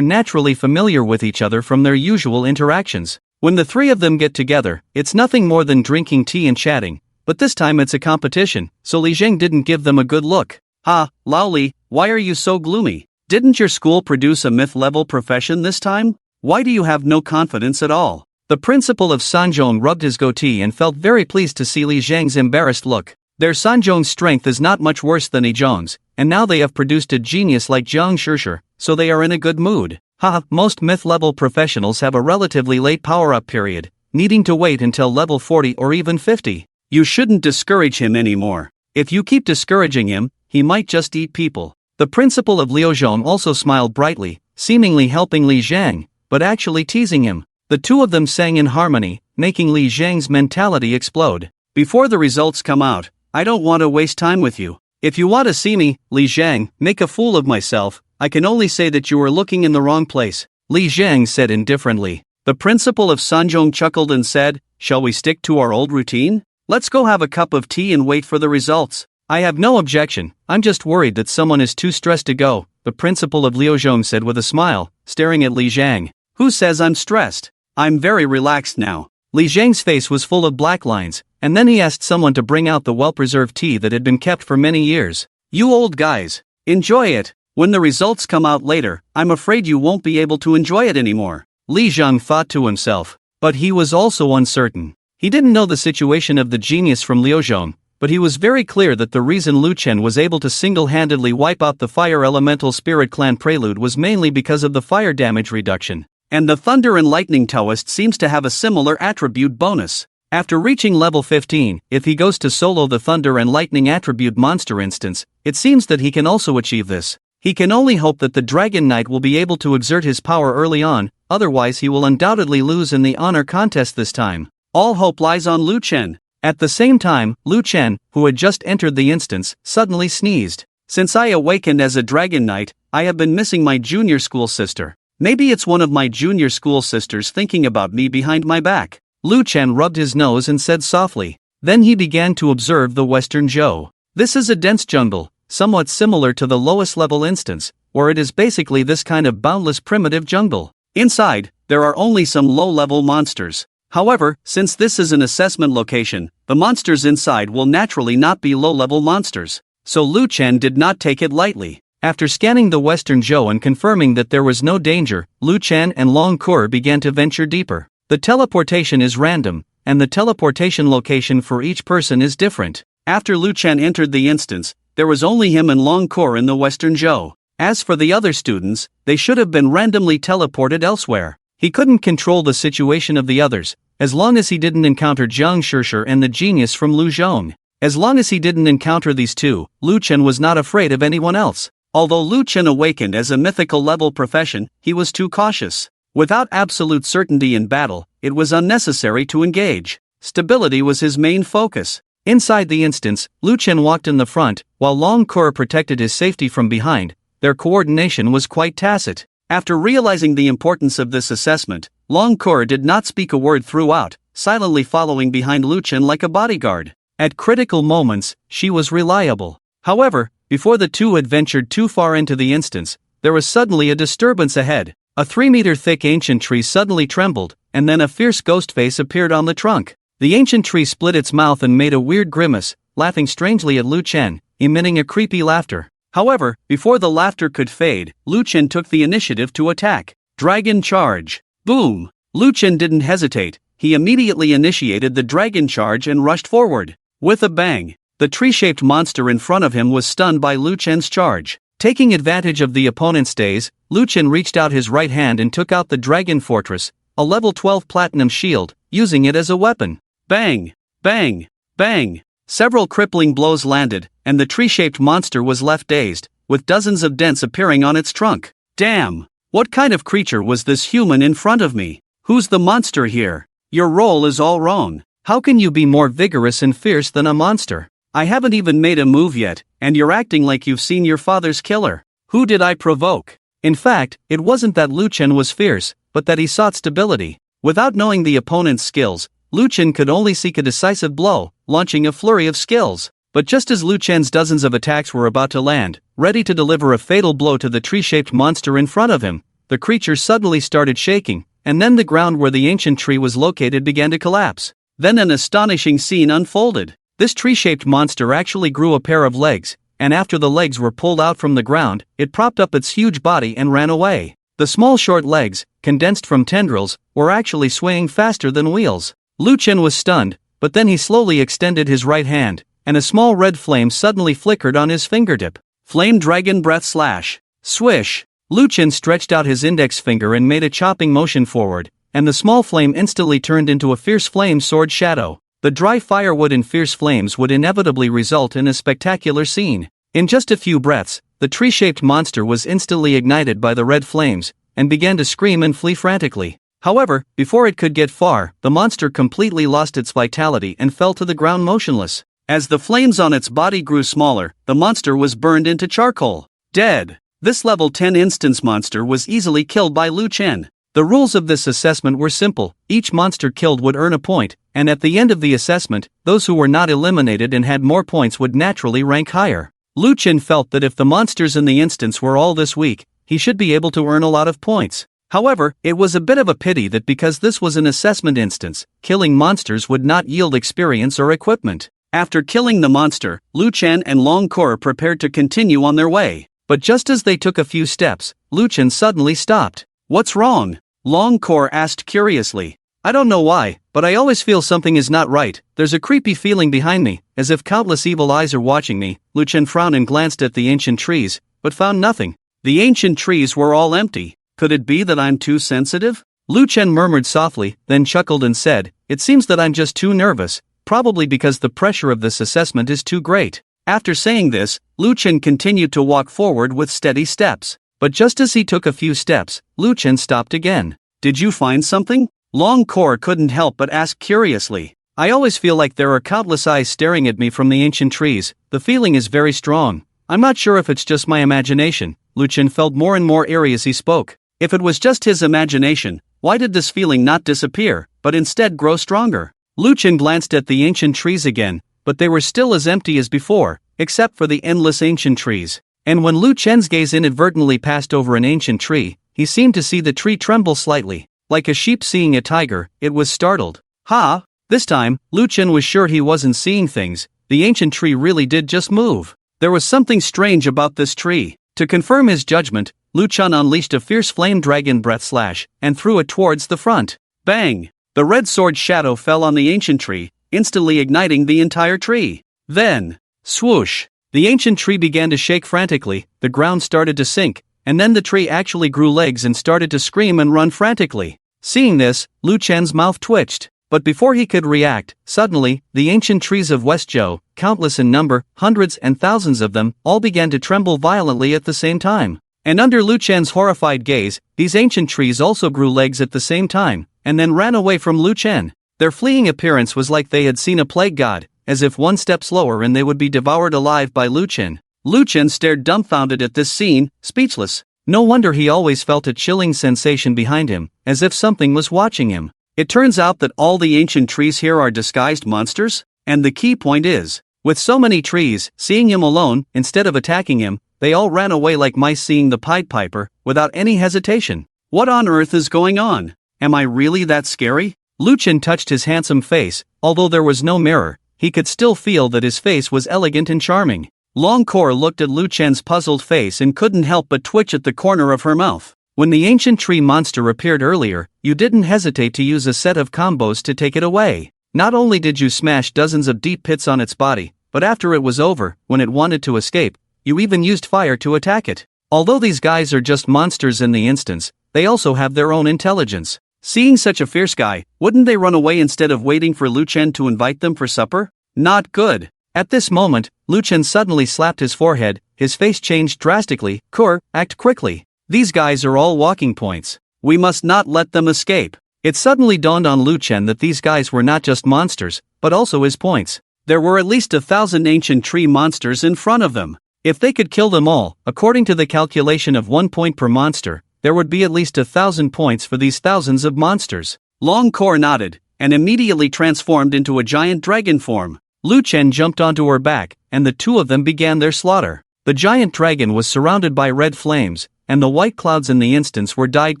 A: naturally familiar with each other from their usual interactions. When the three of them get together, it's nothing more than drinking tea and chatting, but this time it's a competition, so Li Zhang didn't give them a good look. Ha, Laoli, why are you so gloomy? Didn't your school produce a myth-level profession this time? Why do you have no confidence at all? The principal of Sanzhong rubbed his goatee and felt very pleased to see Li Zhang's embarrassed look. Their Sanzhong's strength is not much worse than Yizhong's, and now they have produced a genius like Jiang Shishir, so they are in a good mood. Haha, most myth-level professionals have a relatively late power-up period, needing to wait until level 40 or even 50. You shouldn't discourage him anymore. If you keep discouraging him, he might just eat people. The principal of Liuzhong also smiled brightly, seemingly helping Li Zhang, but actually teasing him. The two of them sang in harmony, making Li Zhang's mentality explode. Before the results come out, I don't want to waste time with you. If you want to see me, Li Zhang, make a fool of myself, I can only say that you are looking in the wrong place, Li Zhang said indifferently. The principal of Sanzhong chuckled and said, shall we stick to our old routine? Let's go have a cup of tea and wait for the results. I have no objection, I'm just worried that someone is too stressed to go, the principal of Liuzhong said with a smile, staring at Li Zhang. Who says I'm stressed? I'm very relaxed now. Li Zhang's face was full of black lines, and then he asked someone to bring out the well-preserved tea that had been kept for many years. You old guys, enjoy it. When the results come out later, I'm afraid you won't be able to enjoy it anymore. Li Zhang thought to himself, but he was also uncertain. He didn't know the situation of the genius from Liuzhong, but he was very clear that the reason Lu Chen was able to single-handedly wipe out the Fire Elemental Spirit Clan Prelude was mainly because of the fire damage reduction. And the Thunder and Lightning Taoist seems to have a similar attribute bonus. After reaching level 15, if he goes to solo the Thunder and Lightning attribute monster instance, it seems that he can also achieve this. He can only hope that the Dragon Knight will be able to exert his power early on, otherwise he will undoubtedly lose in the honor contest this time. All hope lies on Lu Chen. At the same time, Lu Chen, who had just entered the instance, suddenly sneezed. Since I awakened as a Dragon Knight, I have been missing my junior school sister. Maybe it's one of my junior school sisters thinking about me behind my back. Lu Chen rubbed his nose and said softly. Then he began to observe the Western Zhou. This is a dense jungle, somewhat similar to the lowest level instance, or it is basically this kind of boundless primitive jungle. Inside, there are only some low-level monsters. However, since this is an assessment location, the monsters inside will naturally not be low-level monsters. So Lu Chen did not take it lightly. After scanning the Western Zhou and confirming that there was no danger, Lu Chen and Long Kur began to venture deeper. The teleportation is random, and the teleportation location for each person is different. After Lu Chen entered the instance, there was only him and Long Kur in the Western Zhou. As for the other students, they should have been randomly teleported elsewhere. He couldn't control the situation of the others, as long as he didn't encounter Jiang Shishir and the genius from Liuzhong. As long as he didn't encounter these two, Lu Chen was not afraid of anyone else. Although Lu Chen awakened as a mythical level profession, he was too cautious. Without absolute certainty in battle, it was unnecessary to engage. Stability was his main focus. Inside the instance, Lu Chen walked in the front, while Long Kur protected his safety from behind. Their coordination was quite tacit. After realizing the importance of this assessment, Long Kur did not speak a word throughout, silently following behind Lu Chen like a bodyguard. At critical moments, she was reliable. However, before the two had ventured too far into the instance, there was suddenly a disturbance ahead. A 3-meter thick ancient tree suddenly trembled, and then a fierce ghost face appeared on the trunk. The ancient tree split its mouth and made a weird grimace, laughing strangely at Lu Chen, emitting a creepy laughter. However, before the laughter could fade, Lu Chen took the initiative to attack. Dragon Charge! Boom! Lu Chen didn't hesitate, he immediately initiated the dragon charge and rushed forward. With a bang, the tree-shaped monster in front of him was stunned by Lu Chen's charge. Taking advantage of the opponent's daze, Lu Chen reached out his right hand and took out the Dragon Fortress, a level 12 platinum shield, using it as a weapon. Bang! Bang! Bang! Several crippling blows landed, and the tree-shaped monster was left dazed, with dozens of dents appearing on its trunk. Damn! What kind of creature was this human in front of me? Who's the monster here? Your role is all wrong. How can you be more vigorous and fierce than a monster? I haven't even made a move yet, and you're acting like you've seen your father's killer. Who did I provoke? In fact, it wasn't that Lu Chen was fierce, but that he sought stability. Without knowing the opponent's skills, Lu Chen could only seek a decisive blow, launching a flurry of skills. But just as Lu Chen's dozens of attacks were about to land, ready to deliver a fatal blow to the tree-shaped monster in front of him, the creature suddenly started shaking, and then the ground where the ancient tree was located began to collapse. Then an astonishing scene unfolded. This tree-shaped monster actually grew a pair of legs, and after the legs were pulled out from the ground, it propped up its huge body and ran away. The small short legs, condensed from tendrils, were actually swaying faster than wheels. Lu Chen was stunned, but then he slowly extended his right hand, and a small red flame suddenly flickered on his fingertip. Flame Dragon Breath Slash. Swish! Lu Chen stretched out his index finger and made a chopping motion forward, and the small flame instantly turned into a fierce flame sword shadow. The dry firewood and fierce flames would inevitably result in a spectacular scene. In just a few breaths, the tree-shaped monster was instantly ignited by the red flames, and began to scream and flee frantically. However, before it could get far, the monster completely lost its vitality and fell to the ground motionless. As the flames on its body grew smaller, the monster was burned into charcoal. Dead. This level 10 instance monster was easily killed by Lu Chen. The rules of this assessment were simple: each monster killed would earn a point, and at the end of the assessment, those who were not eliminated and had more points would naturally rank higher. Lu Chen felt that if the monsters in the instance were all this weak, he should be able to earn a lot of points. However, it was a bit of a pity that because this was an assessment instance, killing monsters would not yield experience or equipment. After killing the monster, Lu Chen and Long Kor prepared to continue on their way. But just as they took a few steps, Lu Chen suddenly stopped. What's wrong? Long Kor asked curiously. I don't know why, but I always feel something is not right. There's a creepy feeling behind me, as if countless evil eyes are watching me. Lu Chen frowned and glanced at the ancient trees, but found nothing. The ancient trees were all empty. Could it be that I'm too sensitive? Lu Chen murmured softly, then chuckled and said, It seems that I'm just too nervous, probably because the pressure of this assessment is too great. After saying this, Lu Chen continued to walk forward with steady steps. But just as he took a few steps, Lu Chen stopped again. Did you find something? Long Kor couldn't help but ask curiously. I always feel like there are countless eyes staring at me from the ancient trees. The feeling is very strong. I'm not sure if it's just my imagination. Lu Chen felt more and more eerie as he spoke. If it was just his imagination, why did this feeling not disappear, but instead grow stronger? Lu Chen glanced at the ancient trees again, but they were still as empty as before, except for the endless ancient trees. And when Lu Chen's gaze inadvertently passed over an ancient tree, he seemed to see the tree tremble slightly. Like a sheep seeing a tiger, it was startled. Ha! This time, Lu Chen was sure he wasn't seeing things. The ancient tree really did just move. There was something strange about this tree. To confirm his judgment, Lu Chen unleashed a fierce flame dragon breath slash, and threw it towards the front. Bang! The red sword shadow fell on the ancient tree, instantly igniting the entire tree. Then, swoosh! The ancient tree began to shake frantically, the ground started to sink, and then the tree actually grew legs and started to scream and run frantically. Seeing this, Lu Chen's mouth twitched. But before he could react, suddenly, the ancient trees of Westzhou, countless in number, hundreds and thousands of them, all began to tremble violently at the same time. And under Lu Chen's horrified gaze, these ancient trees also grew legs at the same time, and then ran away from Lu Chen. Their fleeing appearance was like they had seen a plague god, as if one step slower and they would be devoured alive by Lu Chen. Lu Chen stared dumbfounded at this scene, speechless. No wonder he always felt a chilling sensation behind him, as if something was watching him. It turns out that all the ancient trees here are disguised monsters, and the key point is, with so many trees, seeing him alone, instead of attacking him, they all ran away like mice seeing the Pied Piper, without any hesitation. What on earth is going on? Am I really that scary? Lu Chen touched his handsome face. Although there was no mirror, he could still feel that his face was elegant and charming. Long Kor looked at Lu Chen's puzzled face and couldn't help but twitch at the corner of her mouth. When the ancient tree monster appeared earlier, you didn't hesitate to use a set of combos to take it away. Not only did you smash dozens of deep pits on its body, but after it was over, when it wanted to escape, you even used fire to attack it. Although these guys are just monsters in the instance, they also have their own intelligence. Seeing such a fierce guy, wouldn't they run away instead of waiting for Lu Chen to invite them for supper? Not good. At this moment, Lu Chen suddenly slapped his forehead, his face changed drastically. Kor, act quickly. These guys are all walking points. We must not let them escape. It suddenly dawned on Lu Chen that these guys were not just monsters, but also his points. There were at least 1,000 ancient tree monsters in front of them. If they could kill them all, according to the calculation of 1 point per monster, there would be at least 1,000 points for these thousands of monsters. Long Kor nodded, and immediately transformed into a giant dragon form. Lu Chen jumped onto her back, and the two of them began their slaughter. The giant dragon was surrounded by red flames, and the white clouds in the instance were dyed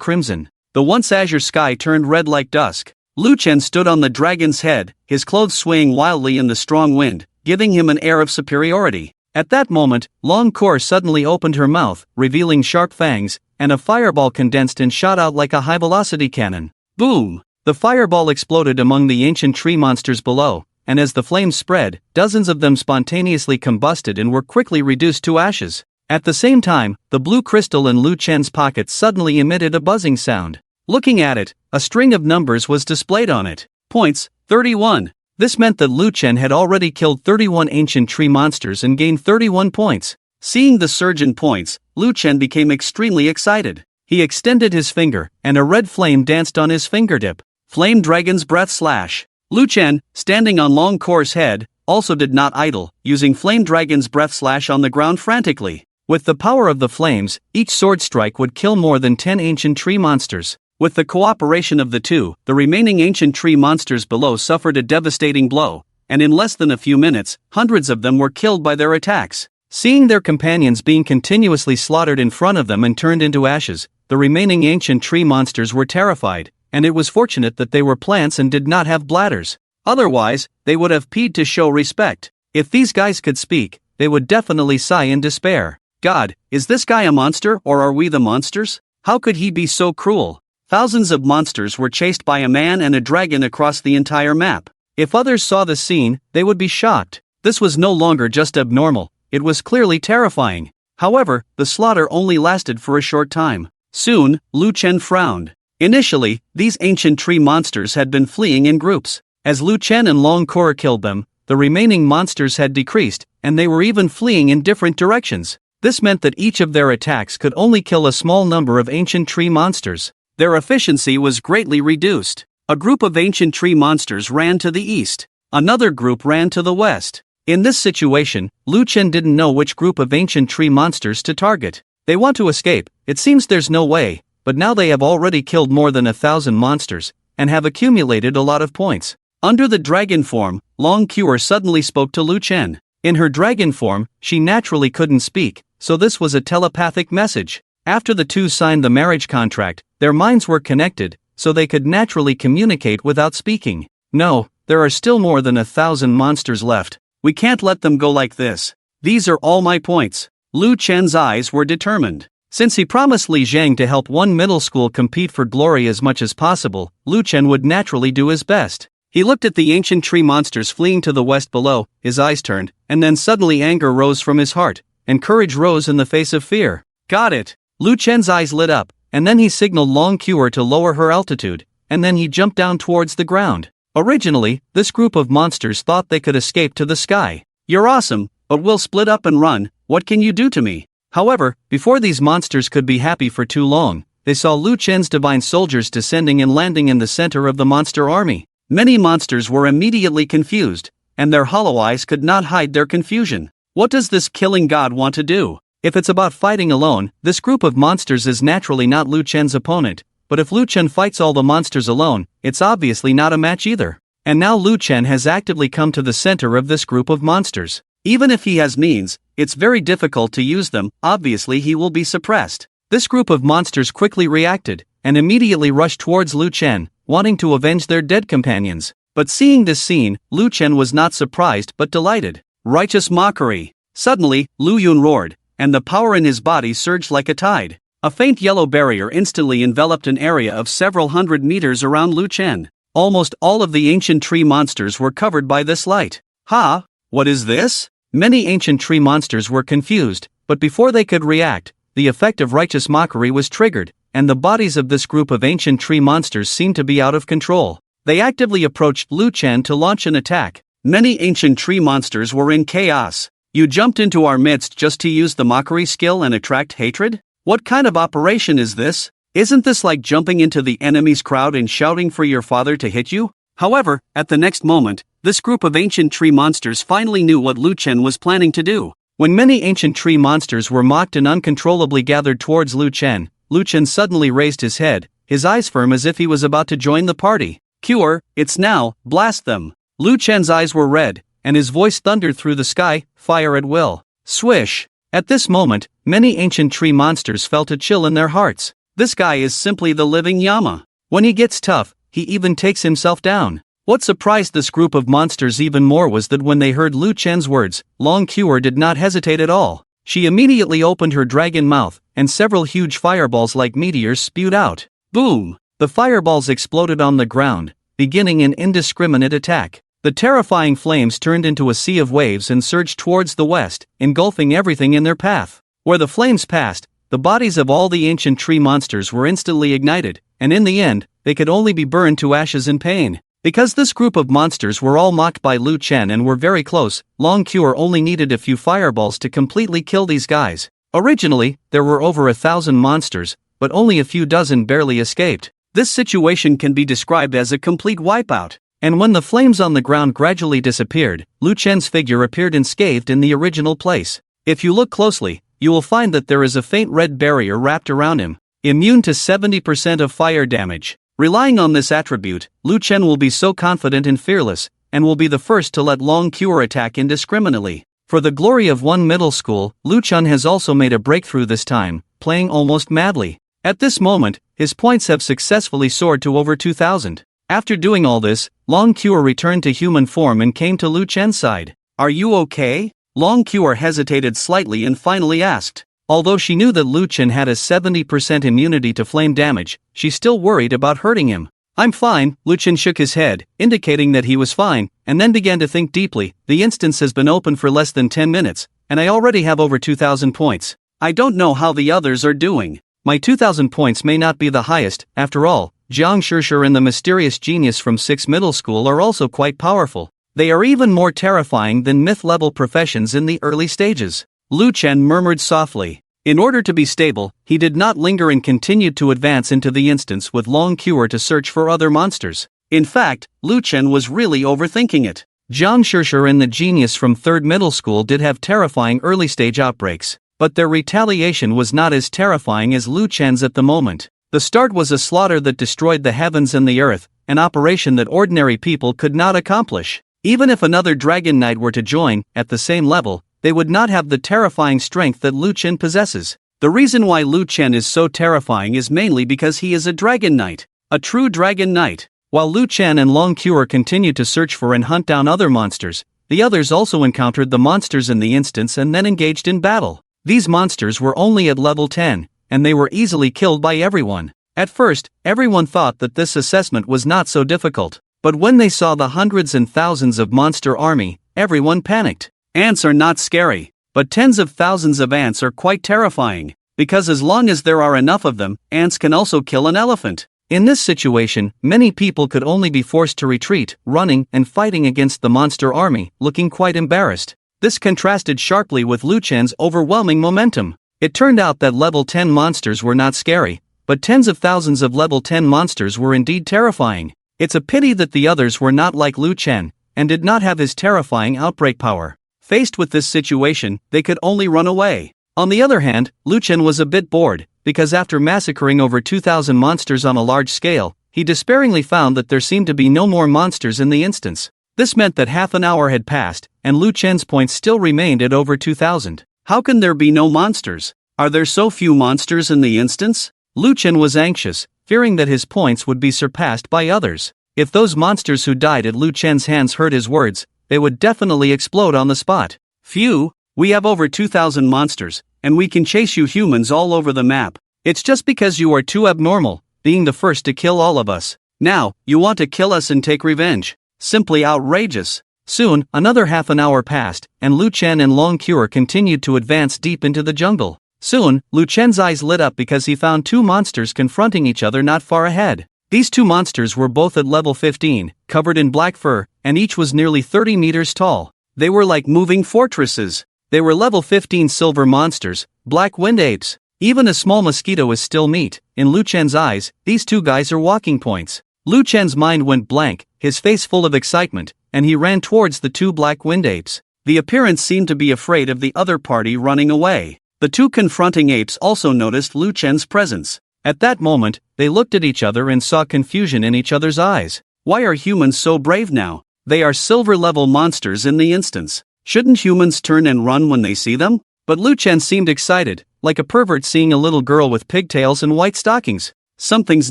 A: crimson. The once azure sky turned red like dusk. Lu Chen stood on the dragon's head, his clothes swaying wildly in the strong wind, giving him an air of superiority. At that moment, Long Kor suddenly opened her mouth, revealing sharp fangs, and a fireball condensed and shot out like a high-velocity cannon. Boom! The fireball exploded among the ancient tree monsters below, and as the flames spread, dozens of them spontaneously combusted and were quickly reduced to ashes. At the same time, the blue crystal in Lu Chen's pocket suddenly emitted a buzzing sound. Looking at it, a string of numbers was displayed on it. Points, 31. This meant that Lu Chen had already killed 31 ancient tree monsters and gained 31 points. Seeing the surge in points, Lu Chen became extremely excited. He extended his finger, and a red flame danced on his fingertip. Flame Dragon's Breath Slash. Lu Chen, standing on Long Kor's head, also did not idle, using Flame Dragon's Breath Slash on the ground frantically. With the power of the flames, each sword strike would kill more than 10 ancient tree monsters. With the cooperation of the two, the remaining ancient tree monsters below suffered a devastating blow, and in less than a few minutes, hundreds of them were killed by their attacks. Seeing their companions being continuously slaughtered in front of them and turned into ashes, the remaining ancient tree monsters were terrified, and it was fortunate that they were plants and did not have bladders. Otherwise, they would have peed to show respect. If these guys could speak, they would definitely sigh in despair. God, is this guy a monster or are we the monsters? How could he be so cruel? Thousands of monsters were chased by a man and a dragon across the entire map. If others saw the scene, they would be shocked. This was no longer just abnormal, it was clearly terrifying. However, the slaughter only lasted for a short time. Soon, Lu Chen frowned. Initially, these ancient tree monsters had been fleeing in groups. As Lu Chen and Long Kor killed them, the remaining monsters had decreased, and they were even fleeing in different directions. This meant that each of their attacks could only kill a small number of ancient tree monsters. Their efficiency was greatly reduced. A group of ancient tree monsters ran to the east. Another group ran to the west. In this situation, Lu Chen didn't know which group of ancient tree monsters to target. They want to escape, it seems there's no way, but now they have already killed more than 1,000 monsters, and have accumulated a lot of points. Under the dragon form, Long Kor suddenly spoke to Lu Chen. In her dragon form, she naturally couldn't speak, so this was a telepathic message. After the two signed the marriage contract, their minds were connected, so they could naturally communicate without speaking. No, there are still more than 1,000 monsters left. We can't let them go like this. These are all my points. Lu Chen's eyes were determined. Since he promised Li Zhang to help one middle school compete for glory as much as possible, Lu Chen would naturally do his best. He looked at the ancient tree monsters fleeing to the west below, his eyes turned, and then suddenly anger rose from his heart, and courage rose in the face of fear. Got it! Lu Chen's eyes lit up, and then he signaled Long Kor to lower her altitude, and then he jumped down towards the ground. Originally, this group of monsters thought they could escape to the sky. You're awesome, but we'll split up and run, what can you do to me? However, before these monsters could be happy for too long, they saw Lu Chen's divine soldiers descending and landing in the center of the monster army. Many monsters were immediately confused, and their hollow eyes could not hide their confusion. What does this killing god want to do? If it's about fighting alone, this group of monsters is naturally not Lu Chen's opponent, but if Lu Chen fights all the monsters alone, it's obviously not a match either. And now Lu Chen has actively come to the center of this group of monsters. Even if he has means, it's very difficult to use them, obviously he will be suppressed. This group of monsters quickly reacted, and immediately rushed towards Lu Chen, wanting to avenge their dead companions. But seeing this scene, Lu Chen was not surprised but delighted. Righteous mockery! Suddenly, Lu Yun roared, and the power in his body surged like a tide. A faint yellow barrier instantly enveloped an area of several hundred meters around Lu Chen. Almost all of the ancient tree monsters were covered by this light. Ha! What is this? Many ancient tree monsters were confused, but before they could react, the effect of righteous mockery was triggered, and the bodies of this group of ancient tree monsters seemed to be out of control. They actively approached Lu Chen to launch an attack. Many ancient tree monsters were in chaos. You jumped into our midst just to use the mockery skill and attract hatred? What kind of operation is this? Isn't this like jumping into the enemy's crowd and shouting for your father to hit you? However, at the next moment, this group of ancient tree monsters finally knew what Lu Chen was planning to do. When many ancient tree monsters were mocked and uncontrollably gathered towards Lu Chen suddenly raised his head, his eyes firm as if he was about to join the party. Cure, it's now, blast them. Lu Chen's eyes were red, and his voice thundered through the sky, fire at will. Swish! At this moment, many ancient tree monsters felt a chill in their hearts. This guy is simply the living Yama. When he gets tough, he even takes himself down. What surprised this group of monsters even more was that when they heard Lu Chen's words, Long Cure did not hesitate at all. She immediately opened her dragon mouth, and several huge fireballs like meteors spewed out. Boom! The fireballs exploded on the ground, beginning an indiscriminate attack. The terrifying flames turned into a sea of waves and surged towards the west, engulfing everything in their path. Where the flames passed, the bodies of all the ancient tree monsters were instantly ignited, and in the end, they could only be burned to ashes in pain. Because this group of monsters were all mocked by Lu Chen and were very close, Long Cure only needed a few fireballs to completely kill these guys. Originally, there were over 1,000 monsters, but only a few dozen barely escaped. This situation can be described as a complete wipeout. And when the flames on the ground gradually disappeared, Lu Chen's figure appeared unscathed in the original place. If you look closely, you will find that there is a faint red barrier wrapped around him, immune to 70% of fire damage. Relying on this attribute, Lu Chen will be so confident and fearless, and will be the first to let Long Cure attack indiscriminately. For the glory of one middle school, Lu Chen has also made a breakthrough this time, playing almost madly. At this moment, his points have successfully soared to over 2,000. After doing all this, Long Cure returned to human form and came to Lu Chen's side. Are you okay? Long Cure hesitated slightly and finally asked. Although she knew that Lu Chen had a 70% immunity to flame damage, she still worried about hurting him. I'm fine, Lu Chen shook his head, indicating that he was fine, and then began to think deeply. The instance has been open for less than 10 minutes, and I already have over 2,000 points. I don't know how the others are doing. My 2,000 points may not be the highest, after all. Jiang Shishir and the mysterious genius from 6th middle school are also quite powerful. They are even more terrifying than myth-level professions in the early stages. Lu Chen murmured softly. In order to be stable, he did not linger and continued to advance into the instance with Long Cure to search for other monsters. In fact, Lu Chen was really overthinking it. Jiang Shishir and the genius from 3rd middle school did have terrifying early-stage outbreaks, but their retaliation was not as terrifying as Lu Chen's at the moment. The start was a slaughter that destroyed the heavens and the earth, an operation that ordinary people could not accomplish. Even if another Dragon Knight were to join, at the same level, they would not have the terrifying strength that Lu Chen possesses. The reason why Lu Chen is so terrifying is mainly because he is a Dragon Knight, a true Dragon Knight. While Lu Chen and Long Cure continued to search for and hunt down other monsters, the others also encountered the monsters in the instance and then engaged in battle. These monsters were only at level 10. And they were easily killed by everyone. At first, everyone thought that this assessment was not so difficult, but when they saw the hundreds and thousands of monster army, everyone panicked. Ants are not scary, but tens of thousands of ants are quite terrifying, because as long as there are enough of them, ants can also kill an elephant. In this situation, many people could only be forced to retreat, running and fighting against the monster army, looking quite embarrassed. This contrasted sharply with Lu Chen's overwhelming momentum. It turned out that level 10 monsters were not scary, but tens of thousands of level 10 monsters were indeed terrifying. It's a pity that the others were not like Lu Chen, and did not have his terrifying outbreak power. Faced with this situation, they could only run away. On the other hand, Lu Chen was a bit bored, because after massacring over 2,000 monsters on a large scale, he despairingly found that there seemed to be no more monsters in the instance. This meant that half an hour had passed, and Lu Chen's points still remained at over 2,000. How can there be no monsters? Are there so few monsters in the instance? Lu Chen was anxious, fearing that his points would be surpassed by others. If those monsters who died at Lu Chen's hands heard his words, they would definitely explode on the spot. Phew, we have over 2,000 monsters, and we can chase you humans all over the map. It's just because you are too abnormal, being the first to kill all of us. Now, you want to kill us and take revenge. Simply outrageous. Soon, another half an hour passed, and Lu Chen and Long Cure continued to advance deep into the jungle. Soon, Lu Chen's eyes lit up because he found two monsters confronting each other not far ahead. These two monsters were both at level 15, covered in black fur, and each was nearly 30 meters tall. They were like moving fortresses. They were level 15 silver monsters, black wind apes. Even a small mosquito is still meat. In Lu Chen's eyes, these two guys are walking points. Lu Chen's mind went blank, his face full of excitement, and he ran towards the two black wind apes. The appearance seemed to be afraid of the other party running away. The two confronting apes also noticed Lu Chen's presence. At that moment, they looked at each other and saw confusion in each other's eyes. Why are humans so brave now? They are silver-level monsters in the instance. Shouldn't humans turn and run when they see them? But Lu Chen seemed excited, like a pervert seeing a little girl with pigtails and white stockings. Something's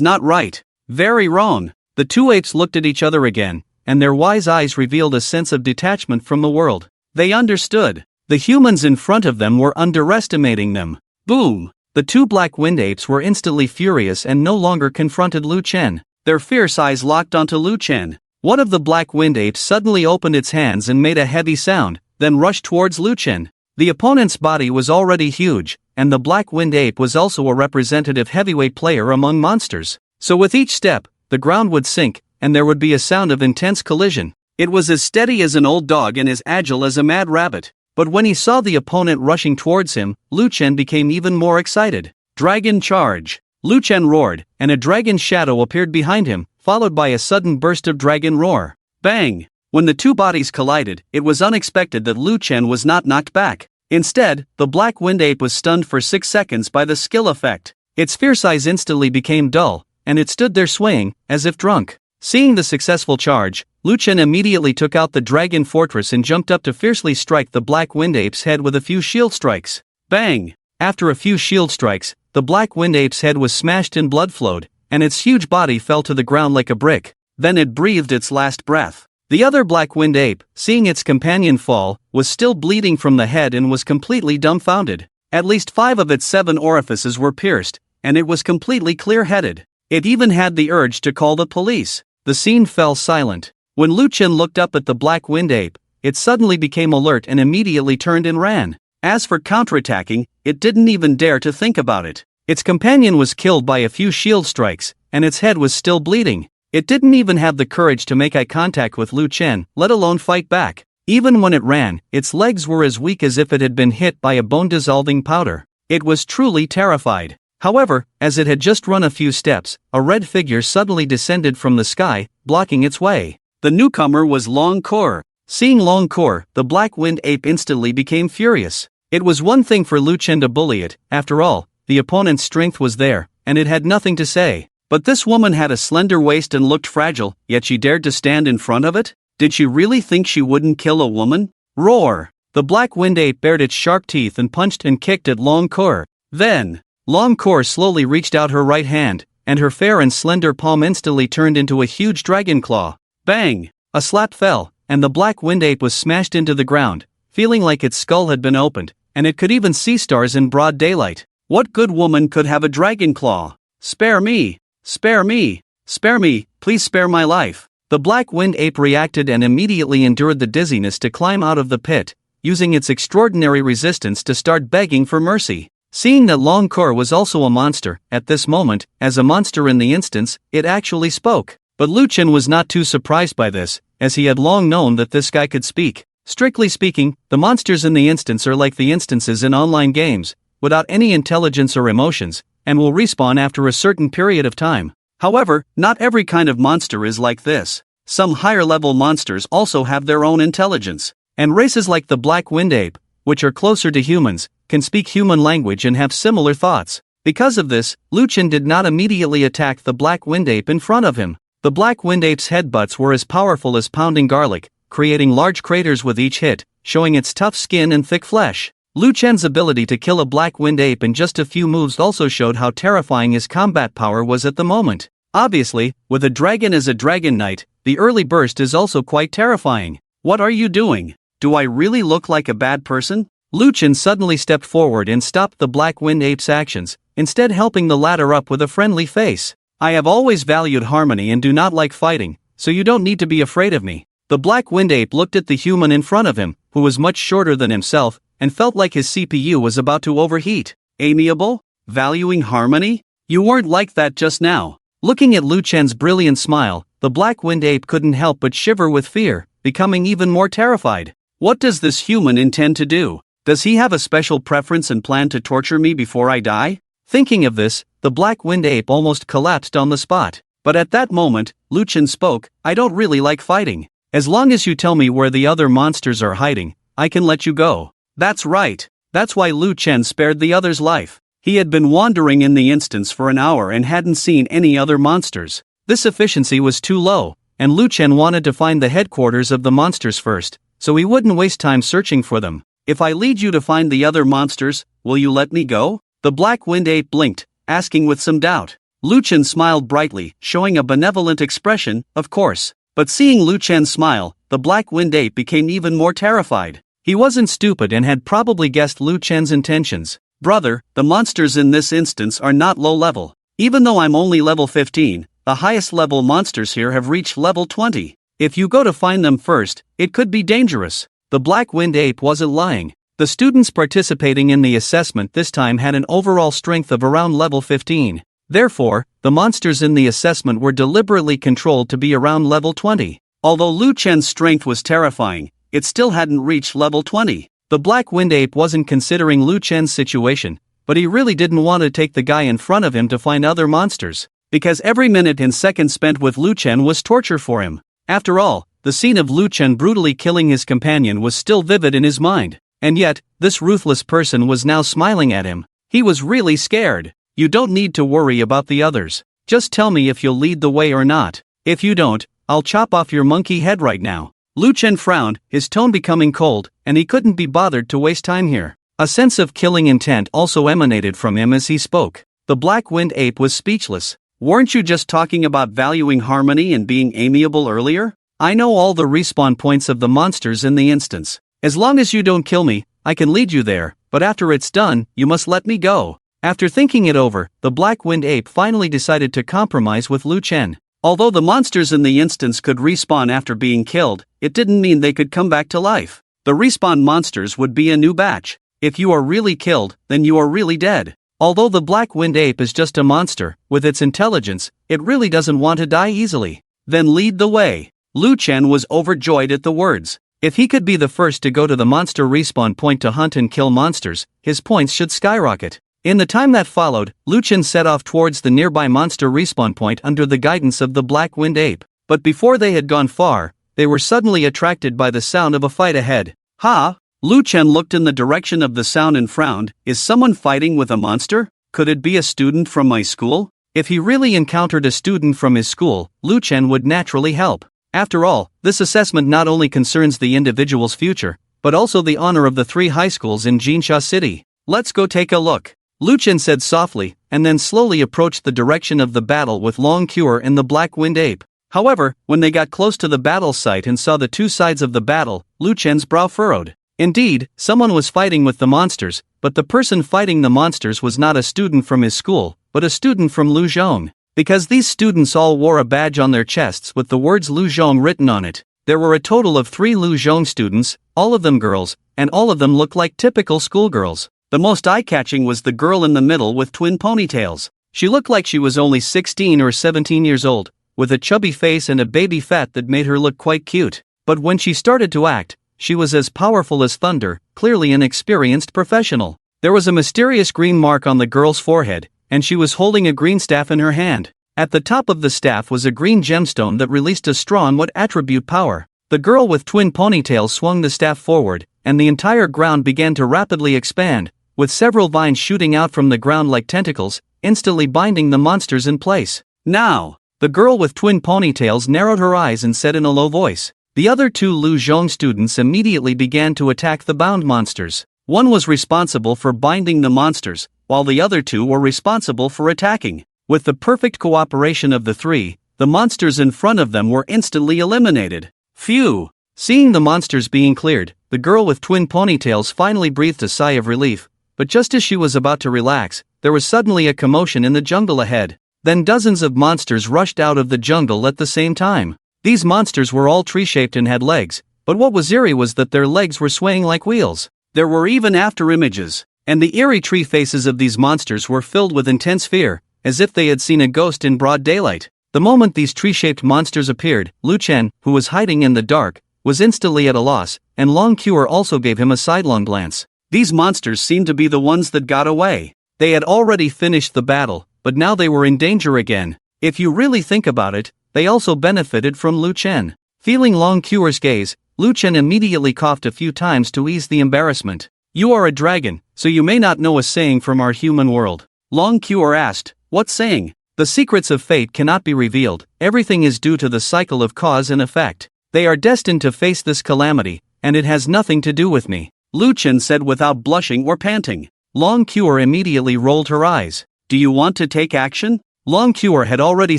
A: not right. Very wrong. The two apes looked at each other again, and their wise eyes revealed a sense of detachment from the world. They understood. The humans in front of them were underestimating them. Boom! The two black wind apes were instantly furious and no longer confronted Lu Chen. Their fierce eyes locked onto Lu Chen. One of the black wind apes suddenly opened its hands and made a heavy sound, then rushed towards Lu Chen. The opponent's body was already huge, and the black wind ape was also a representative heavyweight player among monsters. So with each step, the ground would sink, and there would be a sound of intense collision. It was as steady as an old dog and as agile as a mad rabbit. But when he saw the opponent rushing towards him, Lu Chen became even more excited. Dragon charge! Lu Chen roared, and a dragon shadow appeared behind him, followed by a sudden burst of dragon roar. Bang! When the two bodies collided, it was unexpected that Lu Chen was not knocked back. Instead, the black wind ape was stunned for 6 seconds by the skill effect. Its fierce eyes instantly became dull, and it stood there swaying, as if drunk. Seeing the successful charge, Lu Chen immediately took out the dragon fortress and jumped up to fiercely strike the black wind ape's head with a few shield strikes. Bang! After a few shield strikes, the black wind ape's head was smashed and blood flowed, and its huge body fell to the ground like a brick. Then it breathed its last breath. The other black wind ape, seeing its companion fall, was still bleeding from the head and was completely dumbfounded. At least 5 of its 7 orifices were pierced, and it was completely clear-headed. It even had the urge to call the police. The scene fell silent. When Lu Chen looked up at the black wind ape, it suddenly became alert and immediately turned and ran. As for counterattacking, it didn't even dare to think about it. Its companion was killed by a few shield strikes, and its head was still bleeding. It didn't even have the courage to make eye contact with Lu Chen, let alone fight back. Even when it ran, its legs were as weak as if it had been hit by a bone-dissolving powder. It was truly terrified. However, as it had just run a few steps, a red figure suddenly descended from the sky, blocking its way. The newcomer was Long Cure. Seeing Long Cure, the black wind ape instantly became furious. It was one thing for Lu Chen to bully it. After all, the opponent's strength was there, and it had nothing to say. But this woman had a slender waist and looked fragile, yet she dared to stand in front of it? Did she really think she wouldn't kill a woman? Roar! The black wind ape bared its sharp teeth and punched and kicked at Long Cure. Then, Long Cure slowly reached out her right hand, and her fair and slender palm instantly turned into a huge dragon claw. Bang! A slap fell, and the black wind ape was smashed into the ground, feeling like its skull had been opened, and it could even see stars in broad daylight. What good woman could have a dragon claw? Spare me! Spare me! Spare me, please spare my life! The black wind ape reacted and immediately endured the dizziness to climb out of the pit, using its extraordinary resistance to start begging for mercy. Seeing that Long Cure was also a monster, at this moment, as a monster in the instance, it actually spoke. But Lu Chen was not too surprised by this, as he had long known that this guy could speak. Strictly speaking, the monsters in the instance are like the instances in online games, without any intelligence or emotions, and will respawn after a certain period of time. However, not every kind of monster is like this. Some higher-level monsters also have their own intelligence, and races like the black wind ape, which are closer to humans, can speak human language and have similar thoughts. Because of this, Lu Chen did not immediately attack the black wind ape in front of him. The black wind ape's headbutts were as powerful as pounding garlic, creating large craters with each hit, showing its tough skin and thick flesh. Lu Chen's ability to kill a black-winged ape in just a few moves also showed how terrifying his combat power was at the moment. Obviously, with a dragon as a dragon knight, the early burst is also quite terrifying. What are you doing? Do I really look like a bad person? Lu Chen suddenly stepped forward and stopped the black-winged ape's actions, instead helping the latter up with a friendly face. I have always valued harmony and do not like fighting, so you don't need to be afraid of me. The black-winged ape looked at the human in front of him, who was much shorter than himself, and felt like his CPU was about to overheat. Amiable? Valuing harmony? You weren't like that just now. Looking at Lu Chen's brilliant smile, the black-winged ape couldn't help but shiver with fear, becoming even more terrified. What does this human intend to do? Does he have a special preference and plan to torture me before I die? Thinking of this, the black-winged ape almost collapsed on the spot. But at that moment, Lu Chen spoke, I don't really like fighting. As long as you tell me where the other monsters are hiding, I can let you go. That's right. That's why Lu Chen spared the other's life. He had been wandering in the instance for an hour and hadn't seen any other monsters. This efficiency was too low, and Lu Chen wanted to find the headquarters of the monsters first, so he wouldn't waste time searching for them. If I lead you to find the other monsters, will you let me go? The black-winged ape blinked, asking with some doubt. Lu Chen smiled brightly, showing a benevolent expression, of course. But seeing Lu Chen smile, the black-winged ape became even more terrified. He wasn't stupid and had probably guessed Lu Chen's intentions. Brother, the monsters in this instance are not low level. Even though I'm only level 15, the highest level monsters here have reached level 20. If you go to find them first, it could be dangerous. The black-winged ape wasn't lying. The students participating in the assessment this time had an overall strength of around level 15. Therefore, the monsters in the assessment were deliberately controlled to be around level 20. Although Lu Chen's strength was terrifying, it still hadn't reached level 20. The black-winged ape wasn't considering Lu Chen's situation, but he really didn't want to take the guy in front of him to find other monsters, because every minute and second spent with Lu Chen was torture for him. After all, the scene of Lu Chen brutally killing his companion was still vivid in his mind, and yet, this ruthless person was now smiling at him. He was really scared. You don't need to worry about the others. Just tell me if you'll lead the way or not. If you don't, I'll chop off your monkey head right now. Lu Chen frowned, his tone becoming cold, and he couldn't be bothered to waste time here. A sense of killing intent also emanated from him as he spoke. The black-winged ape was speechless. Weren't you just talking about valuing harmony and being amiable earlier? I know all the respawn points of the monsters in the instance. As long as you don't kill me, I can lead you there, but after it's done, you must let me go. After thinking it over, the black-winged ape finally decided to compromise with Lu Chen. Although the monsters in the instance could respawn after being killed, it didn't mean they could come back to life. The respawn monsters would be a new batch. If you are really killed, then you are really dead. Although the black-winged ape is just a monster, with its intelligence, it really doesn't want to die easily. Then lead the way. Lu Chen was overjoyed at the words. If he could be the first to go to the monster respawn point to hunt and kill monsters, his points should skyrocket. In the time that followed, Lu Chen set off towards the nearby monster respawn point under the guidance of the black-winged ape. But before they had gone far, they were suddenly attracted by the sound of a fight ahead. Ha! Lu Chen looked in the direction of the sound and frowned. Is someone fighting with a monster? Could it be a student from my school? If he really encountered a student from his school, Lu Chen would naturally help. After all, this assessment not only concerns the individual's future, but also the honor of the 3 high schools in Jinsha City. Let's go take a look. Lu Chen said softly, and then slowly approached the direction of the battle with Long Cure and the black-winged ape. However, when they got close to the battle site and saw the 2 sides of the battle, Lu Chen's brow furrowed. Indeed, someone was fighting with the monsters, but the person fighting the monsters was not a student from his school, but a student from Luzhong. Because these students all wore a badge on their chests with the words Luzhong written on it, there were a total of 3 Luzhong students, all of them girls, and all of them looked like typical schoolgirls. The most eye-catching was the girl in the middle with twin ponytails. She looked like she was only 16 or 17 years old, with a chubby face and a baby fat that made her look quite cute. But when she started to act, she was as powerful as thunder, clearly an experienced professional. There was a mysterious green mark on the girl's forehead, and she was holding a green staff in her hand. At the top of the staff was a green gemstone that released a strong what attribute power. The girl with twin ponytails swung the staff forward, and the entire ground began to rapidly expand, with several vines shooting out from the ground like tentacles, instantly binding the monsters in place. Now! The girl with twin ponytails narrowed her eyes and said in a low voice. The other 2 Luzhong students immediately began to attack the bound monsters. One was responsible for binding the monsters, while the other two were responsible for attacking. With the perfect cooperation of the three, the monsters in front of them were instantly eliminated. Phew! Seeing the monsters being cleared, the girl with twin ponytails finally breathed a sigh of relief, but just as she was about to relax, there was suddenly a commotion in the jungle ahead. Then dozens of monsters rushed out of the jungle at the same time. These monsters were all tree-shaped and had legs, but what was eerie was that their legs were swaying like wheels. There were even after-images, and the eerie tree faces of these monsters were filled with intense fear, as if they had seen a ghost in broad daylight. The moment these tree-shaped monsters appeared, Lu Chen, who was hiding in the dark, was instantly at a loss, and Long Cure also gave him a sidelong glance. These monsters seemed to be the ones that got away. They had already finished the battle, but now they were in danger again. If you really think about it, they also benefited from Lu Chen. Feeling Long Cure's gaze, Lu Chen immediately coughed a few times to ease the embarrassment. "You are a dragon, so you may not know a saying from our human world." Long Cure asked, "What saying?" "The secrets of fate cannot be revealed, everything is due to the cycle of cause and effect. They are destined to face this calamity, and it has nothing to do with me," Lu Chen said without blushing or panting. Long Cure immediately rolled her eyes. "Do you want to take action?" Long Cure had already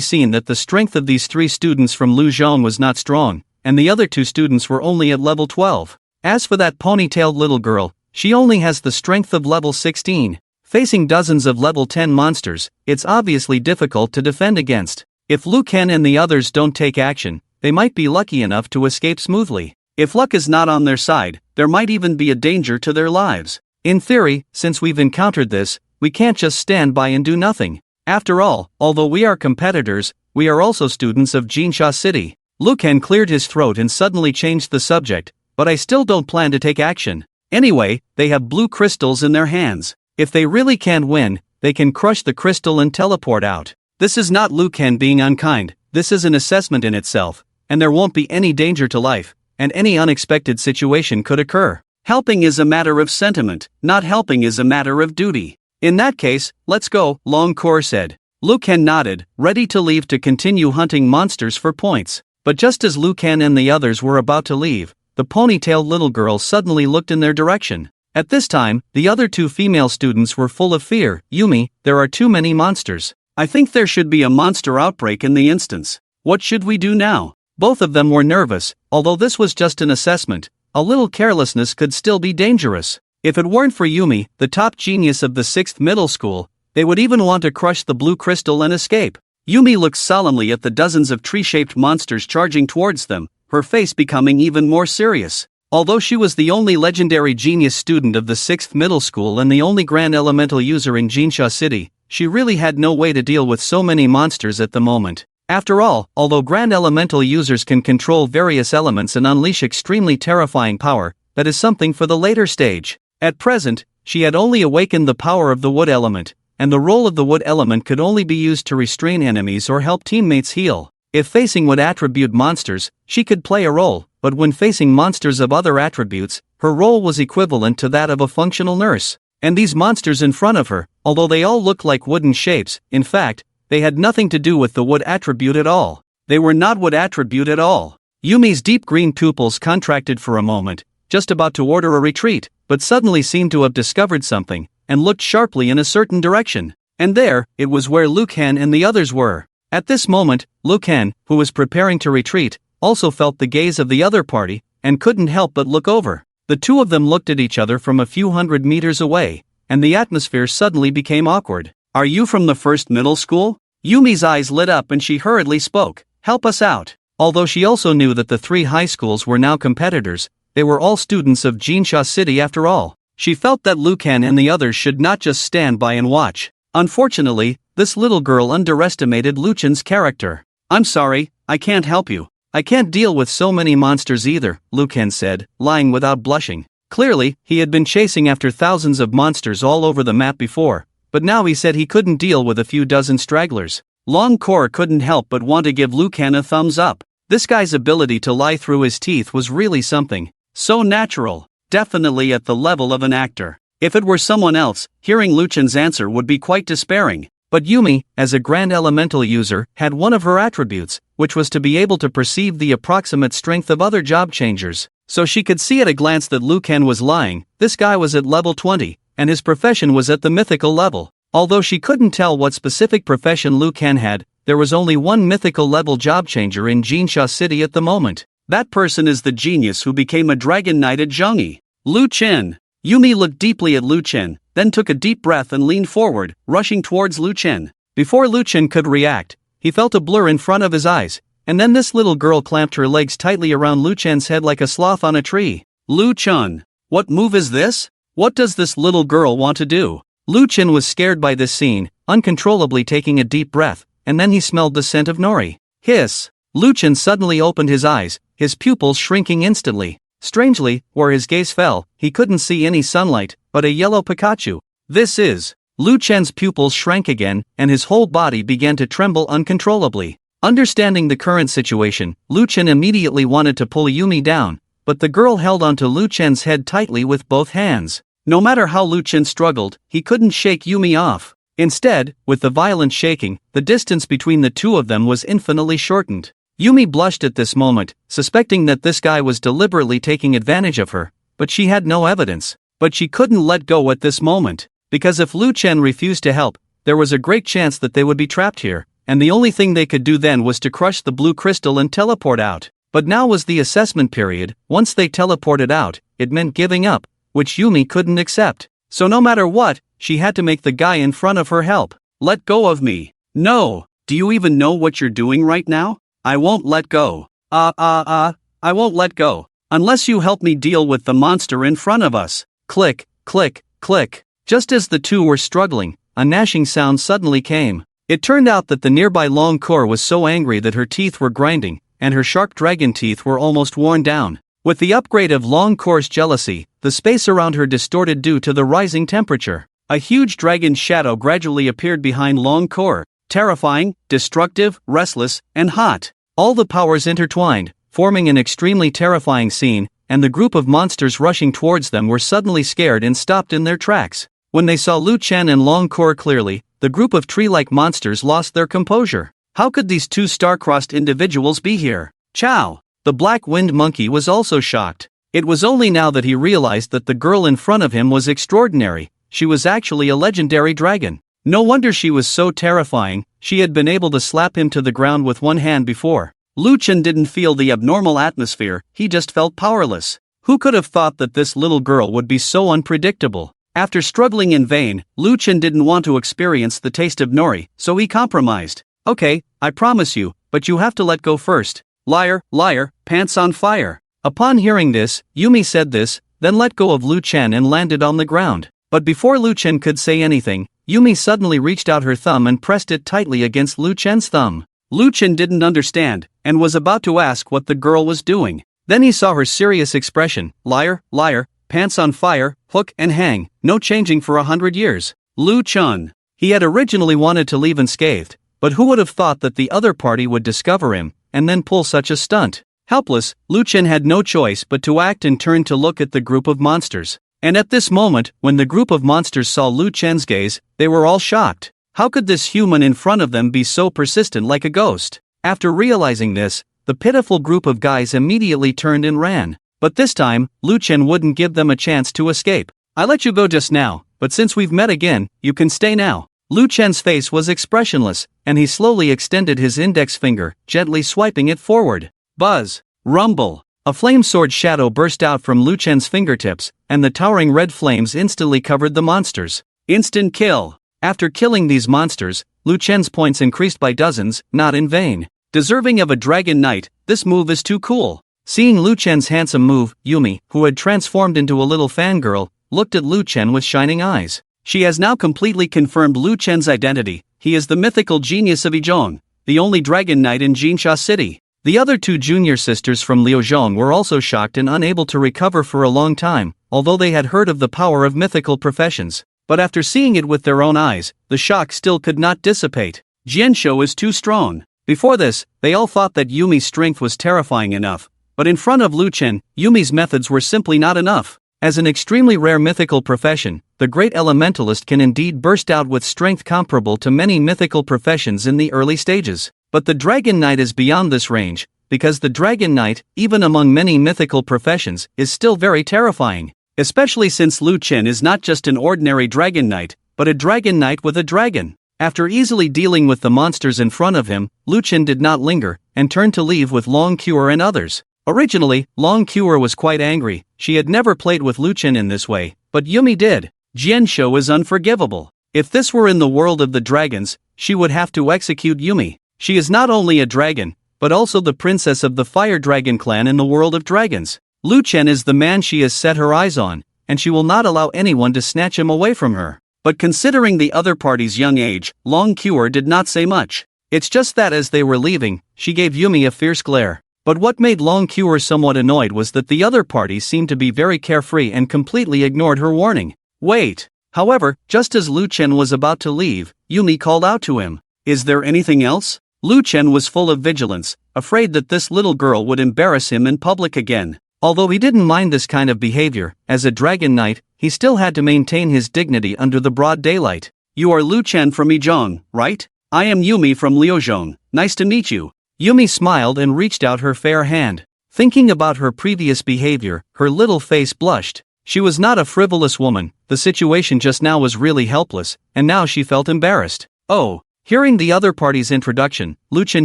A: seen that the strength of these three students from Lu Zhong was not strong, and the other two students were only at level 12. As for that ponytailed little girl, she only has the strength of level 16. Facing dozens of level 10 monsters, it's obviously difficult to defend against. If Lu Ken and the others don't take action, they might be lucky enough to escape smoothly. If luck is not on their side, there might even be a danger to their lives. In theory, since we've encountered this, we can't just stand by and do nothing. After all, although we are competitors, we are also students of Jinsha City. Lu Ken cleared his throat and suddenly changed the subject, "But I still don't plan to take action. Anyway, they have blue crystals in their hands. If they really can't win, they can crush the crystal and teleport out." This is not Lu Ken being unkind, this is an assessment in itself, and there won't be any danger to life, and any unexpected situation could occur. Helping is a matter of sentiment, not helping is a matter of duty. "In that case, let's go," Long Cure said. Lu Ken nodded, ready to leave to continue hunting monsters for points. But just as Lu Ken and the others were about to leave, the ponytailed little girl suddenly looked in their direction. At this time, the other two female students were full of fear. "Yumi, there are too many monsters. I think there should be a monster outbreak in the instance. What should we do now?" Both of them were nervous, although this was just an assessment. A little carelessness could still be dangerous. If it weren't for Yumi, the top genius of the 6th middle school, they would even want to crush the blue crystal and escape. Yumi looked solemnly at the dozens of tree-shaped monsters charging towards them, her face becoming even more serious. Although she was the only legendary genius student of the 6th middle school and the only grand elemental user in Jinsha City, she really had no way to deal with so many monsters at the moment. After all, although grand elemental users can control various elements and unleash extremely terrifying power, that is something for the later stage. At present, she had only awakened the power of the wood element, and the role of the wood element could only be used to restrain enemies or help teammates heal. If facing wood attribute monsters, she could play a role, but when facing monsters of other attributes, her role was equivalent to that of a functional nurse. And these monsters in front of her, although they all looked like wooden shapes, in fact, they had nothing to do with the wood attribute at all. They were not wood attribute at all. Yumi's deep green pupils contracted for a moment, just about to order a retreat, but suddenly seemed to have discovered something, and looked sharply in a certain direction. And there, it was where Lu Ken and the others were. At this moment, Lu Ken, who was preparing to retreat, also felt the gaze of the other party, and couldn't help but look over. The two of them looked at each other from a few hundred meters away, and the atmosphere suddenly became awkward. "Are you from the 1st middle school?" Yumi's eyes lit up and she hurriedly spoke, "Help us out." Although she also knew that the 3 high schools were now competitors, they were all students of Jinsha City after all. She felt that Lu Ken and the others should not just stand by and watch. Unfortunately, this little girl underestimated Lu Chen's character. "I'm sorry, I can't help you. I can't deal with so many monsters either," Lu Ken said, lying without blushing. Clearly, he had been chasing after thousands of monsters all over the map before, but now he said he couldn't deal with a few dozen stragglers. Long Core couldn't help but want to give Lu Ken a thumbs up. This guy's ability to lie through his teeth was really something. So natural, definitely at the level of an actor. If it were someone else, hearing Lu Chen's answer would be quite despairing. But Yumi, as a grand elemental user, had one of her attributes, which was to be able to perceive the approximate strength of other job changers. so she could see at a glance that Liu Ken was lying. This guy was at level 20, and his profession was at the mythical level. Although she couldn't tell what specific profession Liu Ken had, there was only one mythical level job changer in Jinsha City at the moment. That person is the genius who became a dragon knight at Zhongyi. Liu Chen. Yumi looked deeply at Liu Chen, then took a deep breath and leaned forward, rushing towards Liu Chen. Before Liu Chen could react, he felt a blur in front of his eyes, and then this little girl clamped her legs tightly around Liu Chen's head like a sloth on a tree. Liu Chen. What move is this? What does this little girl want to do? Liu Chen was scared by this scene, uncontrollably taking a deep breath, and then he smelled the scent of nori. Hiss! Liu Chen suddenly opened his eyes, his pupils shrinking instantly. Strangely, where his gaze fell, he couldn't see any sunlight, but a yellow Pikachu. This is... Liu Chen's pupils shrank again, and his whole body began to tremble uncontrollably. Understanding the current situation, Liu Chen immediately wanted to pull Yumi down, but the girl held onto Liu Chen's head tightly with both hands. No matter how Liu Chen struggled, he couldn't shake Yumi off. Instead, with the violent shaking, the distance between the two of them was infinitely shortened. Yumi blushed at this moment, suspecting that this guy was deliberately taking advantage of her, but she had no evidence. But she couldn't let go at this moment, because if Liu Chen refused to help, there was a great chance that they would be trapped here, and the only thing they could do then was to crush the blue crystal and teleport out. But now was the assessment period. Once they teleported out, it meant giving up, which Yumi couldn't accept. So no matter what, she had to make the guy in front of her help. Let go of me. No. Do you even know what you're doing right now? I won't let go. I won't let go. Unless you help me deal with the monster in front of us. Click, click, click. Just as the two were struggling, a gnashing sound suddenly came. It turned out that the nearby Long Core was so angry that her teeth were grinding, and her sharp dragon teeth were almost worn down. With the upgrade of Long Core's jealousy, the space around her distorted due to the rising temperature. A huge dragon shadow gradually appeared behind Long Core, terrifying, destructive, restless, and hot. All the powers intertwined, forming an extremely terrifying scene, and the group of monsters rushing towards them were suddenly scared and stopped in their tracks. When they saw Liu Chen and Long Core clearly, the group of tree-like monsters lost their composure. How could these two star-crossed individuals be here? Chow! The black wind monkey was also shocked. It was only now that he realized that the girl in front of him was extraordinary. She was actually a legendary dragon. No wonder she was so terrifying. She had been able to slap him to the ground with one hand before. Liu Chen didn't feel the abnormal atmosphere, he just felt powerless. Who could have thought that this little girl would be so unpredictable? After struggling in vain, Liu Chen didn't want to experience the taste of nori, so he compromised. Okay, I promise you, but you have to let go first. Liar, liar, pants on fire. Upon hearing this, Yumi said this, then let go of Liu Chen and landed on the ground. But before Liu Chen could say anything, Yumi suddenly reached out her thumb and pressed it tightly against Liu Chen's thumb. Liu Chen didn't understand, and was about to ask what the girl was doing. Then he saw her serious expression. Liar, liar, pants on fire, hook and hang, no changing for 100 years. Liu Chen. He had originally wanted to leave unscathed, but who would have thought that the other party would discover him, and then pull such a stunt? Helpless, Liu Chen had no choice but to act and turn to look at the group of monsters. And at this moment, when the group of monsters saw Liu Chen's gaze, they were all shocked. How could this human in front of them be so persistent like a ghost? After realizing this, the pitiful group of guys immediately turned and ran. But this time, Liu Chen wouldn't give them a chance to escape. I let you go just now, but since we've met again, you can stay now. Liu Chen's face was expressionless, and he slowly extended his index finger, gently swiping it forward. Buzz! Rumble! A flame sword shadow burst out from Liu Chen's fingertips, and the towering red flames instantly covered the monsters. Instant kill! After killing these monsters, Liu Chen's points increased by dozens, not in vain. Deserving of a dragon knight, this move is too cool. Seeing Liu Chen's handsome move, Yumi, who had transformed into a little fangirl, looked at Liu Chen with shining eyes. She has now completely confirmed Liu Chen's identity. He is the mythical genius of Yizhong, the only dragon knight in Jinsha City. The other two junior sisters from Liuzhong were also shocked and unable to recover for a long time, although they had heard of the power of mythical professions. But after seeing it with their own eyes, the shock still could not dissipate. Jianshou is too strong. Before this, they all thought that Yumi's strength was terrifying enough, but in front of Liu Chen, Yumi's methods were simply not enough. As an extremely rare mythical profession, the great elementalist can indeed burst out with strength comparable to many mythical professions in the early stages. But the Dragon Knight is beyond this range. because the Dragon Knight, even among many mythical professions, is still very terrifying. Especially since Lu Chen is not just an ordinary Dragon Knight, but a Dragon Knight with a dragon. After easily dealing with the monsters in front of him, Lu Chen did not linger, and turned to leave with Long Cure and others. Originally, Long Cure was quite angry. She had never played with Lu Chen in this way, but Yumi did. Jianshou is unforgivable. If this were in the world of the dragons, she would have to execute Yumi. She is not only a dragon, but also the princess of the Fire Dragon clan in the world of dragons. Lu Chen is the man she has set her eyes on, and she will not allow anyone to snatch him away from her. But considering the other party's young age, Long Cure did not say much. It's just that as they were leaving, she gave Yumi a fierce glare. But what made Long Cure somewhat annoyed was that the other party seemed to be very carefree and completely ignored her warning. Wait! However, just as Lu Chen was about to leave, Yumi called out to him. Is there anything else? Lu Chen was full of vigilance, afraid that this little girl would embarrass him in public again. Although he didn't mind this kind of behavior, as a Dragon Knight, he still had to maintain his dignity under the broad daylight. You are Lu Chen from Yizhong, right? I am Yumi from Liuzhong. Nice to meet you. Yumi smiled and reached out her fair hand. Thinking about her previous behavior, her little face blushed. She was not a frivolous woman, the situation just now was really helpless, and now she felt embarrassed. Oh! Hearing the other party's introduction, Lu Chen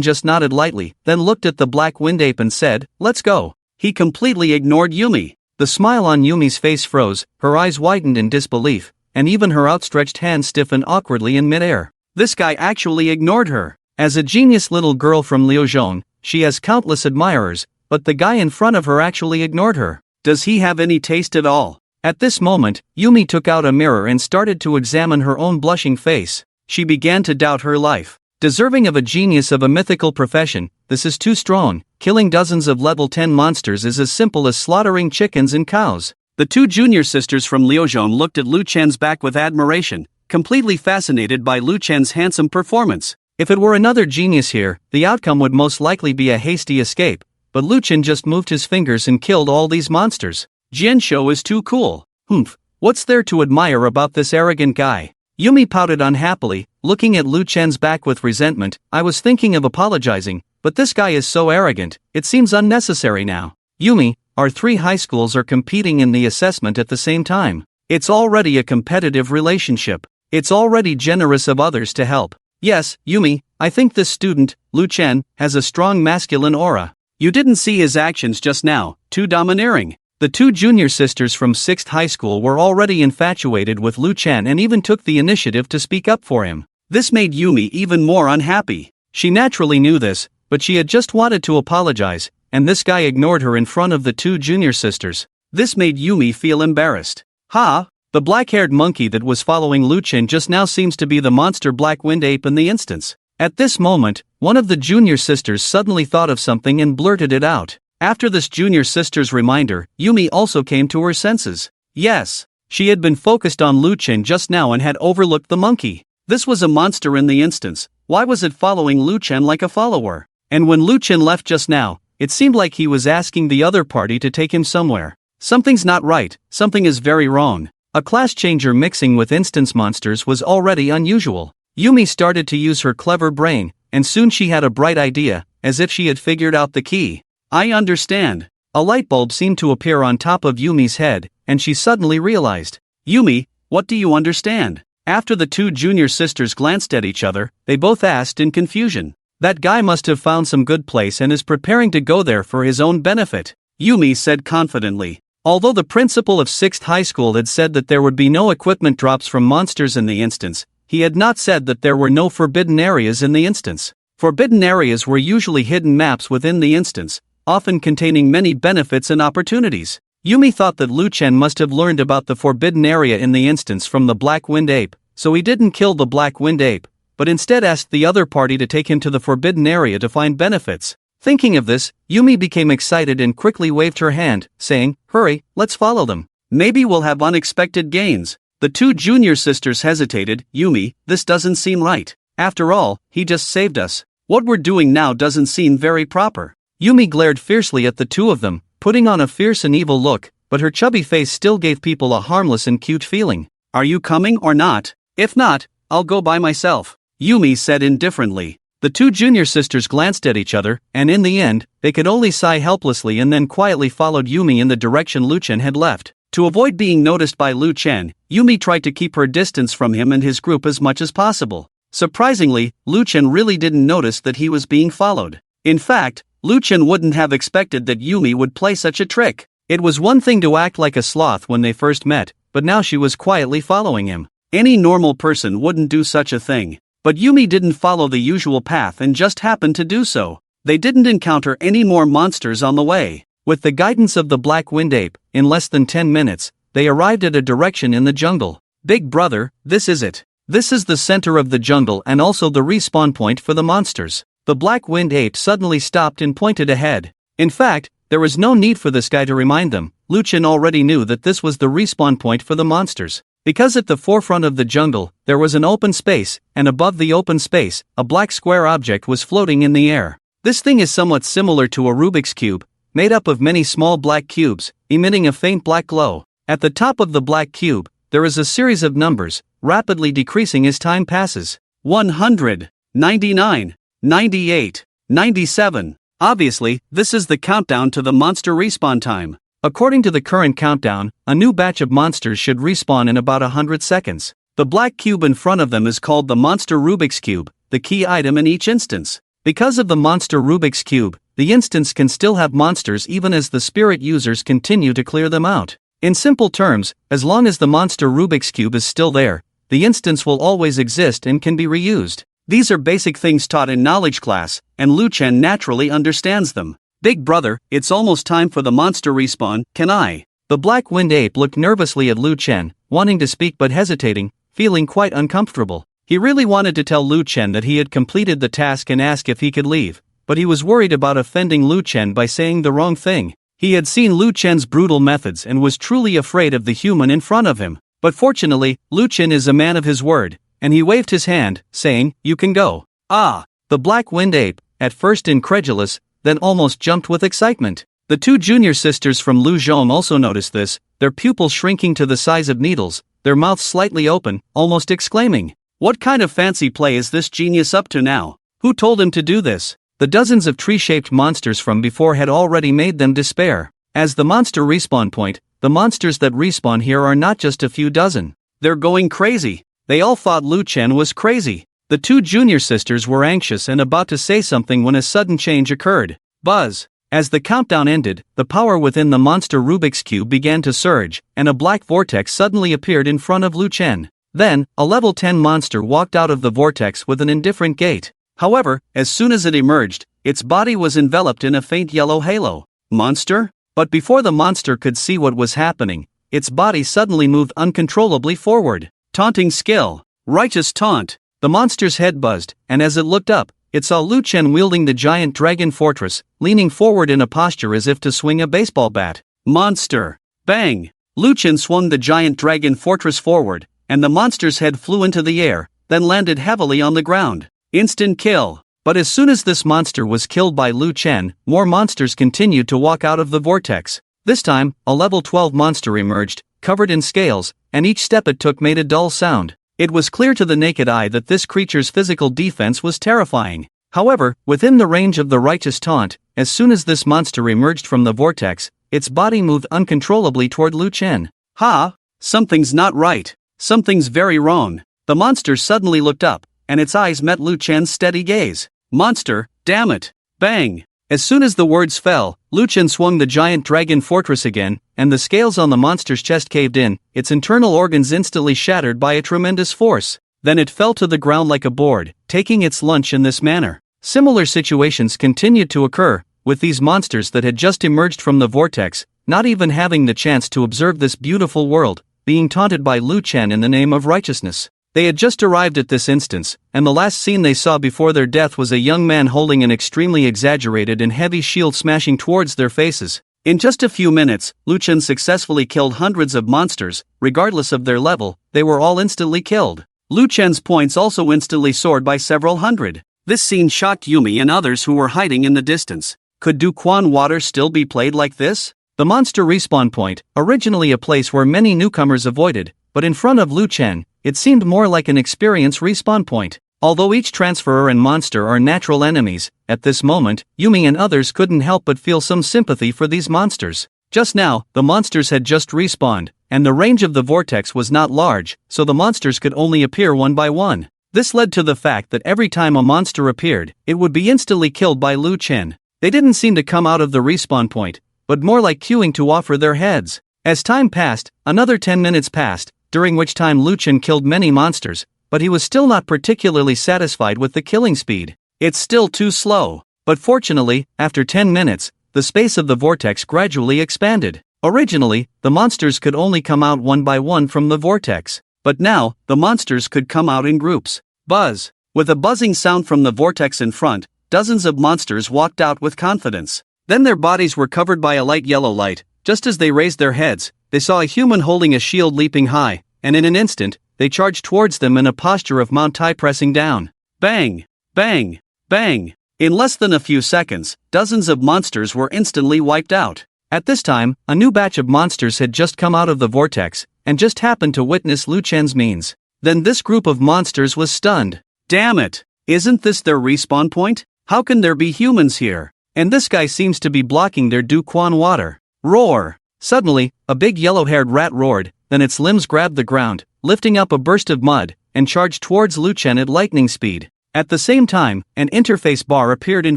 A: just nodded lightly, then looked at the Black Wind Ape and said, let's go. He completely ignored Yumi. The smile on Yumi's face froze, her eyes widened in disbelief, and even her outstretched hand stiffened awkwardly in midair. This guy actually ignored her. As a genius little girl from Liuzhong, she has countless admirers, but the guy in front of her actually ignored her. Does he have any taste at all? At this moment, Yumi took out a mirror and started to examine her own blushing face. She began to doubt her life. Deserving of a genius of a mythical profession, this is too strong. Killing dozens of level 10 monsters is as simple as slaughtering chickens and cows. The two junior sisters from Liuzhong looked at Lu Chen's back with admiration, completely fascinated by Lu Chen's handsome performance. If it were another genius here, the outcome would most likely be a hasty escape, but Lu Chen just moved his fingers and killed all these monsters. Jianshou is too cool. Humph, what's there to admire about this arrogant guy? Yumi pouted unhappily, looking at Lu Chen's back with resentment. I was thinking of apologizing, but this guy is so arrogant, it seems unnecessary now. Yumi, our 3 high schools are competing in the assessment at the same time. It's already a competitive relationship. It's already generous of others to help. Yes, Yumi, I think this student, Lu Chen, has a strong masculine aura. You didn't see his actions just now, too domineering. The 2 junior sisters from 6th high school were already infatuated with Lu Chen and even took the initiative to speak up for him. This made Yumi even more unhappy. She naturally knew this, but she had just wanted to apologize, and this guy ignored her in front of the 2 junior sisters. This made Yumi feel embarrassed. Ha! The black-haired monkey that was following Lu Chen just now seems to be the monster Black Wind Ape in the instance. At this moment, one of the junior sisters suddenly thought of something and blurted it out. After this junior sister's reminder, Yumi also came to her senses. Yes, she had been focused on Lu Chen just now and had overlooked the monkey. This was a monster in the instance. Why was it following Lu Chen like a follower? And when Lu Chen left just now, it seemed like he was asking the other party to take him somewhere. Something's not right, something is very wrong. A class changer mixing with instance monsters was already unusual. Yumi started to use her clever brain, and soon she had a bright idea, as if she had figured out the key. I understand. A light bulb seemed to appear on top of Yumi's head, and she suddenly realized. Yumi, what do you understand? After the 2 junior sisters glanced at each other, they both asked in confusion. That guy must have found some good place and is preparing to go there for his own benefit, Yumi said confidently. Although the principal of 6th high school had said that there would be no equipment drops from monsters in the instance, he had not said that there were no forbidden areas in the instance. Forbidden areas were usually hidden maps within the instance, often containing many benefits and opportunities. Yumi thought that Lu Chen must have learned about the forbidden area in the instance from the Black Wind Ape, so he didn't kill the Black Wind Ape, but instead asked the other party to take him to the forbidden area to find benefits. Thinking of this, Yumi became excited and quickly waved her hand, saying, hurry, let's follow them. Maybe we'll have unexpected gains. The 2 junior sisters hesitated. Yumi, this doesn't seem right. After all, he just saved us. What we're doing now doesn't seem very proper. Yumi glared fiercely at the 2 of them, putting on a fierce and evil look, but her chubby face still gave people a harmless and cute feeling. Are you coming or not? If not, I'll go by myself, Yumi said indifferently. The two junior sisters glanced at each other, and in the end, they could only sigh helplessly and then quietly followed Yumi in the direction Lu Chen had left. To avoid being noticed by Lu Chen, Yumi tried to keep her distance from him and his group as much as possible. Surprisingly, Lu Chen really didn't notice that he was being followed. In fact, Lu Chen wouldn't have expected that Yumi would play such a trick. It was one thing to act like a sloth when they first met, but now she was quietly following him. Any normal person wouldn't do such a thing. But Yumi didn't follow the usual path and just happened to do so. They didn't encounter any more monsters on the way. With the guidance of the black wind ape, in less than 10 minutes, they arrived at a direction in the jungle. Big brother, this is it. This is the center of the jungle and also the respawn point for the monsters. The black wind ape suddenly stopped and pointed ahead. In fact, there was no need for this guy to remind them. Lu Chen already knew that this was the respawn point for the monsters. Because at the forefront of the jungle, there was an open space, and above the open space, a black square object was floating in the air. This thing is somewhat similar to a Rubik's Cube, made up of many small black cubes, emitting a faint black glow. At the top of the black cube, there is a series of numbers, rapidly decreasing as time passes. 100, 99, 98, 97. Obviously, this is the countdown to the monster respawn time. According to the current countdown, a new batch of monsters should respawn in about 100 seconds. The black cube in front of them is called the Monster Rubik's Cube, the key item in each instance. Because of the Monster Rubik's Cube, the instance can still have monsters even as the spirit users continue to clear them out. In simple terms, as long as the Monster Rubik's Cube is still there, the instance will always exist and can be reused. These are basic things taught in knowledge class, and Lu Chen naturally understands them. Big brother, it's almost time for the monster respawn, can I? The black wind ape looked nervously at Lu Chen, wanting to speak but hesitating, feeling quite uncomfortable. He really wanted to tell Lu Chen that he had completed the task and ask if he could leave, but he was worried about offending Lu Chen by saying the wrong thing. He had seen Lu Chen's brutal methods and was truly afraid of the human in front of him. But fortunately, Lu Chen is a man of his word, and he waved his hand, saying, "You can go." Ah! The black wind ape, at first incredulous, then almost jumped with excitement. The two junior sisters from Luzhong also noticed this, their pupils shrinking to the size of needles, their mouths slightly open, almost exclaiming, "What kind of fancy play is this genius up to now? Who told him to do this?" The dozens of tree-shaped monsters from before had already made them despair. As the monster respawn point, the monsters that respawn here are not just a few dozen. They're going crazy. They all thought Lu Chen was crazy. The two junior sisters were anxious and about to say something when a sudden change occurred. Buzz! As the countdown ended, the power within the monster Rubik's Cube began to surge, and a black vortex suddenly appeared in front of Lu Chen. Then, a level 10 monster walked out of the vortex with an indifferent gait. However, as soon as it emerged, its body was enveloped in a faint yellow halo. Monster? But before the monster could see what was happening, its body suddenly moved uncontrollably forward. Taunting skill. Righteous taunt. The monster's head buzzed, and as it looked up, it saw Lu Chen wielding the giant dragon fortress, leaning forward in a posture as if to swing a baseball bat. Monster! Bang! Lu Chen swung the giant dragon fortress forward, and the monster's head flew into the air, then landed heavily on the ground. Instant kill. But as soon as this monster was killed by Lu Chen, more monsters continued to walk out of the vortex. This time, a level 12 monster emerged, covered in scales, and each step it took made a dull sound. It was clear to the naked eye that this creature's physical defense was terrifying. However, within the range of the righteous taunt, as soon as this monster emerged from the vortex, its body moved uncontrollably toward Lu Chen. Ha! Something's not right. Something's very wrong. The monster suddenly looked up, and its eyes met Lu Chen's steady gaze. Monster, damn it! Bang! As soon as the words fell, Lu Chen swung the giant dragon fortress again, and the scales on the monster's chest caved in, its internal organs instantly shattered by a tremendous force. Then it fell to the ground like a board, taking its lunch in this manner. Similar situations continued to occur, with these monsters that had just emerged from the vortex, not even having the chance to observe this beautiful world, being taunted by Lu Chen in the name of righteousness. They had just arrived at this instance, and the last scene they saw before their death was a young man holding an extremely exaggerated and heavy shield smashing towards their faces. In just a few minutes, Lu Chen successfully killed hundreds of monsters. Regardless of their level, they were all instantly killed. Lu Chen's points also instantly soared by several hundred. This scene shocked Yumi and others who were hiding in the distance. Could Duquan Water still be played like this? The monster respawn point, originally a place where many newcomers avoided, but in front of Lu Chen, it seemed more like an experience respawn point. Although each transferer and monster are natural enemies, at this moment, Yumi and others couldn't help but feel some sympathy for these monsters. Just now, the monsters had just respawned, and the range of the vortex was not large, so the monsters could only appear one by one. This led to the fact that every time a monster appeared, it would be instantly killed by Lu Chen. They didn't seem to come out of the respawn point, but more like queuing to offer their heads. As time passed, another 10 minutes passed, during which time Lu Chen killed many monsters, but he was still not particularly satisfied with the killing speed. It's still too slow. But fortunately, after 10 minutes, the space of the vortex gradually expanded. Originally, the monsters could only come out one by one from the vortex, but now, the monsters could come out in groups. Buzz! With a buzzing sound from the vortex in front, dozens of monsters walked out with confidence. Then their bodies were covered by a light yellow light. Just as they raised their heads, they saw a human holding a shield leaping high, and in an instant, they charged towards them in a posture of Mount Tai pressing down. Bang! Bang! Bang! In less than a few seconds, dozens of monsters were instantly wiped out. At this time, a new batch of monsters had just come out of the vortex, and just happened to witness Lu Chen's means. Then this group of monsters was stunned. Damn it! Isn't this their respawn point? How can there be humans here? And this guy seems to be blocking their Duquan water. Roar! Suddenly, a big yellow-haired rat roared, then its limbs grabbed the ground, lifting up a burst of mud, and charged towards Lu Chen at lightning speed. At the same time, an interface bar appeared in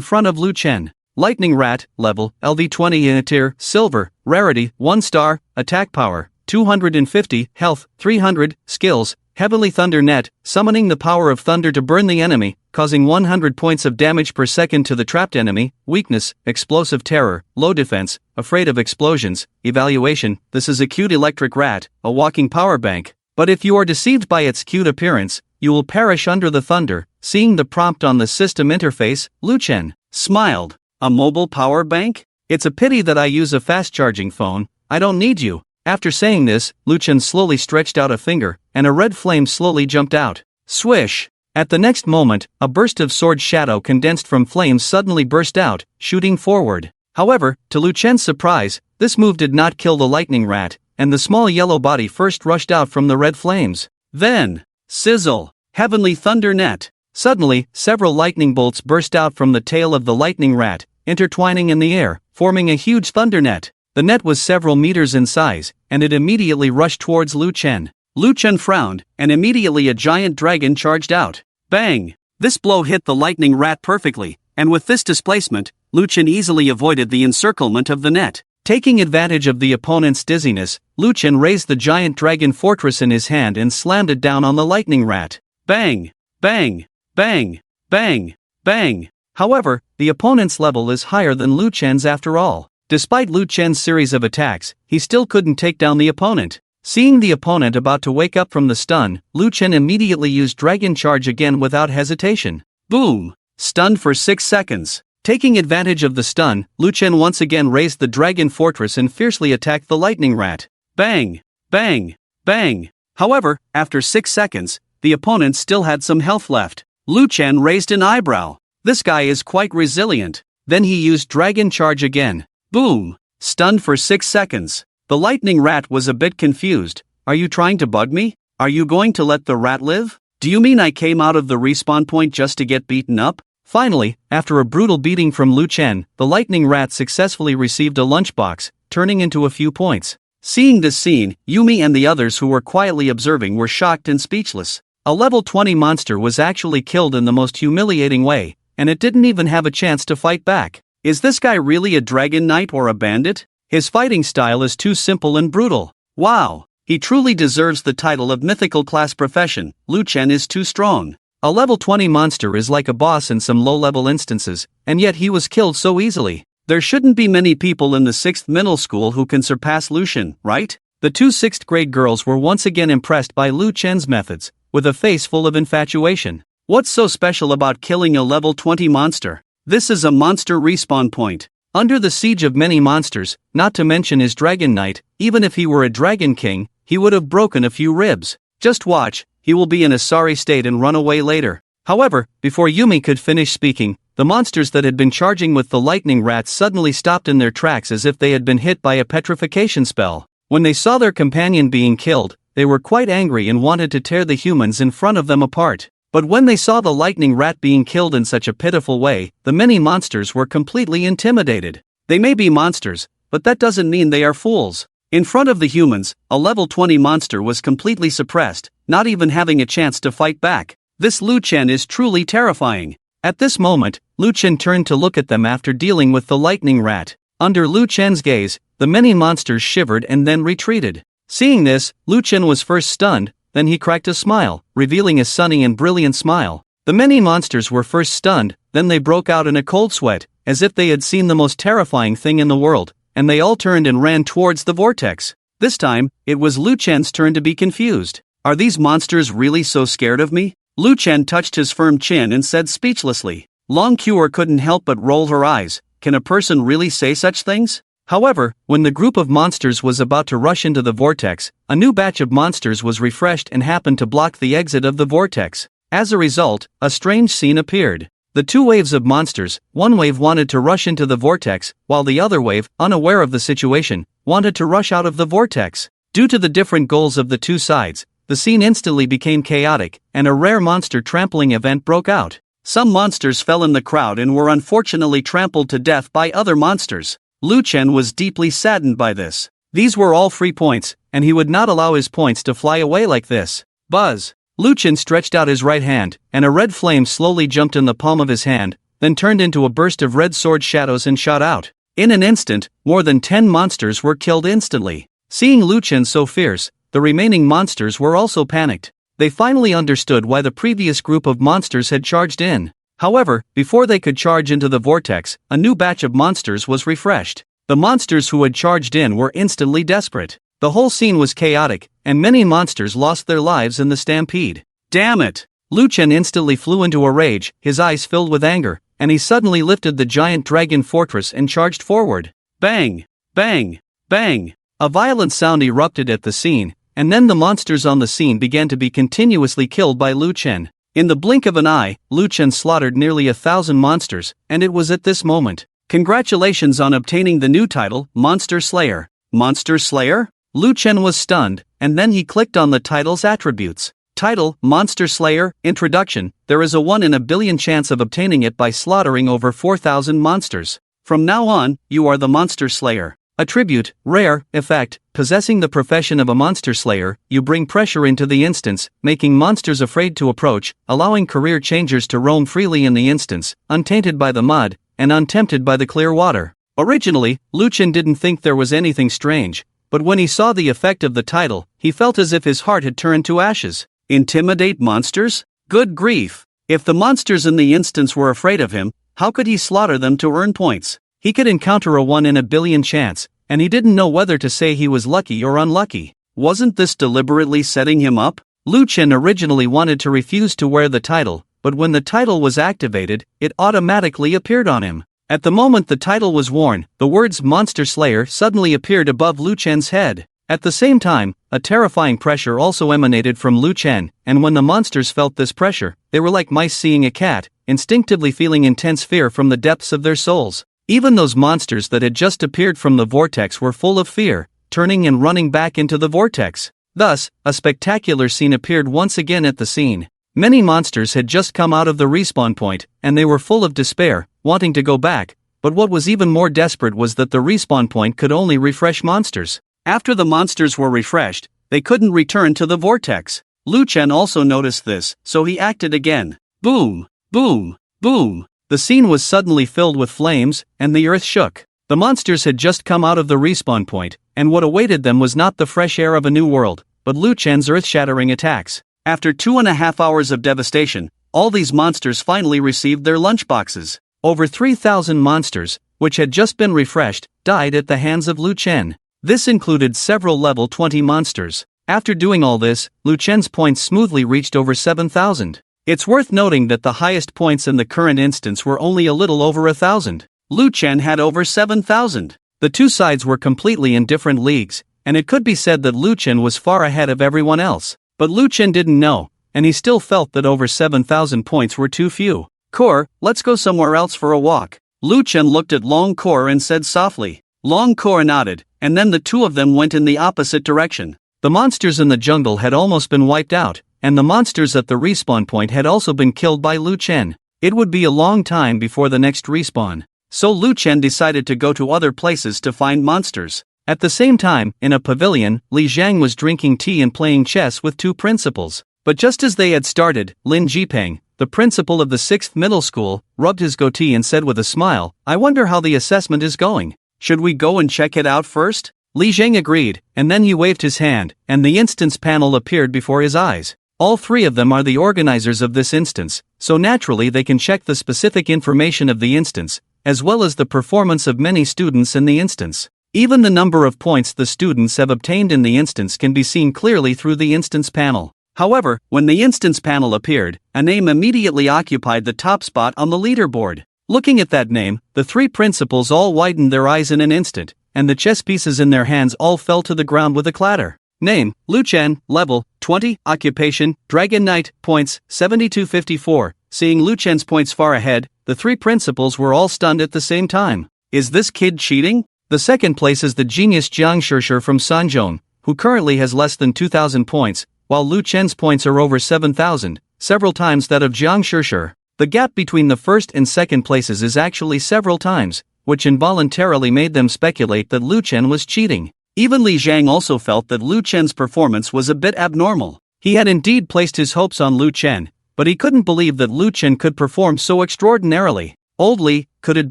A: front of Lu Chen. Lightning Rat, level, LV20 in a tier, silver, rarity, 1 star, attack power, 250, health, 300, skills, Heavenly Thunder Net, summoning the power of thunder to burn the enemy, causing 100 points of damage per second to the trapped enemy, weakness, explosive terror, low defense, afraid of explosions, evaluation, this is a cute electric rat, a walking power bank, but if you are deceived by its cute appearance, you will perish under the thunder. Seeing the prompt on the system interface, Lu Chen smiled. A mobile power bank? It's a pity that I use a fast-charging phone. I don't need you. After saying this, Lu Chen slowly stretched out a finger, and a red flame slowly jumped out. Swish! At the next moment, a burst of sword shadow condensed from flames suddenly burst out, shooting forward. However, to Lu Chen's surprise, this move did not kill the lightning rat, and the small yellow body first rushed out from the red flames. Then, sizzle! Heavenly Thunder Net! Suddenly, several lightning bolts burst out from the tail of the lightning rat, intertwining in the air, forming a huge thunder net. The net was several meters in size, and it immediately rushed towards Lu Chen. Lu Chen frowned, and immediately a giant dragon charged out. Bang! This blow hit the lightning rat perfectly, and with this displacement, Lu Chen easily avoided the encirclement of the net. Taking advantage of the opponent's dizziness, Lu Chen raised the giant dragon fortress in his hand and slammed it down on the lightning rat. Bang! Bang! Bang! Bang! Bang! However, the opponent's level is higher than Lu Chen's after all. Despite Lu Chen's series of attacks, he still couldn't take down the opponent. Seeing the opponent about to wake up from the stun, Lu Chen immediately used Dragon Charge again without hesitation. Boom! Stunned for 6 seconds. Taking advantage of the stun, Lu Chen once again raised the Dragon Fortress and fiercely attacked the lightning rat. Bang! Bang! Bang! However, after 6 seconds, the opponent still had some health left. Lu Chen raised an eyebrow. This guy is quite resilient. Then he used Dragon Charge again. Boom! Stunned for 6 seconds. The lightning rat was a bit confused. Are you trying to bug me? Are you going to let the rat live? Do you mean I came out of the respawn point just to get beaten up? Finally, after a brutal beating from Lu Chen, the lightning rat successfully received a lunchbox, turning into a few points. Seeing this scene, Yumi and the others who were quietly observing were shocked and speechless. A level 20 monster was actually killed in the most humiliating way, and it didn't even have a chance to fight back. Is this guy really a dragon knight or a bandit? His fighting style is too simple and brutal. Wow! He truly deserves the title of mythical class profession. Lu Chen is too strong. A level 20 monster is like a boss in some low-level instances, and yet he was killed so easily. There shouldn't be many people in the 6th middle school who can surpass Lu Chen, right? The 2 6th grade girls were once again impressed by Lu Chen's methods, with a face full of infatuation. What's so special about killing a level 20 monster? This is a monster respawn point. Under the siege of many monsters, not to mention his dragon knight, even if he were a dragon king, he would have broken a few ribs. Just watch, he will be in a sorry state and run away later. However, before Yumi could finish speaking, the monsters that had been charging with the lightning rats suddenly stopped in their tracks as if they had been hit by a petrification spell. When they saw their companion being killed, they were quite angry and wanted to tear the humans in front of them apart. But when they saw the lightning rat being killed in such a pitiful way, the many monsters were completely intimidated. They may be monsters, but that doesn't mean they are fools. In front of the humans, a level 20 monster was completely suppressed, not even having a chance to fight back. This Lu Chen is truly terrifying. At this moment, Lu Chen turned to look at them after dealing with the lightning rat. Under Lu Chen's gaze, the many monsters shivered and then retreated. Seeing this, Lu Chen was first stunned, then he cracked a smile, revealing a sunny and brilliant smile. The many monsters were first stunned, then they broke out in a cold sweat, as if they had seen the most terrifying thing in the world, and they all turned and ran towards the vortex. This time, it was Lu Chen's turn to be confused. Are these monsters really so scared of me? Lu Chen touched his firm chin and said speechlessly. Long Cure couldn't help but roll her eyes. Can a person really say such things? However, when the group of monsters was about to rush into the vortex, a new batch of monsters was refreshed and happened to block the exit of the vortex. As a result, a strange scene appeared. The two waves of monsters, one wave wanted to rush into the vortex, while the other wave, unaware of the situation, wanted to rush out of the vortex. Due to the different goals of the two sides, the scene instantly became chaotic, and a rare monster trampling event broke out. Some monsters fell in the crowd and were unfortunately trampled to death by other monsters. Lu Chen was deeply saddened by this. These were all free points, and he would not allow his points to fly away like this. Buzz! Lu Chen stretched out his right hand, and a red flame slowly jumped in the palm of his hand, then turned into a burst of red sword shadows and shot out. In an instant, more than 10 monsters were killed instantly. Seeing Lu Chen so fierce, the remaining monsters were also panicked. They finally understood why the previous group of monsters had charged in. However, before they could charge into the vortex, a new batch of monsters was refreshed. The monsters who had charged in were instantly desperate. The whole scene was chaotic, and many monsters lost their lives in the stampede. Damn it! Lu Chen instantly flew into a rage, his eyes filled with anger, and he suddenly lifted the giant dragon fortress and charged forward. Bang! Bang! Bang! A violent sound erupted at the scene, and then the monsters on the scene began to be continuously killed by Lu Chen. In the blink of an eye, Lu Chen slaughtered nearly 1,000 monsters, and it was at this moment. Congratulations on obtaining the new title, Monster Slayer. Monster Slayer? Lu Chen was stunned, and then he clicked on the title's attributes. Title, Monster Slayer, Introduction. There is a 1 in a billion chance of obtaining it by slaughtering over 4,000 monsters. From now on, you are the Monster Slayer. Attribute, Rare, Effect, possessing the profession of a Monster Slayer, you bring pressure into the instance, making monsters afraid to approach, allowing career changers to roam freely in the instance, untainted by the mud, and untempted by the clear water. Originally, Lu Chen didn't think there was anything strange, but when he saw the effect of the title, he felt as if his heart had turned to ashes. Intimidate monsters? Good grief! If the monsters in the instance were afraid of him, how could he slaughter them to earn points? He could encounter a 1 in a billion chance, and he didn't know whether to say he was lucky or unlucky. Wasn't this deliberately setting him up? Lu Chen originally wanted to refuse to wear the title, but when the title was activated, it automatically appeared on him. At the moment the title was worn, the words Monster Slayer suddenly appeared above Lu Chen's head. At the same time, a terrifying pressure also emanated from Lu Chen, and when the monsters felt this pressure, they were like mice seeing a cat, instinctively feeling intense fear from the depths of their souls. Even those monsters that had just appeared from the vortex were full of fear, turning and running back into the vortex. Thus, a spectacular scene appeared once again at the scene. Many monsters had just come out of the respawn point, and they were full of despair, wanting to go back, but what was even more desperate was that the respawn point could only refresh monsters. After the monsters were refreshed, they couldn't return to the vortex. Lu Chen also noticed this, so he acted again. Boom! Boom! Boom! The scene was suddenly filled with flames, and the earth shook. The monsters had just come out of the respawn point, and what awaited them was not the fresh air of a new world, but Lu Chen's earth-shattering attacks. After 2.5 hours of devastation, all these monsters finally received their lunchboxes. Over 3,000 monsters, which had just been refreshed, died at the hands of Lu Chen. This included several level 20 monsters. After doing all this, Lu Chen's points smoothly reached over 7,000. It's worth noting that the highest points in the current instance were only a little over 1,000. Lu Chen had over 7,000. The two sides were completely in different leagues, and it could be said that Lu Chen was far ahead of everyone else. But Lu Chen didn't know, and he still felt that over 7,000 points were too few. Core, let's go somewhere else for a walk. Lu Chen looked at Long Core and said softly. Long Core nodded, and then the two of them went in the opposite direction. The monsters in the jungle had almost been wiped out, and the monsters at the respawn point had also been killed by Lu Chen. It would be a long time before the next respawn. So Lu Chen decided to go to other places to find monsters. At the same time, in a pavilion, Li Zhang was drinking tea and playing chess with two principals. But just as they had started, Lin Jipeng, the principal of the 6th middle school, rubbed his goatee and said with a smile, "I wonder how the assessment is going. Should we go and check it out first?" Li Zhang agreed, and then he waved his hand, and the instance panel appeared before his eyes. All three of them are the organizers of this instance, so naturally they can check the specific information of the instance, as well as the performance of many students in the instance. Even the number of points the students have obtained in the instance can be seen clearly through the instance panel. However, when the instance panel appeared, a name immediately occupied the top spot on the leaderboard. Looking at that name, the three principals all widened their eyes in an instant, and the chess pieces in their hands all fell to the ground with a clatter. Name, Lu Chen, level, 20, occupation, Dragon Knight, points, 7254. Seeing Lu Chen's points far ahead, the three principals were all stunned at the same time. Is this kid cheating? The second place is the genius Jiang Shishir from Sanzhong, who currently has less than 2,000 points, while Lu Chen's points are over 7,000, several times that of Jiang Shishir. The gap between the first and second places is actually several times, which involuntarily made them speculate that Lu Chen was cheating. Even Li Zhang also felt that Lu Chen's performance was a bit abnormal. He had indeed placed his hopes on Lu Chen, but he couldn't believe that Lu Chen could perform so extraordinarily. Old Li, could it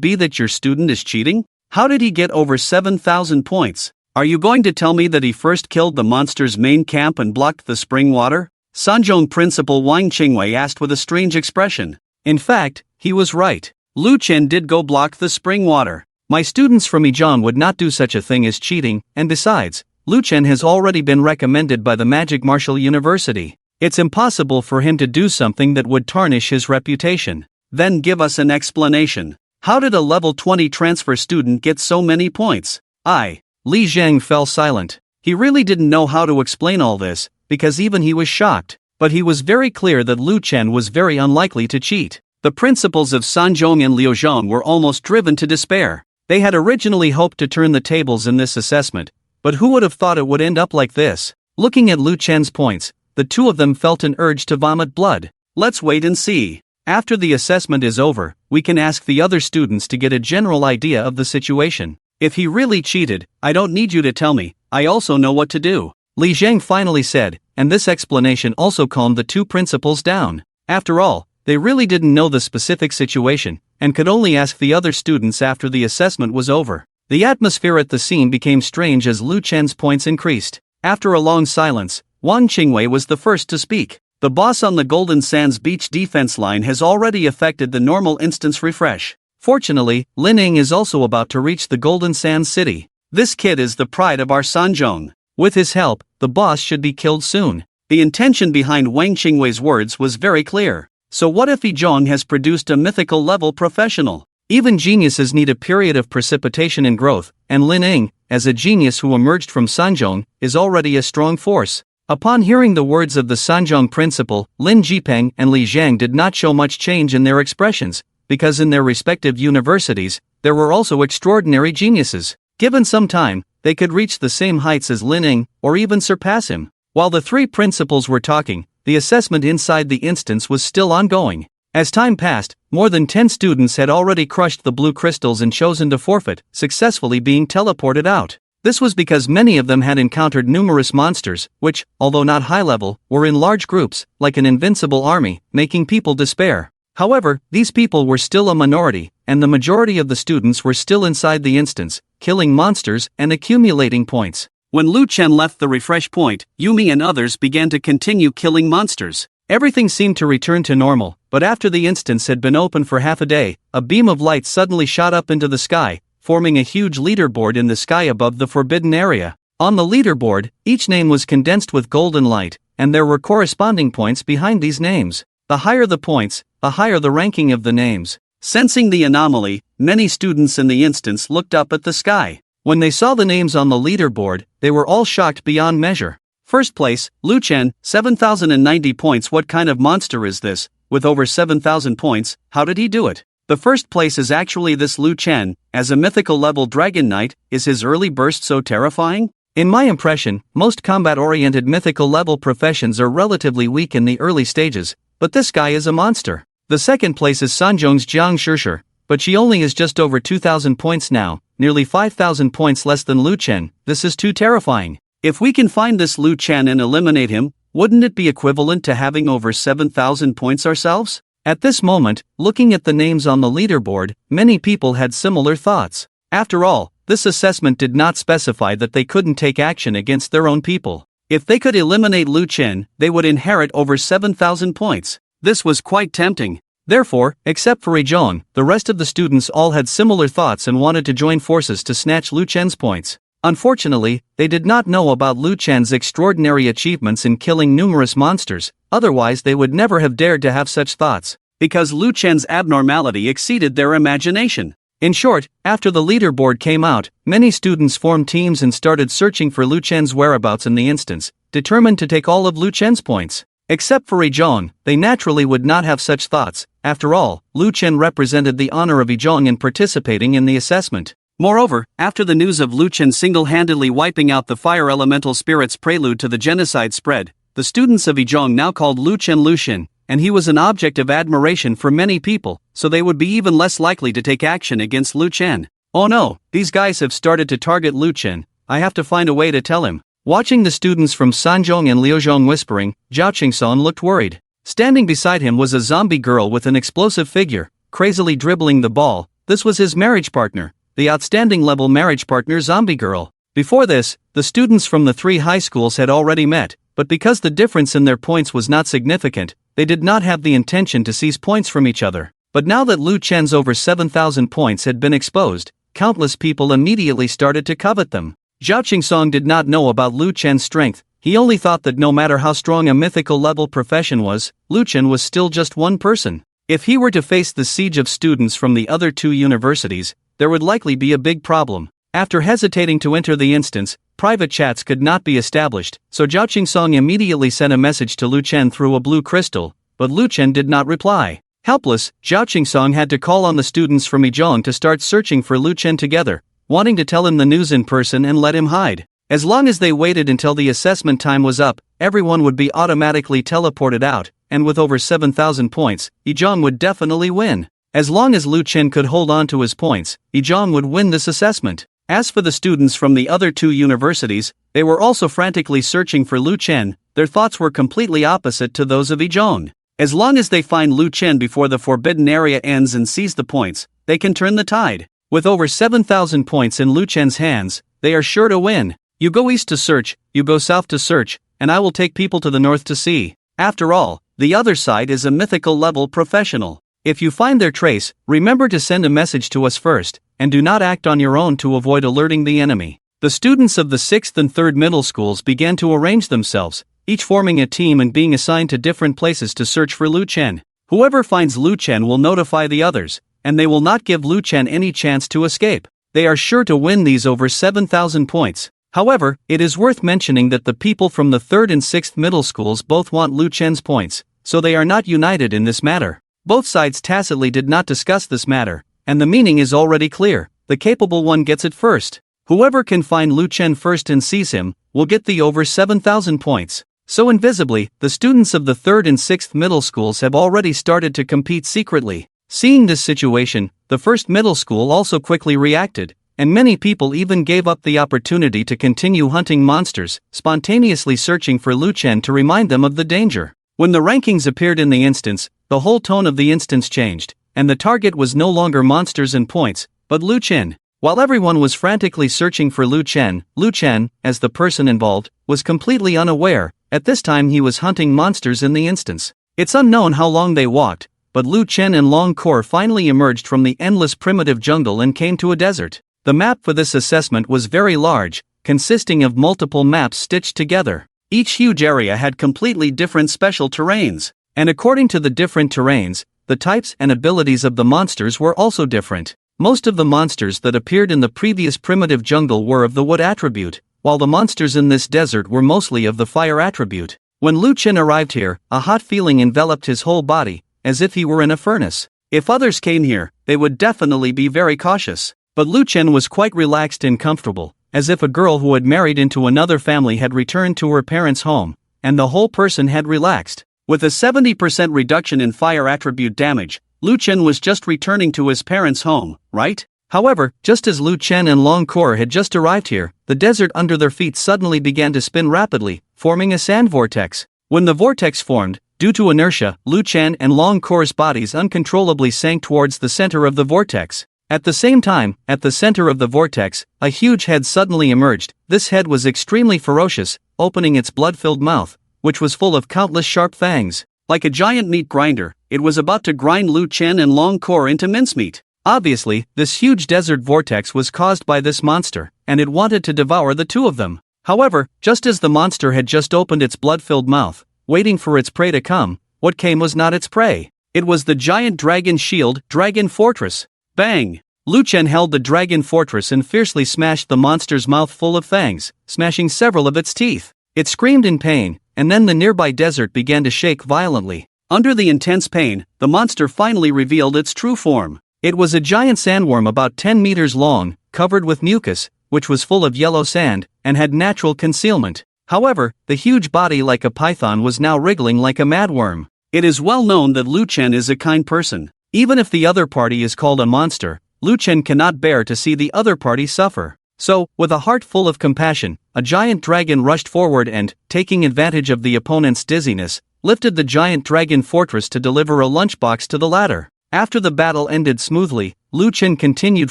A: be that your student is cheating? How did he get over 7,000 points? Are you going to tell me that he first killed the monster's main camp and blocked the spring water? Sanzhong principal Wang Qingwei asked with a strange expression. In fact, he was right. Lu Chen did go block the spring water. My students from Yizhong would not do such a thing as cheating, and besides, Lu Chen has already been recommended by the Magic Martial University. It's impossible for him to do something that would tarnish his reputation. Then give us an explanation. How did a level 20 transfer student get so many points? Li Zhang fell silent. He really didn't know how to explain all this, because even he was shocked. But he was very clear that Lu Chen was very unlikely to cheat. The principals of Sanzhong and Liuzhong were almost driven to despair. They had originally hoped to turn the tables in this assessment, but who would have thought it would end up like this? Looking at Lu Chen's points, the two of them felt an urge to vomit blood. Let's wait and see. After the assessment is over, we can ask the other students to get a general idea of the situation. If he really cheated, I don't need you to tell me, I also know what to do. Li Zhang finally said, and this explanation also calmed the two principals down. After all, they really didn't know the specific situation, and could only ask the other students after the assessment was over. The atmosphere at the scene became strange as Lu Chen's points increased. After a long silence, Wang Qingwei was the first to speak. The boss on the Golden Sands beach defense line has already effected the normal instance refresh. Fortunately, Lin Ying is also about to reach the Golden Sands city. This kid is the pride of our Sanzhong. With his help, the boss should be killed soon. The intention behind Wang Qingwei's words was very clear. So what if Yizhong has produced a mythical level professional? Even geniuses need a period of precipitation and growth, and Lin Ying, as a genius who emerged from Sanzhong, is already a strong force. Upon hearing the words of the Sanzhong principal, Lin Jipeng and Li Zhang did not show much change in their expressions, because in their respective universities, there were also extraordinary geniuses. Given some time, they could reach the same heights as Lin Ying, or even surpass him. While the three principals were talking, the assessment inside the instance was still ongoing. As time passed, more than 10 students had already crushed the blue crystals and chosen to forfeit, successfully being teleported out. This was because many of them had encountered numerous monsters, which, although not high level, were in large groups, like an invincible army, making people despair. However, these people were still a minority, and the majority of the students were still inside the instance, killing monsters and accumulating points. When Lu Chen left the refresh point, Yumi and others began to continue killing monsters. Everything seemed to return to normal, but after the instance had been open for half a day, a beam of light suddenly shot up into the sky, forming a huge leaderboard in the sky above the forbidden area. On the leaderboard, each name was condensed with golden light, and there were corresponding points behind these names. The higher the points, the higher the ranking of the names. Sensing the anomaly, many students in the instance looked up at the sky. When they saw the names on the leaderboard, they were all shocked beyond measure. First place, Lu Chen, 7,090 points. What kind of monster is this? With over 7,000 points, how did he do it? The first place is actually this Lu Chen. As a mythical level Dragon Knight, is his early burst so terrifying? In my impression, most combat-oriented mythical level professions are relatively weak in the early stages, but this guy is a monster. The second place is Sanjong's Jiang Shishir, but she only is just over 2,000 points now, nearly 5,000 points less than Lu Chen. This is too terrifying. If we can find this Lu Chen and eliminate him, wouldn't it be equivalent to having over 7,000 points ourselves? At this moment, looking at the names on the leaderboard, many people had similar thoughts. After all, this assessment did not specify that they couldn't take action against their own people. If they could eliminate Lu Chen, they would inherit over 7,000 points. This was quite tempting. Therefore, except for Yizhong, the rest of the students all had similar thoughts and wanted to join forces to snatch Lu Chen's points. Unfortunately, they did not know about Lu Chen's extraordinary achievements in killing numerous monsters, otherwise they would never have dared to have such thoughts, because Lu Chen's abnormality exceeded their imagination. In short, after the leaderboard came out, many students formed teams and started searching for Lu Chen's whereabouts in the instance, determined to take all of Lu Chen's points. Except for Yizhong, they naturally would not have such thoughts. After all, Lu Chen represented the honor of Yizhong in participating in the assessment. Moreover, after the news of Lu Chen single-handedly wiping out the fire elemental spirit's prelude to the genocide spread, the students of Yizhong now called Lu Chen, and he was an object of admiration for many people, so they would be even less likely to take action against Lu Chen. Oh no, these guys have started to target Lu Chen. I have to find a way to tell him. Watching the students from Sanzhong and Liuzhong whispering, Zhao Qingson looked worried. Standing beside him was a zombie girl with an explosive figure, crazily dribbling the ball. This was his marriage partner, the outstanding level marriage partner zombie girl. Before this, the students from the 3 high schools had already met, but because the difference in their points was not significant, they did not have the intention to seize points from each other. But now that Lu Chen's over 7,000 points had been exposed, countless people immediately started to covet them. Zhao Qingsong did not know about Lu Chen's strength. He only thought that no matter how strong a mythical level profession was, Lu Chen was still just one person. If he were to face the siege of students from the other 2 universities, there would likely be a big problem. After hesitating to enter the instance, private chats could not be established, so Zhao Qingsong immediately sent a message to Lu Chen through a blue crystal, but Lu Chen did not reply. Helpless, Zhao Qingsong had to call on the students from Yizhong to start searching for Lu Chen together, wanting to tell him the news in person and let him hide. As long as they waited until the assessment time was up, everyone would be automatically teleported out, and with over 7,000 points, Yizhong would definitely win. As long as Lu Chen could hold on to his points, Yizhong would win this assessment. As for the students from the other 2 universities, they were also frantically searching for Lu Chen. Their thoughts were completely opposite to those of Yizhong. As long as they find Lu Chen before the forbidden area ends and seize the points, they can turn the tide. With over 7,000 points in Lu Chen's hands, they are sure to win. You go east to search, you go south to search, and I will take people to the north to see. After all, the other side is a mythical level professional. If you find their trace, remember to send a message to us first, and do not act on your own to avoid alerting the enemy. The students of the 6th and 3rd middle schools began to arrange themselves, each forming a team and being assigned to different places to search for Lu Chen. Whoever finds Lu Chen will notify the others, and they will not give Lu Chen any chance to escape. They are sure to win these over 7,000 points. However, it is worth mentioning that the people from the 3rd and 6th middle schools both want Lu Chen's points, so they are not united in this matter. Both sides tacitly did not discuss this matter, and the meaning is already clear. The capable one gets it first. Whoever can find Lu Chen first and seize him, will get the over 7,000 points. So invisibly, the students of the 3rd and 6th middle schools have already started to compete secretly. Seeing this situation, the 1st middle school also quickly reacted, and many people even gave up the opportunity to continue hunting monsters, spontaneously searching for Lu Chen to remind them of the danger. When the rankings appeared in the instance, the whole tone of the instance changed, and the target was no longer monsters and points, but Lu Chen. While everyone was frantically searching for Lu Chen, as the person involved, was completely unaware. At this time he was hunting monsters in the instance. It's unknown how long they walked, but Lu Chen and Long Kor finally emerged from the endless primitive jungle and came to a desert. The map for this assessment was very large, consisting of multiple maps stitched together. Each huge area had completely different special terrains, and according to the different terrains, the types and abilities of the monsters were also different. Most of the monsters that appeared in the previous primitive jungle were of the wood attribute, while the monsters in this desert were mostly of the fire attribute. When Lu Chen arrived here, a hot feeling enveloped his whole body, as if he were in a furnace. If others came here, they would definitely be very cautious. But Lu Chen was quite relaxed and comfortable. as if a girl who had married into another family had returned to her parents' home, and the whole person had relaxed. With a 70% reduction in fire attribute damage, Lu Chen was just returning to his parents' home, right? However, just as Lu Chen and Long Kor had just arrived here, the desert under their feet suddenly began to spin rapidly, forming a sand vortex. When the vortex formed, due to inertia, Lu Chen and Long Kor's bodies uncontrollably sank towards the center of the vortex. At the same time, at the center of the vortex, a huge head suddenly emerged. This head was extremely ferocious, opening its blood-filled mouth, which was full of countless sharp fangs. Like a giant meat grinder, it was about to grind Lu Chen and Long Kor into mincemeat. Obviously, this huge desert vortex was caused by this monster, and it wanted to devour the two of them. However, just as the monster had just opened its blood-filled mouth, waiting for its prey to come, what came was not its prey. It was the giant dragon shield, Dragon Fortress. Bang! Lu Chen held the Dragon Fortress and fiercely smashed the monster's mouth full of fangs, smashing several of its teeth. It screamed in pain, and then the nearby desert began to shake violently. Under the intense pain, the monster finally revealed its true form. It was a giant sandworm about 10 meters long, covered with mucus, which was full of yellow sand, and had natural concealment. However, the huge body like a python was now wriggling like a madworm. It is well known that Lu Chen is a kind person. Even if the other party is called a monster, Lu Chen cannot bear to see the other party suffer. So, with a heart full of compassion, a giant dragon rushed forward and, taking advantage of the opponent's dizziness, lifted the giant dragon fortress to deliver a lunchbox to the latter. After the battle ended smoothly, Lu Chen continued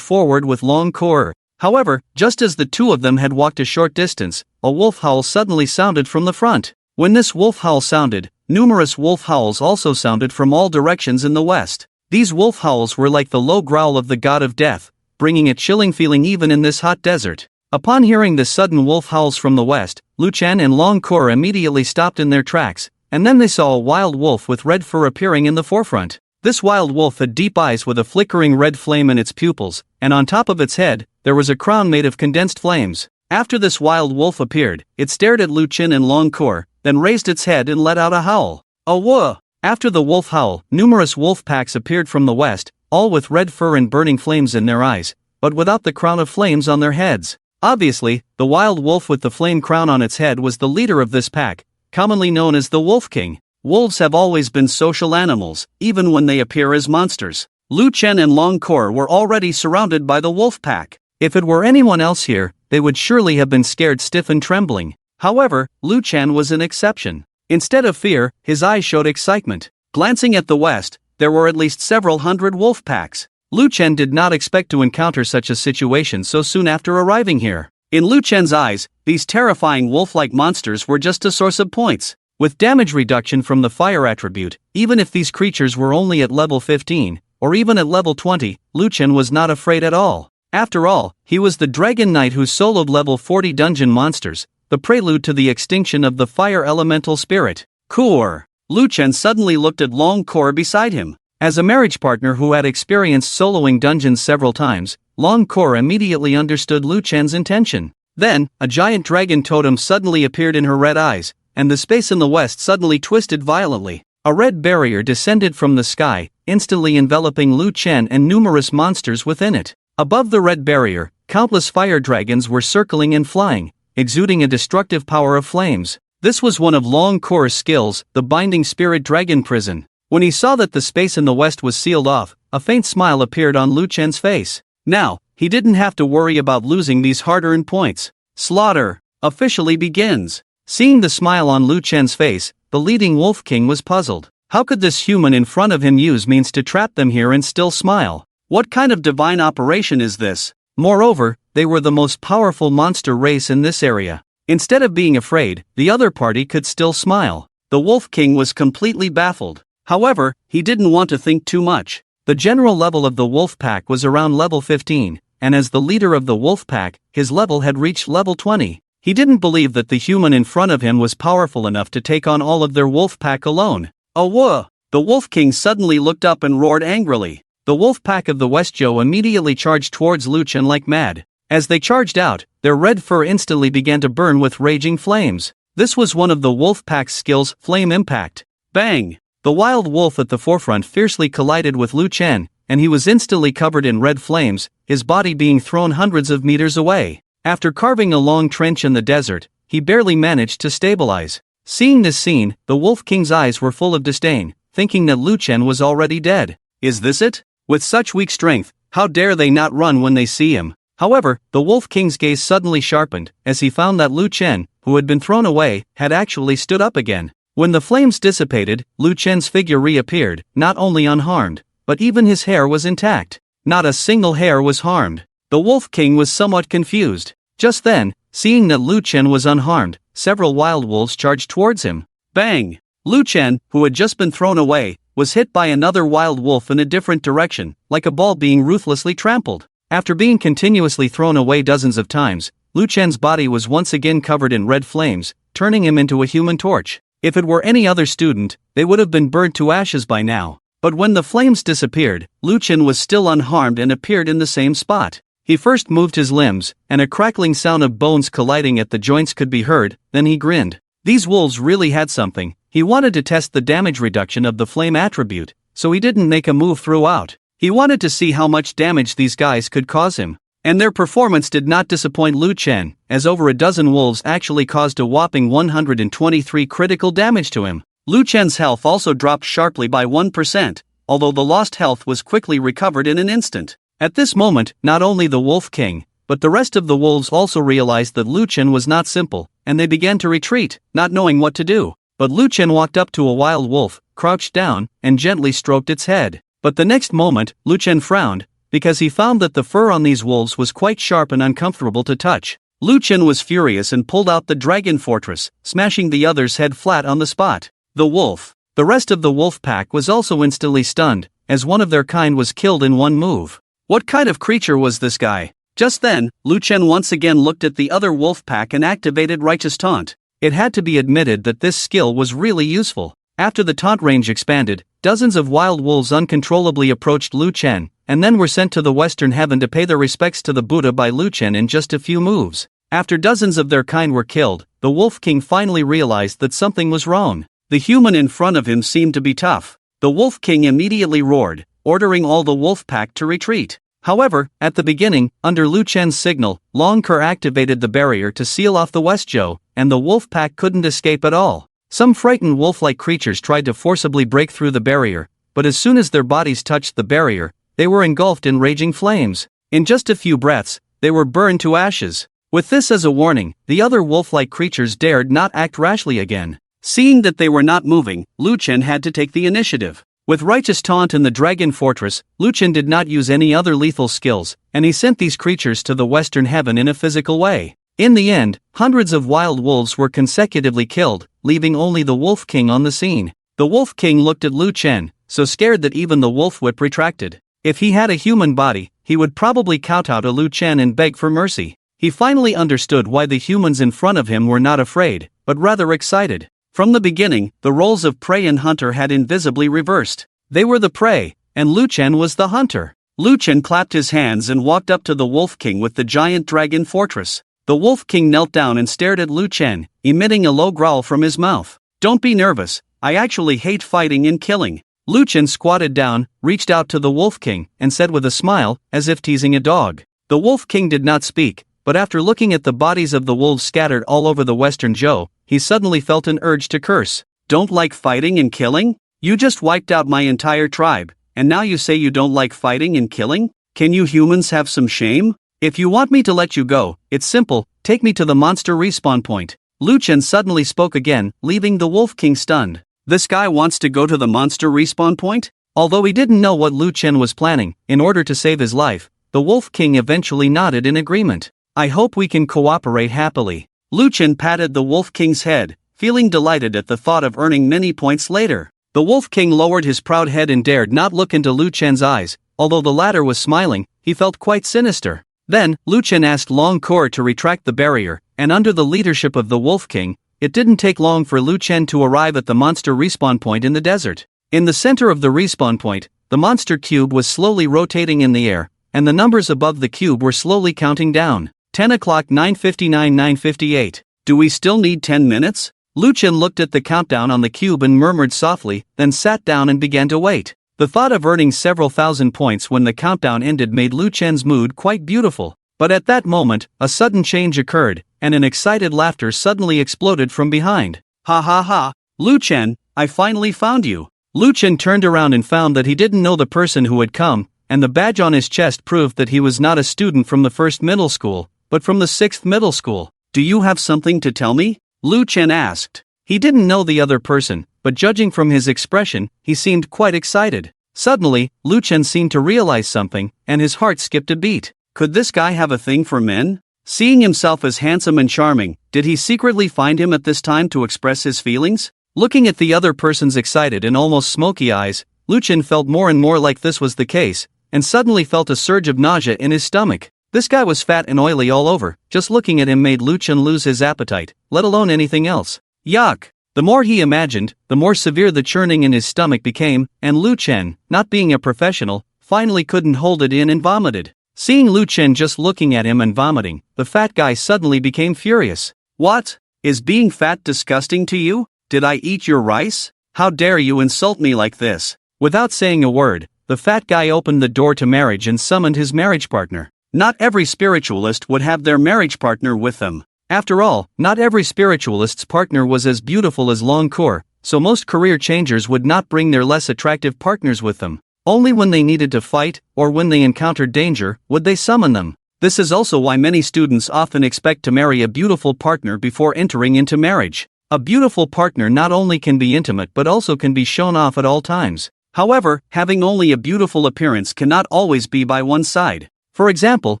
A: forward with Long Kor. However, just as the two of them had walked a short distance, a wolf howl suddenly sounded from the front. When this wolf howl sounded, numerous wolf howls also sounded from all directions in the west. These wolf howls were like the low growl of the god of death, bringing a chilling feeling even in this hot desert. Upon hearing the sudden wolf howls from the west, Lu Chen and Long Kor immediately stopped in their tracks, and then they saw a wild wolf with red fur appearing in the forefront. This wild wolf had deep eyes with a flickering red flame in its pupils, and on top of its head, there was a crown made of condensed flames. After this wild wolf appeared, it stared at Lu Chen and Long Kor, then raised its head and let out a howl. A whoa! After the wolf howl, numerous wolf packs appeared from the west, all with red fur and burning flames in their eyes, but without the crown of flames on their heads. Obviously, the wild wolf with the flame crown on its head was the leader of this pack, commonly known as the Wolf King. Wolves have always been social animals, even when they appear as monsters. Lu Chen and Long Kor were already surrounded by the wolf pack. If it were anyone else here, they would surely have been scared stiff and trembling. However, Lu Chen was an exception. Instead of fear, his eyes showed excitement. Glancing at the west, there were at least several hundred wolf packs. Lu Chen did not expect to encounter such a situation so soon after arriving here. In Lu Chen's eyes, these terrifying wolf-like monsters were just a source of points. With damage reduction from the fire attribute, even if these creatures were only at level 15, or even at level 20, Lu Chen was not afraid at all. After all, he was the Dragon Knight who soloed level 40 dungeon monsters, the prelude to the extinction of the fire elemental spirit. Kor. Lu Chen suddenly looked at Long Kor beside him. As a marriage partner who had experienced soloing dungeons several times, Long Kor immediately understood Lu Chen's intention. Then, a giant dragon totem suddenly appeared in her red eyes, and the space in the west suddenly twisted violently. A red barrier descended from the sky, instantly enveloping Lu Chen and numerous monsters within it. Above the red barrier, countless fire dragons were circling and flying, exuding a destructive power of flames. This was one of Long Kor's skills, the Binding Spirit Dragon Prison. When he saw that the space in the west was sealed off, a faint smile appeared on Lu Chen's face. Now, he didn't have to worry about losing these hard-earned points. Slaughter officially begins. Seeing the smile on Lu Chen's face, the leading Wolf King was puzzled. How could this human in front of him use means to trap them here and still smile? What kind of divine operation is this? Moreover, they were the most powerful monster race in this area. Instead of being afraid, the other party could still smile. The Wolf King was completely baffled. However, he didn't want to think too much. The general level of the wolf pack was around level 15, and as the leader of the wolf pack, his level had reached level 20. He didn't believe that the human in front of him was powerful enough to take on all of their wolf pack alone. Oh whoa! The Wolf King suddenly looked up and roared angrily. The wolf pack of the Westjo immediately charged towards Lu Chen like mad. As they charged out, their red fur instantly began to burn with raging flames. This was one of the wolf pack's skills, Flame Impact. Bang! The wild wolf at the forefront fiercely collided with Lu Chen, and he was instantly covered in red flames, his body being thrown hundreds of meters away. After carving a long trench in the desert, he barely managed to stabilize. Seeing this scene, the Wolf King's eyes were full of disdain, thinking that Lu Chen was already dead. Is this it? With such weak strength, how dare they not run when they see him? However, the Wolf King's gaze suddenly sharpened, as he found that Lu Chen, who had been thrown away, had actually stood up again. When the flames dissipated, Lu Chen's figure reappeared, not only unharmed, but even his hair was intact. Not a single hair was harmed. The Wolf King was somewhat confused. Just then, seeing that Lu Chen was unharmed, several wild wolves charged towards him. Bang! Lu Chen, who had just been thrown away, was hit by another wild wolf in a different direction, like a ball being ruthlessly trampled. After being continuously thrown away dozens of times, Lu Chen's body was once again covered in red flames, turning him into a human torch. If it were any other student, they would have been burned to ashes by now. But when the flames disappeared, Lu Chen was still unharmed and appeared in the same spot. He first moved his limbs, and a crackling sound of bones colliding at the joints could be heard, then he grinned. These wolves really had something. He wanted to test the damage reduction of the flame attribute, so he didn't make a move throughout. He wanted to see how much damage these guys could cause him. And their performance did not disappoint Lu Chen, as over a dozen wolves actually caused a whopping 123 critical damage to him. Lu Chen's health also dropped sharply by 1%, although the lost health was quickly recovered in an instant. At this moment, not only the Wolf King, but the rest of the wolves also realized that Lu Chen was not simple, and they began to retreat, not knowing what to do. But Lu Chen walked up to a wild wolf, crouched down, and gently stroked its head. But the next moment, Lu Chen frowned, because he found that the fur on these wolves was quite sharp and uncomfortable to touch. Lu Chen was furious and pulled out the dragon fortress, smashing the other's head flat on the spot. The rest of the wolf pack was also instantly stunned, as one of their kind was killed in one move. What kind of creature was this guy? Just then, Lu Chen once again looked at the other wolf pack and activated Righteous Taunt. It had to be admitted that this skill was really useful. After the taunt range expanded, dozens of wild wolves uncontrollably approached Lu Chen, and then were sent to the Western Heaven to pay their respects to the Buddha by Lu Chen in just a few moves. After dozens of their kind were killed, the Wolf King finally realized that something was wrong. The human in front of him seemed to be tough. The Wolf King immediately roared, ordering all the wolf pack to retreat. However, at the beginning, under Lu Chen's signal, Long Ke activated the barrier to seal off the Westjo, and the wolf pack couldn't escape at all. Some frightened wolf-like creatures tried to forcibly break through the barrier, but as soon as their bodies touched the barrier, they were engulfed in raging flames. In just a few breaths, they were burned to ashes. With this as a warning, the other wolf-like creatures dared not act rashly again. Seeing that they were not moving, Lu Chen had to take the initiative. With Righteous Taunt in the Dragon Fortress, Lu Chen did not use any other lethal skills, and he sent these creatures to the Western Heaven in a physical way. In the end, hundreds of wild wolves were consecutively killed, leaving only the Wolf King on the scene. The Wolf King looked at Lu Chen, so scared that even the wolf whip retracted. If he had a human body, he would probably kowtow to Lu Chen and beg for mercy. He finally understood why the humans in front of him were not afraid, but rather excited. From the beginning, the roles of prey and hunter had invisibly reversed. They were the prey, and Lu Chen was the hunter. Lu Chen clapped his hands and walked up to the Wolf King with the giant dragon fortress. The Wolf King knelt down and stared at Lu Chen, emitting a low growl from his mouth. "Don't be nervous, I actually hate fighting and killing." Lu Chen squatted down, reached out to the Wolf King, and said with a smile, as if teasing a dog. The Wolf King did not speak, but after looking at the bodies of the wolves scattered all over the Western Zhou, he suddenly felt an urge to curse. "Don't like fighting and killing? You just wiped out my entire tribe, and now you say you don't like fighting and killing? Can you humans have some shame? If you want me to let you go, it's simple, take me to the monster respawn point." Lu Chen suddenly spoke again, leaving the Wolf King stunned. This guy wants to go to the monster respawn point? Although he didn't know what Lu Chen was planning, in order to save his life, the Wolf King eventually nodded in agreement. "I hope we can cooperate happily." Lu Chen patted the Wolf King's head, feeling delighted at the thought of earning many points later. The Wolf King lowered his proud head and dared not look into Lu Chen's eyes. Although the latter was smiling, he felt quite sinister. Then, Lu Chen asked Long Ke to retract the barrier, and under the leadership of the Wolf King, it didn't take long for Lu Chen to arrive at the monster respawn point in the desert. In the center of the respawn point, the monster cube was slowly rotating in the air, and the numbers above the cube were slowly counting down. 10 o'clock, 9:59, 9:58. Do we still need 10 minutes? Lu Chen looked at the countdown on the cube and murmured softly, then sat down and began to wait. The thought of earning several thousand points when the countdown ended made Lu Chen's mood quite beautiful. But at that moment, a sudden change occurred, and an excited laughter suddenly exploded from behind. Ha ha ha, Lu Chen, I finally found you. Lu Chen turned around and found that he didn't know the person who had come, and the badge on his chest proved that he was not a student from the 1st middle school, but from the 6th middle school. Do you have something to tell me? Lu Chen asked. He didn't know the other person, but judging from his expression, he seemed quite excited. Suddenly, Lu Chen seemed to realize something, and his heart skipped a beat. Could this guy have a thing for men? Seeing himself as handsome and charming, did he secretly find him at this time to express his feelings? Looking at the other person's excited and almost smoky eyes, Lu Chen felt more and more like this was the case, and suddenly felt a surge of nausea in his stomach. This guy was fat and oily all over. Just looking at him made Lu Chen lose his appetite, let alone anything else. Yuck! The more he imagined, the more severe the churning in his stomach became, and Lu Chen, not being a professional, finally couldn't hold it in and vomited. Seeing Lu Chen just looking at him and vomiting, the fat guy suddenly became furious. What? Is being fat disgusting to you? Did I eat your rice? How dare you insult me like this? Without saying a word, the fat guy opened the door to marriage and summoned his marriage partner. Not every spiritualist would have their marriage partner with them. After all, not every spiritualist's partner was as beautiful as Long Cour, so most career changers would not bring their less attractive partners with them. Only when they needed to fight, or when they encountered danger, would they summon them. This is also why many students often expect to marry a beautiful partner before entering into marriage. A beautiful partner not only can be intimate but also can be shown off at all times. However, having only a beautiful appearance cannot always be by one side. For example,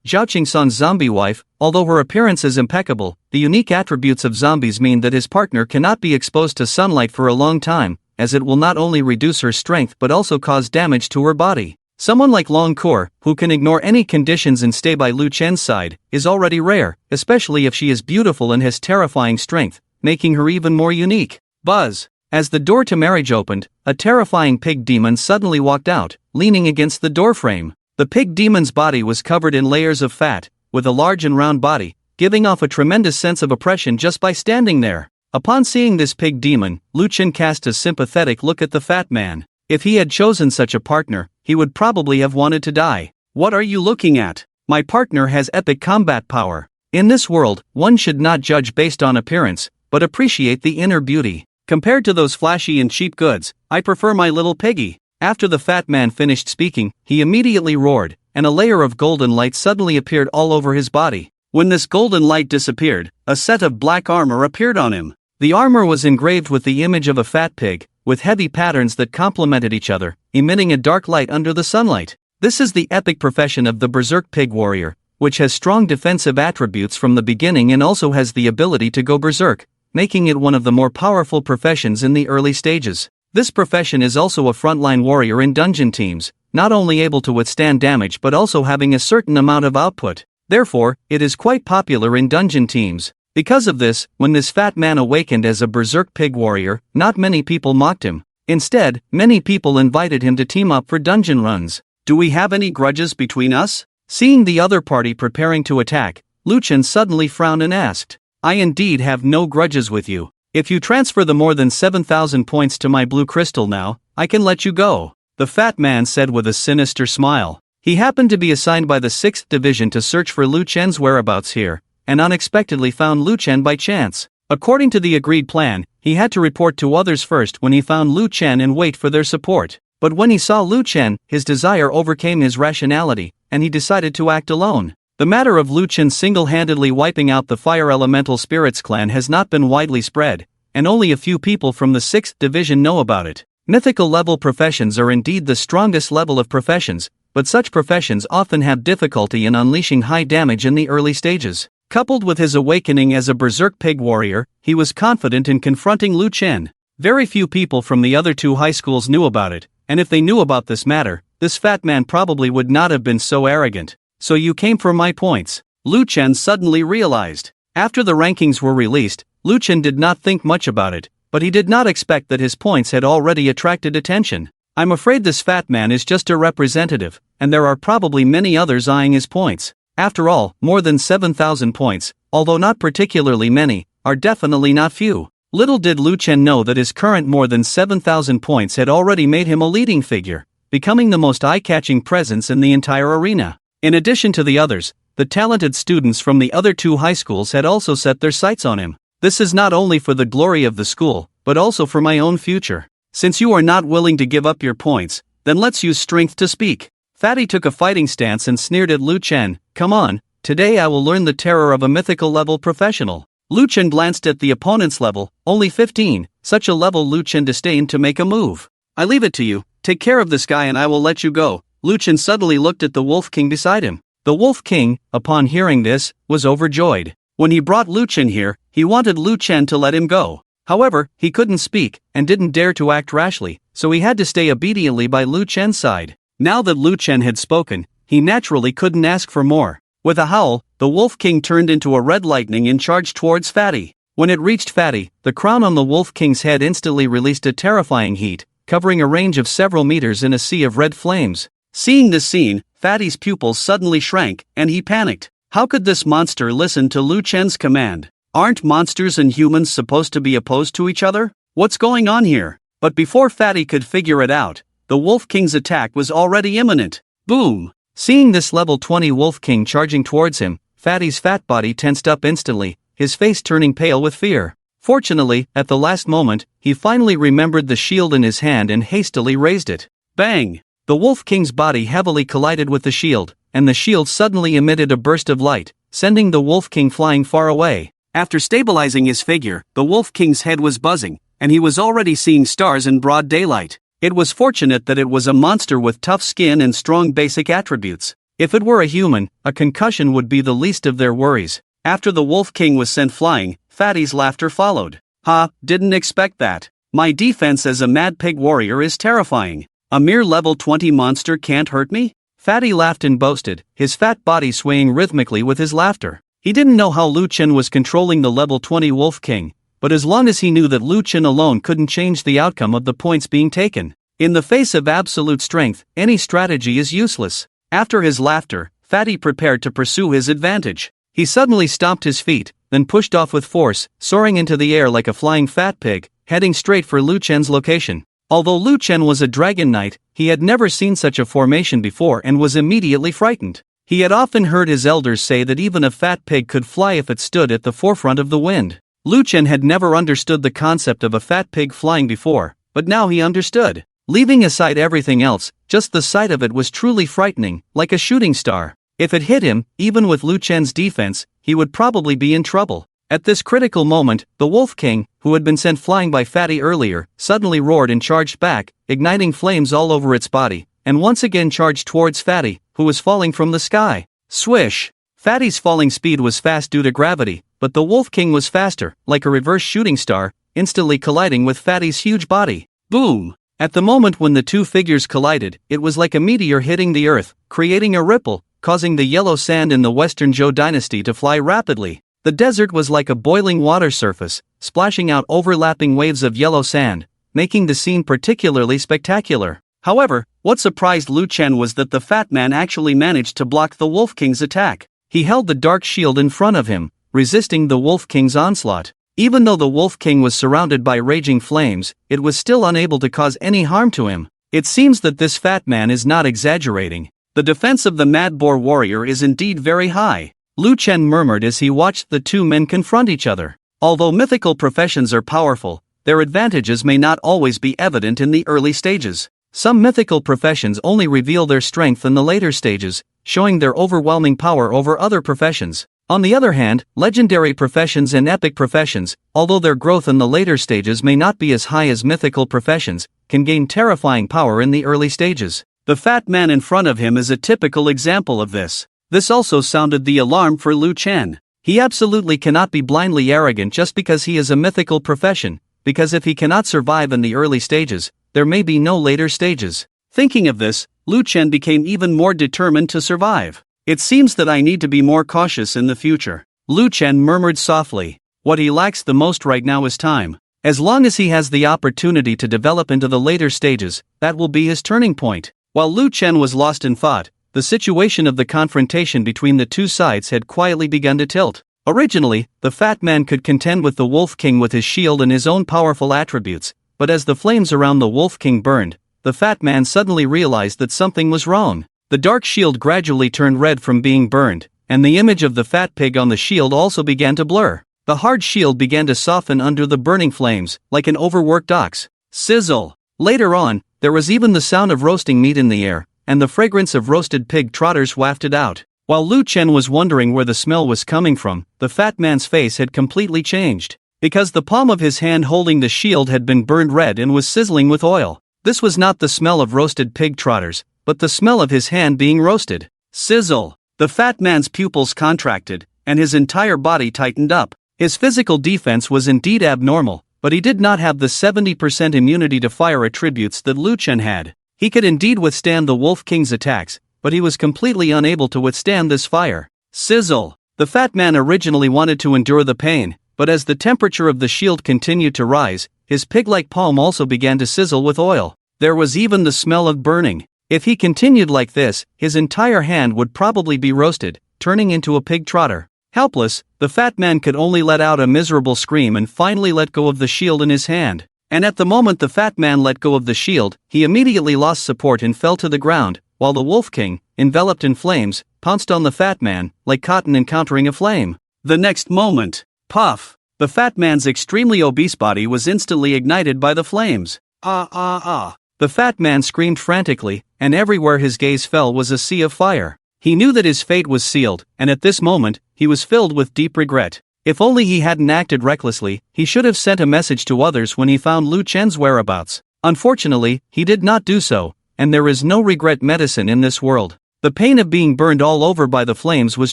A: Zhao Qingsan's zombie wife, although her appearance is impeccable, the unique attributes of zombies mean that his partner cannot be exposed to sunlight for a long time, as it will not only reduce her strength but also cause damage to her body. Someone like Long Cour, who can ignore any conditions and stay by Lu Chen's side, is already rare, especially if she is beautiful and has terrifying strength, making her even more unique. Buzz! As the door to marriage opened, a terrifying pig demon suddenly walked out, leaning against the doorframe. The pig demon's body was covered in layers of fat, with a large and round body, giving off a tremendous sense of oppression just by standing there. Upon seeing this pig demon, Lu Chen cast a sympathetic look at the fat man. If he had chosen such a partner, he would probably have wanted to die. What are you looking at? My partner has epic combat power. In this world, one should not judge based on appearance, but appreciate the inner beauty. Compared to those flashy and cheap goods, I prefer my little piggy. After the fat man finished speaking, he immediately roared, and a layer of golden light suddenly appeared all over his body. When this golden light disappeared, a set of black armor appeared on him. The armor was engraved with the image of a fat pig, with heavy patterns that complemented each other, emitting a dark light under the sunlight. This is the epic profession of the Berserk Pig Warrior, which has strong defensive attributes from the beginning and also has the ability to go berserk, making it one of the more powerful professions in the early stages. This profession is also a frontline warrior in dungeon teams, not only able to withstand damage but also having a certain amount of output. Therefore, it is quite popular in dungeon teams. Because of this, when this fat man awakened as a berserk pig warrior, not many people mocked him. Instead, many people invited him to team up for dungeon runs. Do we have any grudges between us? Seeing the other party preparing to attack, Lu Chen suddenly frowned and asked, I indeed have no grudges with you. If you transfer the more than 7,000 points to my blue crystal now, I can let you go. The fat man said with a sinister smile. He happened to be assigned by the 6th Division to search for Lu Chen's whereabouts here, and unexpectedly found Lu Chen by chance. According to the agreed plan, he had to report to others first when he found Lu Chen and wait for their support. But when he saw Lu Chen, his desire overcame his rationality, and he decided to act alone. The matter of Lu Chen single-handedly wiping out the Fire Elemental Spirits clan has not been widely spread, and only a few people from the 6th Division know about it. Mythical level professions are indeed the strongest level of professions, but such professions often have difficulty in unleashing high damage in the early stages. Coupled with his awakening as a berserk pig warrior, he was confident in confronting Lu Chen. Very few people from the other two high schools knew about it, and if they knew about this matter, this fat man probably would not have been so arrogant. So you came for my points? Lu Chen suddenly realized. After the rankings were released, Lu Chen did not think much about it, but he did not expect that his points had already attracted attention. I'm afraid this fat man is just a representative, and there are probably many others eyeing his points. After all, more than 7,000 points, although not particularly many, are definitely not few. Little did Lu Chen know that his current more than 7,000 points had already made him a leading figure, becoming the most eye-catching presence in the entire arena. In addition to the others, the talented students from the other two high schools had also set their sights on him. This is not only for the glory of the school, but also for my own future. Since you are not willing to give up your points, then let's use strength to speak. Fatty took a fighting stance and sneered at Lu Chen. Come on, today I will learn the terror of a mythical level professional. Lu Chen glanced at the opponent's level, only 15, such a level Lu Chen disdained to make a move. I leave it to you, take care of this guy and I will let you go. Lu Chen suddenly looked at the Wolf King beside him. The Wolf King, upon hearing this, was overjoyed. When he brought Lu Chen here, he wanted Lu Chen to let him go. However, he couldn't speak, and didn't dare to act rashly, so he had to stay obediently by Lu Chen's side. Now that Lu Chen had spoken, he naturally couldn't ask for more. With a howl, the Wolf King turned into a red lightning and charged towards Fatty. When it reached Fatty, the crown on the Wolf King's head instantly released a terrifying heat, covering a range of several meters in a sea of red flames. Seeing this scene, Fatty's pupils suddenly shrank, and he panicked. How could this monster listen to Lu Chen's command? Aren't monsters and humans supposed to be opposed to each other? What's going on here? But before Fatty could figure it out, the Wolf King's attack was already imminent. Boom! Seeing this level 20 Wolf King charging towards him, Fatty's fat body tensed up instantly, his face turning pale with fear. Fortunately, at the last moment, he finally remembered the shield in his hand and hastily raised it. Bang! The Wolf King's body heavily collided with the shield, and the shield suddenly emitted a burst of light, sending the Wolf King flying far away. After stabilizing his figure, the Wolf King's head was buzzing, and he was already seeing stars in broad daylight. It was fortunate that it was a monster with tough skin and strong basic attributes. If it were a human, a concussion would be the least of their worries. After the Wolf King was sent flying, Fatty's laughter followed. Ha, didn't expect that. My defense as a mad pig warrior is terrifying. A mere level 20 monster can't hurt me? Fatty laughed and boasted, his fat body swaying rhythmically with his laughter. He didn't know how Lu Chen was controlling the level 20 Wolf King, but as long as he knew that Lu Chen alone couldn't change the outcome of the points being taken. In the face of absolute strength, any strategy is useless. After his laughter, Fatty prepared to pursue his advantage. He suddenly stomped his feet, then pushed off with force, soaring into the air like a flying fat pig, heading straight for Lu Chen's location. Although Lu Chen was a dragon knight, he had never seen such a formation before and was immediately frightened. He had often heard his elders say that even a fat pig could fly if it stood at the forefront of the wind. Lu Chen had never understood the concept of a fat pig flying before, but now he understood. Leaving aside everything else, just the sight of it was truly frightening, like a shooting star. If it hit him, even with Lu Chen's defense, he would probably be in trouble. At this critical moment, the Wolf King, who had been sent flying by Fatty earlier, suddenly roared and charged back, igniting flames all over its body, and once again charged towards Fatty, who was falling from the sky. Swish! Fatty's falling speed was fast due to gravity, but the Wolf King was faster, like a reverse shooting star, instantly colliding with Fatty's huge body. Boom! At the moment when the two figures collided, it was like a meteor hitting the earth, creating a ripple, causing the yellow sand in the Western Zhou dynasty to fly rapidly. The desert was like a boiling water surface, splashing out overlapping waves of yellow sand, making the scene particularly spectacular. However, what surprised Lu Chen was that the fat man actually managed to block the Wolf King's attack. He held the dark shield in front of him, resisting the Wolf King's onslaught. Even though the Wolf King was surrounded by raging flames, it was still unable to cause any harm to him. It seems that this fat man is not exaggerating. The defense of the Mad Boar warrior is indeed very high. Lu Chen murmured as he watched the two men confront each other. Although mythical professions are powerful, their advantages may not always be evident in the early stages. Some mythical professions only reveal their strength in the later stages, showing their overwhelming power over other professions. On the other hand, legendary professions and epic professions, although their growth in the later stages may not be as high as mythical professions, can gain terrifying power in the early stages. The fat man in front of him is a typical example of this. This also sounded the alarm for Lu Chen. He absolutely cannot be blindly arrogant just because he is a mythical profession, because if he cannot survive in the early stages, there may be no later stages. Thinking of this, Lu Chen became even more determined to survive. It seems that I need to be more cautious in the future. Lu Chen murmured softly. What he lacks the most right now is time. As long as he has the opportunity to develop into the later stages, that will be his turning point. While Lu Chen was lost in thought, the situation of the confrontation between the two sides had quietly begun to tilt. Originally, the fat man could contend with the Wolf King with his shield and his own powerful attributes, but as the flames around the Wolf King burned, the fat man suddenly realized that something was wrong. The dark shield gradually turned red from being burned, and the image of the fat pig on the shield also began to blur. The hard shield began to soften under the burning flames, like an overworked ox. Sizzle! Later on, there was even the sound of roasting meat in the air, and the fragrance of roasted pig trotters wafted out. While Lu Chen was wondering where the smell was coming from, the fat man's face had completely changed. Because the palm of his hand holding the shield had been burned red and was sizzling with oil. This was not the smell of roasted pig trotters, but the smell of his hand being roasted. Sizzle! The fat man's pupils contracted, and his entire body tightened up. His physical defense was indeed abnormal, but he did not have the 70% immunity to fire attributes that Lu Chen had. He could indeed withstand the Wolf King's attacks, but he was completely unable to withstand this fire. Sizzle! The fat man originally wanted to endure the pain, but as the temperature of the shield continued to rise, his pig-like palm also began to sizzle with oil. There was even the smell of burning. If he continued like this, his entire hand would probably be roasted, turning into a pig trotter. Helpless, the fat man could only let out a miserable scream and finally let go of the shield in his hand. And at the moment the fat man let go of the shield, he immediately lost support and fell to the ground, while the Wolf King, enveloped in flames, pounced on the fat man, like cotton encountering a flame. The next moment, puff! The fat man's extremely obese body was instantly ignited by the flames. The fat man screamed frantically, and everywhere his gaze fell was a sea of fire. He knew that his fate was sealed, and at this moment, he was filled with deep regret. If only he hadn't acted recklessly, he should have sent a message to others when he found Lu Chen's whereabouts. Unfortunately, he did not do so, and there is no regret medicine in this world. The pain of being burned all over by the flames was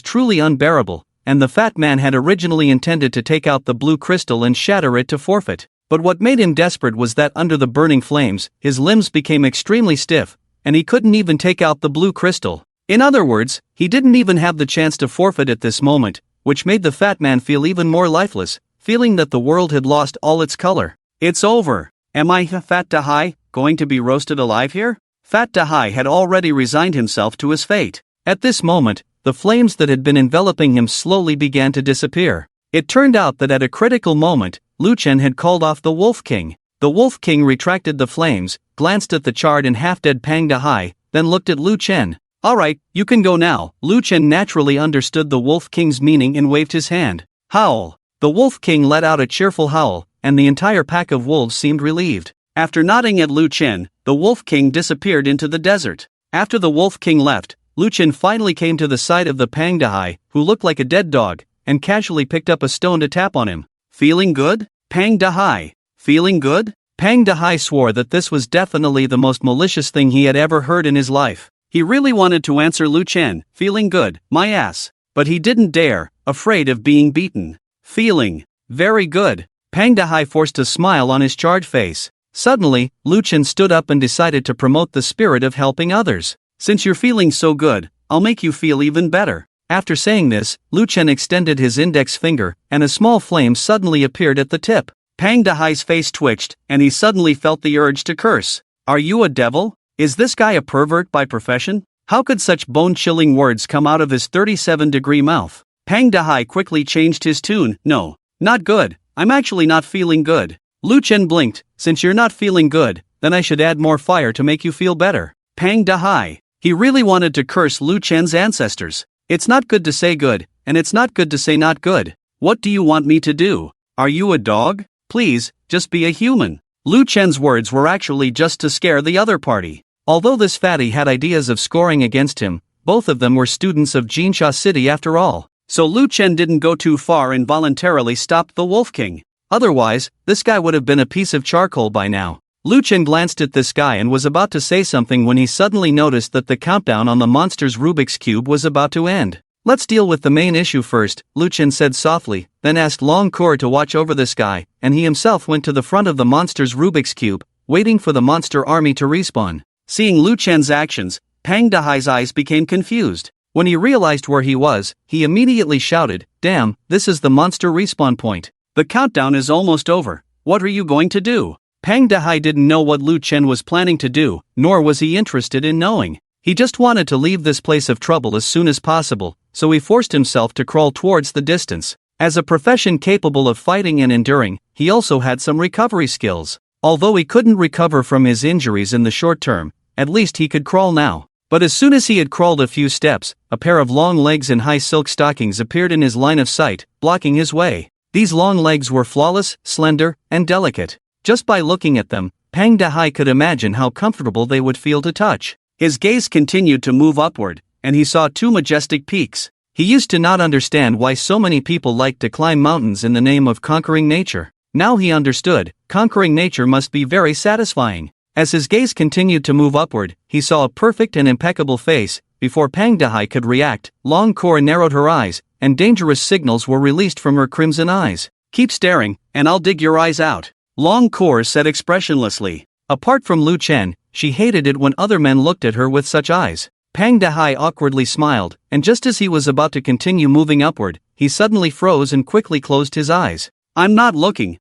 A: truly unbearable, and the fat man had originally intended to take out the blue crystal and shatter it to forfeit. But what made him desperate was that under the burning flames, his limbs became extremely stiff, and he couldn't even take out the blue crystal. In other words, he didn't even have the chance to forfeit at this moment, which made the fat man feel even more lifeless, feeling that the world had lost all its color. It's over. Am I, Fat Dahai, going to be roasted alive here? Fat Dahai had already resigned himself to his fate. At this moment, the flames that had been enveloping him slowly began to disappear. It turned out that at a critical moment, Lu Chen had called off the Wolf King. The Wolf King retracted the flames, glanced at the charred and half-dead Pang Dahai, then looked at Lu Chen. Alright, you can go now. Lu Chen naturally understood the Wolf King's meaning and waved his hand. Howl! The Wolf King let out a cheerful howl, and the entire pack of wolves seemed relieved. After nodding at Lu Chen, the Wolf King disappeared into the desert. After the Wolf King left, Lu Chen finally came to the side of the Pang Dahai, who looked like a dead dog, and casually picked up a stone to tap on him. Feeling good? Pang Dahai. Feeling good? Pang Dahai swore that this was definitely the most malicious thing he had ever heard in his life. He really wanted to answer Lu Chen, feeling good, my ass. But he didn't dare, afraid of being beaten. Feeling very good. Pang Dahai forced a smile on his charred face. Suddenly, Lu Chen stood up and decided to promote the spirit of helping others. Since you're feeling so good, I'll make you feel even better. After saying this, Lu Chen extended his index finger, and a small flame suddenly appeared at the tip. Pang Dahai's face twitched, and he suddenly felt the urge to curse. Are you a devil? Is this guy a pervert by profession? How could such bone-chilling words come out of his 37-degree mouth? Pang Dahai quickly changed his tune. No, not good. I'm actually not feeling good. Lu Chen blinked. Since you're not feeling good, then I should add more fire to make you feel better. Pang Dahai. He really wanted to curse Lu Chen's ancestors. It's not good to say good, and it's not good to say not good. What do you want me to do? Are you a dog? Please, just be a human. Lu Chen's words were actually just to scare the other party. Although this fatty had ideas of scoring against him, both of them were students of Jinsha City after all. So Lu Chen didn't go too far and voluntarily stopped the Wolf King. Otherwise, this guy would have been a piece of charcoal by now. Lu Chen glanced at this guy and was about to say something when he suddenly noticed that the countdown on the monster's Rubik's Cube was about to end. Let's deal with the main issue first, Lu Chen said softly, then asked Long Kur to watch over this guy, and he himself went to the front of the monster's Rubik's Cube, waiting for the monster army to respawn. Seeing Lu Chen's actions, Pang Dahai's eyes became confused. When he realized where he was, he immediately shouted, "Damn, this is the monster respawn point. The countdown is almost over. What are you going to do?" Pang Dahai didn't know what Lu Chen was planning to do, nor was he interested in knowing. He just wanted to leave this place of trouble as soon as possible, so he forced himself to crawl towards the distance. As a profession capable of fighting and enduring, he also had some recovery skills. Although he couldn't recover from his injuries in the short term, at least he could crawl now. But as soon as he had crawled a few steps, a pair of long legs and high silk stockings appeared in his line of sight, blocking his way. These long legs were flawless, slender, and delicate. Just by looking at them, Pang Dahai could imagine how comfortable they would feel to touch. His gaze continued to move upward, and he saw two majestic peaks. He used to not understand why so many people liked to climb mountains in the name of conquering nature. Now he understood, conquering nature must be very satisfying. As his gaze continued to move upward, he saw a perfect and impeccable face. Before Pang Dahai could react, Long Kor narrowed her eyes, and dangerous signals were released from her crimson eyes. "Keep staring, and I'll dig your eyes out," Long Kor said expressionlessly. Apart from Lu Chen, she hated it when other men looked at her with such eyes. Pang Dahai awkwardly smiled, and just as he was about to continue moving upward, he suddenly froze and quickly closed his eyes. I'm not looking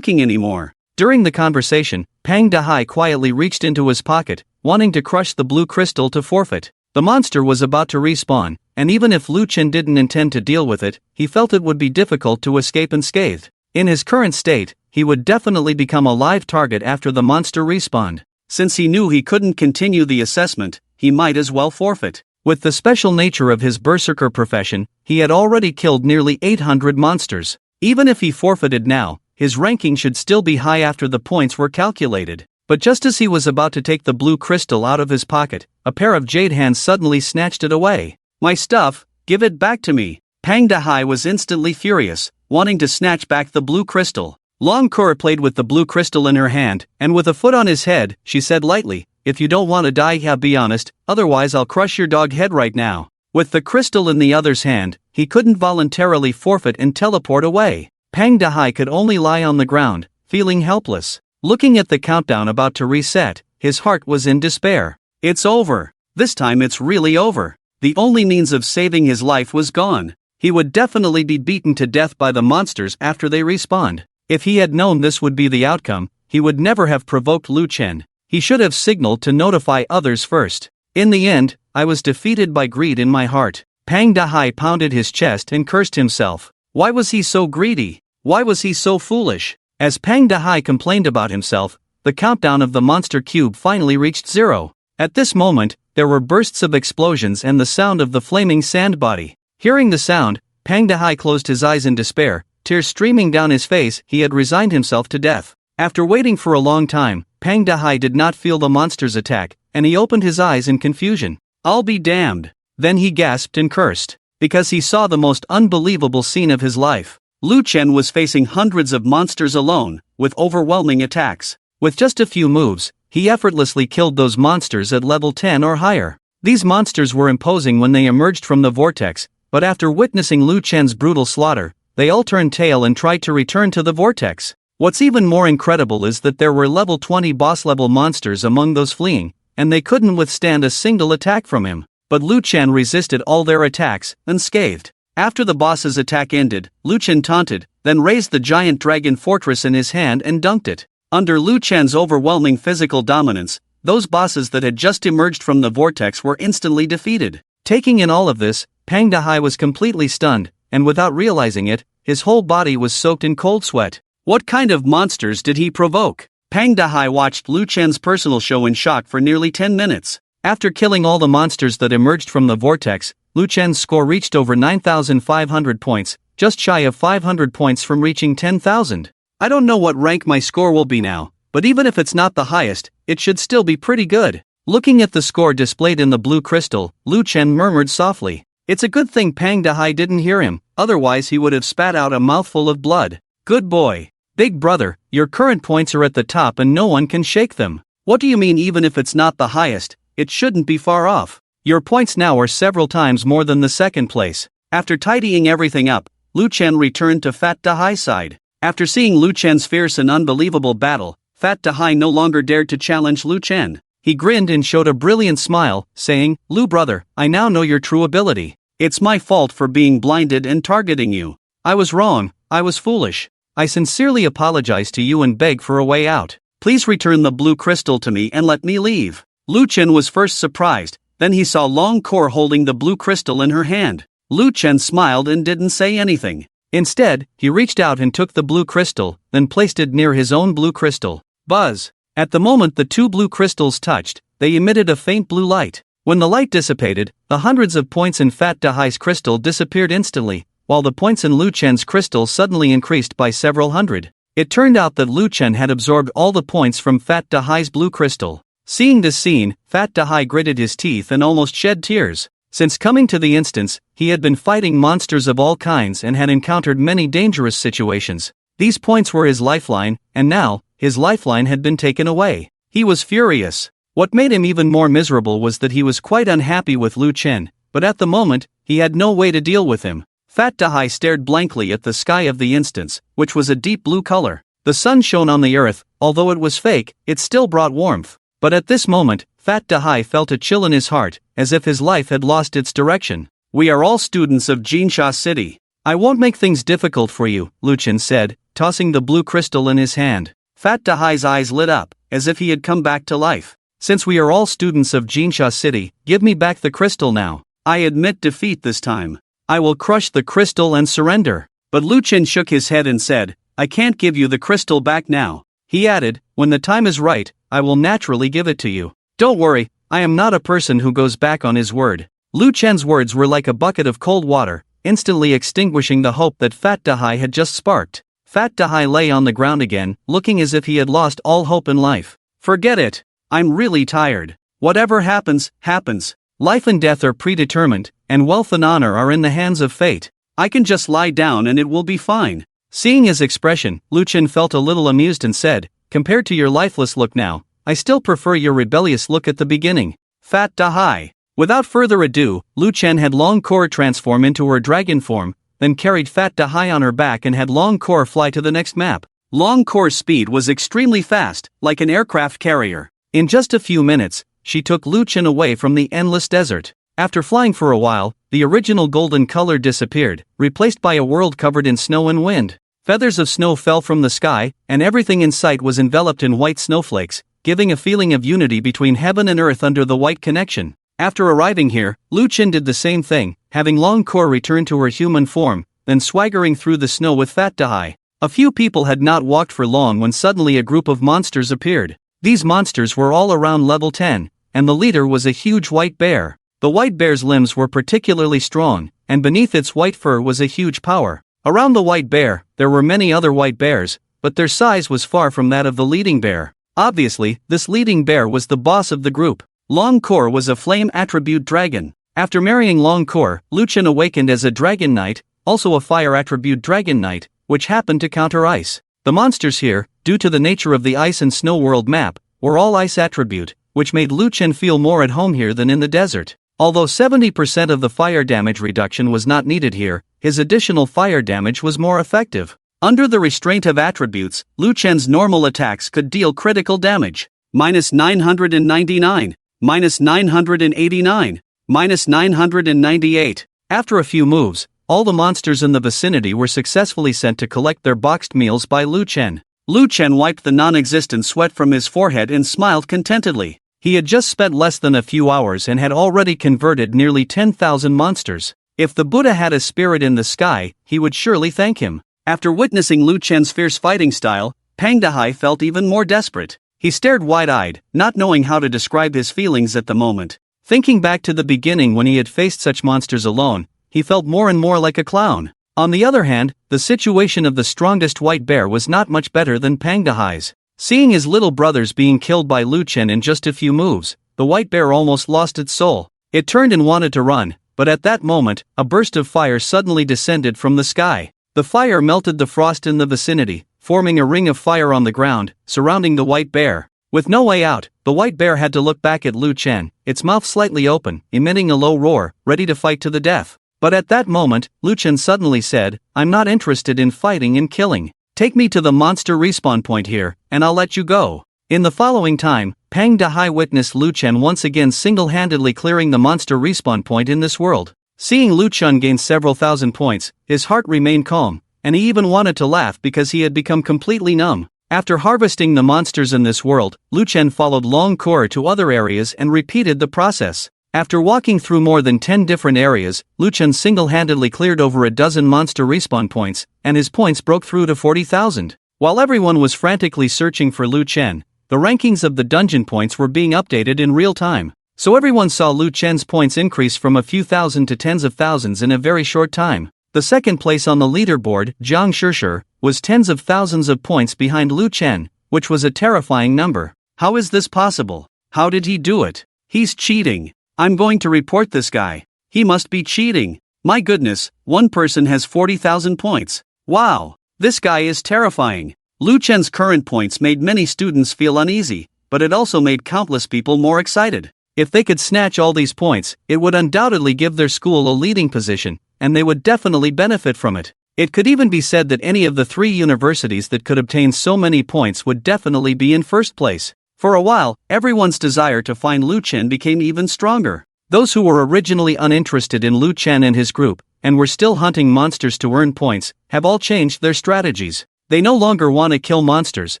A: anymore." During the conversation, Pang Dahai quietly reached into his pocket, wanting to crush the blue crystal to forfeit. The monster was about to respawn, and even if Lu Chen didn't intend to deal with it, he felt it would be difficult to escape unscathed. In his current state, he would definitely become a live target after the monster respawned. Since he knew he couldn't continue the assessment, he might as well forfeit. With the special nature of his berserker profession, he had already killed nearly 800 monsters. Even if he forfeited now, his ranking should still be high after the points were calculated. But just as he was about to take the blue crystal out of his pocket, a pair of jade hands suddenly snatched it away. "My stuff, give it back to me." Pang Dahai was instantly furious, wanting to snatch back the blue crystal. Long Kor played with the blue crystal in her hand, and with a foot on his head, she said lightly, "If you don't want to die, be honest, otherwise I'll crush your dog head right now." With the crystal in the other's hand, he couldn't voluntarily forfeit and teleport away. Pang Dahai could only lie on the ground, feeling helpless. Looking at the countdown about to reset, his heart was in despair. It's over. This time it's really over. The only means of saving his life was gone. He would definitely be beaten to death by the monsters after they respawned. If he had known this would be the outcome, he would never have provoked Lu Chen. He should have signaled to notify others first. In the end, I was defeated by greed in my heart. Pang Dahai pounded his chest and cursed himself. Why was he so greedy? Why was he so foolish? As Pang Dahai complained about himself, the countdown of the monster cube finally reached 0. At this moment, there were bursts of explosions and the sound of the flaming sand body. Hearing the sound, Pang Dahai closed his eyes in despair, tears streaming down his face. He had resigned himself to death. After waiting for a long time, Pang Dahai did not feel the monster's attack, and he opened his eyes in confusion. "I'll be damned." Then he gasped and cursed, because he saw the most unbelievable scene of his life. Lu Chen was facing hundreds of monsters alone, with overwhelming attacks. With just a few moves, he effortlessly killed those monsters at level 10 or higher. These monsters were imposing when they emerged from the vortex, but after witnessing Lu Chen's brutal slaughter, they all turned tail and tried to return to the vortex. What's even more incredible is that there were level 20 boss-level monsters among those fleeing, and they couldn't withstand a single attack from him. But Lu Chen resisted all their attacks, unscathed. After the boss's attack ended, Lu Chen taunted, then raised the giant dragon fortress in his hand and dunked it. Under Lu Chen's overwhelming physical dominance, those bosses that had just emerged from the vortex were instantly defeated. Taking in all of this, Pang Dahai was completely stunned, and without realizing it, his whole body was soaked in cold sweat. What kind of monsters did he provoke? Pang Dahai watched Lu Chen's personal show in shock for nearly 10 minutes. After killing all the monsters that emerged from the vortex, Lu Chen's score reached over 9,500 points, just shy of 500 points from reaching 10,000. I don't know what rank my score will be now, but even if it's not the highest, it should still be pretty good. Looking at the score displayed in the blue crystal, Lu Chen murmured softly. It's a good thing Pang Dahai didn't hear him, otherwise he would have spat out a mouthful of blood. Good boy. Big brother, your current points are at the top and no one can shake them. What do you mean even if it's not the highest? It shouldn't be far off. Your points now are several times more than the second place. After tidying everything up, Lu Chen returned to Fat Dahai's side. After seeing Lu Chen's fierce and unbelievable battle, Fat Dahai no longer dared to challenge Lu Chen. He grinned and showed a brilliant smile, saying, "Lu brother, I now know your true ability. It's my fault for being blinded and targeting you. I was wrong, I was foolish. I sincerely apologize to you and beg for a way out. Please return the blue crystal to me and let me leave." Lu Chen was first surprised, then he saw Long Kor holding the blue crystal in her hand. Lu Chen smiled and didn't say anything. Instead, he reached out and took the blue crystal, then placed it near his own blue crystal. Buzz! At the moment the two blue crystals touched, they emitted a faint blue light. When the light dissipated, the hundreds of points in Fat Dahai's crystal disappeared instantly, while the points in Lu Chen's crystal suddenly increased by several hundred. It turned out that Lu Chen had absorbed all the points from Fat Dahai's blue crystal. Seeing this scene, Fat Dahai gritted his teeth and almost shed tears. Since coming to the instance, he had been fighting monsters of all kinds and had encountered many dangerous situations. These points were his lifeline, and now, his lifeline had been taken away. He was furious. What made him even more miserable was that he was quite unhappy with Lu Chen, but at the moment, he had no way to deal with him. Fat Dahai stared blankly at the sky of the instance, which was a deep blue color. The sun shone on the earth, although it was fake, it still brought warmth. But at this moment, Fat Dahai felt a chill in his heart, as if his life had lost its direction. "We are all students of Jinsha City. I won't make things difficult for you," Lu Chen said, tossing the blue crystal in his hand. Fat Dahai's eyes lit up, as if he had come back to life. "Since we are all students of Jinsha City, give me back the crystal now. I admit defeat this time. I will crush the crystal and surrender." But Lu Chen shook his head and said, "I can't give you the crystal back now." He added, "When the time is right, I will naturally give it to you. Don't worry, I am not a person who goes back on his word." Lu Chen's words were like a bucket of cold water, instantly extinguishing the hope that Fat Dahai had just sparked. Fat Dahai lay on the ground again, looking as if he had lost all hope in life. "Forget it. I'm really tired. Whatever happens, happens. Life and death are predetermined, and wealth and honor are in the hands of fate. I can just lie down and it will be fine." Seeing his expression, Lu Chen felt a little amused and said, "Compared to your lifeless look now, I still prefer your rebellious look at the beginning." Fat Dahai. Without further ado, Lu Chen had Long Kor transform into her dragon form, then carried Fat Dahai on her back and had Long Kor fly to the next map. Long Kor's speed was extremely fast, like an aircraft carrier. In just a few minutes, she took Lu Chen away from the endless desert. After flying for a while, the original golden color disappeared, replaced by a world covered in snow and wind. Feathers of snow fell from the sky, and everything in sight was enveloped in white snowflakes, giving a feeling of unity between heaven and earth under the white connection. After arriving here, Lu Chen did the same thing, having Long Kor return to her human form, then swaggering through the snow with Fat Dahai. A few people had not walked for long when suddenly a group of monsters appeared. These monsters were all around level 10, and the leader was a huge white bear. The white bear's limbs were particularly strong, and beneath its white fur was a huge power. Around the white bear, there were many other white bears, but their size was far from that of the leading bear. Obviously, this leading bear was the boss of the group. Long Kor was a flame attribute dragon. After marrying Long Kor, Lu Chen awakened as a dragon knight, also a fire attribute dragon knight, which happened to counter ice. The monsters here, due to the nature of the ice and snow world map, were all ice attribute, which made Lu Chen feel more at home here than in the desert. Although 70% of the fire damage reduction was not needed here, his additional fire damage was more effective. Under the restraint of attributes, Lu Chen's normal attacks could deal critical damage. -999, -989, -998. After a few moves, all the monsters in the vicinity were successfully sent to collect their boxed meals by Lu Chen. Lu Chen wiped the non-existent sweat from his forehead and smiled contentedly. He had just spent less than a few hours and had already converted nearly 10,000 monsters. If the Buddha had a spirit in the sky, he would surely thank him. After witnessing Lu Chen's fierce fighting style, Pang Dahai felt even more desperate. He stared wide-eyed, not knowing how to describe his feelings at the moment. Thinking back to the beginning when he had faced such monsters alone, he felt more and more like a clown. On the other hand, the situation of the strongest white bear was not much better than Pang Dahai's. Seeing his little brothers being killed by Lu Chen in just a few moves, the white bear almost lost its soul. It turned and wanted to run, but at that moment, a burst of fire suddenly descended from the sky. The fire melted the frost in the vicinity, forming a ring of fire on the ground, surrounding the white bear. With no way out, the white bear had to look back at Lu Chen, its mouth slightly open, emitting a low roar, ready to fight to the death. But at that moment, Lu Chen suddenly said, "I'm not interested in fighting and killing. Take me to the monster respawn point here, and I'll let you go." In the following time, Pang Dahai witnessed Lu Chen once again single-handedly clearing the monster respawn point in this world. Seeing Lu Chen gain several thousand points, his heart remained calm, and he even wanted to laugh because he had become completely numb. After harvesting the monsters in this world, Lu Chen followed Long Kor to other areas and repeated the process. After walking through more than 10 different areas, Lu Chen single-handedly cleared over a dozen monster respawn points, and his points broke through to 40,000. While everyone was frantically searching for Lu Chen, the rankings of the dungeon points were being updated in real time. So everyone saw Lu Chen's points increase from a few thousand to tens of thousands in a very short time. The second place on the leaderboard, Zhang Shishir, was tens of thousands of points behind Lu Chen, which was a terrifying number. How is this possible? How did he do it? He's cheating. I'm going to report this guy. He must be cheating. My goodness, one person has 40,000 points. Wow, this guy is terrifying. Lu Chen's current points made many students feel uneasy, but it also made countless people more excited. If they could snatch all these points, it would undoubtedly give their school a leading position, and they would definitely benefit from it. It could even be said that any of the 3 universities that could obtain so many points would definitely be in first place. For a while, everyone's desire to find Lu Chen became even stronger. Those who were originally uninterested in Lu Chen and his group, and were still hunting monsters to earn points, have all changed their strategies. They no longer want to kill monsters,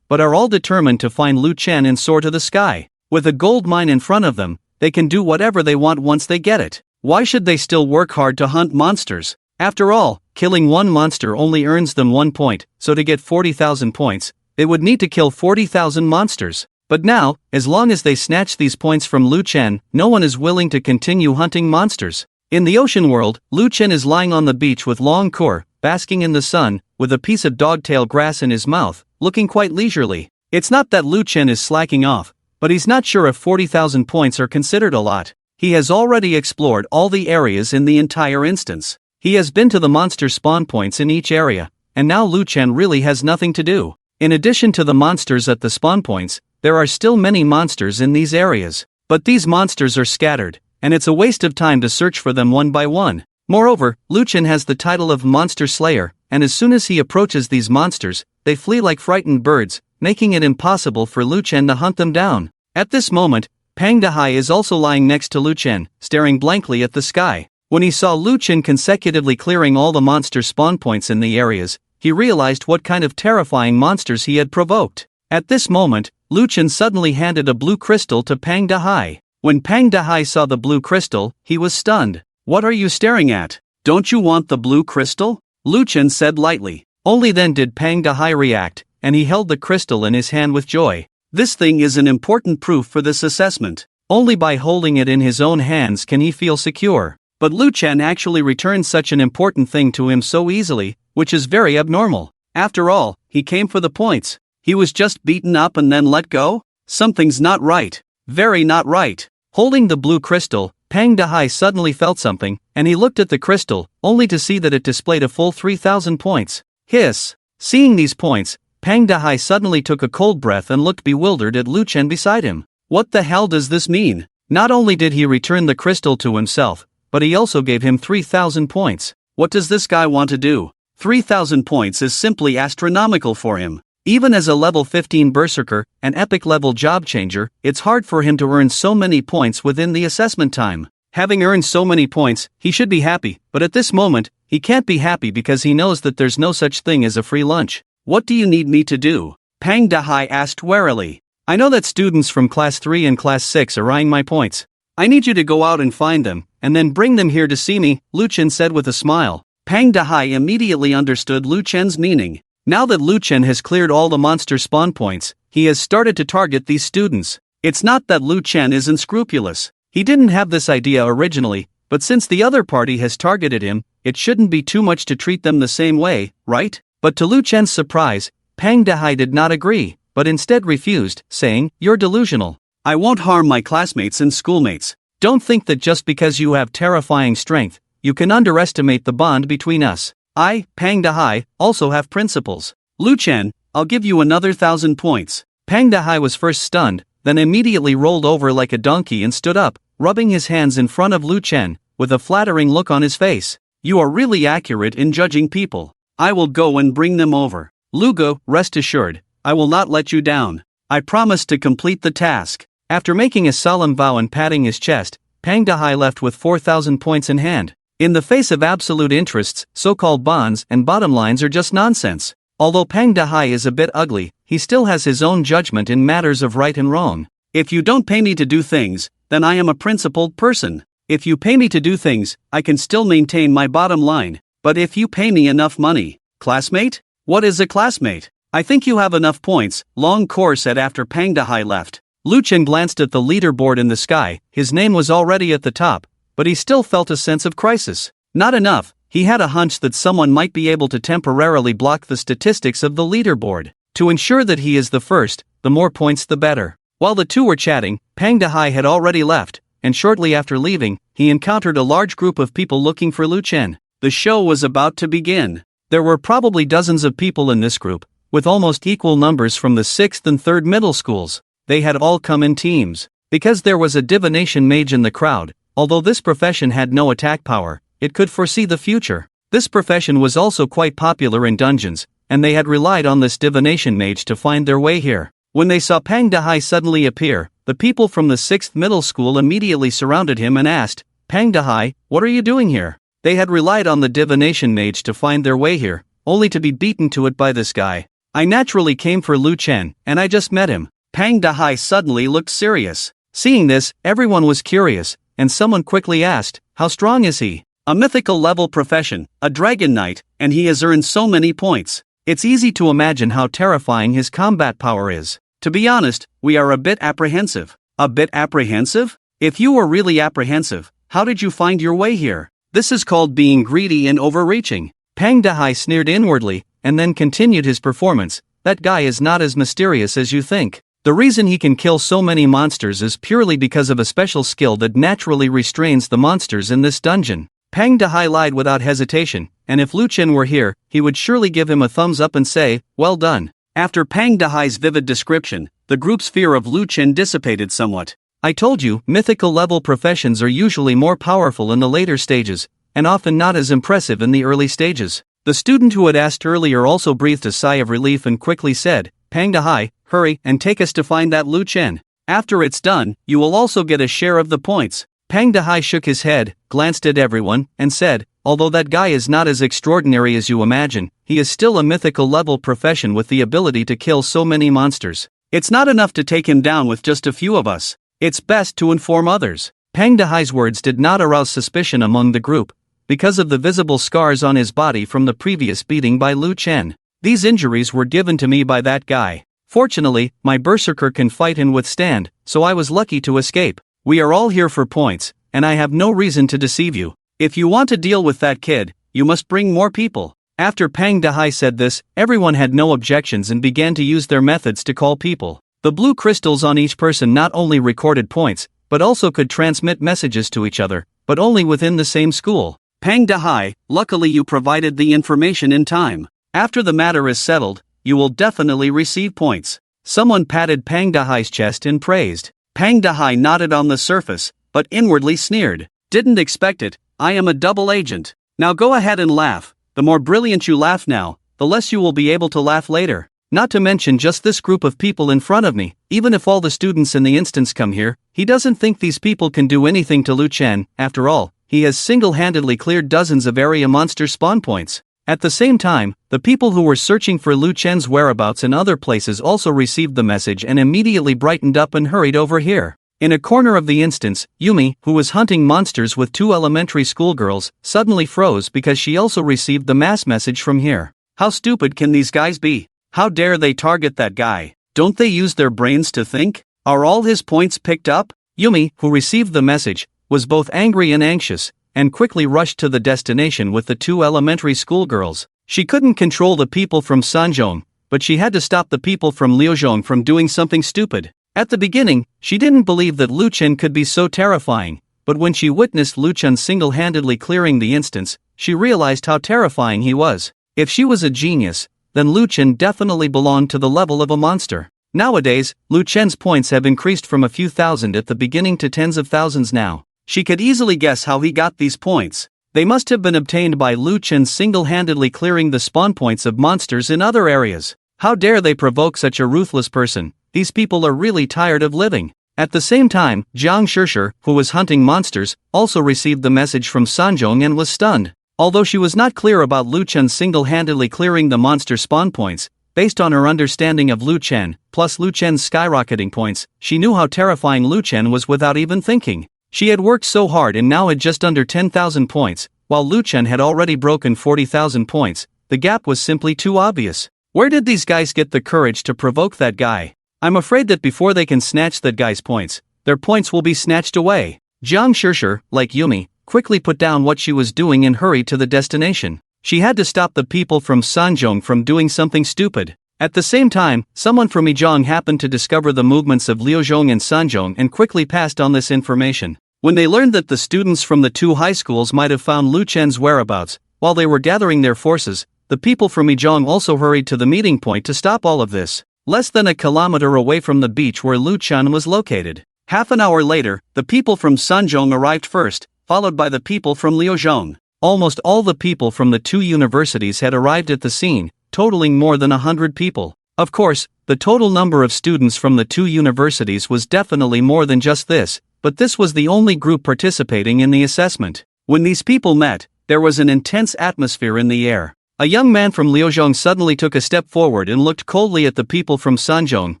A: but are all determined to find Lu Chen and soar to the sky. With a gold mine in front of them, they can do whatever they want once they get it. Why should they still work hard to hunt monsters? After all, killing one monster only earns them 1 point, so to get 40,000 points, they would need to kill 40,000 monsters. But now, as long as they snatch these points from Lu Chen, no one is willing to continue hunting monsters. In the ocean world, Lu Chen is lying on the beach with long core, basking in the sun, with a piece of dogtail grass in his mouth, looking quite leisurely. It's not that Lu Chen is slacking off, but he's not sure if 40,000 points are considered a lot. He has already explored all the areas in the entire instance. He has been to the monster spawn points in each area, and now Lu Chen really has nothing to do. In addition to the monsters at the spawn points, there are still many monsters in these areas. But these monsters are scattered, and it's a waste of time to search for them one by one. Moreover, Lu Chen has the title of Monster Slayer, and as soon as he approaches these monsters, they flee like frightened birds, making it impossible for Lu Chen to hunt them down. At this moment, Pang Dehai is also lying next to Lu Chen, staring blankly at the sky. When he saw Lu Chen consecutively clearing all the monster spawn points in the areas, he realized what kind of terrifying monsters he had provoked. At this moment, Lu Chen suddenly handed a blue crystal to Pang Dehai. When Pang Dehai saw the blue crystal, he was stunned. "What are you staring at? Don't you want the blue crystal?" Lu Chen said lightly. Only then did Pang Dehai react, and he held the crystal in his hand with joy. This thing is an important proof for this assessment. Only by holding it in his own hands can he feel secure. But Lu Chen actually returned such an important thing to him so easily, which is very abnormal. After all, he came for the points. He was just beaten up and then let go? Something's not right. Very not right. Holding the blue crystal, Pang Dehai suddenly felt something, and he looked at the crystal, only to see that it displayed a full 3,000 points. Hiss! Seeing these points, Pang Dehai suddenly took a cold breath and looked bewildered at Lu Chen beside him. What the hell does this mean? Not only did he return the crystal to himself, but he also gave him 3,000 points. What does this guy want to do? 3,000 points is simply astronomical for him. Even as a level 15 berserker, an epic level job changer, it's hard for him to earn so many points within the assessment time. Having earned so many points, he should be happy, but at this moment, he can't be happy because he knows that there's no such thing as a free lunch. What do you need me to do? Pang Dehai asked warily. I know that students from Class 3 and Class 6 are eyeing my points. I need you to go out and find them, and then bring them here to see me, Lu Chen said with a smile. Pang Dehai immediately understood Lu Chen's meaning. Now that Lu Chen has cleared all the monster spawn points, he has started to target these students. It's not that Lu Chen is unscrupulous. He didn't have this idea originally, but since the other party has targeted him, it shouldn't be too much to treat them the same way, right? But to Lu Chen's surprise, Pang Dehai did not agree, but instead refused, saying, "You're delusional. I won't harm my classmates and schoolmates. Don't think that just because you have terrifying strength, you can underestimate the bond between us. I, Pang Dehai, also have principles. Lu Chen, I'll give you another 1,000 points." Pang Dehai was first stunned, then immediately rolled over like a donkey and stood up, rubbing his hands in front of Lu Chen, with a flattering look on his face. "You are really accurate in judging people. I will go and bring them over. Lugo, rest assured, I will not let you down. I promise to complete the task." After making a solemn vow and patting his chest, Pang Dehai left with 4,000 points in hand. In the face of absolute interests, so-called bonds and bottom lines are just nonsense. Although Pang Dehai is a bit ugly, he still has his own judgment in matters of right and wrong. If you don't pay me to do things, then I am a principled person. If you pay me to do things, I can still maintain my bottom line. But if you pay me enough money, classmate? What is a classmate? I think you have enough points, Long Core said after Pang Dehai left. Lu Chen glanced at the leaderboard in the sky. His name was already at the top, but he still felt a sense of crisis. Not enough, he had a hunch that someone might be able to temporarily block the statistics of the leaderboard. To ensure that he is the first, the more points the better. While the two were chatting, Pang Dehai had already left, and shortly after leaving, he encountered a large group of people looking for Lu Chen. The show was about to begin. There were probably dozens of people in this group, with almost equal numbers from the 6th and 3rd middle schools. They had all come in teams. Because there was a divination mage in the crowd, although this profession had no attack power, it could foresee the future. This profession was also quite popular in dungeons, and they had relied on this divination mage to find their way here. When they saw Pang Dehai suddenly appear, the people from the 6th middle school immediately surrounded him and asked, "Pang Dehai, what are you doing here?" They had relied on the divination mage to find their way here, only to be beaten to it by this guy. "I naturally came for Lu Chen, and I just met him." Pang Dehai suddenly looked serious. Seeing this, everyone was curious, and someone quickly asked, "How strong is he?" "A mythical level profession, a dragon knight, and he has earned so many points. It's easy to imagine how terrifying his combat power is. To be honest, we are a bit apprehensive." "A bit apprehensive? If you were really apprehensive, how did you find your way here? This is called being greedy and overreaching." Pang Dehai sneered inwardly, and then continued his performance. "That guy is not as mysterious as you think. The reason he can kill so many monsters is purely because of a special skill that naturally restrains the monsters in this dungeon." Pang Dehai lied without hesitation, and if Lu Chen were here, he would surely give him a thumbs up and say, "Well done." After Pang Dehai's vivid description, the group's fear of Lu Chen dissipated somewhat. "I told you, mythical level professions are usually more powerful in the later stages, and often not as impressive in the early stages." The student who had asked earlier also breathed a sigh of relief and quickly said, "Pang Dehai, hurry and take us to find that Lu Chen. After it's done, you will also get a share of the points." Pang Dehai shook his head, glanced at everyone, and said, "Although that guy is not as extraordinary as you imagine, he is still a mythical level profession with the ability to kill so many monsters. It's not enough to take him down with just a few of us. It's best to inform others." Pang Dehai's words did not arouse suspicion among the group, because of the visible scars on his body from the previous beating by Lu Chen. "These injuries were given to me by that guy. Fortunately, my berserker can fight and withstand, so I was lucky to escape. We are all here for points, and I have no reason to deceive you. If you want to deal with that kid, you must bring more people." After Pang Dehai said this, everyone had no objections and began to use their methods to call people. The blue crystals on each person not only recorded points, but also could transmit messages to each other, but only within the same school. "Pang Dehai, luckily you provided the information in time. After the matter is settled, you will definitely receive points." Someone patted Pang Dehai's chest and praised. Pang Dehai nodded on the surface, but inwardly sneered. "Didn't expect it, I am a double agent. Now go ahead and laugh. The more brilliant you laugh now, the less you will be able to laugh later. Not to mention just this group of people in front of me. Even if all the students in the instance come here, he doesn't think these people can do anything to Lu Chen. After all, he has single-handedly cleared dozens of area monster spawn points." At the same time, the people who were searching for Lu Chen's whereabouts in other places also received the message and immediately brightened up and hurried over here. In a corner of the instance, Yumi, who was hunting monsters with 2 elementary schoolgirls, suddenly froze because she also received the mass message from here. How stupid can these guys be? How dare they target that guy? Don't they use their brains to think? Are all his points picked up? Yumi, who received the message, was both angry and anxious, and quickly rushed to the destination with the 2 elementary schoolgirls. She couldn't control the people from Sanzhong, but she had to stop the people from Liuzhong from doing something stupid. At the beginning, she didn't believe that Lu Chen could be so terrifying, but when she witnessed Lu Chen single-handedly clearing the instance, she realized how terrifying he was. If she was a genius, then Lu Chen definitely belonged to the level of a monster. Nowadays, Lu Chen's points have increased from a few thousand at the beginning to tens of thousands now. She could easily guess how he got these points. They must have been obtained by Lu Chen single-handedly clearing the spawn points of monsters in other areas. How dare they provoke such a ruthless person? These people are really tired of living. At the same time, Jiang Shishir, who was hunting monsters, also received the message from Sanzhong and was stunned. Although she was not clear about Lu Chen single-handedly clearing the monster spawn points, based on her understanding of Lu Chen, plus Lu Chen's skyrocketing points, she knew how terrifying Lu Chen was without even thinking. She had worked so hard and now had just under 10,000 points, while Lu Chen had already broken 40,000 points. The gap was simply too obvious. Where did these guys get the courage to provoke that guy? I'm afraid that before they can snatch that guy's points, their points will be snatched away. Jiang Shishir, like Yumi, quickly put down what she was doing and hurried to the destination. She had to stop the people from Sanzhong from doing something stupid. At the same time, someone from Yizhong happened to discover the movements of Liuzhong and Sanzhong and quickly passed on this information. When they learned that the students from the two high schools might have found Lu Chen's whereabouts, while they were gathering their forces, the people from Yizhong also hurried to the meeting point to stop all of this. Less than a kilometer away from the beach where Lu Chen was located. Half an hour later, the people from Sanzhong arrived first, followed by the people from Liuzhong. Almost all the people from the two universities had arrived at the scene, totaling more than 100 people. Of course, the total number of students from the two universities was definitely more than just this, but this was the only group participating in the assessment. When these people met, there was an intense atmosphere in the air. A young man from Liuzhong suddenly took a step forward and looked coldly at the people from Sanzhong.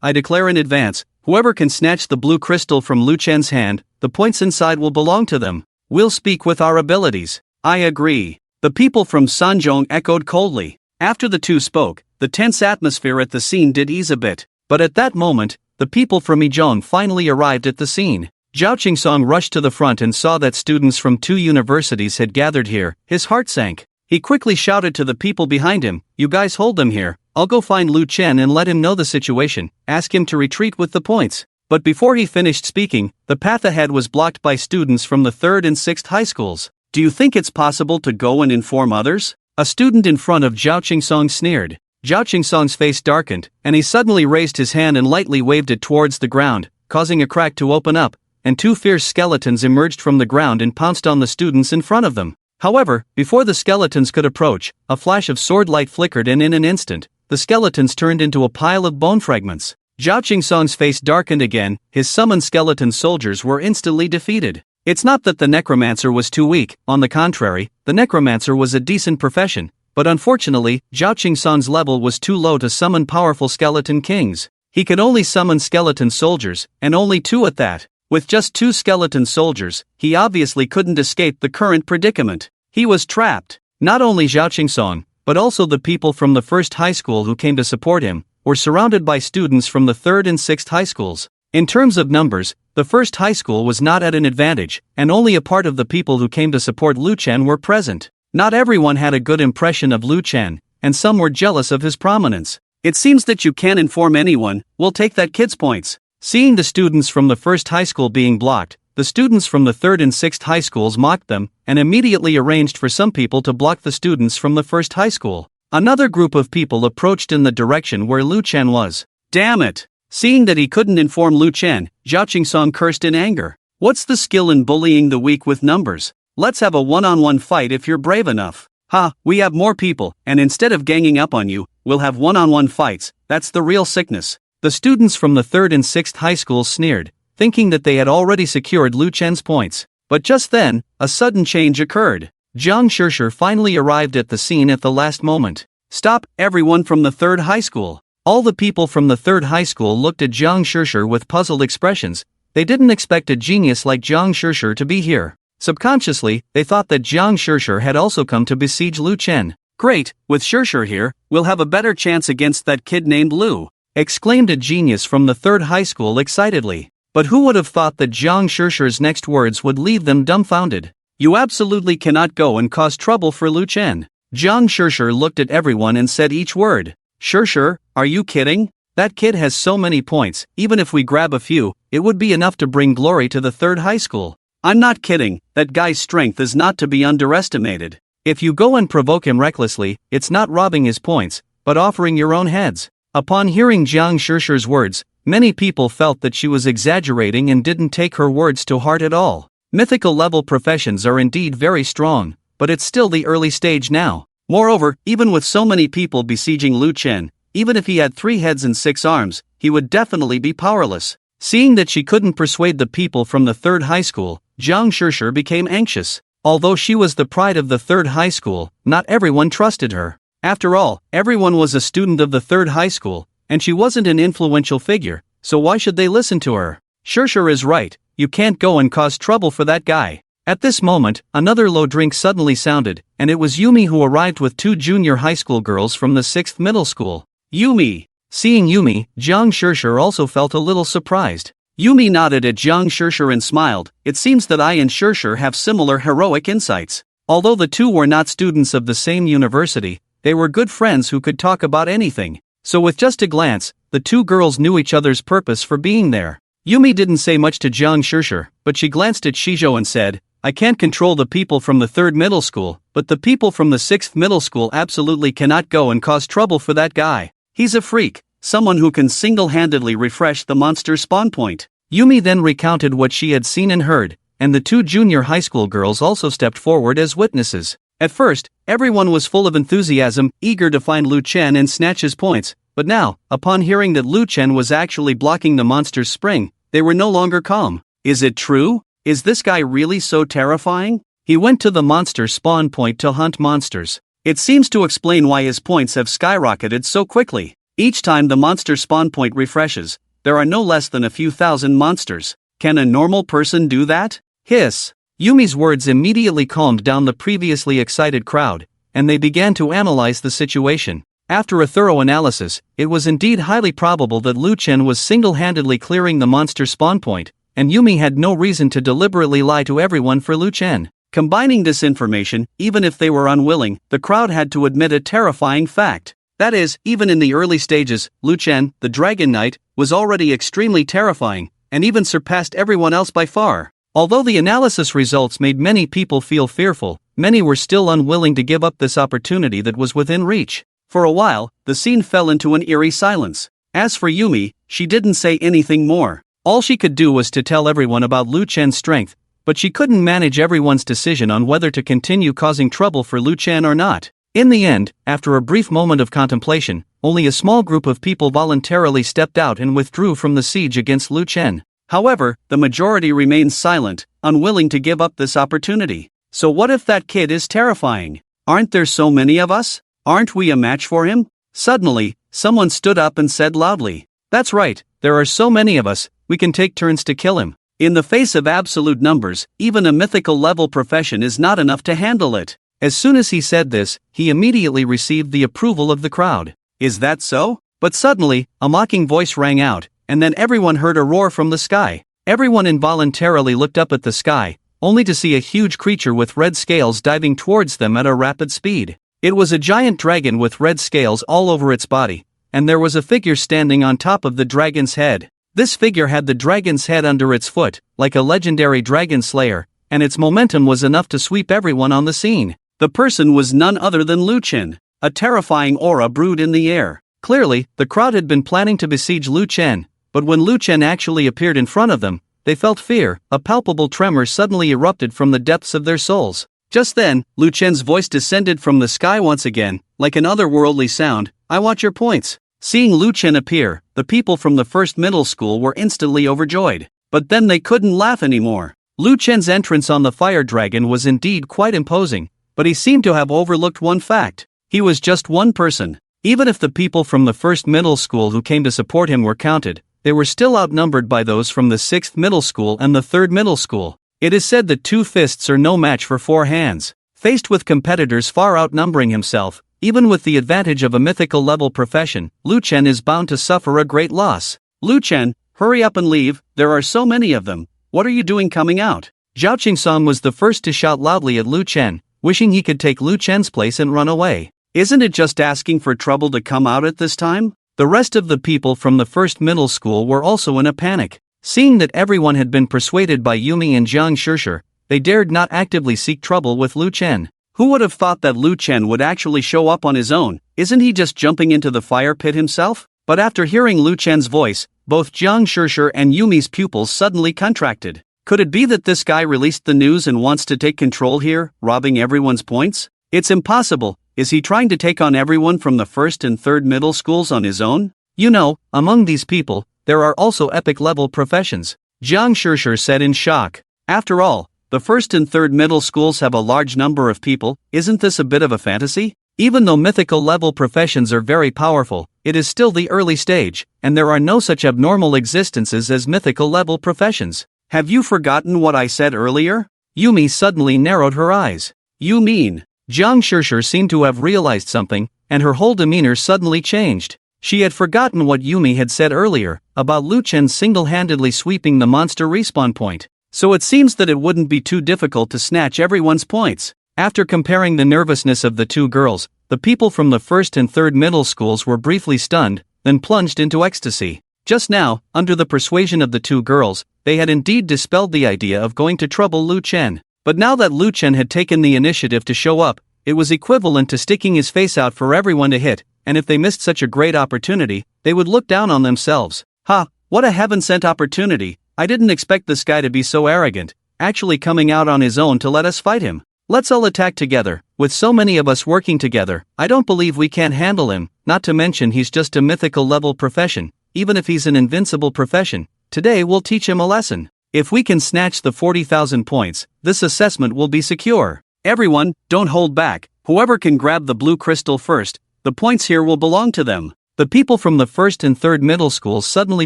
A: I declare in advance, whoever can snatch the blue crystal from Lu Chen's hand, the points inside will belong to them. We'll speak with our abilities. I agree. The people from Sanzhong echoed coldly. After the two spoke, the tense atmosphere at the scene did ease a bit. But at that moment, the people from Yizhong finally arrived at the scene. Zhao Qingsong rushed to the front and saw that students from two universities had gathered here. His heart sank. He quickly shouted to the people behind him, "You guys hold them here. I'll go find Lu Chen and let him know the situation, ask him to retreat with the points." But before he finished speaking, the path ahead was blocked by students from the 3rd and 6th high schools. "Do you think it's possible to go and inform others?" A student in front of Zhao Qingsong sneered. Zhao Qingsong's face darkened, and he suddenly raised his hand and lightly waved it towards the ground, causing a crack to open up, and two fierce skeletons emerged from the ground and pounced on the students in front of them. However, before the skeletons could approach, a flash of sword light flickered and in an instant, the skeletons turned into a pile of bone fragments. Zhao Qingsong's face darkened again, his summoned skeleton soldiers were instantly defeated. It's not that the necromancer was too weak, on the contrary, the necromancer was a decent profession, but unfortunately, Zhao Qingsong's level was too low to summon powerful skeleton kings. He could only summon skeleton soldiers, and only 2 at that. With just 2 skeleton soldiers, he obviously couldn't escape the current predicament. He was trapped. Not only Zhao Qingsong, but also the people from the 1st high school who came to support him, were surrounded by students from the 3rd and 6th high schools. In terms of numbers, the 1st high school was not at an advantage, and only a part of the people who came to support Lu Chen were present. Not everyone had a good impression of Lu Chen, and some were jealous of his prominence. "It seems that you can't inform anyone, we'll take that kid's points." Seeing the students from the 1st high school being blocked, the students from the 3rd and 6th high schools mocked them, and immediately arranged for some people to block the students from the 1st high school. Another group of people approached in the direction where Lu Chen was. Damn it! Seeing that he couldn't inform Lu Chen, Zhao Qingsong cursed in anger. "What's the skill in bullying the weak with numbers? Let's have a one-on-one fight if you're brave enough." "Ha, we have more people, and instead of ganging up on you, we'll have one-on-one fights, that's the real sickness." The students from the 3rd and 6th high schools sneered, thinking that they had already secured Lu Chen's points. But just then, a sudden change occurred. Jiang Shishir finally arrived at the scene at the last moment. "Stop, everyone from the 3rd high school." All the people from the 3rd high school looked at Jiang Shishir with puzzled expressions. They didn't expect a genius like Jiang Shishir to be here. Subconsciously, they thought that Jiang Shishir had also come to besiege Lu Chen. "Great, with Shishir here, we'll have a better chance against that kid named Lu," exclaimed a genius from the 3rd high school excitedly. But who would have thought that Jiang Shishir's next words would leave them dumbfounded? "You absolutely cannot go and cause trouble for Lu Chen." Jiang Shishir looked at everyone and said each word. "Shishir, are you kidding? That kid has so many points, even if we grab a few, it would be enough to bring glory to the 3rd high school." "I'm not kidding, that guy's strength is not to be underestimated. If you go and provoke him recklessly, it's not robbing his points, but offering your own heads." Upon hearing Jiang Shishir's words, many people felt that she was exaggerating and didn't take her words to heart at all. Mythical level professions are indeed very strong, but it's still the early stage now. Moreover, even with so many people besieging Lu Chen, even if he had 3 heads and 6 arms, he would definitely be powerless. Seeing that she couldn't persuade the people from the 3rd high school, Jiang Shishir became anxious. Although she was the pride of the 3rd high school, not everyone trusted her. After all, everyone was a student of the 3rd high school, and she wasn't an influential figure, so why should they listen to her? Shishir is right, you can't go and cause trouble for that guy. At this moment, another low drink suddenly sounded, and it was Yumi who arrived with 2 junior high school girls from the 6th middle school. "Yumi, Seeing Yumi, Jiang Shishir also felt a little surprised. Yumi nodded at Jiang Shishir and smiled. It seems that I and Shishir have similar heroic insights. Although the two were not students of the same university, they were good friends who could talk about anything. So with just a glance, the two girls knew each other's purpose for being there. Yumi didn't say much to Jiang Shishir, but she glanced at Shizhou and said, I can't control the people from the 3rd middle school, but the people from the 6th middle school absolutely cannot go and cause trouble for that guy. He's a freak, someone who can single-handedly refresh the monster spawn point. Yumi then recounted what she had seen and heard, and the two junior high school girls also stepped forward as witnesses. At first, everyone was full of enthusiasm, eager to find Lu Chen and snatch his points, but now, upon hearing that Lu Chen was actually blocking the monster's spring, they were no longer calm. Is it true? Is this guy really so terrifying? He went to the monster spawn point to hunt monsters. It seems to explain why his points have skyrocketed so quickly. Each time the monster spawn point refreshes, there are no less than a few thousand monsters. Can a normal person do that? Hiss. Yumi's words immediately calmed down the previously excited crowd, and they began to analyze the situation. After a thorough analysis, it was indeed highly probable that Lu Chen was single-handedly clearing the monster spawn point, and Yumi had no reason to deliberately lie to everyone for Lu Chen. Combining this information, even if they were unwilling, the crowd had to admit a terrifying fact. That is, even in the early stages, Lu Chen, the Dragon Knight, was already extremely terrifying, and even surpassed everyone else by far. Although the analysis results made many people feel fearful, many were still unwilling to give up this opportunity that was within reach. For a while, the scene fell into an eerie silence. As for Yumi, she didn't say anything more. All she could do was to tell everyone about Lu Chen's strength, but she couldn't manage everyone's decision on whether to continue causing trouble for Lu Chen or not. In the end, after a brief moment of contemplation, only a small group of people voluntarily stepped out and withdrew from the siege against Lu Chen. However, the majority remained silent, unwilling to give up this opportunity. So what if that kid is terrifying? Aren't there so many of us? Aren't we a match for him? Suddenly, someone stood up and said loudly, That's right, there are so many of us, we can take turns to kill him. In the face of absolute numbers, even a mythical level profession is not enough to handle it. As soon as he said this, he immediately received the approval of the crowd. Is that so? But suddenly, a mocking voice rang out, and then everyone heard a roar from the sky. Everyone involuntarily looked up at the sky, only to see a huge creature with red scales diving towards them at a rapid speed. It was a giant dragon with red scales all over its body, and there was a figure standing on top of the dragon's head. This figure had the dragon's head under its foot, like a legendary dragon slayer, and its momentum was enough to sweep everyone on the scene. The person was none other than Lu Chen. A terrifying aura brewed in the air. Clearly, the crowd had been planning to besiege Lu Chen, but when Lu Chen actually appeared in front of them, they felt fear. A palpable tremor suddenly erupted from the depths of their souls. Just then, Lu Chen's voice descended from the sky once again, like an otherworldly sound. I want your points. Seeing Lu Chen appear, the people from the 1st middle school were instantly overjoyed. But then they couldn't laugh anymore. Lu Chen's entrance on the fire dragon was indeed quite imposing, but he seemed to have overlooked one fact. He was just one person. Even if the people from the 1st middle school who came to support him were counted, they were still outnumbered by those from the 6th middle school and the 3rd middle school. It is said that 2 fists are no match for 4 hands. Faced with competitors far outnumbering himself, even with the advantage of a mythical level profession, Lu Chen is bound to suffer a great loss. Lu Chen, hurry up and leave, there are so many of them. What are you doing coming out? Zhao Qingsong was the first to shout loudly at Lu Chen, wishing he could take Lu Chen's place and run away. Isn't it just asking for trouble to come out at this time? The rest of the people from the 1st middle school were also in a panic. Seeing that everyone had been persuaded by Yumi and Jiang Shishir, they dared not actively seek trouble with Lu Chen. Who would have thought that Lu Chen would actually show up on his own? Isn't he just jumping into the fire pit himself? But after hearing Lu Chen's voice, both Jiang Shishir and Yumi's pupils suddenly contracted. Could it be that this guy released the news and wants to take control here, robbing everyone's points? It's impossible. Is he trying to take on everyone from the 1st and 3rd middle schools on his own? You know, among these people, there are also epic-level professions, Jiang Shishir said in shock. After all, the 1st and 3rd middle schools have a large number of people. Isn't this a bit of a fantasy? Even though mythical-level professions are very powerful, it is still the early stage, and there are no such abnormal existences as mythical-level professions. Have you forgotten what I said earlier? Yumi suddenly narrowed her eyes. You mean? Jiang Shishir seemed to have realized something, and her whole demeanor suddenly changed. She had forgotten what Yumi had said earlier, about Lu Chen single-handedly sweeping the monster respawn point. So it seems that it wouldn't be too difficult to snatch everyone's points. After comparing the nervousness of the two girls, the people from the first and third middle schools were briefly stunned, then plunged into ecstasy. Just now, under the persuasion of the two girls, they had indeed dispelled the idea of going to trouble Lu Chen. But now that Lu Chen had taken the initiative to show up, it was equivalent to sticking his face out for everyone to hit, and if they missed such a great opportunity, they would look down on themselves. Ha, what a heaven-sent opportunity! I didn't expect this guy to be so arrogant, actually coming out on his own to let us fight him. Let's all attack together. With so many of us working together, I don't believe we can't handle him, not to mention he's just a mythical level profession. Even if he's an invincible profession, today we'll teach him a lesson. If we can snatch the 40,000 points, this assessment will be secure. Everyone, don't hold back. Whoever can grab the blue crystal first, the points here will belong to them. The people from the first and third middle schools suddenly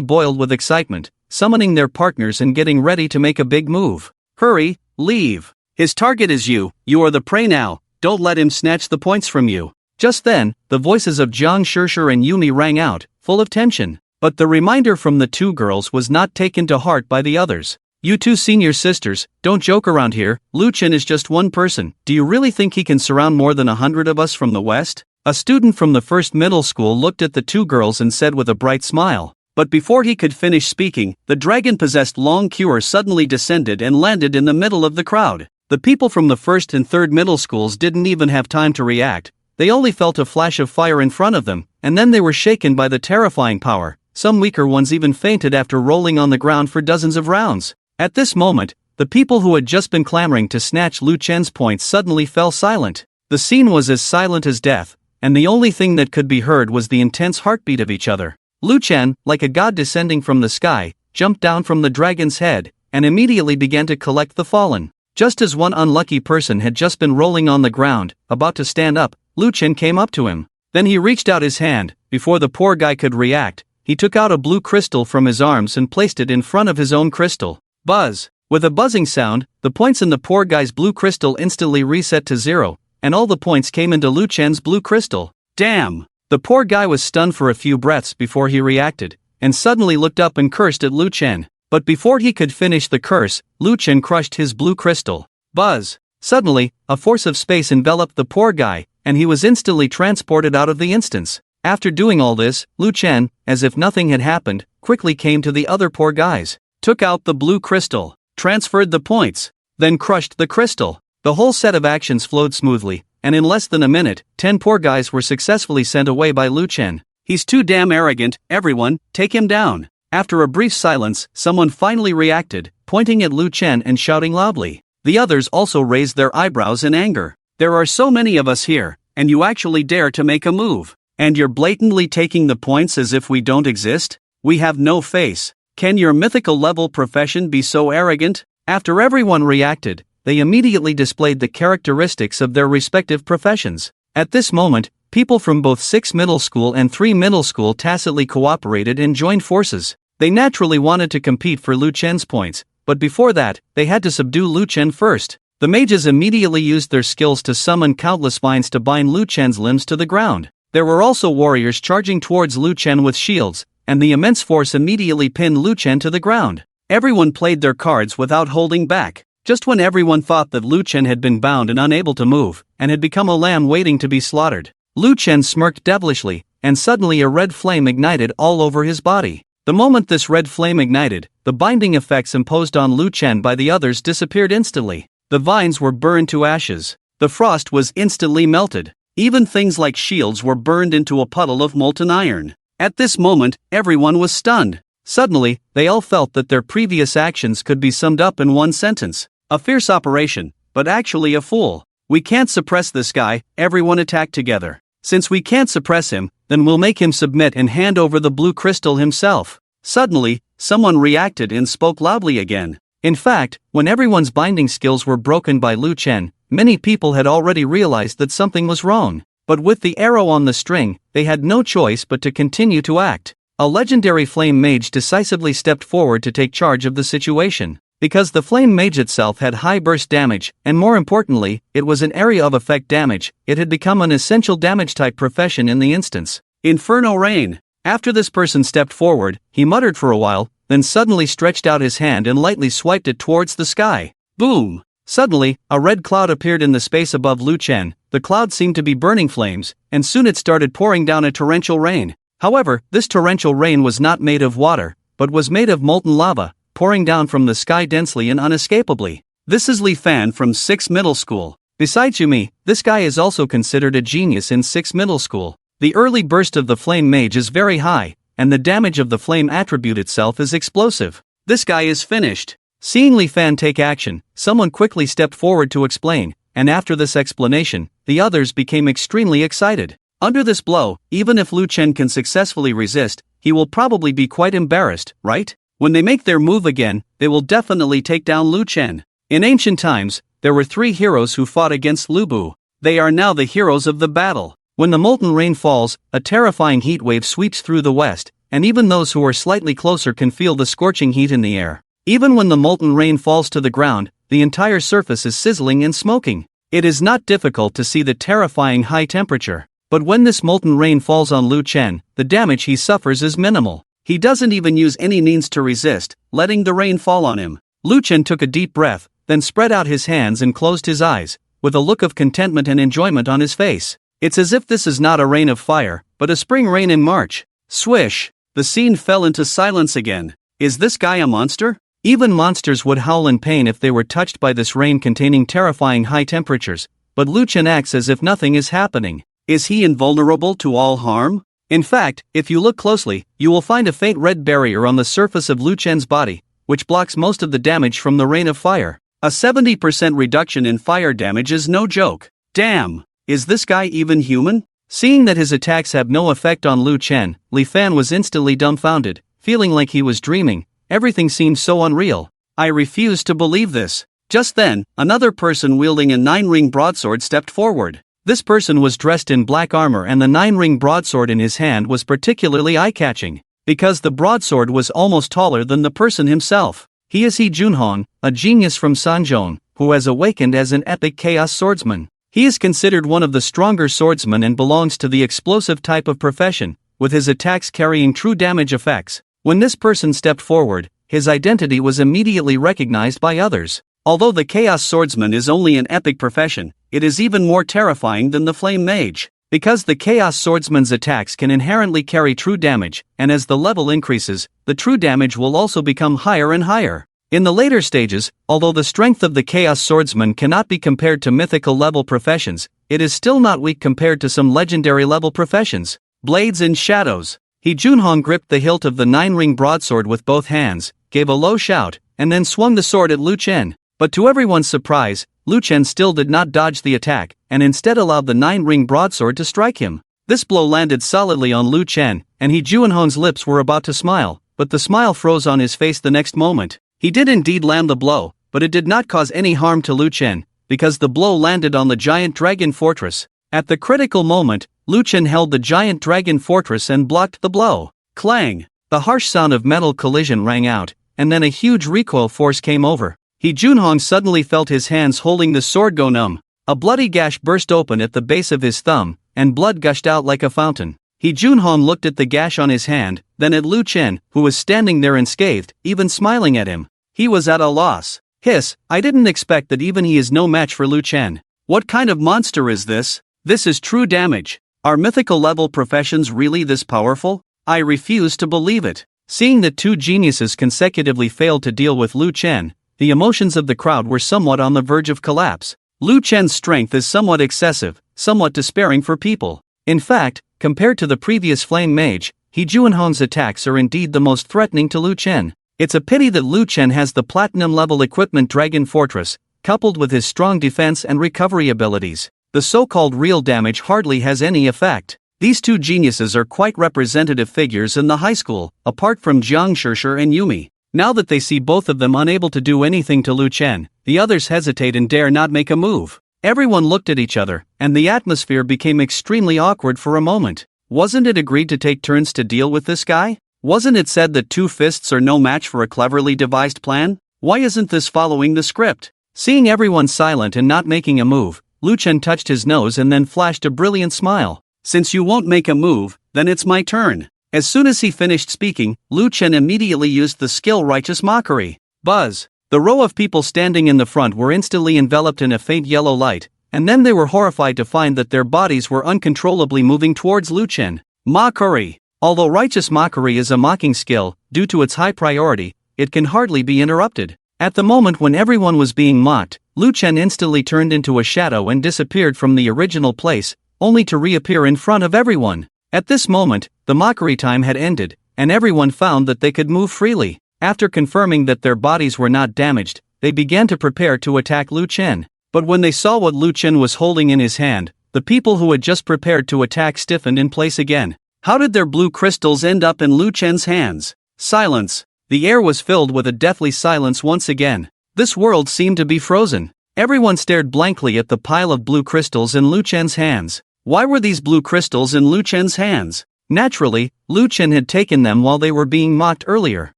A: boiled with excitement, summoning their partners and getting ready to make a big move. Hurry, leave. His target is you are the prey now, don't let him snatch the points from you. Just then, the voices of Jiang Shishir and Yumi rang out, full of tension. But the reminder from the two girls was not taken to heart by the others. You two senior sisters, don't joke around here. Lu Chen is just one person. Do you really think he can surround more than 100 of us from the west? A student from the first middle school looked at the two girls and said with a bright smile. But before he could finish speaking, the dragon-possessed Long Cure suddenly descended and landed in the middle of the crowd. The people from the first and third middle schools didn't even have time to react. They only felt a flash of fire in front of them, and then they were shaken by the terrifying power. Some weaker ones even fainted after rolling on the ground for dozens of rounds. At this moment, the people who had just been clamoring to snatch Lu Chen's points suddenly fell silent. The scene was as silent as death, and the only thing that could be heard was the intense heartbeat of each other. Lu Chen, like a god descending from the sky, jumped down from the dragon's head, and immediately began to collect the fallen. Just as one unlucky person had just been rolling on the ground, about to stand up, Lu Chen came up to him. Then he reached out his hand. Before the poor guy could react, he took out a blue crystal from his arms and placed it in front of his own crystal. Buzz! With a buzzing sound, the points in the poor guy's blue crystal instantly reset to 0, and all the points came into Lu Chen's blue crystal. Damn! The poor guy was stunned for a few breaths before he reacted, and suddenly looked up and cursed at Lu Chen. But before he could finish the curse, Lu Chen crushed his blue crystal. Buzz! Suddenly, a force of space enveloped the poor guy, and he was instantly transported out of the instance. After doing all this, Lu Chen, as if nothing had happened, quickly came to the other poor guys, took out the blue crystal, transferred the points, then crushed the crystal. The whole set of actions flowed smoothly, and in less than a minute, 10 poor guys were successfully sent away by Lu Chen. He's too damn arrogant, everyone, take him down. After a brief silence, someone finally reacted, pointing at Lu Chen and shouting loudly. The others also raised their eyebrows in anger. There are so many of us here, and you actually dare to make a move. And you're blatantly taking the points as if we don't exist? We have no face. Can your mythical level profession be so arrogant? After everyone reacted, they immediately displayed the characteristics of their respective professions. At this moment, people from both 6 middle school and 3 middle school tacitly cooperated and joined forces. They naturally wanted to compete for Lu Chen's points, but before that, they had to subdue Lu Chen first. The mages immediately used their skills to summon countless vines to bind Lu Chen's limbs to the ground. There were also warriors charging towards Lu Chen with shields, and the immense force immediately pinned Lu Chen to the ground. Everyone played their cards without holding back. Just when everyone thought that Lu Chen had been bound and unable to move, and had become a lamb waiting to be slaughtered, Lu Chen smirked devilishly, and suddenly a red flame ignited all over his body. The moment this red flame ignited, the binding effects imposed on Lu Chen by the others disappeared instantly. The vines were burned to ashes. The frost was instantly melted. Even things like shields were burned into a puddle of molten iron. At this moment, everyone was stunned. Suddenly, they all felt that their previous actions could be summed up in one sentence. A fierce operation, but actually a fool. We can't suppress this guy, everyone attack together. Since we can't suppress him, then we'll make him submit and hand over the blue crystal himself. Suddenly, someone reacted and spoke loudly again. In fact, when everyone's binding skills were broken by Lu Chen, many people had already realized that something was wrong. But with the arrow on the string, they had no choice but to continue to act. A legendary flame mage decisively stepped forward to take charge of the situation. Because the flame mage itself had high burst damage, and more importantly, it was an area of effect damage, it had become an essential damage type profession in the instance. Inferno Rain. After this person stepped forward, he muttered for a while, then suddenly stretched out his hand and lightly swiped it towards the sky. Boom! Suddenly, a red cloud appeared in the space above Lu Chen. The cloud seemed to be burning flames, and soon it started pouring down a torrential rain. However, this torrential rain was not made of water, but was made of molten lava, pouring down from the sky densely and unescapably. This is Li Fan from 6th Middle School. Besides Yumi, this guy is also considered a genius in 6th Middle School. The early burst of the flame mage is very high, and the damage of the flame attribute itself is explosive. This guy is finished. Seeing Li Fan take action, someone quickly stepped forward to explain, and after this explanation, the others became extremely excited. Under this blow, even if Lu Chen can successfully resist, he will probably be quite embarrassed, right? When they make their move again, they will definitely take down Lu Chen. In ancient times, there were 3 heroes who fought against Lu Bu. They are now the heroes of the battle. When the molten rain falls, a terrifying heat wave sweeps through the west, and even those who are slightly closer can feel the scorching heat in the air. Even when the molten rain falls to the ground, the entire surface is sizzling and smoking. It is not difficult to see the terrifying high temperature. But when this molten rain falls on Lu Chen, the damage he suffers is minimal. He doesn't even use any means to resist, letting the rain fall on him. Lu Chen took a deep breath, then spread out his hands and closed his eyes, with a look of contentment and enjoyment on his face. It's as if this is not a rain of fire, but a spring rain in March. Swish! The scene fell into silence again. Is this guy a monster? Even monsters would howl in pain if they were touched by this rain containing terrifying high temperatures, but Lu Chen acts as if nothing is happening. Is he invulnerable to all harm? In fact, if you look closely, you will find a faint red barrier on the surface of Lu Chen's body, which blocks most of the damage from the rain of fire. A 70% reduction in fire damage is no joke. Damn! Is this guy even human? Seeing that his attacks have no effect on Lu Chen, Li Fan was instantly dumbfounded, feeling like he was dreaming. Everything seemed so unreal. I refuse to believe this. Just then, another person wielding a 9-ring broadsword stepped forward. This person was dressed in black armor and the 9-ring broadsword in his hand was particularly eye-catching, because the broadsword was almost taller than the person himself. He is He Junhong, a genius from Sanzhong, who has awakened as an epic chaos swordsman. He is considered one of the stronger swordsmen and belongs to the explosive type of profession, with his attacks carrying true damage effects. When this person stepped forward, his identity was immediately recognized by others. Although the Chaos Swordsman is only an epic profession, it is even more terrifying than the Flame Mage. Because the Chaos Swordsman's attacks can inherently carry true damage, and as the level increases, the true damage will also become higher and higher. In the later stages, although the strength of the Chaos Swordsman cannot be compared to mythical level professions, it is still not weak compared to some legendary level professions. Blades and Shadows. He Junhong gripped the hilt of the 9-ring broadsword with both hands, gave a low shout, and then swung the sword at Lu Chen. But to everyone's surprise, Lu Chen still did not dodge the attack, and instead allowed the 9-ring broadsword to strike him. This blow landed solidly on Lu Chen, and He Junhong's lips were about to smile, but the smile froze on his face the next moment. He did indeed land the blow, but it did not cause any harm to Lu Chen, because the blow landed on the giant dragon fortress. At the critical moment, Lu Chen held the giant dragon fortress and blocked the blow. Clang! The harsh sound of metal collision rang out, and then a huge recoil force came over. He Junhong suddenly felt his hands holding the sword go numb. A bloody gash burst open at the base of his thumb, and blood gushed out like a fountain. He Junhong looked at the gash on his hand, then at Lu Chen, who was standing there unscathed, even smiling at him. He was at a loss. Hiss, I didn't expect that even he is no match for Lu Chen. What kind of monster is this? This is true damage. Are mythical level professions really this powerful? I refuse to believe it. Seeing that two geniuses consecutively failed to deal with Lu Chen, the emotions of the crowd were somewhat on the verge of collapse. Lu Chen's strength is somewhat excessive, somewhat despairing for people. In fact, compared to the previous Flame Mage, He Junhong's attacks are indeed the most threatening to Lu Chen. It's a pity that Lu Chen has the platinum-level equipment Dragon Fortress, coupled with his strong defense and recovery abilities. The so-called real damage hardly has any effect. These two geniuses are quite representative figures in the high school, apart from Jiang Shishir and Yumi. Now that they see both of them unable to do anything to Lu Chen, the others hesitate and dare not make a move. Everyone looked at each other, and the atmosphere became extremely awkward for a moment. Wasn't it agreed to take turns to deal with this guy? Wasn't it said that two fists are no match for a cleverly devised plan? Why isn't this following the script? Seeing everyone silent and not making a move, Lu Chen touched his nose and then flashed a brilliant smile. Since you won't make a move, then it's my turn. As soon as he finished speaking, Lu Chen immediately used the skill Righteous Mockery. Buzz! The row of people standing in the front were instantly enveloped in a faint yellow light, and then they were horrified to find that their bodies were uncontrollably moving towards Lu Chen. Mockery! Although Righteous Mockery is a mocking skill, due to its high priority, it can hardly be interrupted. At the moment when everyone was being mocked, Lu Chen instantly turned into a shadow and disappeared from the original place, only to reappear in front of everyone. At this moment, the mockery time had ended, and everyone found that they could move freely. After confirming that their bodies were not damaged, they began to prepare to attack Lu Chen. But when they saw what Lu Chen was holding in his hand, the people who had just prepared to attack stiffened in place again. How did their blue crystals end up in Lu Chen's hands? Silence. The air was filled with a deathly silence once again. This world seemed to be frozen. Everyone stared blankly at the pile of blue crystals in Lu Chen's hands. Why were these blue crystals in Lu Chen's hands? Naturally, Lu Chen had taken them while they were being mocked earlier.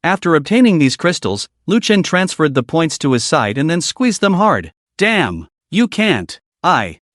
A: After obtaining these crystals, Lu Chen transferred the points to his side and then squeezed them hard. Damn! You can't!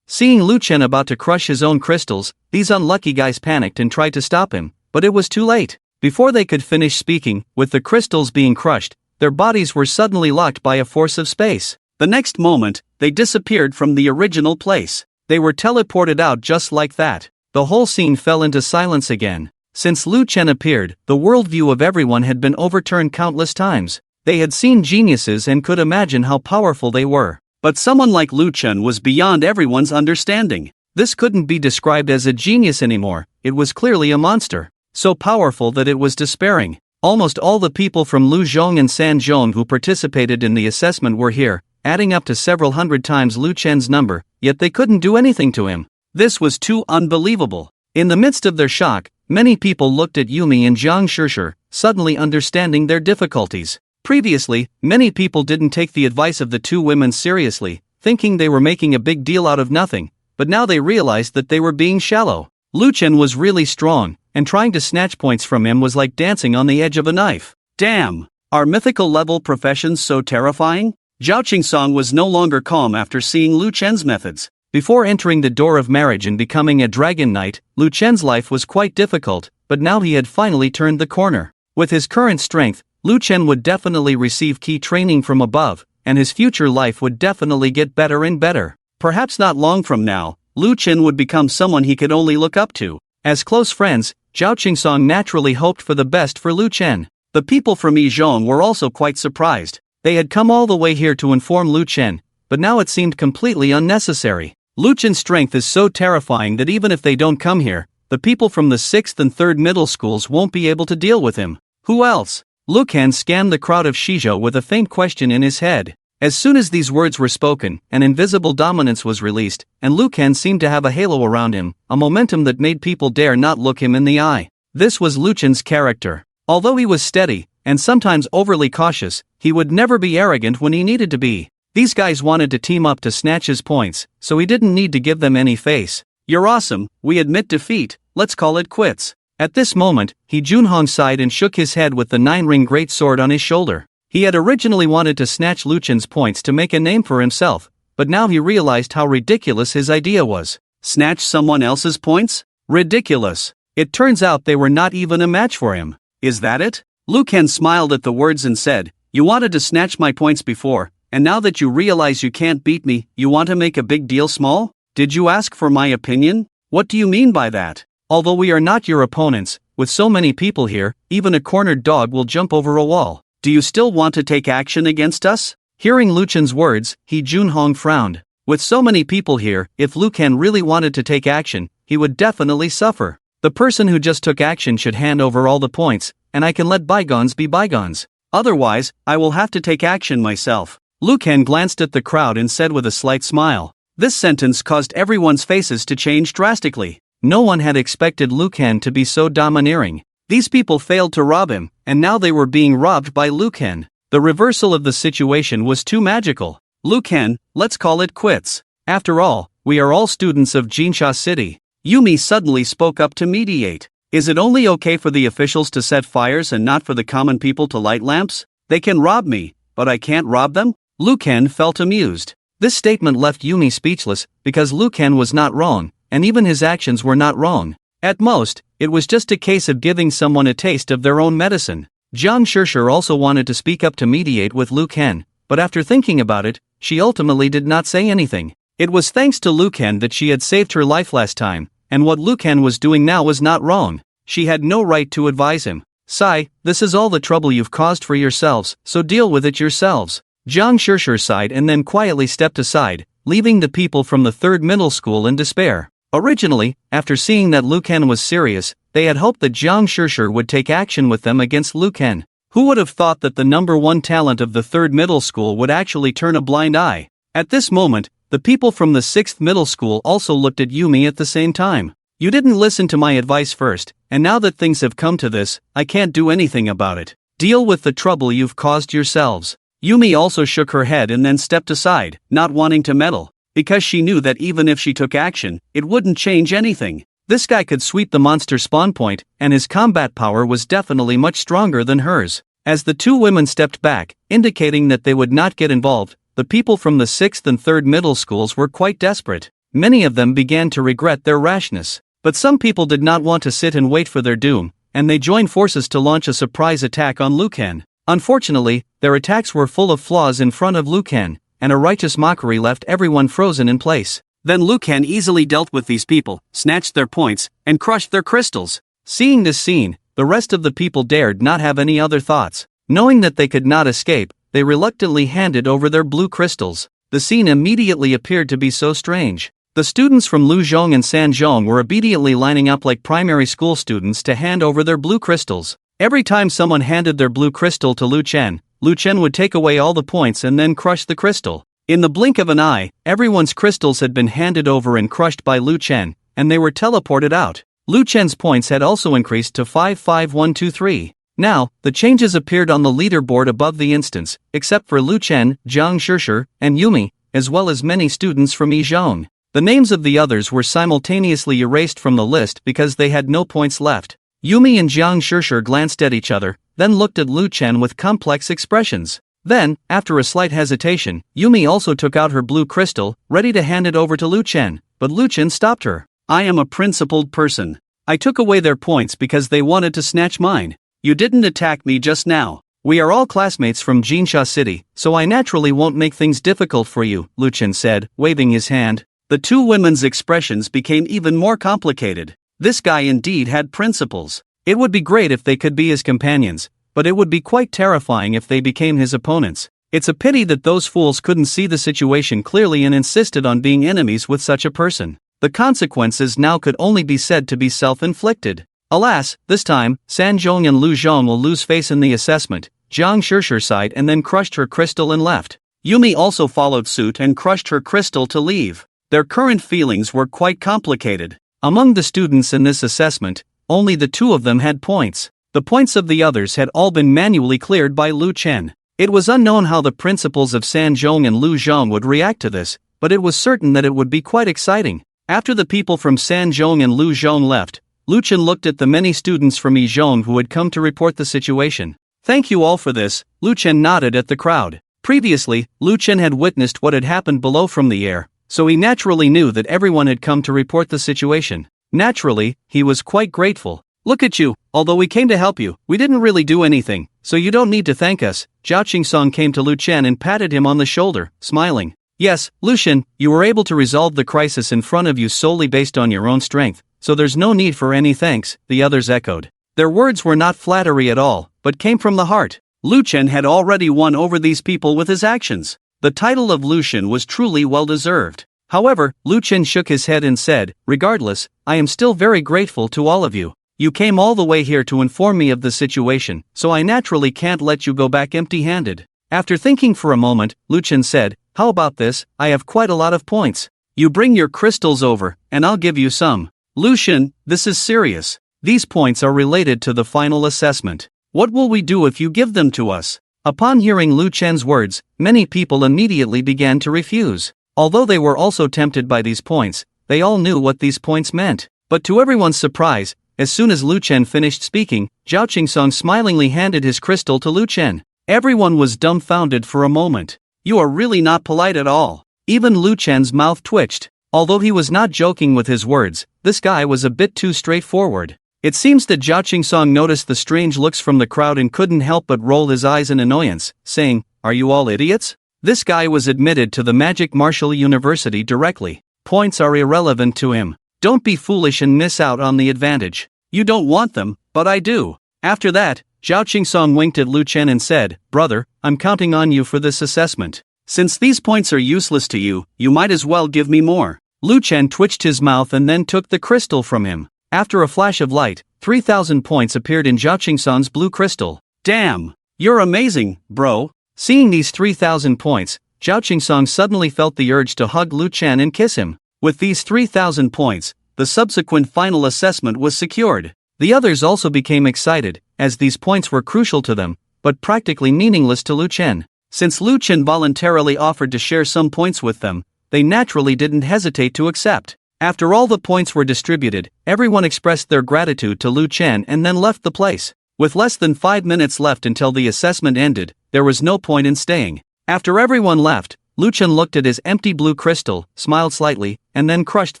A: Seeing Lu Chen about to crush his own crystals, these unlucky guys panicked and tried to stop him, but it was too late. Before they could finish speaking, with the crystals being crushed, their bodies were suddenly locked by a force of space. The next moment, they disappeared from the original place. They were teleported out just like that. The whole scene fell into silence again. Since Lu Chen appeared, the worldview of everyone had been overturned countless times. They had seen geniuses and could imagine how powerful they were. But someone like Lu Chen was beyond everyone's understanding. This couldn't be described as a genius anymore, it was clearly a monster. So powerful that it was despairing. Almost all the people from Luzhong and Sanzhong who participated in the assessment were here, adding up to several hundred times Lu Chen's number, yet they couldn't do anything to him. This was too unbelievable. In the midst of their shock, many people looked at Yumi and Jiang Shishir, suddenly understanding their difficulties. Previously, many people didn't take the advice of the two women seriously, thinking they were making a big deal out of nothing, but now they realized that they were being shallow. Lu Chen was really strong, and trying to snatch points from him was like dancing on the edge of a knife. Damn! Are mythical level professions so terrifying? Zhao Qingsong was no longer calm after seeing Lu Chen's methods. Before entering the door of marriage and becoming a dragon knight, Lu Chen's life was quite difficult, but now he had finally turned the corner. With his current strength, Lu Chen would definitely receive key training from above, and his future life would definitely get better and better. Perhaps not long from now, Lu Chen would become someone he could only look up to. As close friends, Zhao Qingsong naturally hoped for the best for Lu Chen. The people from Yizhong were also quite surprised. They had come all the way here to inform Lu Chen, but now it seemed completely unnecessary. Lu Chen's strength is so terrifying that even if they don't come here, the people from the 6th and 3rd middle schools won't be able to deal with him. Who else? Lu Can scanned the crowd of Shizhou with a faint question in his head. As soon as these words were spoken, an invisible dominance was released, and Lu Can seemed to have a halo around him, a momentum that made people dare not look him in the eye. This was Lu Chen's character. Although he was steady, and sometimes overly cautious, he would never be arrogant when he needed to be. These guys wanted to team up to snatch his points, so he didn't need to give them any face. You're awesome, we admit defeat, let's call it quits. At this moment, He Junhong sighed and shook his head with the 9-ring greatsword on his shoulder. He had originally wanted to snatch Lu Chen's points to make a name for himself, but now he realized how ridiculous his idea was. Snatch someone else's points? Ridiculous. It turns out they were not even a match for him. Is that it? Lu Ken smiled at the words and said, "You wanted to snatch my points before, and now that you realize you can't beat me, you want to make a big deal small? Did you ask for my opinion? What do you mean by that? Although we are not your opponents, with so many people here, even a cornered dog will jump over a wall. Do you still want to take action against us?" Hearing Lu Chen's words, He Junhong frowned. With so many people here, if Lu Ken really wanted to take action, he would definitely suffer. The person who just took action should hand over all the points, and I can let bygones be bygones. Otherwise, I will have to take action myself. Lu Ken glanced at the crowd and said with a slight smile. This sentence caused everyone's faces to change drastically. No one had expected Lu Ken to be so domineering. These people failed to rob him, and now they were being robbed by Lu Ken. The reversal of the situation was too magical. Lu Ken, let's call it quits. After all, we are all students of Jinsha City. Yumi suddenly spoke up to mediate. Is it only okay for the officials to set fires and not for the common people to light lamps? They can rob me, but I can't rob them? Lu Ken felt amused. This statement left Yumi speechless, because Lu Ken was not wrong, and even his actions were not wrong. At most, it was just a case of giving someone a taste of their own medicine. Jiang Shishir also wanted to speak up to mediate with Lu Ken, but after thinking about it, she ultimately did not say anything. It was thanks to Lu Ken that she had saved her life last time, and what Lu Ken was doing now was not wrong. She had no right to advise him. "Sigh, this is all the trouble you've caused for yourselves, so deal with it yourselves." Jiang Shishir sighed and then quietly stepped aside, leaving the people from the third middle school in despair. Originally, after seeing that Lu Ken was serious, they had hoped that Jiang Shishir would take action with them against Lu Ken. Who would have thought that the number one talent of the third middle school would actually turn a blind eye? At this moment, the people from the sixth middle school also looked at Yumi at the same time. "You didn't listen to my advice first, and now that things have come to this, I can't do anything about it. Deal with the trouble you've caused yourselves." Yumi also shook her head and then stepped aside, not wanting to meddle, because she knew that even if she took action, it wouldn't change anything. This guy could sweep the monster spawn point, and his combat power was definitely much stronger than hers. As the two women stepped back, indicating that they would not get involved, the people from the sixth and third middle schools were quite desperate. Many of them began to regret their rashness. But some people did not want to sit and wait for their doom, and they joined forces to launch a surprise attack on Lu Ken. Unfortunately, their attacks were full of flaws in front of Lu Ken, and a righteous mockery left everyone frozen in place. Then Lu Ken easily dealt with these people, snatched their points, and crushed their crystals. Seeing this scene, the rest of the people dared not have any other thoughts. Knowing that they could not escape, they reluctantly handed over their blue crystals. The scene immediately appeared to be so strange. The students from Luzhong and Sanzhong were obediently lining up like primary school students to hand over their blue crystals. Every time someone handed their blue crystal to Lu Chen would take away all the points and then crush the crystal. In the blink of an eye, everyone's crystals had been handed over and crushed by Lu Chen, and they were teleported out. Lu Chen's points had also increased to 55123. Now, the changes appeared on the leaderboard above the instance, except for Lu Chen, Jiang Shishir, and Yumi, as well as many students from Yizhong. The names of the others were simultaneously erased from the list because they had no points left. Yumi and Jiang Shishir glanced at each other, then looked at Lu Chen with complex expressions. Then, after a slight hesitation, Yumi also took out her blue crystal, ready to hand it over to Lu Chen, but Lu Chen stopped her. "I am a principled person. I took away their points because they wanted to snatch mine. You didn't attack me just now. We are all classmates from Jinsha City, so I naturally won't make things difficult for you," Lu Chen said, waving his hand. The two women's expressions became even more complicated. This guy indeed had principles. It would be great if they could be his companions, but it would be quite terrifying if they became his opponents. It's a pity that those fools couldn't see the situation clearly and insisted on being enemies with such a person. The consequences now could only be said to be self-inflicted. Alas, this time, Sanzhong and Luzhong will lose face in the assessment. Jiang Shishir sighed and then crushed her crystal and left. Yumi also followed suit and crushed her crystal to leave. Their current feelings were quite complicated. Among the students in this assessment, only the two of them had points. The points of the others had all been manually cleared by Lu Chen. It was unknown how the principals of Sanzhong and Luzhong would react to this, but it was certain that it would be quite exciting. After the people from Sanzhong and Luzhong left, Lu Chen looked at the many students from Yizhong who had come to report the situation. "Thank you all for this," Lu Chen nodded at the crowd. Previously, Lu Chen had witnessed what had happened below from the air, so he naturally knew that everyone had come to report the situation. Naturally, he was quite grateful. "Look at you, although we came to help you, we didn't really do anything, so you don't need to thank us." Zhao Qingsong came to Lu Chen and patted him on the shoulder, smiling. "Yes, Lu Chen, you were able to resolve the crisis in front of you solely based on your own strength, so there's no need for any thanks," the others echoed. Their words were not flattery at all, but came from the heart. Lu Chen had already won over these people with his actions. The title of Lu Chen was truly well-deserved. However, Lu Chen shook his head and said, "Regardless, I am still very grateful to all of you. You came all the way here to inform me of the situation, so I naturally can't let you go back empty-handed." After thinking for a moment, Lu Chen said, "How about this? I have quite a lot of points. You bring your crystals over, and I'll give you some." "Lu Chen, this is serious. These points are related to the final assessment. What will we do if you give them to us?" Upon hearing Lu Chen's words, many people immediately began to refuse. Although they were also tempted by these points, they all knew what these points meant. But to everyone's surprise, as soon as Lu Chen finished speaking, Zhao Qingsong smilingly handed his crystal to Lu Chen. Everyone was dumbfounded for a moment. "You are really not polite at all." Even Lu Chen's mouth twitched. Although he was not joking with his words, this guy was a bit too straightforward. It seems that Zhao Qingsong noticed the strange looks from the crowd and couldn't help but roll his eyes in annoyance, saying, "Are you all idiots?" This guy was admitted to the Magic Martial University directly. Points are irrelevant to him. Don't be foolish and miss out on the advantage. You don't want them, but I do. After that, Zhao Qingsong winked at Lu Chen and said, "Brother, I'm counting on you for this assessment. Since these points are useless to you, you might as well give me more." Lu Chen twitched his mouth and then took the crystal from him. After a flash of light, 3,000 points appeared in Zhao Qingsong's blue crystal. "Damn! You're amazing, bro." Seeing these 3,000 points, Zhao Qingsong suddenly felt the urge to hug Lu Chen and kiss him. With these 3,000 points, the subsequent final assessment was secured. The others also became excited, as these points were crucial to them, but practically meaningless to Lu Chen. Since Lu Chen voluntarily offered to share some points with them, they naturally didn't hesitate to accept. After all the points were distributed, everyone expressed their gratitude to Lu Chen and then left the place. With less than 5 minutes left until the assessment ended, there was no point in staying. After everyone left, Lu Chen looked at his empty blue crystal, smiled slightly, and then crushed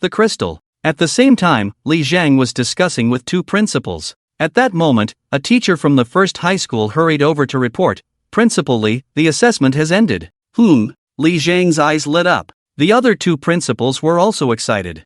A: the crystal. At the same time, Li Zhang was discussing with two principals. At that moment, a teacher from the first high school hurried over to report, "Principal Li, the assessment has ended." Li Zhang's eyes lit up. The other two principals were also excited.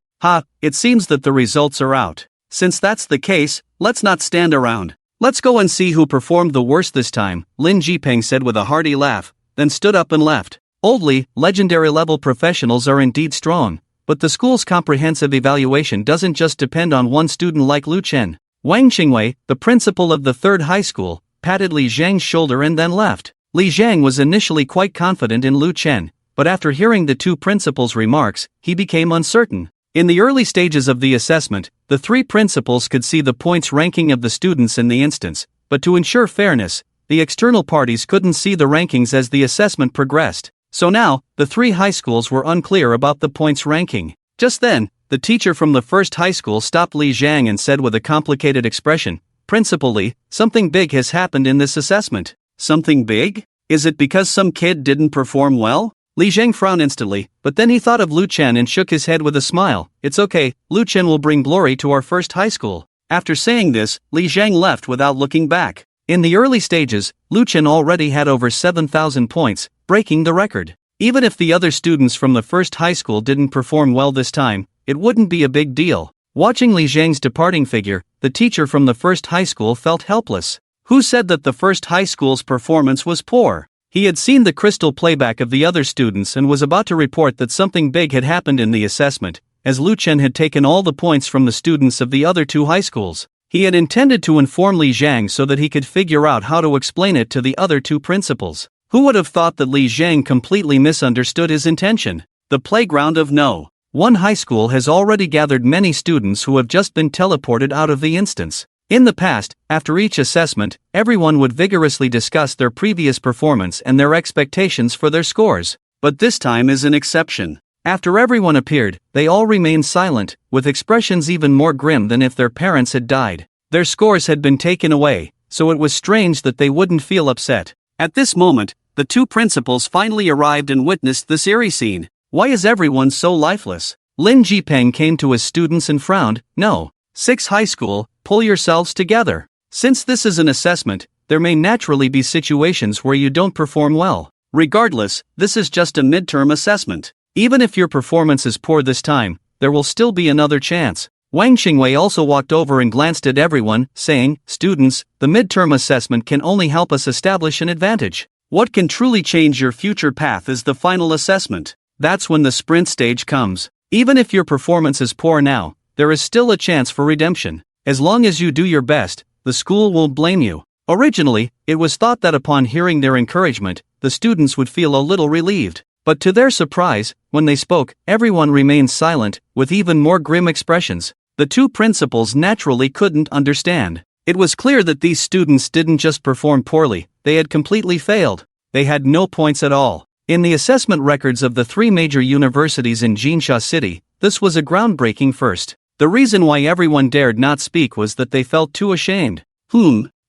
A: It seems that the results are out. Since that's the case, let's not stand around. Let's go and see who performed the worst this time, Lin Jipeng said with a hearty laugh, then stood up and left. Oldly, legendary level professionals are indeed strong, but the school's comprehensive evaluation doesn't just depend on one student like Lu Chen. Wang Qingwei, the principal of the third high school, patted Li Zhang's shoulder and then left. Li Zhang was initially quite confident in Lu Chen, but after hearing the two principals' remarks, he became uncertain. In the early stages of the assessment, the three principals could see the points ranking of the students in the instance, but to ensure fairness, the external parties couldn't see the rankings as the assessment progressed. So now, the three high schools were unclear about the points ranking. Just then, the teacher from the first high school stopped Li Zhang and said with a complicated expression, "Principal Li, something big has happened in this assessment." "Something big? Is it because some kid didn't perform well?" Li Zhang frowned instantly, but then he thought of Lu Chen and shook his head with a smile. "It's okay, Lu Chen will bring glory to our first high school." After saying this, Li Zhang left without looking back. In the early stages, Lu Chen already had over 7,000 points, breaking the record. Even if the other students from the first high school didn't perform well this time, it wouldn't be a big deal. Watching Li Zhang's departing figure, the teacher from the first high school felt helpless. Who said that the first high school's performance was poor? He had seen the crystal playback of the other students and was about to report that something big had happened in the assessment, as Lu Chen had taken all the points from the students of the other two high schools. He had intended to inform Li Zhang so that he could figure out how to explain it to the other two principals. Who would have thought that Li Zhang completely misunderstood his intention? The playground of no. One high school has already gathered many students who have just been teleported out of the instance. In the past, after each assessment, everyone would vigorously discuss their previous performance and their expectations for their scores. But this time is an exception. After everyone appeared, they all remained silent, with expressions even more grim than if their parents had died. Their scores had been taken away, so it was strange that they wouldn't feel upset. At this moment, the two principals finally arrived and witnessed this eerie scene. Why is everyone so lifeless? Lin Jipeng came to his students and frowned. "No. 6 high school, pull yourselves together. Since this is an assessment, there may naturally be situations where you don't perform well. Regardless, this is just a midterm assessment. Even if your performance is poor this time, there will still be another chance." Wang Qingwei also walked over and glanced at everyone, saying, "Students, the midterm assessment can only help us establish an advantage. What can truly change your future path is the final assessment. That's when the sprint stage comes. Even if your performance is poor now, there is still a chance for redemption. As long as you do your best, the school won't blame you." Originally, it was thought that upon hearing their encouragement, the students would feel a little relieved. But to their surprise, when they spoke, everyone remained silent, with even more grim expressions. The two principals naturally couldn't understand. It was clear that these students didn't just perform poorly, they had completely failed. They had no points at all. In the assessment records of the 3 major universities in Jinsha City, this was a groundbreaking first. The reason why everyone dared not speak was that they felt too ashamed.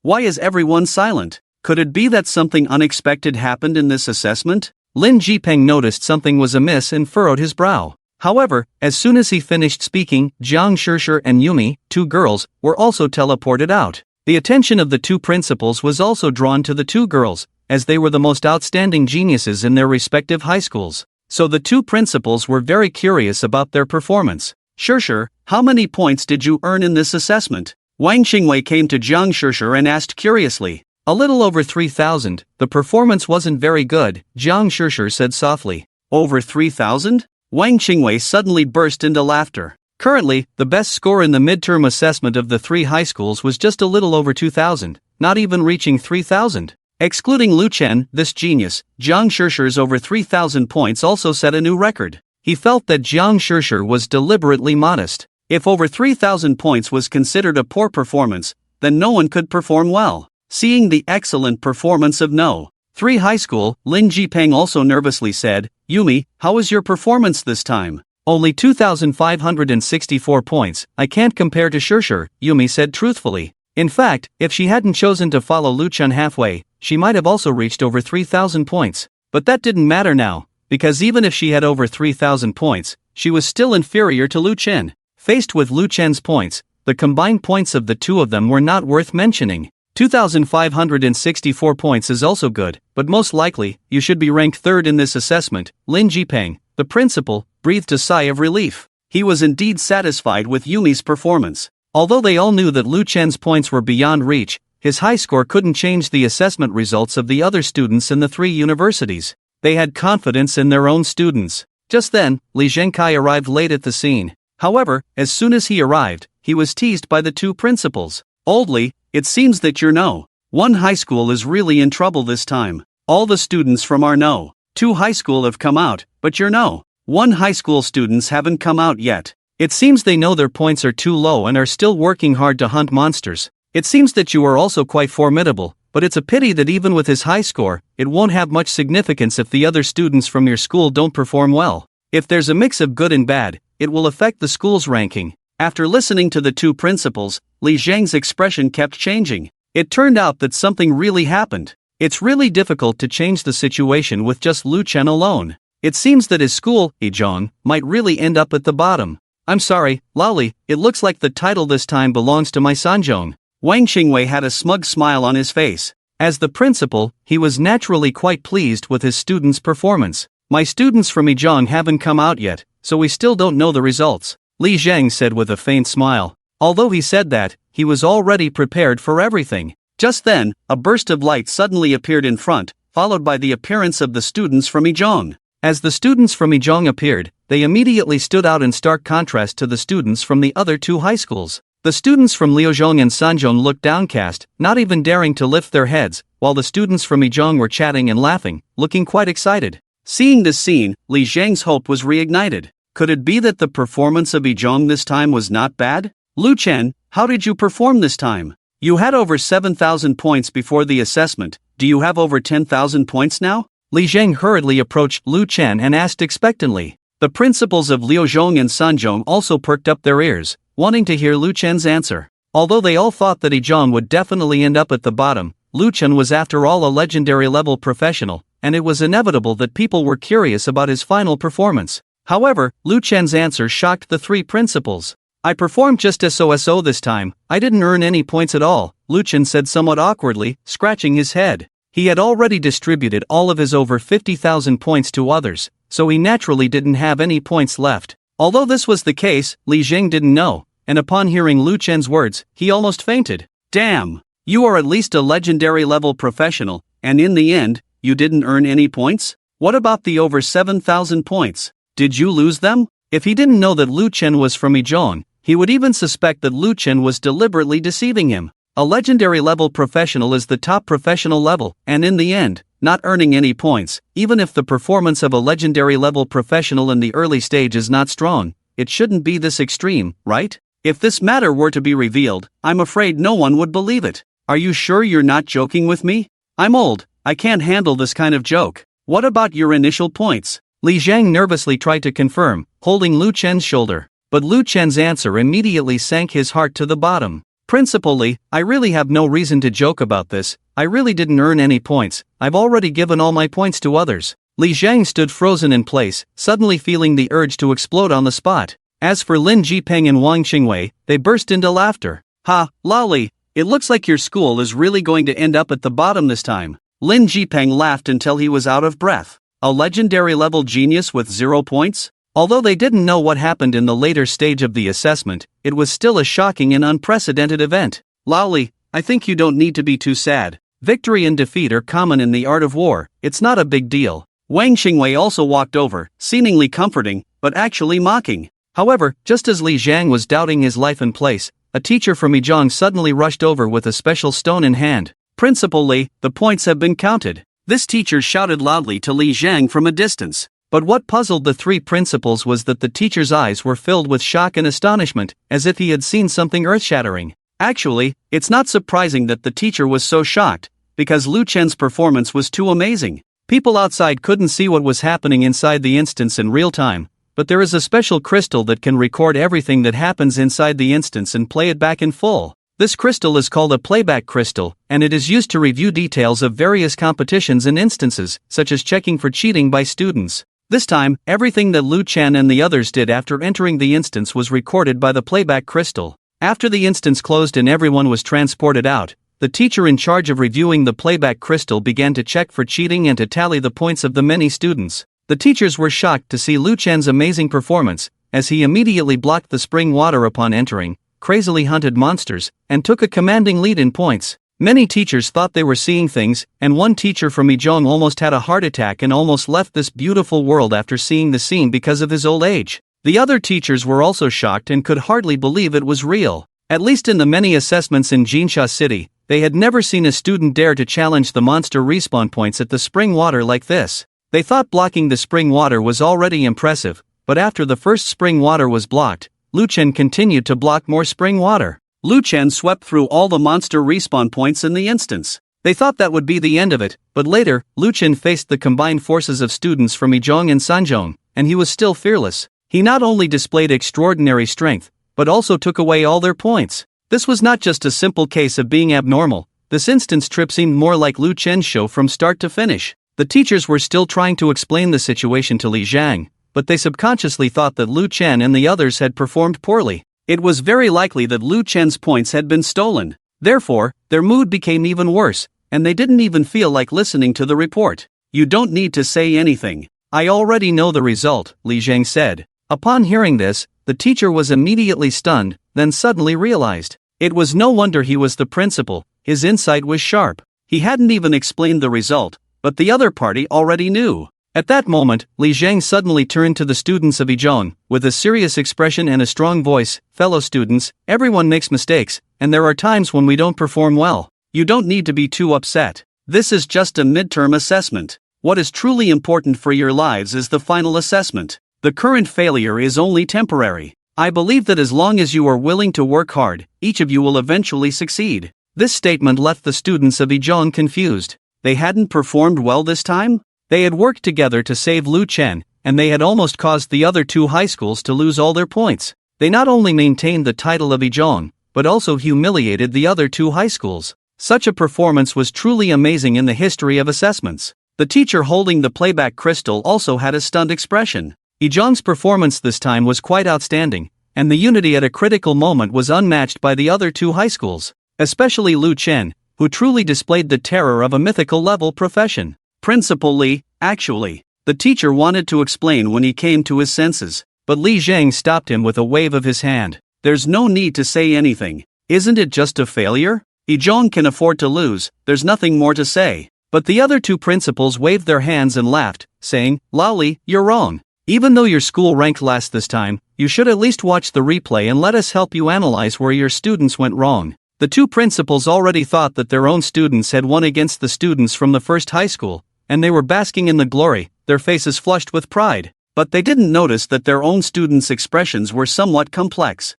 A: Why is everyone silent? Could it be that something unexpected happened in this assessment? Lin Jipeng noticed something was amiss and furrowed his brow. However, as soon as he finished speaking, Jiang Shishir and Yumi, two girls, were also teleported out. The attention of the two principals was also drawn to the two girls, as they were the most outstanding geniuses in their respective high schools. So the two principals were very curious about their performance. Shishir, how many points did you earn in this assessment? Wang Xingwei came to Jiang Shishir and asked curiously. A little over 3,000, the performance wasn't very good, Jiang Shishir said softly. Over 3,000? Wang Xingwei suddenly burst into laughter. Currently, the best score in the midterm assessment of the three high schools was just a little over 2,000, not even reaching 3,000. Excluding Lu Chen, this genius, Jiang Shishir's over 3,000 points also set a new record. He felt that Jiang Shishir was deliberately modest. If over 3,000 points was considered a poor performance, then no one could perform well. Seeing the excellent performance of No. 3 high school, Lin Jipeng also nervously said, Yumi, how was your performance this time? Only 2,564 points, I can't compare to Shishir, Yumi said truthfully. In fact, if she hadn't chosen to follow Lu Chen halfway, she might have also reached over 3,000 points. But that didn't matter now, because even if she had over 3,000 points, she was still inferior to Lu Chen. Faced with Lu Chen's points, the combined points of the two of them were not worth mentioning. 2,564 points is also good, but most likely, you should be ranked third in this assessment. Lin Jipeng, the principal, breathed a sigh of relief. He was indeed satisfied with Yumi's performance. Although they all knew that Lu Chen's points were beyond reach, his high score couldn't change the assessment results of the other students in the three universities. They had confidence in their own students. Just then, Li Zhengkai arrived late at the scene. However, as soon as he arrived, he was teased by the two principals. Old Li, it seems that your No. 1 high school is really in trouble this time. All the students from our No. 2 high school have come out, but your No. 1 high school students haven't come out yet. It seems they know their points are too low and are still working hard to hunt monsters. It seems that you are also quite formidable, but it's a pity that even with his high score, it won't have much significance if the other students from your school don't perform well. If there's a mix of good and bad, it will affect the school's ranking. After listening to the two principals, Li Zheng's expression kept changing. It turned out that something really happened. It's really difficult to change the situation with just Lu Chen alone. It seems that his school, Yizhong, might really end up at the bottom. I'm sorry, Laoli, it looks like the title this time belongs to my Sanzhong. Wang Xingwei had a smug smile on his face. As the principal, he was naturally quite pleased with his students' performance. My students from Yizhong haven't come out yet, so we still don't know the results, Li Zheng said with a faint smile. Although he said that, he was already prepared for everything. Just then, a burst of light suddenly appeared in front, followed by the appearance of the students from Yizhong. As the students from Yizhong appeared, they immediately stood out in stark contrast to the students from the other two high schools. The students from Liuzhong and Sanzhong looked downcast, not even daring to lift their heads, while the students from Yizhong were chatting and laughing, looking quite excited. Seeing this scene, Li Zheng's hope was reignited. Could it be that the performance of Yizhong this time was not bad? Lu Chen, how did you perform this time? You had over 7,000 points before the assessment, do you have over 10,000 points now? Li Zheng hurriedly approached Lu Chen and asked expectantly. The principals of Liuzhong and Sanzhong also perked up their ears, wanting to hear Lu Chen's answer. Although they all thought that Yizhong would definitely end up at the bottom, Lu Chen was after all a legendary level professional, and it was inevitable that people were curious about his final performance. However, Lu Chen's answer shocked the three principals. I performed just so this time, I didn't earn any points at all, Lu Chen said somewhat awkwardly, scratching his head. He had already distributed all of his over 50,000 points to others, so he naturally didn't have any points left. Although this was the case, Li Zheng didn't know, and upon hearing Lu Chen's words, he almost fainted. Damn! You are at least a legendary level professional, and in the end, you didn't earn any points? What about the over 7,000 points? Did you lose them? If he didn't know that Lu Chen was from Yizhong, he would even suspect that Lu Chen was deliberately deceiving him. A legendary level professional is the top professional level, and in the end, not earning any points, even if the performance of a legendary level professional in the early stage is not strong, it shouldn't be this extreme, right? If this matter were to be revealed, I'm afraid no one would believe it. Are you sure you're not joking with me? I'm old, I can't handle this kind of joke. What about your initial points? Li Zheng nervously tried to confirm, holding Lu Chen's shoulder, but Lu Chen's answer immediately sank his heart to the bottom. Principal Li, I really have no reason to joke about this, I really didn't earn any points, I've already given all my points to others. Li Zhang stood frozen in place, suddenly feeling the urge to explode on the spot. As for Lin Jipeng and Wang Xingwei, they burst into laughter. Ha, Lali, it looks like your school is really going to end up at the bottom this time. Lin Jipeng laughed until he was out of breath. A legendary level genius with 0 points? Although they didn't know what happened in the later stage of the assessment, it was still a shocking and unprecedented event. Lali, I think you don't need to be too sad. Victory and defeat are common in the art of war, it's not a big deal. Wang Xingwei also walked over, seemingly comforting, but actually mocking. However, just as Li Zhang was doubting his life and place, a teacher from Yizhong suddenly rushed over with a special stone in hand. Principal Li, the points have been counted. This teacher shouted loudly to Li Zhang from a distance. But what puzzled the three principals was that the teacher's eyes were filled with shock and astonishment, as if he had seen something earth-shattering. Actually, it's not surprising that the teacher was so shocked, because Lu Chen's performance was too amazing. People outside couldn't see what was happening inside the instance in real time, but there is a special crystal that can record everything that happens inside the instance and play it back in full. This crystal is called a playback crystal, and it is used to review details of various competitions and instances, such as checking for cheating by students. This time, everything that Lu Chen and the others did after entering the instance was recorded by the playback crystal. After the instance closed and everyone was transported out, the teacher in charge of reviewing the playback crystal began to check for cheating and to tally the points of the many students. The teachers were shocked to see Lu Chen's amazing performance, as he immediately blocked the spring water upon entering, crazily hunted monsters, and took a commanding lead in points. Many teachers thought they were seeing things, and one teacher from Yizhong almost had a heart attack and almost left this beautiful world after seeing the scene because of his old age. The other teachers were also shocked and could hardly believe it was real. At least in the many assessments in Jinsha City, they had never seen a student dare to challenge the monster respawn points at the spring water like this. They thought blocking the spring water was already impressive, but after the first spring water was blocked, Lu Chen continued to block more spring water. Lu Chen swept through all the monster respawn points in the instance. They thought that would be the end of it, but later, Lu Chen faced the combined forces of students from Yizhong and Sanzhong, and he was still fearless. He not only displayed extraordinary strength, but also took away all their points. This was not just a simple case of being abnormal. This instance trip seemed more like Lu Chen's show from start to finish. The teachers were still trying to explain the situation to Li Zhang, but they subconsciously thought that Lu Chen and the others had performed poorly. It was very likely that Lu Chen's points had been stolen. Therefore, their mood became even worse, and they didn't even feel like listening to the report. You don't need to say anything. I already know the result, Li Zhang said. Upon hearing this, the teacher was immediately stunned, then suddenly realized. It was no wonder he was the principal, his insight was sharp. He hadn't even explained the result, but the other party already knew. At that moment, Li Zhang suddenly turned to the students of Yizhong, with a serious expression and a strong voice. Fellow students, everyone makes mistakes, and there are times when we don't perform well. You don't need to be too upset. This is just a midterm assessment. What is truly important for your lives is the final assessment. The current failure is only temporary. I believe that as long as you are willing to work hard, each of you will eventually succeed. This statement left the students of Yizhong confused. They hadn't performed well this time? They had worked together to save Lu Chen, and they had almost caused the other two high schools to lose all their points. They not only maintained the title of Yizhong, but also humiliated the other two high schools. Such a performance was truly amazing in the history of assessments. The teacher holding the playback crystal also had a stunned expression. Yizhong's performance this time was quite outstanding, and the unity at a critical moment was unmatched by the other two high schools, especially Lu Chen, who truly displayed the terror of a mythical level profession. Principal Li, actually, the teacher wanted to explain when he came to his senses, but Li Zhang stopped him with a wave of his hand. There's no need to say anything. Isn't it just a failure? Yizhong can afford to lose, there's nothing more to say. But the other two principals waved their hands and laughed, saying, Lali, you're wrong. Even though your school ranked last this time, you should at least watch the replay and let us help you analyze where your students went wrong. The two principals already thought that their own students had won against the students from the first high school, and they were basking in the glory, their faces flushed with pride. But they didn't notice that their own students' expressions were somewhat complex.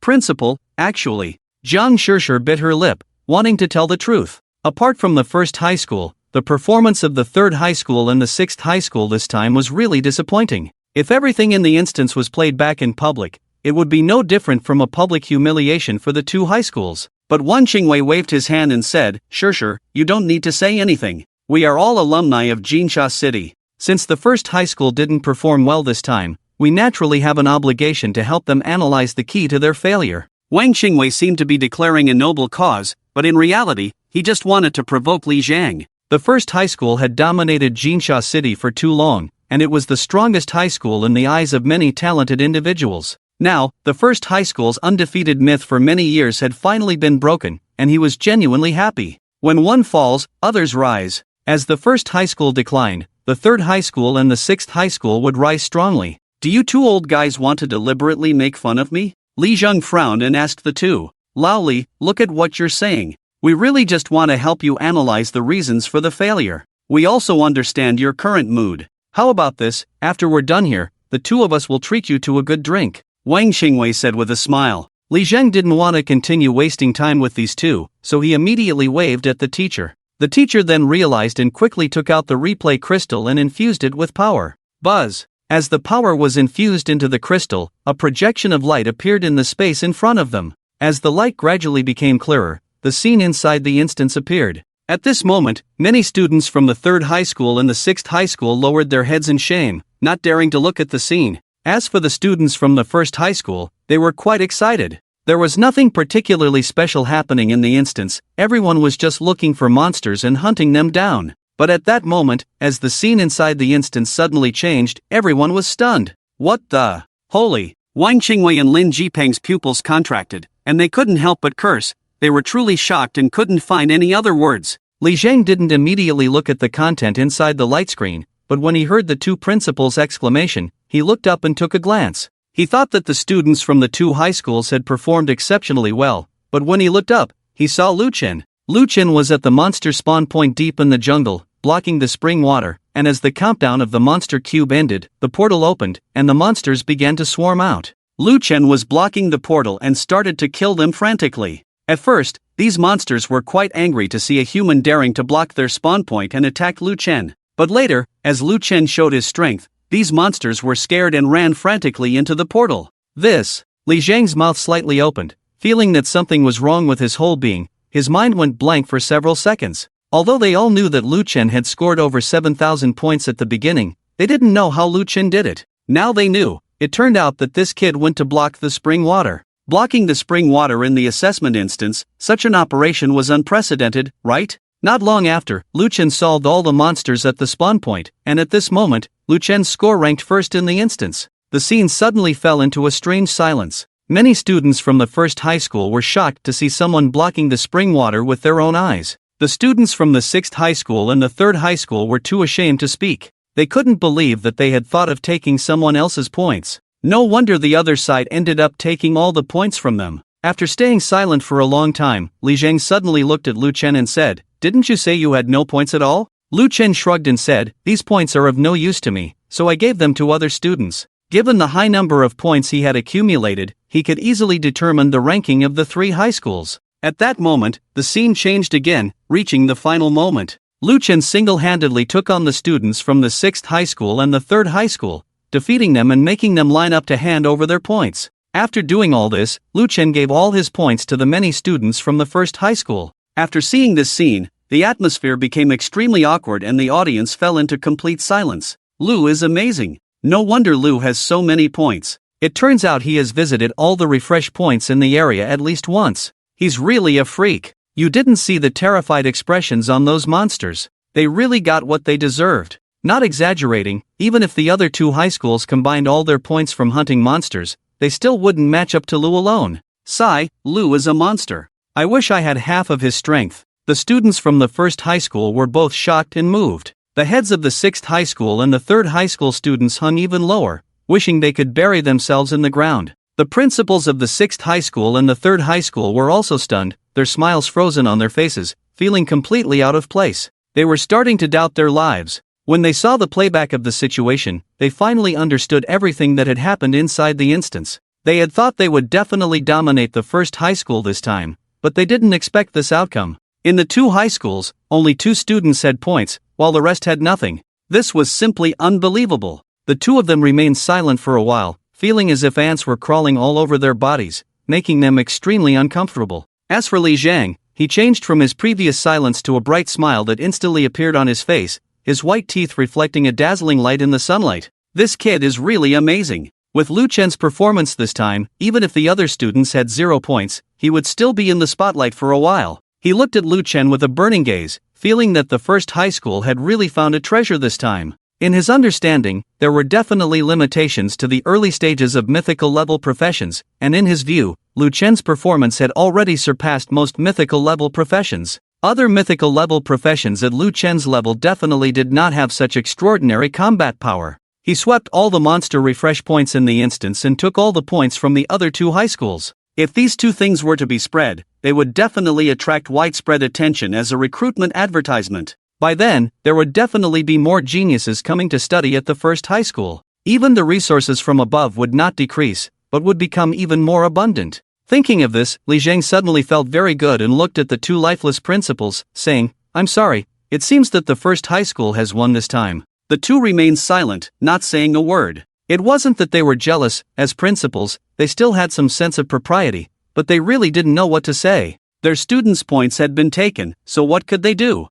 A: Principal, actually. Jiang Shishir bit her lip, wanting to tell the truth. Apart from the first high school, the performance of the third high school and the sixth high school this time was really disappointing. If everything in the instance was played back in public, it would be no different from a public humiliation for the two high schools. But Wang Qingwei waved his hand and said, Shishir, you don't need to say anything. We are all alumni of Jinsha City. Since the first high school didn't perform well this time, we naturally have an obligation to help them analyze the key to their failure. Wang Xingwei seemed to be declaring a noble cause, but in reality, he just wanted to provoke Li Zhang. The first high school had dominated Jinsha City for too long, and it was the strongest high school in the eyes of many talented individuals. Now, the first high school's undefeated myth for many years had finally been broken, and he was genuinely happy. When one falls, others rise. As the first high school declined, the third high school and the sixth high school would rise strongly. Do you two old guys want to deliberately make fun of me? Li Zheng frowned and asked the two. Lao Li, look at what you're saying. We really just want to help you analyze the reasons for the failure. We also understand your current mood. How about this, after we're done here, the two of us will treat you to a good drink, Wang Xingwei said with a smile. Li Zheng didn't want to continue wasting time with these two, so he immediately waved at the teacher. The teacher then realized and quickly took out the replay crystal and infused it with power. Buzz! As the power was infused into the crystal, a projection of light appeared in the space in front of them. As the light gradually became clearer, the scene inside the instance appeared. At this moment, many students from the third high school and the sixth high school lowered their heads in shame, not daring to look at the scene. As for the students from the first high school, they were quite excited. There was nothing particularly special happening in the instance, everyone was just looking for monsters and hunting them down. But at that moment, as the scene inside the instance suddenly changed, everyone was stunned. What the? Holy! Wang Qingwei and Lin Jipeng's pupils contracted, and they couldn't help but curse. They were truly shocked and couldn't find any other words. Li Zheng didn't immediately look at the content inside the light screen, but when he heard the two principals' exclamation, he looked up and took a glance. He thought that the students from the two high schools had performed exceptionally well, but when he looked up, he saw Lu Chen. Lu Chen was at the monster spawn point deep in the jungle, blocking the spring water, and as the countdown of the monster cube ended, the portal opened, and the monsters began to swarm out. Lu Chen was blocking the portal and started to kill them frantically. At first, these monsters were quite angry to see a human daring to block their spawn point and attack Lu Chen. But later, as Lu Chen showed his strength, these monsters were scared and ran frantically into the portal. Li Zhang's mouth slightly opened, feeling that something was wrong with his whole being. His mind went blank for several seconds. Although they all knew that Lu Chen had scored over 7,000 points at the beginning, they didn't know how Lu Chen did it. Now they knew. It turned out that this kid went to block the spring water. Blocking the spring water in the assessment instance, such an operation was unprecedented, right? Not long after, Lu Chen solved all the monsters at the spawn point, and at this moment, Lu Chen's score ranked first in the instance. The scene suddenly fell into a strange silence. Many students from the first high school were shocked to see someone blocking the spring water with their own eyes. The students from the sixth high school and the third high school were too ashamed to speak. They couldn't believe that they had thought of taking someone else's points. No wonder the other side ended up taking all the points from them. After staying silent for a long time, Li Zheng suddenly looked at Lu Chen and said, "Didn't you say you had no points at all?" Lu Chen shrugged and said, "These points are of no use to me, so I gave them to other students." Given the high number of points he had accumulated, he could easily determine the ranking of the three high schools. At that moment, the scene changed again, reaching the final moment. Lu Chen single-handedly took on the students from the sixth high school and the third high school, defeating them and making them line up to hand over their points. After doing all this, Lu Chen gave all his points to the many students from the first high school. After seeing this scene, the atmosphere became extremely awkward and the audience fell into complete silence. Lu is amazing. No wonder Lu has so many points. It turns out he has visited all the refresh points in the area at least once. He's really a freak. You didn't see the terrified expressions on those monsters. They really got what they deserved. Not exaggerating, even if the other two high schools combined all their points from hunting monsters, they still wouldn't match up to Lu alone. Sigh, Lu is a monster. I wish I had half of his strength. The students from the first high school were both shocked and moved. The heads of the sixth high school and the third high school students hung even lower, wishing they could bury themselves in the ground. The principals of the sixth high school and the third high school were also stunned, their smiles frozen on their faces, feeling completely out of place. They were starting to doubt their lives. When they saw the playback of the situation, they finally understood everything that had happened inside the instance. They had thought they would definitely dominate the first high school this time, but they didn't expect this outcome. In the two high schools, only 2 students had points, while the rest had nothing. This was simply unbelievable. The two of them remained silent for a while, feeling as if ants were crawling all over their bodies, making them extremely uncomfortable. As for Li Zhang, he changed from his previous silence to a bright smile that instantly appeared on his face, his white teeth reflecting a dazzling light in the sunlight. This kid is really amazing. With Lu Chen's performance this time, even if the other students had 0 points, he would still be in the spotlight for a while. He looked at Lu Chen with a burning gaze, feeling that the first high school had really found a treasure this time. In his understanding, there were definitely limitations to the early stages of mythical level professions, and in his view, Lu Chen's performance had already surpassed most mythical level professions. Other mythical level professions at Lu Chen's level definitely did not have such extraordinary combat power. He swept all the monster refresh points in the instance and took all the points from the other 2 high schools. If these 2 things were to be spread, they would definitely attract widespread attention as a recruitment advertisement. By then, there would definitely be more geniuses coming to study at the first high school. Even the resources from above would not decrease, but would become even more abundant. Thinking of this, Li Zheng suddenly felt very good and looked at the 2 lifeless principals, saying, "I'm sorry, it seems that the first high school has won this time." The 2 remained silent, not saying a word. It wasn't that they were jealous. As principals, they still had some sense of propriety, but they really didn't know what to say. Their students' points had been taken, so what could they do?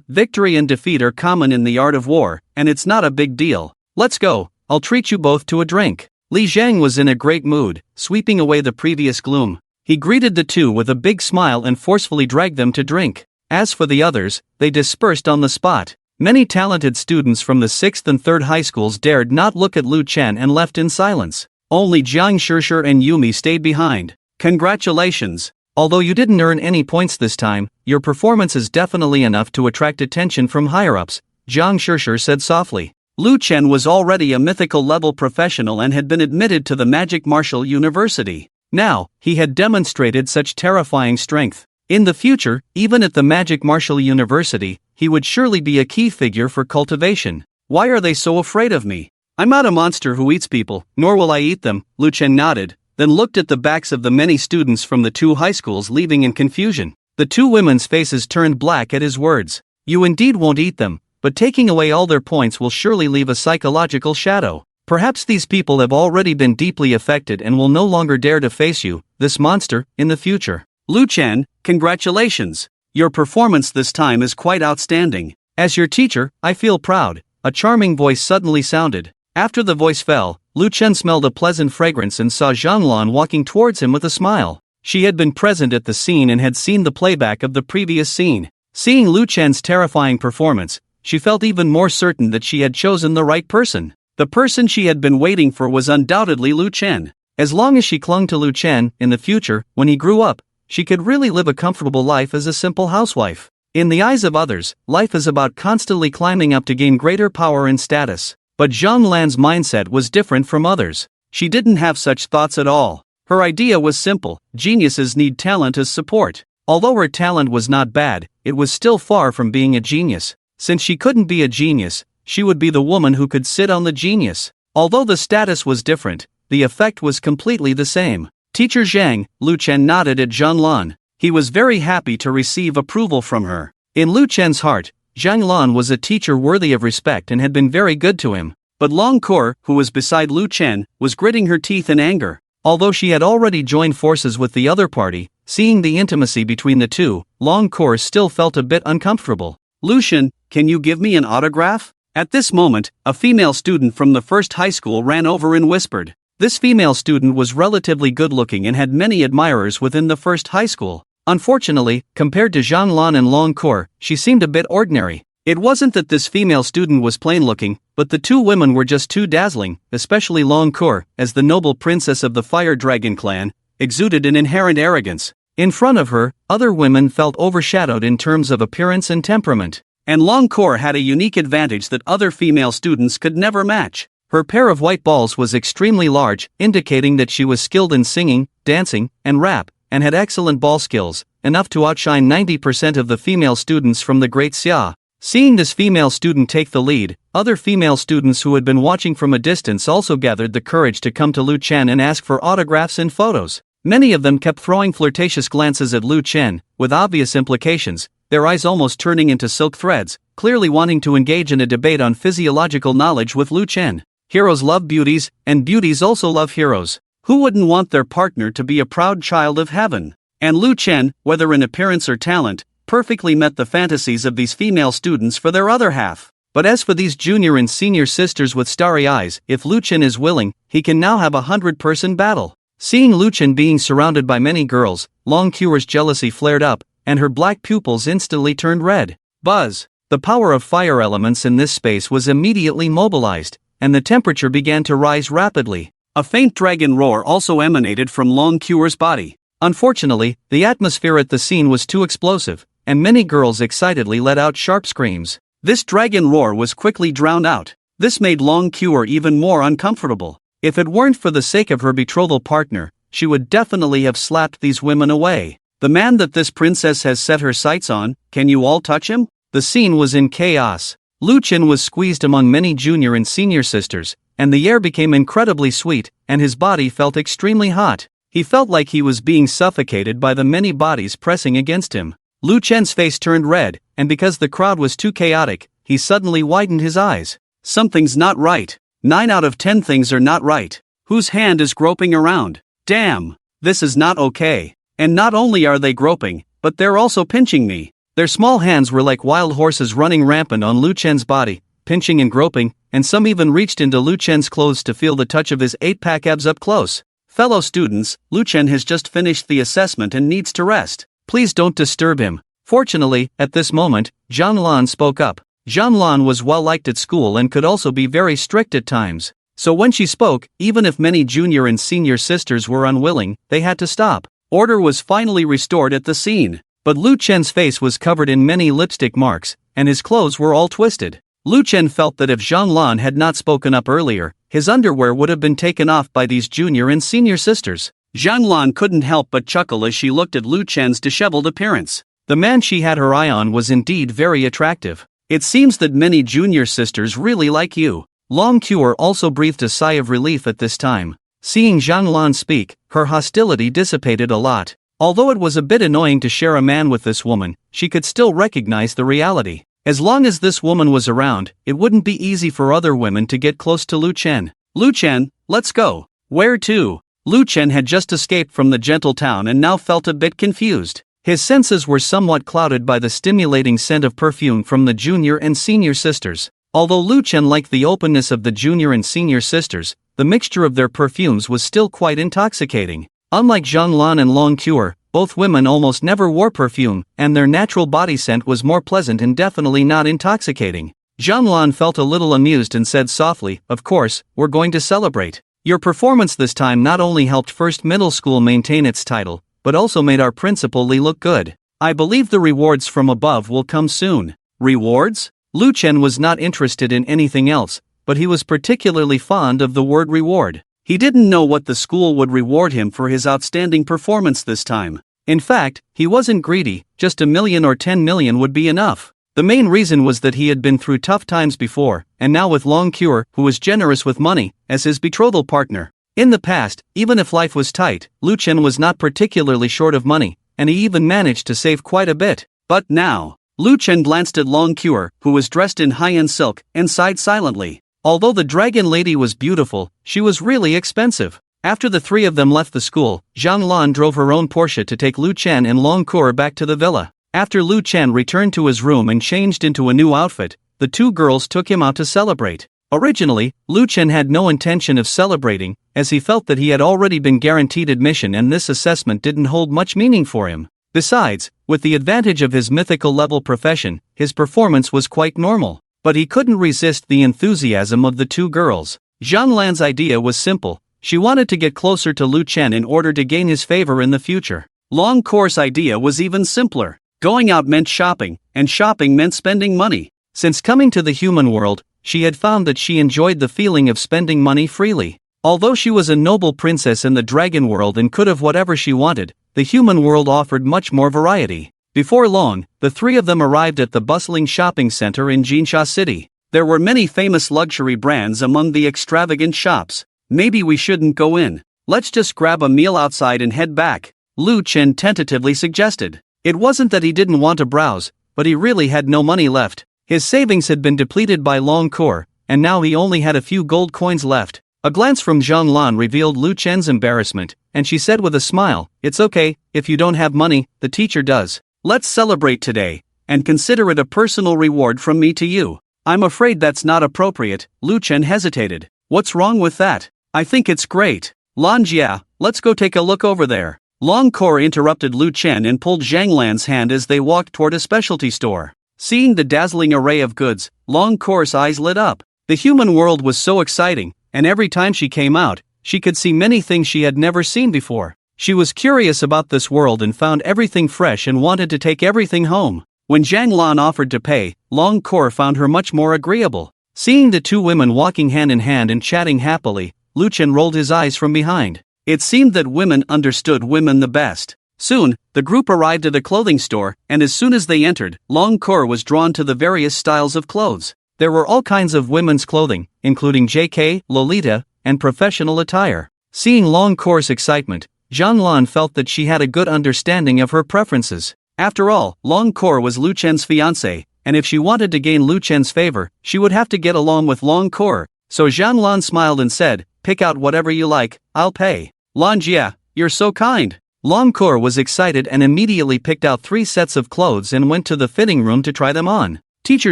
A: Victory and defeat are common in the art of war, and it's not a big deal. Let's go, I'll treat you both to a drink. Li Zheng was in a great mood, sweeping away the previous gloom. He greeted the 2 with a big smile and forcefully dragged them to drink. As for the others, they dispersed on the spot. Many talented students from the 6th and 3rd high schools dared not look at Lu Chen and left in silence. Only Jiang Shishir and Yumi stayed behind. Congratulations! Although you didn't earn any points this time, your performance is definitely enough to attract attention from higher-ups, Jiang Shishir said softly. Lu Chen was already a mythical level professional and had been admitted to the Magic Martial University. Now, he had demonstrated such terrifying strength. In the future, even at the Magic Martial University, he would surely be a key figure for cultivation. Why are they so afraid of me? I'm not a monster who eats people, nor will I eat them, Lu Chen nodded, then looked at the backs of the many students from the 2 high schools leaving in confusion. The 2 women's faces turned black at his words. You indeed won't eat them, but taking away all their points will surely leave a psychological shadow. Perhaps these people have already been deeply affected and will no longer dare to face you, this monster, in the future. Lu Chen, congratulations! Your performance this time is quite outstanding. As your teacher, I feel proud, a charming voice suddenly sounded. After the voice fell, Lu Chen smelled a pleasant fragrance and saw Zhang Lan walking towards him with a smile. She had been present at the scene and had seen the playback of the previous scene. Seeing Lu Chen's terrifying performance, she felt even more certain that she had chosen the right person. The person she had been waiting for was undoubtedly Lu Chen. As long as she clung to Lu Chen, in the future, when he grew up, she could really live a comfortable life as a simple housewife. In the eyes of others, life is about constantly climbing up to gain greater power and status. But Zhang Lan's mindset was different from others. She didn't have such thoughts at all. Her idea was simple: geniuses need talent as support. Although her talent was not bad, it was still far from being a genius. Since she couldn't be a genius, she would be the woman who could sit on the genius. Although the status was different, the effect was completely the same. Teacher Zhang, Lu Chen nodded at Zhang Lan. He was very happy to receive approval from her. In Lu Chen's heart, Zhang Lan was a teacher worthy of respect and had been very good to him. But Long Kor, who was beside Lu Chen, was gritting her teeth in anger. Although she had already joined forces with the other party, seeing the intimacy between the 2, Long Kor still felt a bit uncomfortable. Lucian, can you give me an autograph? At this moment, a female student from the first high school ran over and whispered. This female student was relatively good-looking and had many admirers within the first high school. Unfortunately, compared to Zhang Lan and Long Kor, she seemed a bit ordinary. It wasn't that this female student was plain-looking, but the 2 women were just too dazzling, especially Long Kor, as the noble princess of the Fire Dragon clan, exuded an inherent arrogance. In front of her, other women felt overshadowed in terms of appearance and temperament. And Long Kor had a unique advantage that other female students could never match. Her pair of white balls was extremely large, indicating that she was skilled in singing, dancing, and rap, and had excellent ball skills, enough to outshine 90% of the female students from the Great Xia. Seeing this female student take the lead, other female students who had been watching from a distance also gathered the courage to come to Lu Chen and ask for autographs and photos. Many of them kept throwing flirtatious glances at Lu Chen, with obvious implications, their eyes almost turning into silk threads, clearly wanting to engage in a debate on physiological knowledge with Lu Chen. Heroes love beauties, and beauties also love heroes. Who wouldn't want their partner to be a proud child of heaven? And Lu Chen, whether in appearance or talent, perfectly met the fantasies of these female students for their other half. But as for these junior and senior sisters with starry eyes, if Lu Chen is willing, he can now have a 100-person battle. Seeing Lu Chen being surrounded by many girls, Long Quer's jealousy flared up, and her black pupils instantly turned red. Buzz! The power of fire elements in this space was immediately mobilized, and the temperature began to rise rapidly. A faint dragon roar also emanated from Long Quer's body. Unfortunately, the atmosphere at the scene was too explosive, and many girls excitedly let out sharp screams. This dragon roar was quickly drowned out. This made Long Quer even more uncomfortable. If it weren't for the sake of her betrothal partner, she would definitely have slapped these women away. The man that this princess has set her sights on, can you all touch him? The scene was in chaos. Lu Chen was squeezed among many junior and senior sisters, and the air became incredibly sweet, and his body felt extremely hot. He felt like he was being suffocated by the many bodies pressing against him. Lu Chen's face turned red, and because the crowd was too chaotic, he suddenly widened his eyes. Something's not right. 9 out of 10 things are not right. Whose hand is groping around? Damn! This is not okay. And not only are they groping, but they're also pinching me. Their small hands were like wild horses running rampant on Lu Chen's body, pinching and groping, and some even reached into Lu Chen's clothes to feel the touch of his 8-pack abs up close. Fellow students, Lu Chen has just finished the assessment and needs to rest. Please don't disturb him. Fortunately, at this moment, Zhang Lan spoke up. Zhang Lan was well liked at school and could also be very strict at times. So when she spoke, even if many junior and senior sisters were unwilling, they had to stop. Order was finally restored at the scene. But Lu Chen's face was covered in many lipstick marks, and his clothes were all twisted. Lu Chen felt that if Zhang Lan had not spoken up earlier, his underwear would have been taken off by these junior and senior sisters. Zhang Lan couldn't help but chuckle as she looked at Lu Chen's disheveled appearance. The man she had her eye on was indeed very attractive. It seems that many junior sisters really like you. Long Quer also breathed a sigh of relief at this time. Seeing Zhang Lan speak, her hostility dissipated a lot. Although it was a bit annoying to share a man with this woman, she could still recognize the reality. As long as this woman was around, it wouldn't be easy for other women to get close to Lu Chen. Lu Chen, let's go. Where to? Lu Chen had just escaped from the gentle town and now felt a bit confused. His senses were somewhat clouded by the stimulating scent of perfume from the junior and senior sisters. Although Lu Chen liked the openness of the junior and senior sisters, the mixture of their perfumes was still quite intoxicating. Unlike Zhang Lan and Long Quer, both women almost never wore perfume, and their natural body scent was more pleasant and definitely not intoxicating. Zhang Lan felt a little amused and said softly, "Of course, we're going to celebrate. Your performance this time not only helped First Middle School maintain its title, but also made our principal Li look good. I believe the rewards from above will come soon." Rewards? Lu Chen was not interested in anything else, but he was particularly fond of the word reward. He didn't know what the school would reward him for his outstanding performance this time. In fact, he wasn't greedy, just 1 million or 10 million would be enough. The main reason was that he had been through tough times before, and now with Long Quer, who was generous with money, as his betrothal partner. In the past, even if life was tight, Lu Chen was not particularly short of money, and he even managed to save quite a bit. But now, Lu Chen glanced at Long Quer, who was dressed in high-end silk, and sighed silently. Although the dragon lady was beautiful, she was really expensive. After the three of them left the school, Zhang Lan drove her own Porsche to take Lu Chen and Long Quer back to the villa. After Lu Chen returned to his room and changed into a new outfit, the two girls took him out to celebrate. Originally, Lu Chen had no intention of celebrating, as he felt that he had already been guaranteed admission and this assessment didn't hold much meaning for him. Besides, with the advantage of his mythical level profession, his performance was quite normal. But he couldn't resist the enthusiasm of the two girls. Zhang Lan's idea was simple. She wanted to get closer to Lu Chen in order to gain his favor in the future. Long Quer's idea was even simpler. Going out meant shopping, and shopping meant spending money. Since coming to the human world, she had found that she enjoyed the feeling of spending money freely. Although she was a noble princess in the dragon world and could have whatever she wanted, the human world offered much more variety. Before long, the three of them arrived at the bustling shopping center in Jinsha City. There were many famous luxury brands among the extravagant shops. Maybe we shouldn't go in. Let's just grab a meal outside and head back, Lu Chen tentatively suggested. It wasn't that he didn't want to browse, but he really had no money left. His savings had been depleted by Long Quer, and now he only had a few gold coins left. A glance from Zhang Lan revealed Lu Chen's embarrassment, and she said with a smile, "It's okay, if you don't have money, the teacher does. Let's celebrate today, and consider it a personal reward from me to you. I'm afraid that's not appropriate, Lu Chen hesitated. What's wrong with that? I think it's great. Lan Jia, let's go take a look over there. Long Kor interrupted Lu Chen and pulled Zhang Lan's hand as they walked toward a specialty store. Seeing the dazzling array of goods, Long Kor's eyes lit up. The human world was so exciting, and every time she came out, she could see many things she had never seen before. She was curious about this world and found everything fresh and wanted to take everything home. When Zhang Lan offered to pay, Long Kor found her much more agreeable. Seeing the two women walking hand in hand and chatting happily, Lu Chen rolled his eyes from behind. It seemed that women understood women the best. Soon, the group arrived at a clothing store, and as soon as they entered, Long Kor was drawn to the various styles of clothes. There were all kinds of women's clothing, including JK, Lolita, and professional attire. Seeing Long Kor's excitement, Zhang Lan felt that she had a good understanding of her preferences. After all, Long Kor was Lu Chen's fiancé, and if she wanted to gain Lu Chen's favor, she would have to get along with Long Kor. So Zhang Lan smiled and said, "Pick out whatever you like, I'll pay." Lan Jia, you're so kind. Long Kor was excited and immediately picked out 3 sets of clothes and went to the fitting room to try them on. Teacher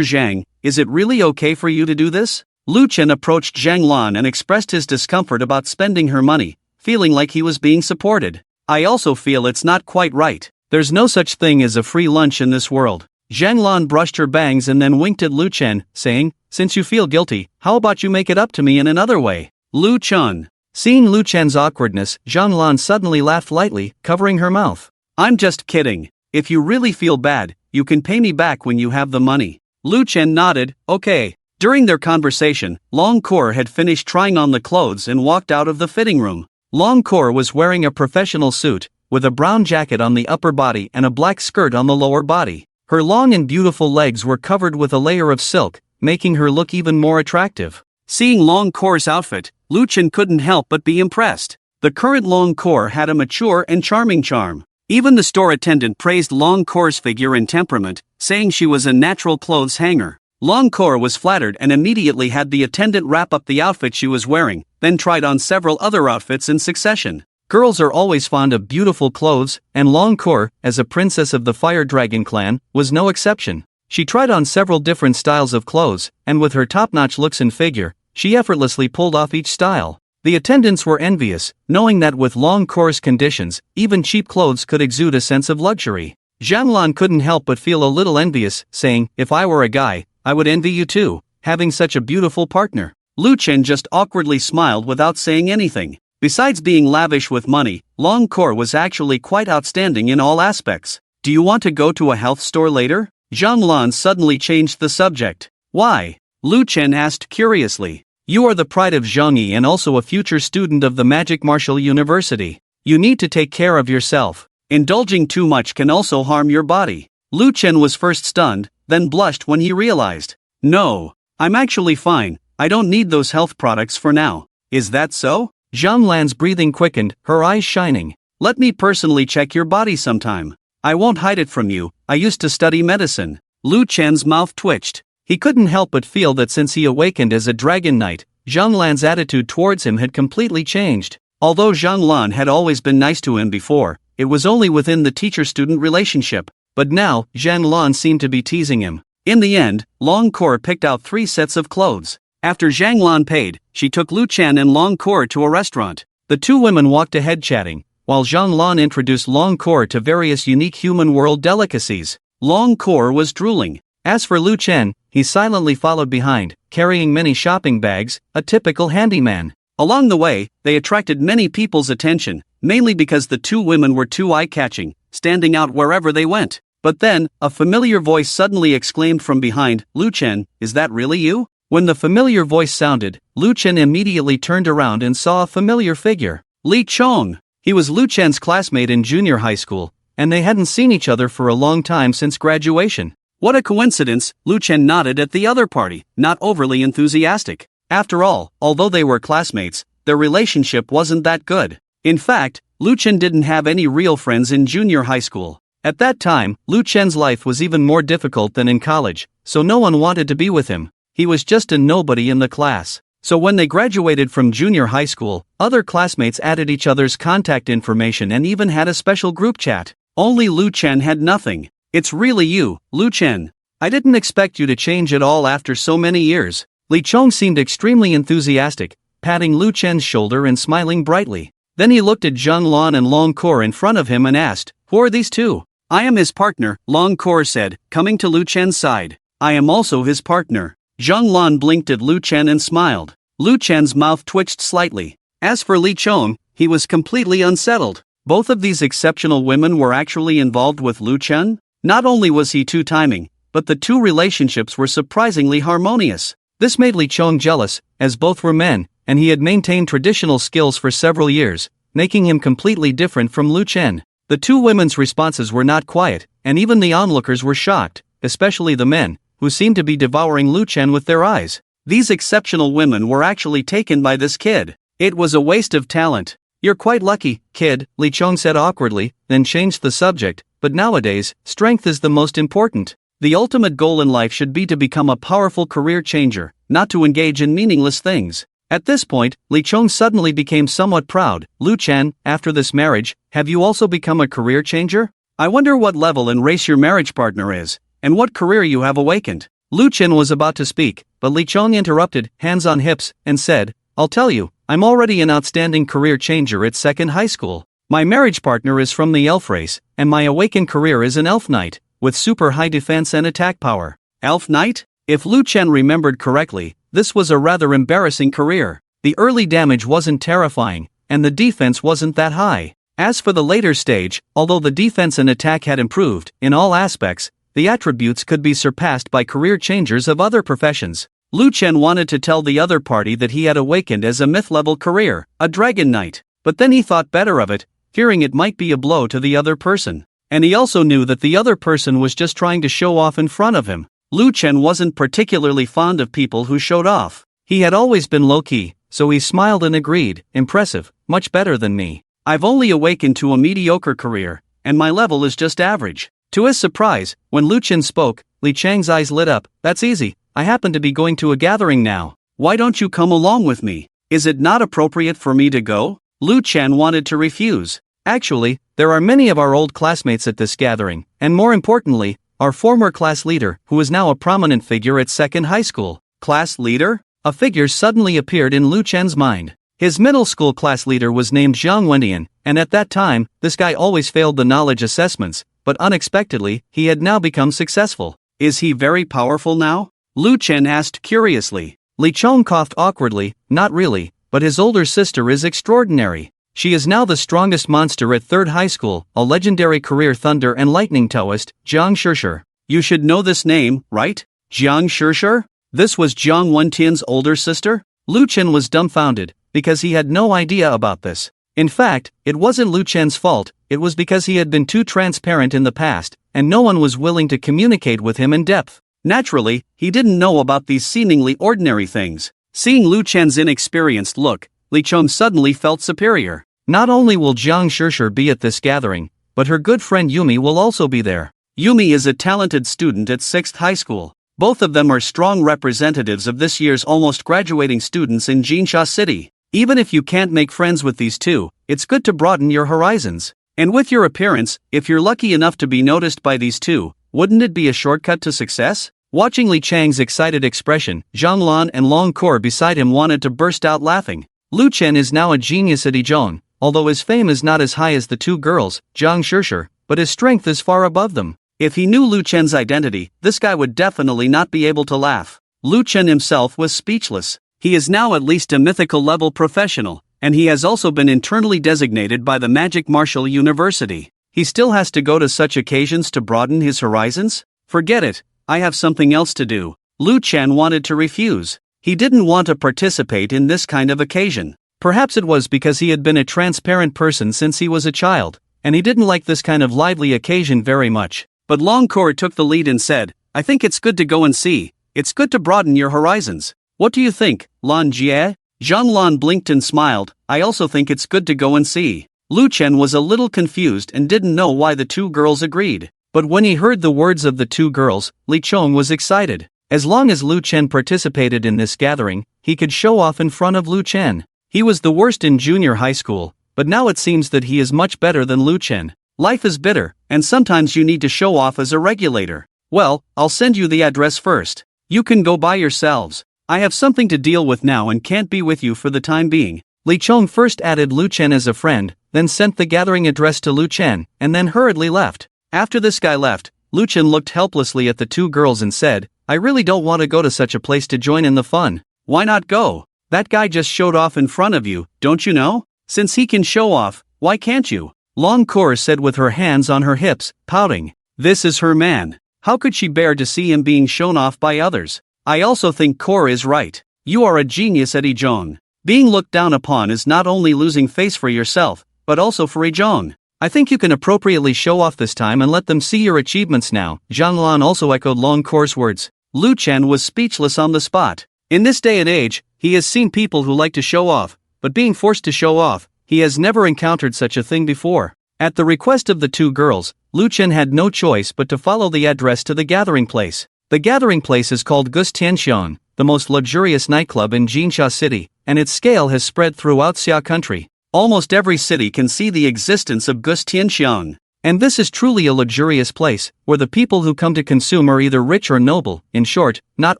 A: Zhang, is it really okay for you to do this? Lu Chen approached Zhang Lan and expressed his discomfort about spending her money, feeling like he was being supported. I also feel it's not quite right. There's no such thing as a free lunch in this world. Zhang Lan brushed her bangs and then winked at Lu Chen, saying, since you feel guilty, how about you make it up to me in another way? Lu Chen. Seeing Lu Chen's awkwardness, Zhang Lan suddenly laughed lightly, covering her mouth. I'm just kidding. If you really feel bad, you can pay me back when you have the money. Lu Chen nodded, okay. During their conversation, Long Kor had finished trying on the clothes and walked out of the fitting room. Long Kor was wearing a professional suit, with a brown jacket on the upper body and a black skirt on the lower body. Her long and beautiful legs were covered with a layer of silk, making her look even more attractive. Seeing Long Kor's outfit, Lu Chen couldn't help but be impressed. The current Long Kor had a mature and charming charm. Even the store attendant praised Long Kor's figure and temperament, saying she was a natural clothes hanger. Long Kor was flattered and immediately had the attendant wrap up the outfit she was wearing, then tried on several other outfits in succession. Girls are always fond of beautiful clothes, and Long Kor, as a princess of the Fire Dragon clan, was no exception. She tried on several different styles of clothes, and with her top-notch looks and figure, she effortlessly pulled off each style. The attendants were envious, knowing that with Long Kor's conditions, even cheap clothes could exude a sense of luxury. Zhang Lan couldn't help but feel a little envious, saying, if I were a guy, I would envy you too, having such a beautiful partner. Lu Chen just awkwardly smiled without saying anything. Besides being lavish with money, Long Kor was actually quite outstanding in all aspects. Do you want to go to a health store later? Zhang Lan suddenly changed the subject. Why? Lu Chen asked curiously. You are the pride of Zhongyi and also a future student of the Magic Martial University. You need to take care of yourself. Indulging too much can also harm your body. Lu Chen was first stunned, then blushed when he realized. No, I'm actually fine. I don't need those health products for now. Is that so? Zhang Lan's breathing quickened, her eyes shining. Let me personally check your body sometime. I won't hide it from you, I used to study medicine. Lu Chen's mouth twitched. He couldn't help but feel that since he awakened as a dragon knight, Zhang Lan's attitude towards him had completely changed. Although Zhang Lan had always been nice to him before, it was only within the teacher-student relationship. But now, Zhang Lan seemed to be teasing him. In the end, Long Kor picked out 3 sets of clothes. After Zhang Lan paid, she took Lu Chen and Long Kor to a restaurant. The two women walked ahead chatting, while Zhang Lan introduced Long Kor to various unique human world delicacies. Long Kor was drooling. As for Lu Chen, he silently followed behind, carrying many shopping bags, a typical handyman. Along the way, they attracted many people's attention, mainly because the two women were too eye-catching, standing out wherever they went. But then, a familiar voice suddenly exclaimed from behind, Lu Chen, is that really you? When the familiar voice sounded, Lu Chen immediately turned around and saw a familiar figure. Li Chong. He was Lu Chen's classmate in junior high school, and they hadn't seen each other for a long time since graduation. What a coincidence, Lu Chen nodded at the other party, not overly enthusiastic. After all, although they were classmates, their relationship wasn't that good. In fact, Lu Chen didn't have any real friends in junior high school. At that time, Lu Chen's life was even more difficult than in college, so no one wanted to be with him. He was just a nobody in the class. So when they graduated from junior high school, other classmates added each other's contact information and even had a special group chat. Only Lu Chen had nothing. It's really you, Lu Chen. I didn't expect you to change at all after so many years. Li Chong seemed extremely enthusiastic, patting Lu Chen's shoulder and smiling brightly. Then he looked at Zhang Lan and Long Kor in front of him and asked, "Who are these two?" "I am his partner," Long Kor said, coming to Lu Chen's side. "I am also his partner." Zhang Lan blinked at Lu Chen and smiled. Lu Chen's mouth twitched slightly. As for Li Chong, he was completely unsettled. Both of these exceptional women were actually involved with Lu Chen? Not only was he two-timing, but the two relationships were surprisingly harmonious. This made Li Chong jealous, as both were men, and he had maintained traditional skills for several years, making him completely different from Lu Chen. The two women's responses were not quiet, and even the onlookers were shocked, especially the men, who seemed to be devouring Lu Chen with their eyes. These exceptional women were actually taken by this kid. It was a waste of talent. "You're quite lucky, kid," Li Chong said awkwardly, then changed the subject, "but nowadays, strength is the most important. The ultimate goal in life should be to become a powerful career changer, not to engage in meaningless things." At this point, Li Chong suddenly became somewhat proud. "Lu Chen, after this marriage, have you also become a career changer? I wonder what level and race your marriage partner is, and what career you have awakened." Lu Chen was about to speak, but Li Chong interrupted, hands on hips, and said, "I'll tell you, I'm already an outstanding career changer at second high school. My marriage partner is from the elf race, and my awakened career is an elf knight, with super high defense and attack power." Elf knight? If Lu Chen remembered correctly, this was a rather embarrassing career. The early damage wasn't terrifying, and the defense wasn't that high. As for the later stage, although the defense and attack had improved, in all aspects, the attributes could be surpassed by career changers of other professions. Lu Chen wanted to tell the other party that he had awakened as a myth-level career, a dragon knight, but then he thought better of it, fearing it might be a blow to the other person. And he also knew that the other person was just trying to show off in front of him. Lu Chen wasn't particularly fond of people who showed off. He had always been low-key, so he smiled and agreed, "Impressive, much better than me. I've only awakened to a mediocre career, and my level is just average." To his surprise, when Lu Chen spoke, Li Chang's eyes lit up. "That's easy. I happen to be going to a gathering now. Why don't you come along with me? Is it not appropriate for me to go?" Lu Chen wanted to refuse. "Actually, there are many of our old classmates at this gathering, and more importantly, our former class leader, who is now a prominent figure at second high school." Class leader? A figure suddenly appeared in Lu Chen's mind. His middle school class leader was named Zhang Wendian, and at that time, this guy always failed the knowledge assessments, but unexpectedly, he had now become successful. "Is he very powerful now?" Lu Chen asked curiously. Li Chong coughed awkwardly. "Not really, but his older sister is extraordinary. She is now the strongest monster at third high school, a legendary career thunder and lightning Taoist, Jiang Shishir. You should know this name, right? Jiang Shishir? This was Jiang Wentian's older sister?" Lu Chen was dumbfounded, because he had no idea about this. In fact, it wasn't Lu Chen's fault, it was because he had been too transparent in the past, and no one was willing to communicate with him in depth. Naturally, he didn't know about these seemingly ordinary things. Seeing Lu Chen's inexperienced look, Li Chong suddenly felt superior. Not only will Jiang Shishir be at this gathering, but her good friend Yumi will also be there. Yumi is a talented student at 6th high school. Both of them are strong representatives of this year's almost graduating students in Jinsha City. Even if you can't make friends with these two, it's good to broaden your horizons. And with your appearance, if you're lucky enough to be noticed by these two, wouldn't it be a shortcut to success? Watching Li Chang's excited expression, Zhang Lan and Long Kor beside him wanted to burst out laughing. Lu Chen is now a genius at Zhong, although his fame is not as high as the two girls, Jiang Shishir, but his strength is far above them. If he knew Lu Chen's identity, this guy would definitely not be able to laugh. Lu Chen himself was speechless. He is now at least a mythical level professional, and he has also been internally designated by the Magic Martial University. He still has to go to such occasions to broaden his horizons? Forget it, I have something else to do. Lu Chen wanted to refuse. He didn't want to participate in this kind of occasion. Perhaps it was because he had been a transparent person since he was a child, and he didn't like this kind of lively occasion very much. But Long Kor took the lead and said, "I think it's good to go and see. It's good to broaden your horizons. What do you think, Lan Jie?" Zhang Lan blinked and smiled. "I also think it's good to go and see." Lu Chen was a little confused and didn't know why the two girls agreed. But when he heard the words of the two girls, Li Chong was excited. As long as Lu Chen participated in this gathering, he could show off in front of Lu Chen. He was the worst in junior high school, but now it seems that he is much better than Lu Chen. Life is bitter, and sometimes you need to show off as a regulator. Well, I'll send you the address first. You can go by yourselves. I have something to deal with now and can't be with you for the time being. Li Chong first added Lu Chen as a friend, then sent the gathering address to Lu Chen, and then hurriedly left. After this guy left, Lu Chen looked helplessly at the two girls and said, I really don't want to go to such a place to join in the fun. Why not go? That guy just showed off in front of you, don't you know? Since he can show off, why can't you? Long Kor said with her hands on her hips, pouting. This is her man. How could she bear to see him being shown off by others? I also think Kor is right. You are a genius at Ijong. Being looked down upon is not only losing face for yourself, but also for Ijong. I think you can appropriately show off this time and let them see your achievements now. Zhang Lan also echoed Long Kor's words. Lu Chen was speechless on the spot. In this day and age, he has seen people who like to show off, but being forced to show off, he has never encountered such a thing before. At the request of the two girls, Lu Chen had no choice but to follow the address to the gathering place. The gathering place is called Gus Tianxiang, the most luxurious nightclub in Jinsha City, and its scale has spread throughout Xia country. Almost every city can see the existence of Gus Tianxiang. And this is truly a luxurious place, where the people who come to consume are either rich or noble, in short, not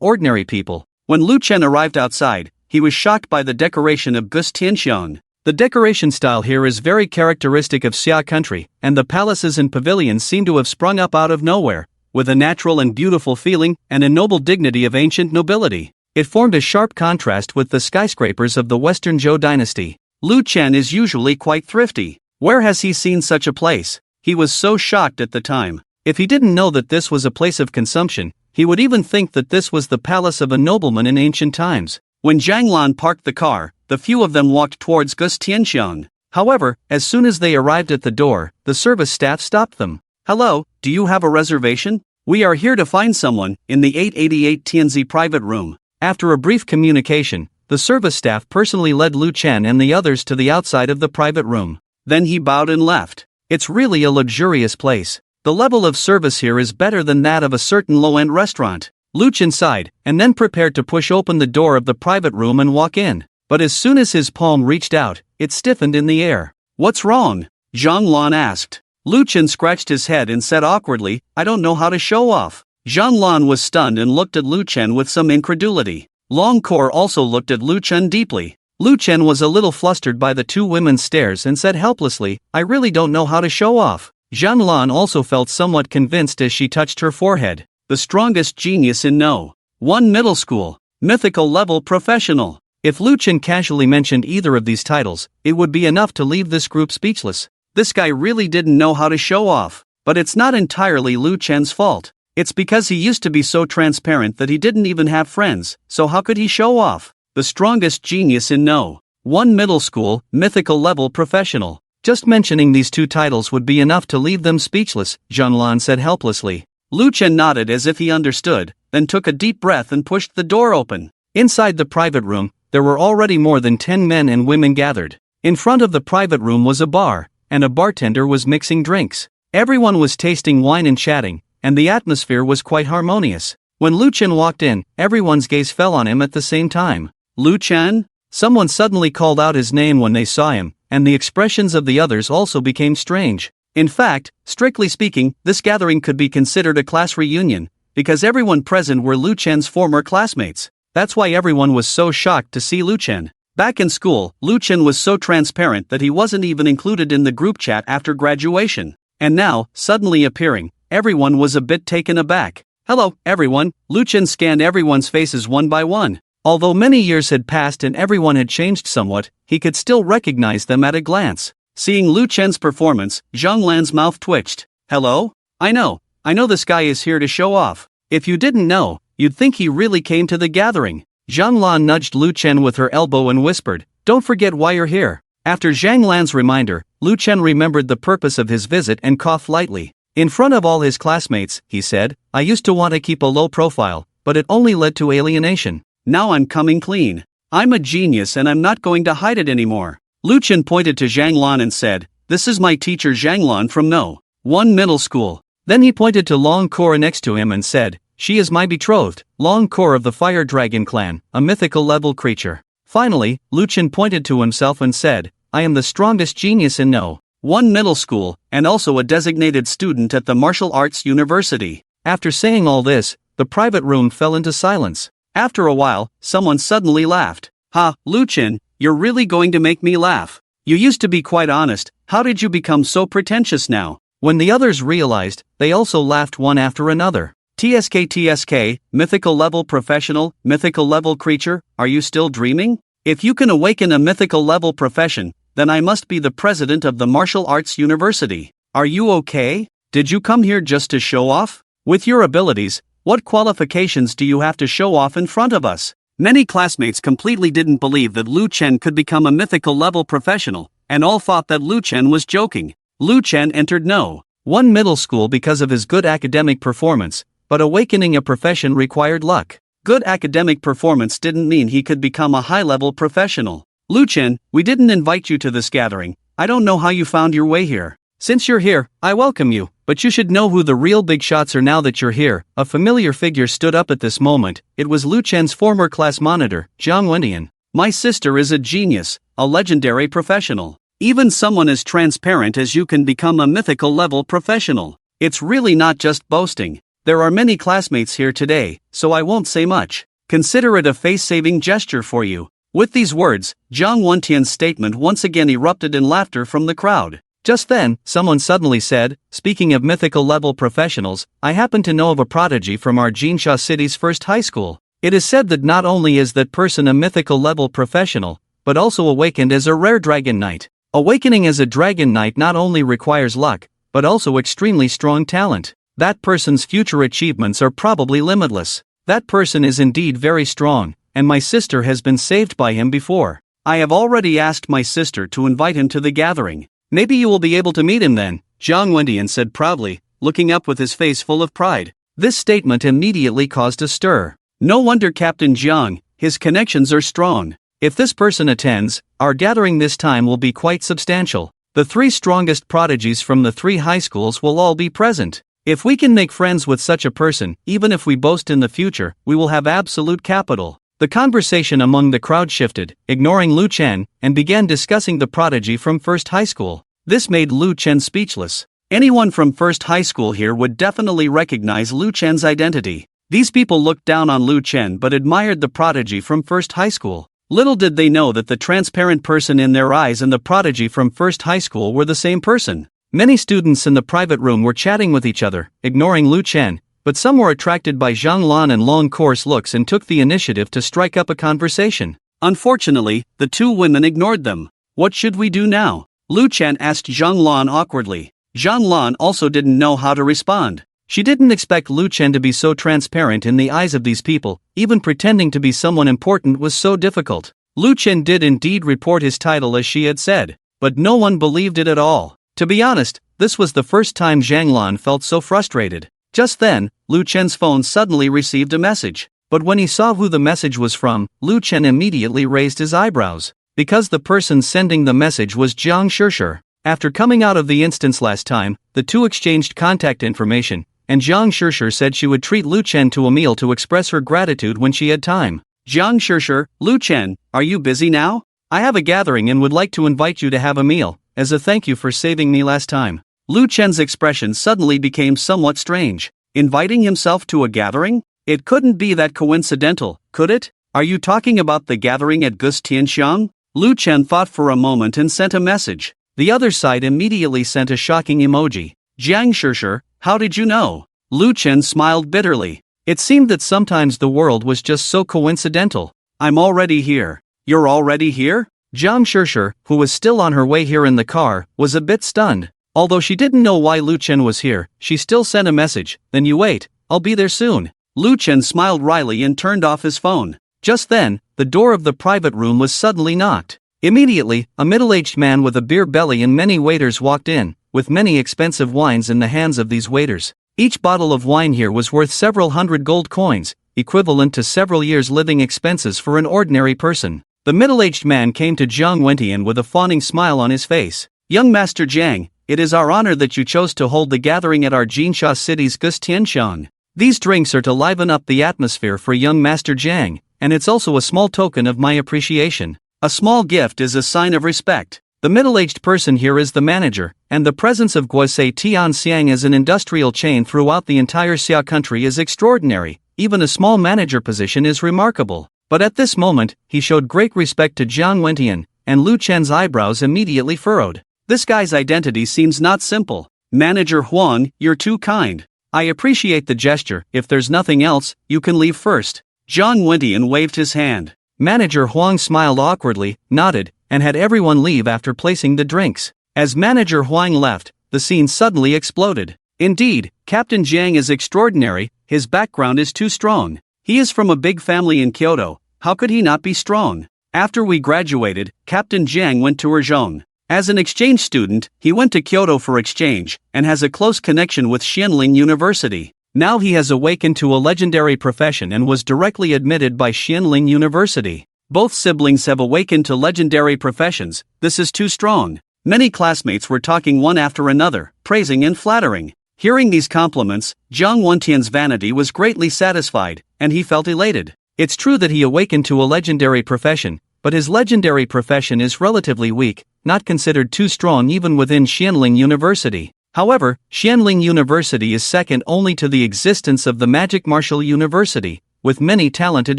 A: ordinary people. When Lu Chen arrived outside, he was shocked by the decoration of Gus Tianxiang. The decoration style here is very characteristic of Xia country, and the palaces and pavilions seem to have sprung up out of nowhere, with a natural and beautiful feeling and a noble dignity of ancient nobility. It formed a sharp contrast with the skyscrapers of the Western Zhou dynasty. Lu Chen is usually quite thrifty. Where has he seen such a place? He was so shocked at the time. If he didn't know that this was a place of consumption, he would even think that this was the palace of a nobleman in ancient times. When Zhang Lan parked the car, the few of them walked towards Gus Tianxiang. However, as soon as they arrived at the door, the service staff stopped them. Hello, do you have a reservation? We are here to find someone, in the 888 Tianzi private room. After a brief communication, the service staff personally led Lu Chen and the others to the outside of the private room. Then he bowed and left. It's really a luxurious place. The level of service here is better than that of a certain low-end restaurant. Lu Chen sighed, and then prepared to push open the door of the private room and walk in. But as soon as his palm reached out, it stiffened in the air. What's wrong? Zhang Lan asked. Lu Chen scratched his head and said awkwardly, I don't know how to show off. Zhang Lan was stunned and looked at Lu Chen with some incredulity. Long Kor also looked at Lu Chen deeply. Lu Chen was a little flustered by the two women's stares and said helplessly, I really don't know how to show off. Zhang Lan also felt somewhat convinced as she touched her forehead. The strongest genius in No. 1 middle school. Mythical level professional. If Lu Chen casually mentioned either of these titles, it would be enough to leave this group speechless. This guy really didn't know how to show off. But it's not entirely Lu Chen's fault. It's because he used to be so transparent that he didn't even have friends, so how could he show off? The strongest genius in No. 1 middle school, mythical level professional. Just mentioning these two titles would be enough to leave them speechless, Zhang Lan said helplessly. Lu Chen nodded as if he understood, then took a deep breath and pushed the door open. Inside the private room, there were already more than 10 men and women gathered. In front of the private room was a bar, and a bartender was mixing drinks. Everyone was tasting wine and chatting, and the atmosphere was quite harmonious. When Lu Chen walked in, everyone's gaze fell on him at the same time. Lu Chen? Someone suddenly called out his name when they saw him, and the expressions of the others also became strange. In fact, strictly speaking, this gathering could be considered a class reunion, because everyone present were Lu Chen's former classmates. That's why everyone was so shocked to see Lu Chen. Back in school, Lu Chen was so transparent that he wasn't even included in the group chat after graduation. And now, suddenly appearing, everyone was a bit taken aback. Hello, everyone. Lu Chen scanned everyone's faces one by one. Although many years had passed and everyone had changed somewhat, he could still recognize them at a glance. Seeing Lu Chen's performance, Zhang Lan's mouth twitched. Hello? I know this guy is here to show off. If you didn't know, you'd think he really came to the gathering. Zhang Lan nudged Lu Chen with her elbow and whispered, don't forget why you're here. After Zhang Lan's reminder, Lu Chen remembered the purpose of his visit and coughed lightly. In front of all his classmates, he said, I used to want to keep a low profile, but it only led to alienation. Now I'm coming clean. I'm a genius and I'm not going to hide it anymore. Lu Chen pointed to Zhang Lan and said, this is my teacher Zhang Lan from No. 1 middle school. Then he pointed to Long Kor next to him and said, she is my betrothed, Long Kor of the Fire Dragon clan, a mythical level creature. Finally, Lu Chen pointed to himself and said, I am the strongest genius in No. 1 middle school, and also a designated student at the Martial Arts University. After saying all this, the private room fell into silence. After a while, someone suddenly laughed. Ha, Lu Chen, you're really going to make me laugh. You used to be quite honest, how did you become so pretentious now? When the others realized, they also laughed one after another. TSK, mythical level professional, mythical level creature, are you still dreaming? If you can awaken a mythical level profession, then I must be the president of the Martial Arts University. Are you okay? Did you come here just to show off? With your abilities, what qualifications do you have to show off in front of us? Many classmates completely didn't believe that Lu Chen could become a mythical level professional, and all thought that Lu Chen was joking. Lu Chen entered No.1 middle school because of his good academic performance, but awakening a profession required luck. Good academic performance didn't mean he could become a high-level professional. Lu Chen, we didn't invite you to this gathering. I don't know how you found your way here. Since you're here, I welcome you, but you should know who the real big shots are now that you're here. A familiar figure stood up at this moment. It was Lu Chen's former class monitor, Zhang Wentian. My sister is a genius, a legendary professional. Even someone as transparent as you can become a mythical level professional. It's really not just boasting. There are many classmates here today, so I won't say much. Consider it a face-saving gesture for you. With these words, Zhang Wentian's statement once again erupted in laughter from the crowd. Just then, someone suddenly said, speaking of mythical level professionals, I happen to know of a prodigy from our Jinsha city's first high school. It is said that not only is that person a mythical level professional, but also awakened as a rare dragon knight. Awakening as a dragon knight not only requires luck, but also extremely strong talent. That person's future achievements are probably limitless. That person is indeed very strong, and my sister has been saved by him before. I have already asked my sister to invite him to the gathering. Maybe you will be able to meet him then, Zhang Wentian said proudly, looking up with his face full of pride. This statement immediately caused a stir. No wonder Captain Zhang, his connections are strong. If this person attends, our gathering this time will be quite substantial. The 3 strongest prodigies from the 3 high schools will all be present. If we can make friends with such a person, even if we boast in the future, we will have absolute capital. The conversation among the crowd shifted, ignoring Lu Chen, and began discussing the prodigy from first high school. This made Lu Chen speechless. Anyone from first high school here would definitely recognize Lu Chen's identity. These people looked down on Lu Chen but admired the prodigy from first high school. Little did they know that the transparent person in their eyes and the prodigy from first high school were the same person. Many students in the private room were chatting with each other, ignoring Lu Chen, but some were attracted by Zhang Lan and long coarse looks and took the initiative to strike up a conversation. Unfortunately, the 2 women ignored them. What should we do now? Lu Chen asked Zhang Lan awkwardly. Zhang Lan also didn't know how to respond. She didn't expect Lu Chen to be so transparent in the eyes of these people. Even pretending to be someone important was so difficult. Lu Chen did indeed report his title as she had said, but no one believed it at all. To be honest, this was the first time Zhang Lan felt so frustrated. Just then, Lu Chen's phone suddenly received a message. But when he saw who the message was from, Lu Chen immediately raised his eyebrows. Because the person sending the message was Jiang Shishir. After coming out of the instance last time, the 2 exchanged contact information, and Jiang Shishir said she would treat Lu Chen to a meal to express her gratitude when she had time. Jiang Shishir, Lu Chen, are you busy now? I have a gathering and would like to invite you to have a meal, as a thank you for saving me last time. Lu Chen's expression suddenly became somewhat strange. Inviting himself to a gathering? It couldn't be that coincidental, could it? Are you talking about the gathering at Gus Tianxiang? Lu Chen thought for a moment and sent a message. The other side immediately sent a shocking emoji. Jiang Shishir, how did you know? Lu Chen smiled bitterly. It seemed that sometimes the world was just so coincidental. I'm already here. You're already here? Jiang Shishir, who was still on her way here in the car, was a bit stunned. Although she didn't know why Lu Chen was here, she still sent a message. Then you wait, I'll be there soon. Lu Chen smiled wryly and turned off his phone. Just then, the door of the private room was suddenly knocked. Immediately, a middle-aged man with a beer belly and many waiters walked in, with many expensive wines in the hands of these waiters. Each bottle of wine here was worth several hundred gold coins, equivalent to several years' living expenses for an ordinary person. The middle-aged man came to Zhang Wentian with a fawning smile on his face. Young Master Zhang, it is our honor that you chose to hold the gathering at our Jinsha city's Gus Tianxiang. These drinks are to liven up the atmosphere for young Master Zhang, and it's also a small token of my appreciation. A small gift is a sign of respect. The middle-aged person here is the manager, and the presence of Guose Tianxiang as an industrial chain throughout the entire Xia country is extraordinary. Even a small manager position is remarkable. But at this moment, he showed great respect to Jiang Wentian, and Lu Chen's eyebrows immediately furrowed. This guy's identity seems not simple. Manager Huang, you're too kind. I appreciate the gesture. If there's nothing else, you can leave first. Jiang Wentian waved his hand. Manager Huang smiled awkwardly, nodded, and had everyone leave after placing the drinks. As Manager Huang left, the scene suddenly exploded. Indeed, Captain Jiang is extraordinary. His background is too strong. He is from a big family in Kyoto. How could he not be strong? After we graduated, Captain Jiang went to Urgell. As an exchange student, he went to Kyoto for exchange, and has a close connection with Xianling University. Now he has awakened to a legendary profession and was directly admitted by Xianling University. Both siblings have awakened to legendary professions. This is too strong. Many classmates were talking one after another, praising and flattering. Hearing these compliments, Jiang Wentian's vanity was greatly satisfied, and he felt elated. It's true that he awakened to a legendary profession, but his legendary profession is relatively weak, not considered too strong even within Xianling University. However, Xianling University is second only to the existence of the Magic Martial University, with many talented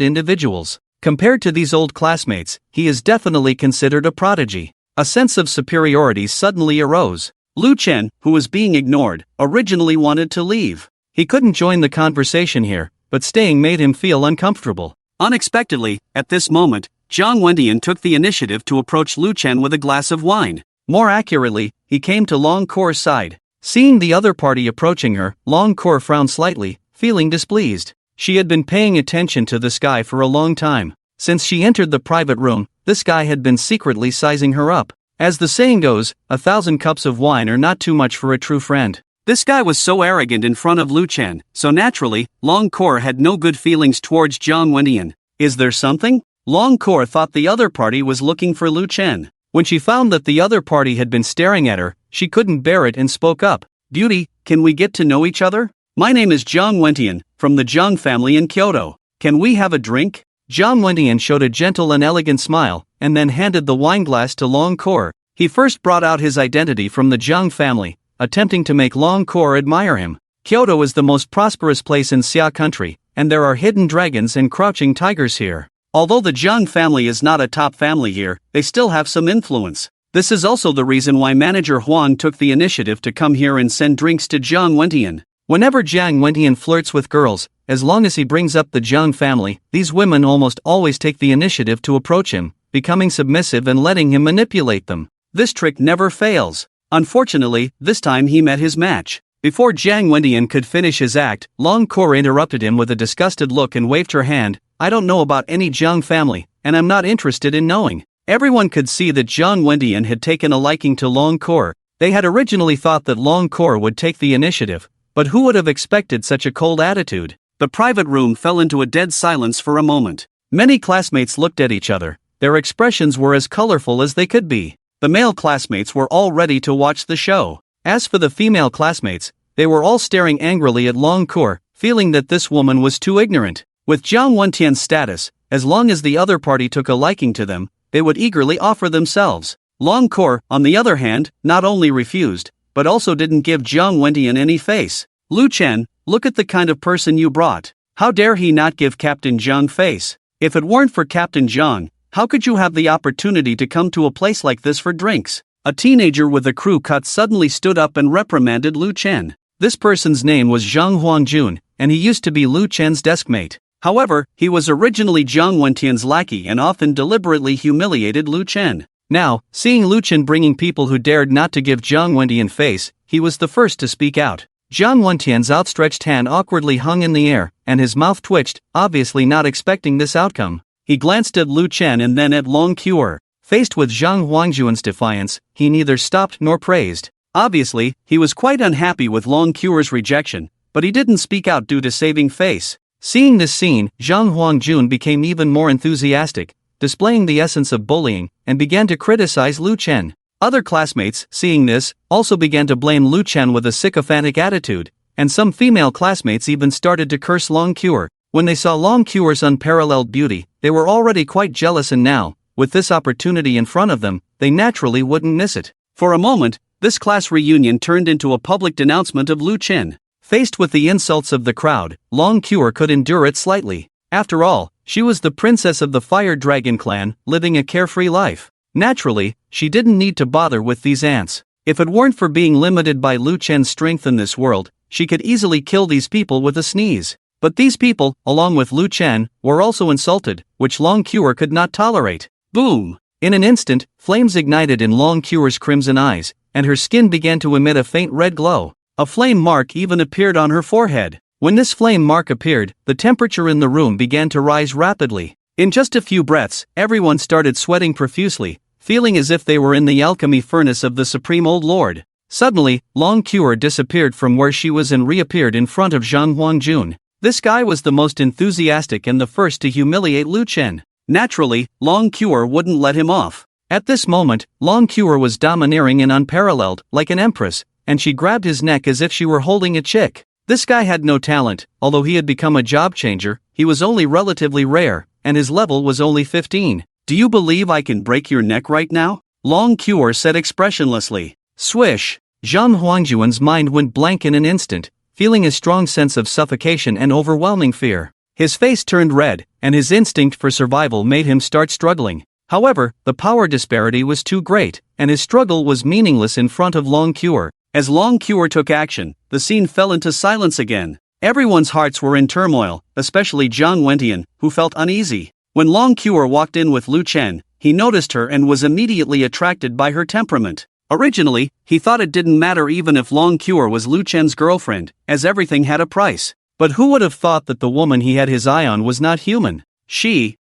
A: individuals. Compared to these old classmates, he is definitely considered a prodigy. A sense of superiority suddenly arose. Lu Chen, who was being ignored, originally wanted to leave. He couldn't join the conversation here, but staying made him feel uncomfortable. Unexpectedly, at this moment, Jiang Wentian took the initiative to approach Lu Chen with a glass of wine. More accurately, he came to Long Kor's side. Seeing the other party approaching her, Long Kor frowned slightly, feeling displeased. She had been paying attention to this guy for a long time. Since she entered the private room, this guy had been secretly sizing her up. As the saying goes, 1,000 cups of wine are not too much for a true friend. This guy was so arrogant in front of Lu Chen, so naturally, Long Kor had no good feelings towards Jiang Wentian. Is there something? Long Kor thought the other party was looking for Lu Chen. When she found that the other party had been staring at her, she couldn't bear it and spoke up. Beauty, can we get to know each other? My name is Jiang Wentian, from the Jiang family in Kyoto. Can we have a drink? Jiang Wentian showed a gentle and elegant smile, and then handed the wineglass to Long Kor. He first brought out his identity from the Jiang family, attempting to make Long Kor admire him. Kyoto is the most prosperous place in Xia country, and there are hidden dragons and crouching tigers here. Although the Jiang family is not a top family here, they still have some influence. This is also the reason why Manager Huang took the initiative to come here and send drinks to Jiang Wentian. Whenever Jiang Wentian flirts with girls, as long as he brings up the Jiang family, these women almost always take the initiative to approach him, becoming submissive and letting him manipulate them. This trick never fails. Unfortunately, this time he met his match. Before Jiang Wentian could finish his act, Long Kor interrupted him with a disgusted look and waved her hand. I don't know about any Jiang family, and I'm not interested in knowing. Everyone could see that Jiang Wentian had taken a liking to Long Kor. They had originally thought that Long Kor would take the initiative, but who would have expected such a cold attitude? The private room fell into a dead silence for a moment. Many classmates looked at each other. Their expressions were as colorful as they could be. The male classmates were all ready to watch the show. As for the female classmates, they were all staring angrily at Long Kor, feeling that this woman was too ignorant. With Jiang Wentian's status, as long as the other party took a liking to them, they would eagerly offer themselves. Long Kor, on the other hand, not only refused, but also didn't give Jiang Wentian any face. Lu Chen, look at the kind of person you brought. How dare he not give Captain Jiang face? If it weren't for Captain Jiang, how could you have the opportunity to come to a place like this for drinks? A teenager with a crew cut suddenly stood up and reprimanded Lu Chen. This person's name was Zhang Huangjun, and he used to be Lu Chen's deskmate. However, he was originally Jiang Wentian's lackey and often deliberately humiliated Lu Chen. Now, seeing Lu Chen bringing people who dared not to give Jiang Wentian face, he was the first to speak out. Jiang Wentian's outstretched hand awkwardly hung in the air, and his mouth twitched, obviously not expecting this outcome. He glanced at Lu Chen and then at Long Kor. Faced with Zhang Huangjuan's defiance, he neither stopped nor praised. Obviously, he was quite unhappy with Long Kor's rejection, but he didn't speak out due to saving face. Seeing this scene, Zhang Huangjun became even more enthusiastic, displaying the essence of bullying, and began to criticize Lu Chen. Other classmates, seeing this, also began to blame Lu Chen with a sycophantic attitude, and some female classmates even started to curse Long Kor. When they saw Long Kor's unparalleled beauty, they were already quite jealous, and now, with this opportunity in front of them, they naturally wouldn't miss it. For a moment, this class reunion turned into a public denouncement of Lu Chen. Faced with the insults of the crowd, Long Cure could endure it slightly. After all, she was the princess of the Fire Dragon clan, living a carefree life. Naturally, she didn't need to bother with these ants. If it weren't for being limited by Lu Chen's strength in this world, she could easily kill these people with a sneeze. But these people, along with Lu Chen, were also insulted, which Long Cure could not tolerate. Boom! In an instant, flames ignited in Long Cure's crimson eyes, and her skin began to emit a faint red glow. A flame mark even appeared on her forehead. When this flame mark appeared, the temperature in the room began to rise rapidly. In just a few breaths, everyone started sweating profusely, feeling as if they were in the alchemy furnace of the Supreme Old Lord. Suddenly, Long Cure disappeared from where she was and reappeared in front of Zhang Huangjun. This guy was the most enthusiastic and the first to humiliate Lu Chen. Naturally, Long Cure wouldn't let him off. At this moment, Long Cure was domineering and unparalleled, like an empress, and she grabbed his neck as if she were holding a chick. This guy had no talent. Although he had become a job changer, he was only relatively rare, and his level was only 15. Do you believe I can break your neck right now? Long Cure said expressionlessly. Swish! Zhang Huangjun's mind went blank in an instant, feeling a strong sense of suffocation and overwhelming fear. His face turned red, and his instinct for survival made him start struggling. However, the power disparity was too great, and his struggle was meaningless in front of Long Cure. As Long Cure took action, the scene fell into silence again. Everyone's hearts were in turmoil, especially Zhang Wentian, who felt uneasy. When Long Cure walked in with Lu Chen, he noticed her and was immediately attracted by her temperament. Originally, he thought it didn't matter even if Long Cure was Lu Chen's girlfriend, as everything had a price. But who would have thought that the woman he had his eye on was not human? She's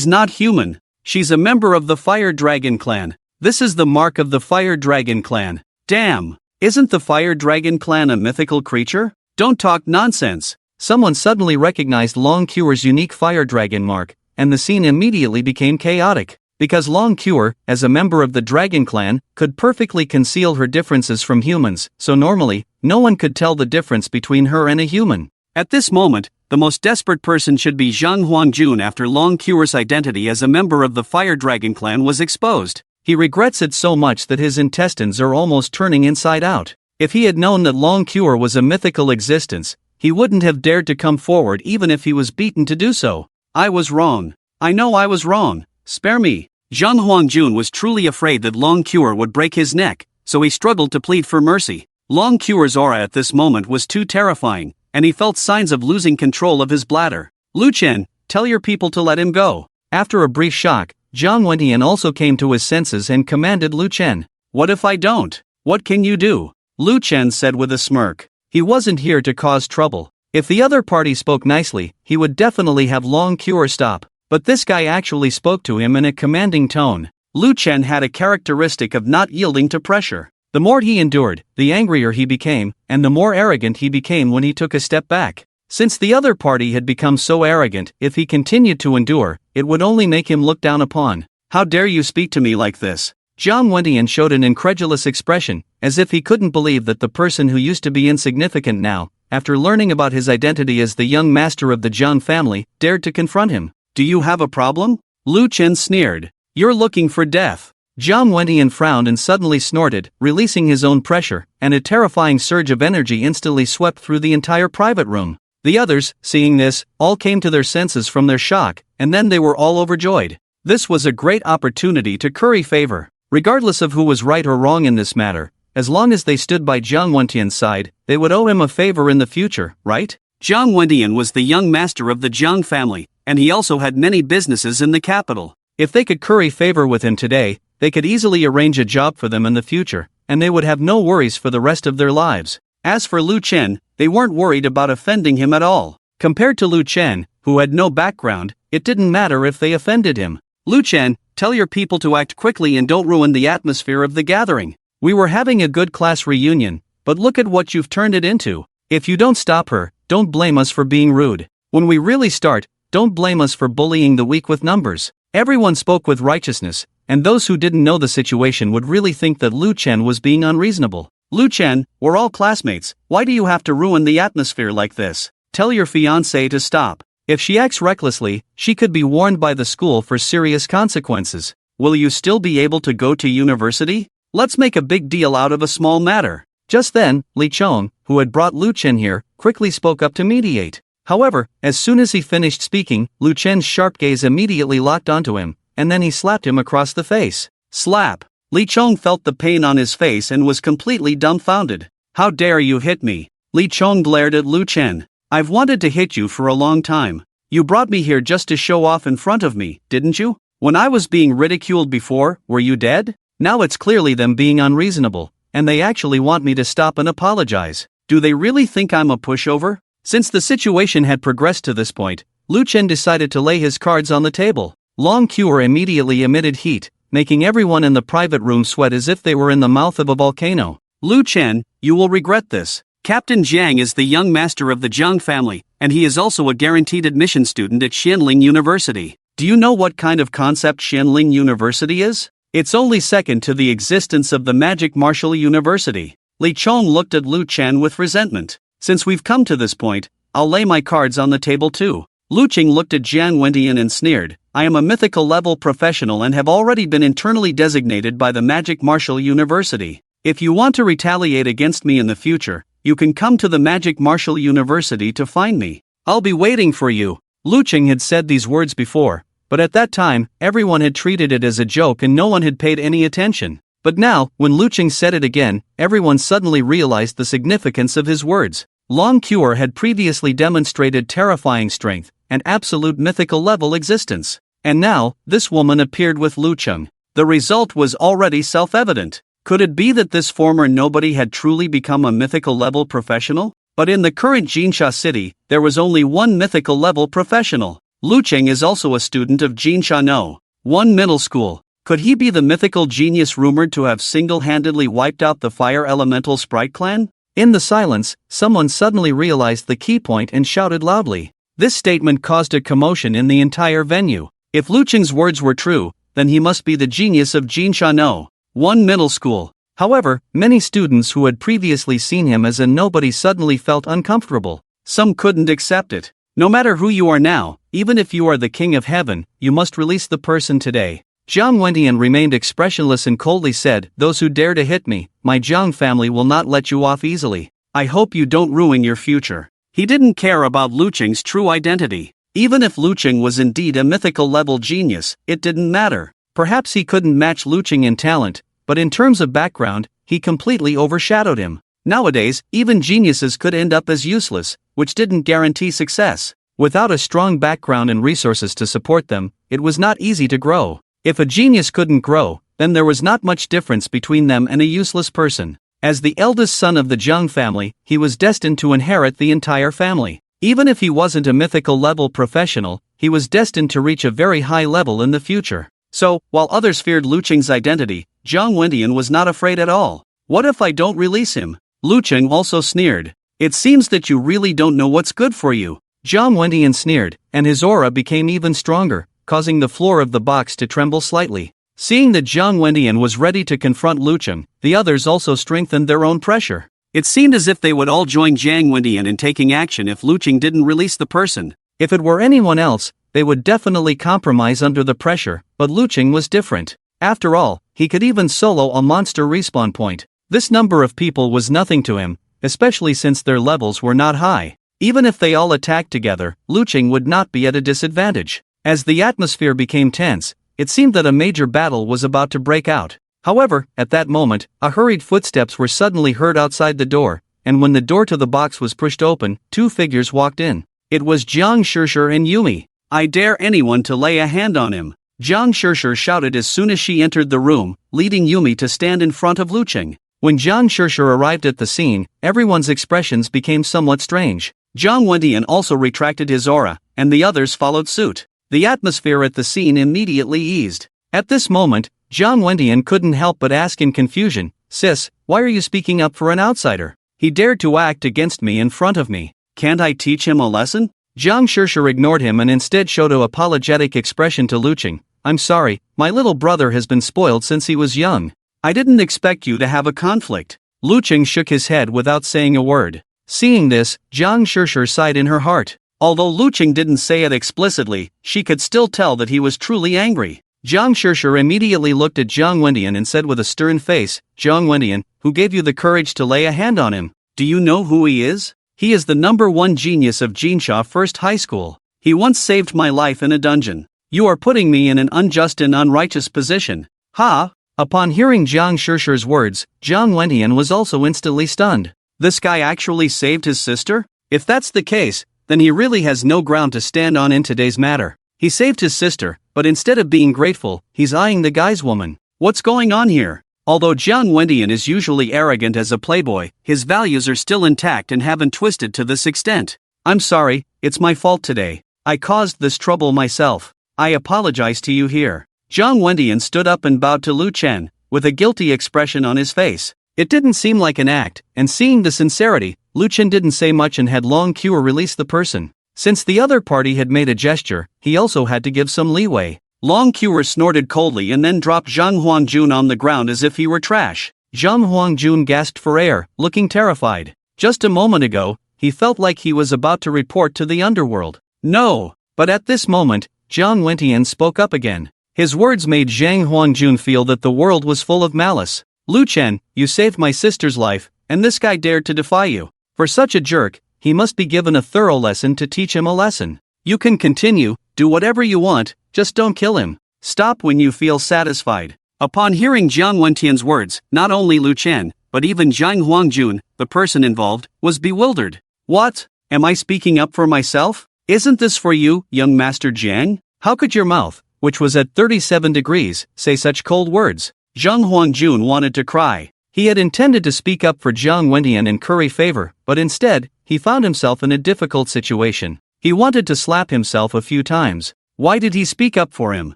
A: not human. She's a member of the Fire Dragon clan. This is the mark of the Fire Dragon clan. Damn! Isn't the Fire Dragon clan a mythical creature? Don't talk nonsense. Someone suddenly recognized Long Cure's unique Fire Dragon mark, and the scene immediately became chaotic. Because Long Cure, as a member of the Dragon clan, could perfectly conceal her differences from humans, so normally, no one could tell the difference between her and a human. At this moment, the most desperate person should be Zhang Huangjun after Long Cure's identity as a member of the Fire Dragon clan was exposed. He regrets it so much that his intestines are almost turning inside out. If he had known that Long Cure was a mythical existence, he wouldn't have dared to come forward even if he was beaten to do so. I was wrong. I know I was wrong. Spare me. Zhang Huangjun was truly afraid that Long Cure would break his neck, so he struggled to plead for mercy. Long Cure's aura at this moment was too terrifying, and he felt signs of losing control of his bladder. Lu Chen, tell your people to let him go. After a brief shock, Zhang Wentian also came to his senses and commanded Lu Chen. What if I don't? What can you do? Lu Chen said with a smirk. He wasn't here to cause trouble. If the other party spoke nicely, he would definitely have Long Cure stop. But this guy actually spoke to him in a commanding tone. Lu Chen had a characteristic of not yielding to pressure. The more he endured, the angrier he became, and the more arrogant he became when he took a step back. Since the other party had become so arrogant, if he continued to endure, it would only make him looked down upon. How dare you speak to me like this? Zhang Wentian showed an incredulous expression, as if he couldn't believe that the person who used to be insignificant now, after learning about his identity as the young master of the Zhang family, dared to confront him. Do you have a problem? Lu Chen sneered. You're looking for death. Zhang Wentian frowned and suddenly snorted, releasing his own pressure, and a terrifying surge of energy instantly swept through the entire private room. The others, seeing this, all came to their senses from their shock, and then they were all overjoyed. This was a great opportunity to curry favor. Regardless of who was right or wrong in this matter, as long as they stood by Zhang Wentian's side, they would owe him a favor in the future, right? Zhang Wentian was the young master of the Zhang family, and he also had many businesses in the capital. If they could curry favor with him today, they could easily arrange a job for them in the future, and they would have no worries for the rest of their lives. As for Lu Chen, they weren't worried about offending him at all. Compared to Lu Chen, who had no background, it didn't matter if they offended him. Lu Chen, tell your people to act quickly and don't ruin the atmosphere of the gathering. We were having a good class reunion, but look at what you've turned it into. If you don't stop her, don't blame us for being rude. When we really start, don't blame us for bullying the weak with numbers. Everyone spoke with righteousness, and those who didn't know the situation would really think that Lu Chen was being unreasonable. Lu Chen, we're all classmates, why do you have to ruin the atmosphere like this? Tell your fiancé to stop. If she acts recklessly, she could be warned by the school for serious consequences. Will you still be able to go to university? Let's make a big deal out of a small matter. Just then, Li Chong, who had brought Lu Chen here, quickly spoke up to mediate. However, as soon as he finished speaking, Lu Chen's sharp gaze immediately locked onto him, and then he slapped him across the face. Slap! Li Chong felt the pain on his face and was completely dumbfounded. How dare you hit me? Li Chong glared at Lu Chen. I've wanted to hit you for a long time. You brought me here just to show off in front of me, didn't you? When I was being ridiculed before, were you dead? Now it's clearly them being unreasonable, and they actually want me to stop and apologize. Do they really think I'm a pushover? Since the situation had progressed to this point, Lu Chen decided to lay his cards on the table. Long Cure immediately emitted heat, making everyone in the private room sweat as if they were in the mouth of a volcano. Lu Chen, you will regret this. Captain Jiang is the young master of the Jiang family, and he is also a guaranteed admission student at Xianling University. Do you know what kind of concept Xianling University is? It's only second to the existence of the Magic Martial University. Li Chong looked at Lu Chen with resentment. Since we've come to this point, I'll lay my cards on the table too. Lu Qing looked at Jiang Wendian and sneered. I am a mythical level professional and have already been internally designated by the Magic Martial University. If you want to retaliate against me in the future, you can come to the Magic Martial University to find me. I'll be waiting for you. Lu Qing had said these words before, but at that time, everyone had treated it as a joke and no one had paid any attention. But now, when Lu Qing said it again, everyone suddenly realized the significance of his words. Long Cure had previously demonstrated terrifying strength and absolute mythical level existence. And now, this woman appeared with Lu Qing. The result was already self-evident. Could it be that this former nobody had truly become a mythical level professional? But in the current Jinsha city, there was only one mythical level professional. Lu Qing is also a student of Jinsha No. 1 middle school. Could he be the mythical genius rumored to have single-handedly wiped out the Fire Elemental Sprite clan? In the silence, someone suddenly realized the key point and shouted loudly. This statement caused a commotion in the entire venue. If Lu Qing's words were true, then he must be the genius of Jinsha No. 1 middle school. However, many students who had previously seen him as a nobody suddenly felt uncomfortable. Some couldn't accept it. No matter who you are now, even if you are the king of heaven, you must release the person today. Jiang Wendian remained expressionless and coldly said, Those who dare to hit me, my Jiang family will not let you off easily. I hope you don't ruin your future. He didn't care about Lu Qing's true identity. Even if Lu Qing was indeed a mythical level genius, it didn't matter. Perhaps he couldn't match Lu Qing in talent, but in terms of background, he completely overshadowed him. Nowadays, even geniuses could end up as useless, which didn't guarantee success. Without a strong background and resources to support them, it was not easy to grow. If a genius couldn't grow, then there was not much difference between them and a useless person. As the eldest son of the Jiang family, he was destined to inherit the entire family. Even if he wasn't a mythical level professional, he was destined to reach a very high level in the future. So, while others feared Lu Qing's identity, Jiang Wendian was not afraid at all. What if I don't release him? Lu Qing also sneered. It seems that you really don't know what's good for you. Jiang Wendian sneered, and his aura became even stronger, causing the floor of the box to tremble slightly. Seeing that Jiang Wendian was ready to confront Lu Qing, the others also strengthened their own pressure. It seemed as if they would all join Jiang Wendian in taking action if Lu Qing didn't release the person. If it were anyone else, they would definitely compromise under the pressure, but Lu Qing was different. After all, he could even solo a monster respawn point. This number of people was nothing to him, especially since their levels were not high. Even if they all attacked together, Lu Qing would not be at a disadvantage. As the atmosphere became tense, it seemed that a major battle was about to break out. However, at that moment, hurried footsteps were suddenly heard outside the door, and when the door to the box was pushed open, two figures walked in. It was Jiang Shishir and Yumi. I dare anyone to lay a hand on him. Jiang Shishir shouted as soon as she entered the room, leading Yumi to stand in front of Lu Qing. When Jiang Shishir arrived at the scene, everyone's expressions became somewhat strange. Jiang Wendian also retracted his aura, and the others followed suit. The atmosphere at the scene immediately eased. At this moment, Jiang Wendian couldn't help but ask in confusion, Sis, why are you speaking up for an outsider? He dared to act against me in front of me. Can't I teach him a lesson? Jiang Shishir ignored him and instead showed an apologetic expression to Lu Qing. I'm sorry, my little brother has been spoiled since he was young. I didn't expect you to have a conflict. Lu Qing shook his head without saying a word. Seeing this, Jiang Shishir sighed in her heart. Although Lu Qing didn't say it explicitly, she could still tell that he was truly angry. Jiang Shishir immediately looked at Jiang Wendian and said with a stern face, Jiang Wendian, who gave you the courage to lay a hand on him? Do you know who he is? He is the #1 genius of Jinsha First High School. He once saved my life in a dungeon. You are putting me in an unjust and unrighteous position. Ha! Upon hearing Jiang Shishir's words, Jiang Wendian was also instantly stunned. This guy actually saved his sister? If that's the case, then he really has no ground to stand on in today's matter. He saved his sister, but instead of being grateful, he's eyeing the guy's woman. What's going on here? Although Jiang Wendian is usually arrogant as a playboy, his values are still intact and haven't twisted to this extent. I'm sorry, it's my fault today. I caused this trouble myself. I apologize to you here. Jiang Wendian stood up and bowed to Lu Chen, with a guilty expression on his face. It didn't seem like an act, and seeing the sincerity, Lu Chen didn't say much and had Long Qiu release the person. Since the other party had made a gesture, he also had to give some leeway. Long Qiu snorted coldly and then dropped Zhang Huangjun on the ground as if he were trash. Zhang Huangjun gasped for air, looking terrified. Just a moment ago, he felt like he was about to report to the underworld. No! But at this moment, Jiang Wendian spoke up again. His words made Zhang Huangjun feel that the world was full of malice. Lu Chen, you saved my sister's life, and this guy dared to defy you. For such a jerk, he must be given a thorough lesson to teach him a lesson. You can continue, do whatever you want, just don't kill him. Stop when you feel satisfied. Upon hearing Jiang Wendian's words, not only Lu Chen, but even Zhang Huangjun, the person involved, was bewildered. What? Am I speaking up for myself? Isn't this for you, young Master Jiang? How could your mouth, which was at 37 degrees, say such cold words? Zhang Huangjun wanted to cry. He had intended to speak up for Jiang Wendian and curry favor, but instead, he found himself in a difficult situation. He wanted to slap himself a few times. Why did he speak up for him?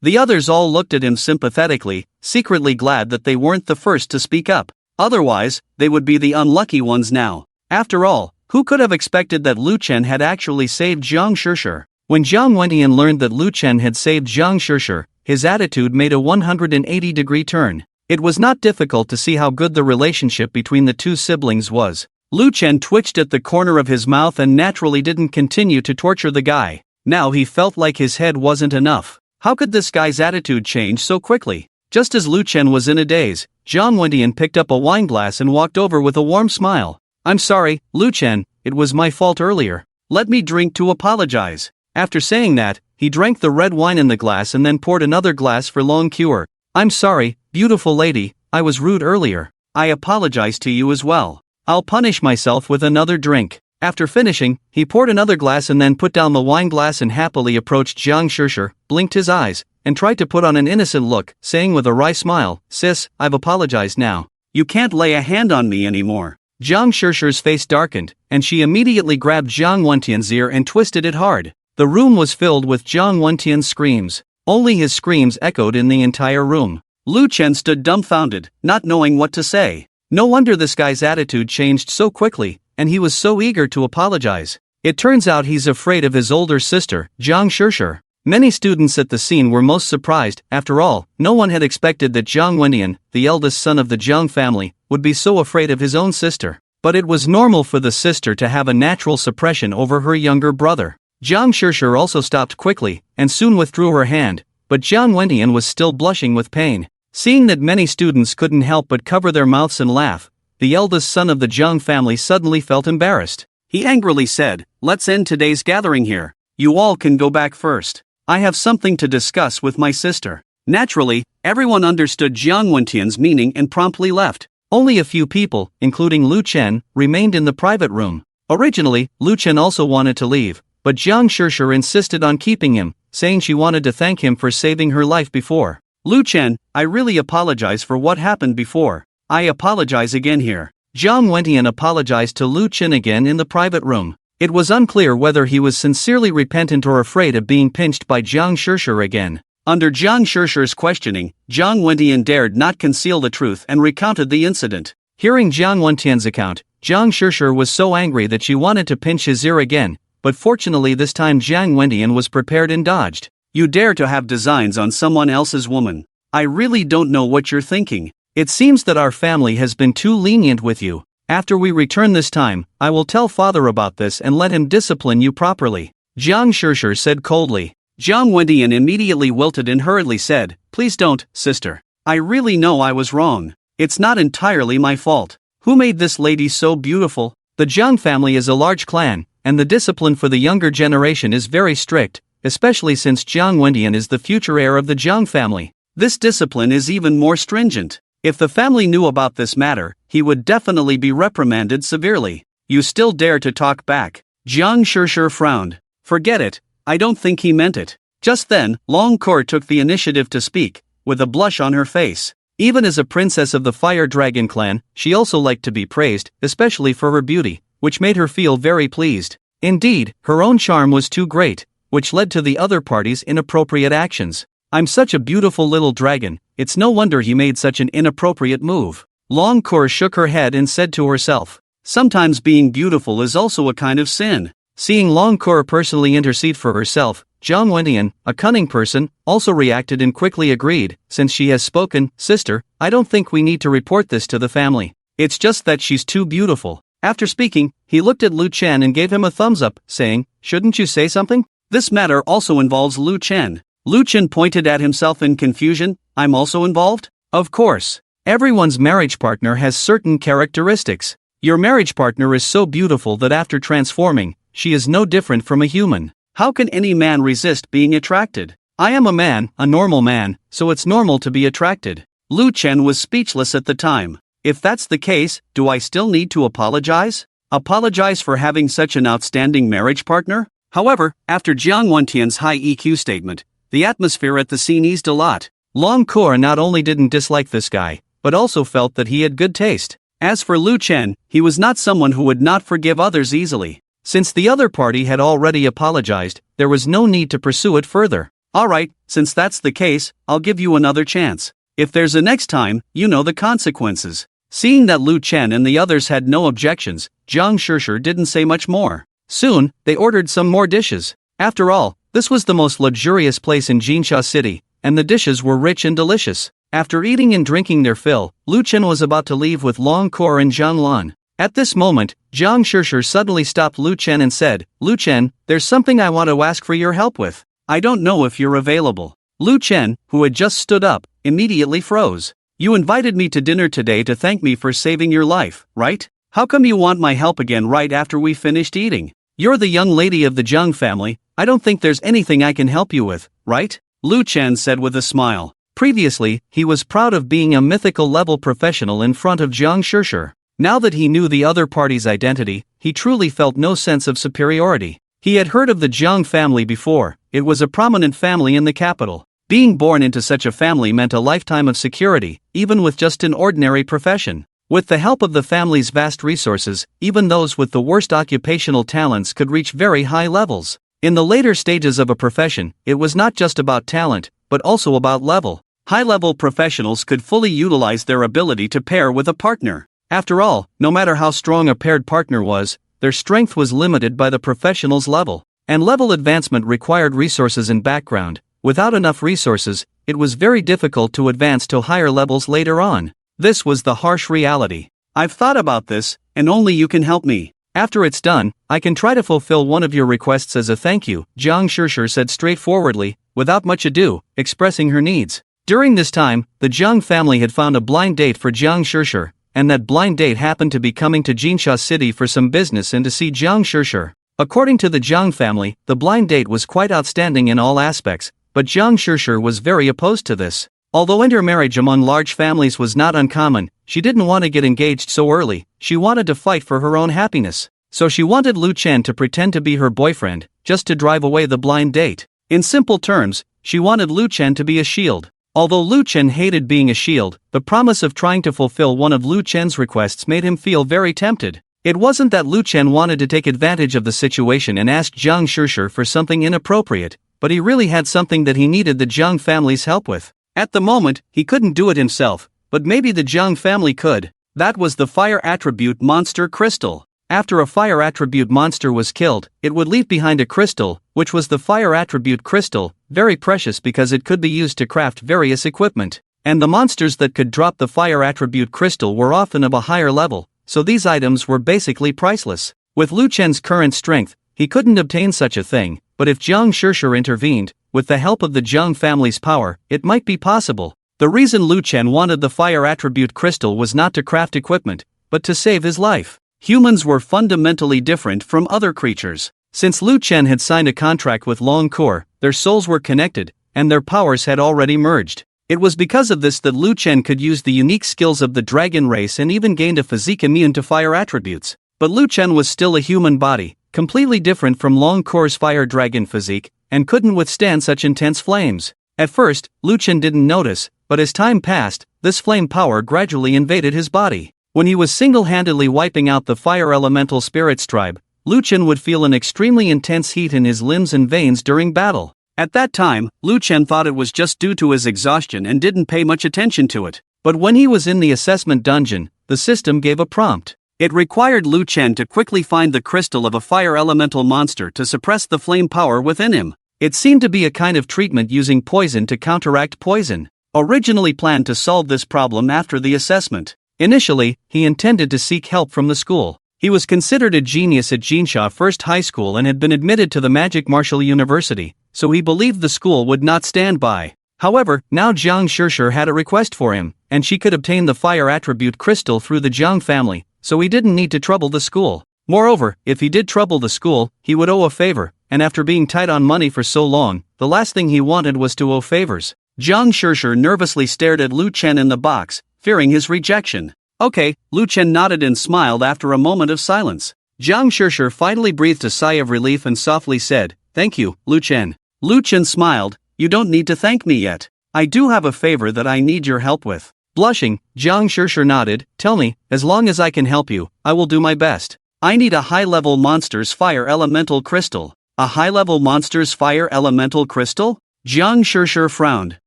A: The others all looked at him sympathetically, secretly glad that they weren't the first to speak up. Otherwise, they would be the unlucky ones now. After all, who could have expected that Lu Chen had actually saved Jiang Shishir? When Jiang Wendian learned that Lu Chen had saved Jiang Shishir, his attitude made a 180-degree turn. It was not difficult to see how good the relationship between the two siblings was. Lu Chen twitched at the corner of his mouth and naturally didn't continue to torture the guy. Now he felt like his head wasn't enough. How could this guy's attitude change so quickly? Just as Lu Chen was in a daze, Jiang Wendian picked up a wine glass and walked over with a warm smile. I'm sorry, Lu Chen, it was my fault earlier. Let me drink to apologize. After saying that, he drank the red wine in the glass and then poured another glass for Long Qiu. I'm sorry, beautiful lady, I was rude earlier. I apologize to you as well. I'll punish myself with another drink. After finishing, he poured another glass and then put down the wine glass and happily approached Jiang Shishir, blinked his eyes, and tried to put on an innocent look, saying with a wry smile, Sis, I've apologized now. You can't lay a hand on me anymore. Jiang Shishir's face darkened, and she immediately grabbed Jiang Wendian's ear and twisted it hard. The room was filled with Jiang Wendian's screams. Only his screams echoed in the entire room. Lu Chen stood dumbfounded, not knowing what to say. No wonder this guy's attitude changed so quickly, and he was so eager to apologize. It turns out he's afraid of his older sister, Jiang Shishir. Many students at the scene were most surprised. After all, no one had expected that Jiang Wendian, the eldest son of the Jiang family, would be so afraid of his own sister. But it was normal for the sister to have a natural suppression over her younger brother. Jiang Shishir also stopped quickly, and soon withdrew her hand, but Jiang Wendian was still blushing with pain. Seeing that many students couldn't help but cover their mouths and laugh, the eldest son of the Jiang family suddenly felt embarrassed. He angrily said, Let's end today's gathering here. You all can go back first. I have something to discuss with my sister. Naturally, everyone understood Jiang Wendian's meaning and promptly left. Only a few people, including Lu Chen, remained in the private room. Originally, Lu Chen also wanted to leave, but Jiang Shishir insisted on keeping him, saying she wanted to thank him for saving her life before. Lu Chen, I really apologize for what happened before. I apologize again here. Jiang Wendian apologized to Lu Chen again in the private room. It was unclear whether he was sincerely repentant or afraid of being pinched by Jiang Shishir again. Under Jiang Shishir's questioning, Jiang Wendian dared not conceal the truth and recounted the incident. Hearing Jiang Wendian's account, Jiang Shishir was so angry that she wanted to pinch his ear again, but fortunately this time Jiang Wendian was prepared and dodged. You dare to have designs on someone else's woman. I really don't know what you're thinking. It seems that our family has been too lenient with you. After we return this time, I will tell father about this and let him discipline you properly. Jiang Shishir said coldly. Jiang Wendian immediately wilted and hurriedly said, "Please don't, sister. I really know I was wrong. It's not entirely my fault. Who made this lady so beautiful?" The Jiang family is a large clan, and the discipline for the younger generation is very strict, especially since Jiang Wendian is the future heir of the Jiang family. This discipline is even more stringent. If the family knew about this matter, he would definitely be reprimanded severely. "You still dare to talk back?" Jiang Shishir frowned. "Forget it, I don't think he meant it." Just then, Long Kor took the initiative to speak, with a blush on her face. Even as a princess of the Fire Dragon clan, she also liked to be praised, especially for her beauty, which made her feel very pleased. Indeed, her own charm was too great, which led to the other party's inappropriate actions. "I'm such a beautiful little dragon, it's no wonder he made such an inappropriate move." Long Kor shook her head and said to herself, "Sometimes being beautiful is also a kind of sin." Seeing Long Kor personally intercede for herself, Jiang Wendian, a cunning person, also reacted and quickly agreed, "Since she has spoken, sister, I don't think we need to report this to the family. It's just that she's too beautiful." After speaking, he looked at Lu Chen and gave him a thumbs up, saying, "Shouldn't you say something? This matter also involves Lu Chen." Lu Chen pointed at himself in confusion. "I'm also involved?" "Of course. Everyone's marriage partner has certain characteristics. Your marriage partner is so beautiful that after transforming, she is no different from a human. How can any man resist being attracted? I am a man, a normal man, so it's normal to be attracted." Lu Chen was speechless at the time. "If that's the case, do I still need to apologize? Apologize for having such an outstanding marriage partner?" However, after Jiang Wendian's high EQ statement, the atmosphere at the scene eased a lot. Long Kor not only didn't dislike this guy, but also felt that he had good taste. As for Lu Chen, he was not someone who would not forgive others easily. Since the other party had already apologized, there was no need to pursue it further. "Alright, since that's the case, I'll give you another chance. If there's a next time, you know the consequences." Seeing that Lu Chen and the others had no objections, Jiang Shishir didn't say much more. Soon, they ordered some more dishes. After all, this was the most luxurious place in Jinsha City, and the dishes were rich and delicious. After eating and drinking their fill, Lu Chen was about to leave with Long Kor and Zhang Lan. At this moment, Jiang Shishir suddenly stopped Lu Chen and said, "Lu Chen, there's something I want to ask for your help with. I don't know if you're available." Lu Chen, who had just stood up, immediately froze. "You invited me to dinner today to thank me for saving your life, right? How come you want my help again right after we finished eating? You're the young lady of the Jiang family, I don't think there's anything I can help you with, right?" Lu Chen said with a smile. Previously, he was proud of being a mythical level professional in front of Jiang Shishir. Now that he knew the other party's identity, he truly felt no sense of superiority. He had heard of the Jiang family before. It was a prominent family in the capital. Being born into such a family meant a lifetime of security, even with just an ordinary profession. With the help of the family's vast resources, even those with the worst occupational talents could reach very high levels. In the later stages of a profession, it was not just about talent, but also about level. High-level professionals could fully utilize their ability to pair with a partner. After all, no matter how strong a paired partner was, their strength was limited by the professional's level. And level advancement required resources and background. Without enough resources, it was very difficult to advance to higher levels later on. This was the harsh reality. "I've thought about this, and only you can help me. After it's done, I can try to fulfill one of your requests as a thank you," Jiang Shishir said straightforwardly, without much ado, expressing her needs. During this time, the Jiang family had found a blind date for Jiang Shishir, and that blind date happened to be coming to Jinsha City for some business and to see Jiang Shishir. According to the Jiang family, the blind date was quite outstanding in all aspects, but Jiang Shishir was very opposed to this. Although intermarriage among large families was not uncommon, she didn't want to get engaged so early. She wanted to fight for her own happiness. So she wanted Lu Chen to pretend to be her boyfriend, just to drive away the blind date. In simple terms, she wanted Lu Chen to be a shield. Although Lu Chen hated being a shield, the promise of trying to fulfill one of Lu Chen's requests made him feel very tempted. It wasn't that Lu Chen wanted to take advantage of the situation and ask Jiang Shishir for something inappropriate, but he really had something that he needed the Jiang family's help with. At the moment, he couldn't do it himself, but maybe the Jiang family could. That was the fire attribute monster crystal. After a fire attribute monster was killed, it would leave behind a crystal, which was the fire attribute crystal, very precious because it could be used to craft various equipment. And the monsters that could drop the fire attribute crystal were often of a higher level, so these items were basically priceless. With Lu Chen's current strength, he couldn't obtain such a thing, but if Jiang Shishir intervened, with the help of the Zhang family's power, it might be possible. The reason Lu Chen wanted the fire attribute crystal was not to craft equipment, but to save his life. Humans were fundamentally different from other creatures. Since Lu Chen had signed a contract with Long Core, their souls were connected, and their powers had already merged. It was because of this that Lu Chen could use the unique skills of the dragon race and even gained a physique immune to fire attributes. But Lu Chen was still a human body, completely different from Long Core's fire dragon physique, and couldn't withstand such intense flames. At first, Lu Chen didn't notice, but as time passed, this flame power gradually invaded his body. When he was single-handedly wiping out the fire elemental spirits tribe, Lu Chen would feel an extremely intense heat in his limbs and veins during battle. At that time, Lu Chen thought it was just due to his exhaustion and didn't pay much attention to it. But when he was in the assessment dungeon, the system gave a prompt. It required Lu Chen to quickly find the crystal of a fire elemental monster to suppress the flame power within him. It seemed to be a kind of treatment using poison to counteract poison. Originally planned to solve this problem after the assessment. Initially, he intended to seek help from the school. He was considered a genius at Jinsha First High School and had been admitted to the Magic Martial University, so he believed the school would not stand by. However, now Jiang Shishir had a request for him, and she could obtain the fire attribute crystal through the Jiang family, so he didn't need to trouble the school. Moreover, if he did trouble the school, he would owe a favor, and after being tight on money for so long, the last thing he wanted was to owe favors. Jiang Shishir nervously stared at Lu Chen in the box, fearing his rejection. Okay, Lu Chen nodded and smiled after a moment of silence. Jiang Shishir finally breathed a sigh of relief and softly said, "Thank you, Lu Chen." Lu Chen smiled, "You don't need to thank me yet. I do have a favor that I need your help with." Blushing, Jiang Shishir nodded, "Tell me, as long as I can help you, I will do my best. I need a high-level monster's fire elemental crystal." A high-level monster's fire elemental crystal? Jiang Shishir frowned.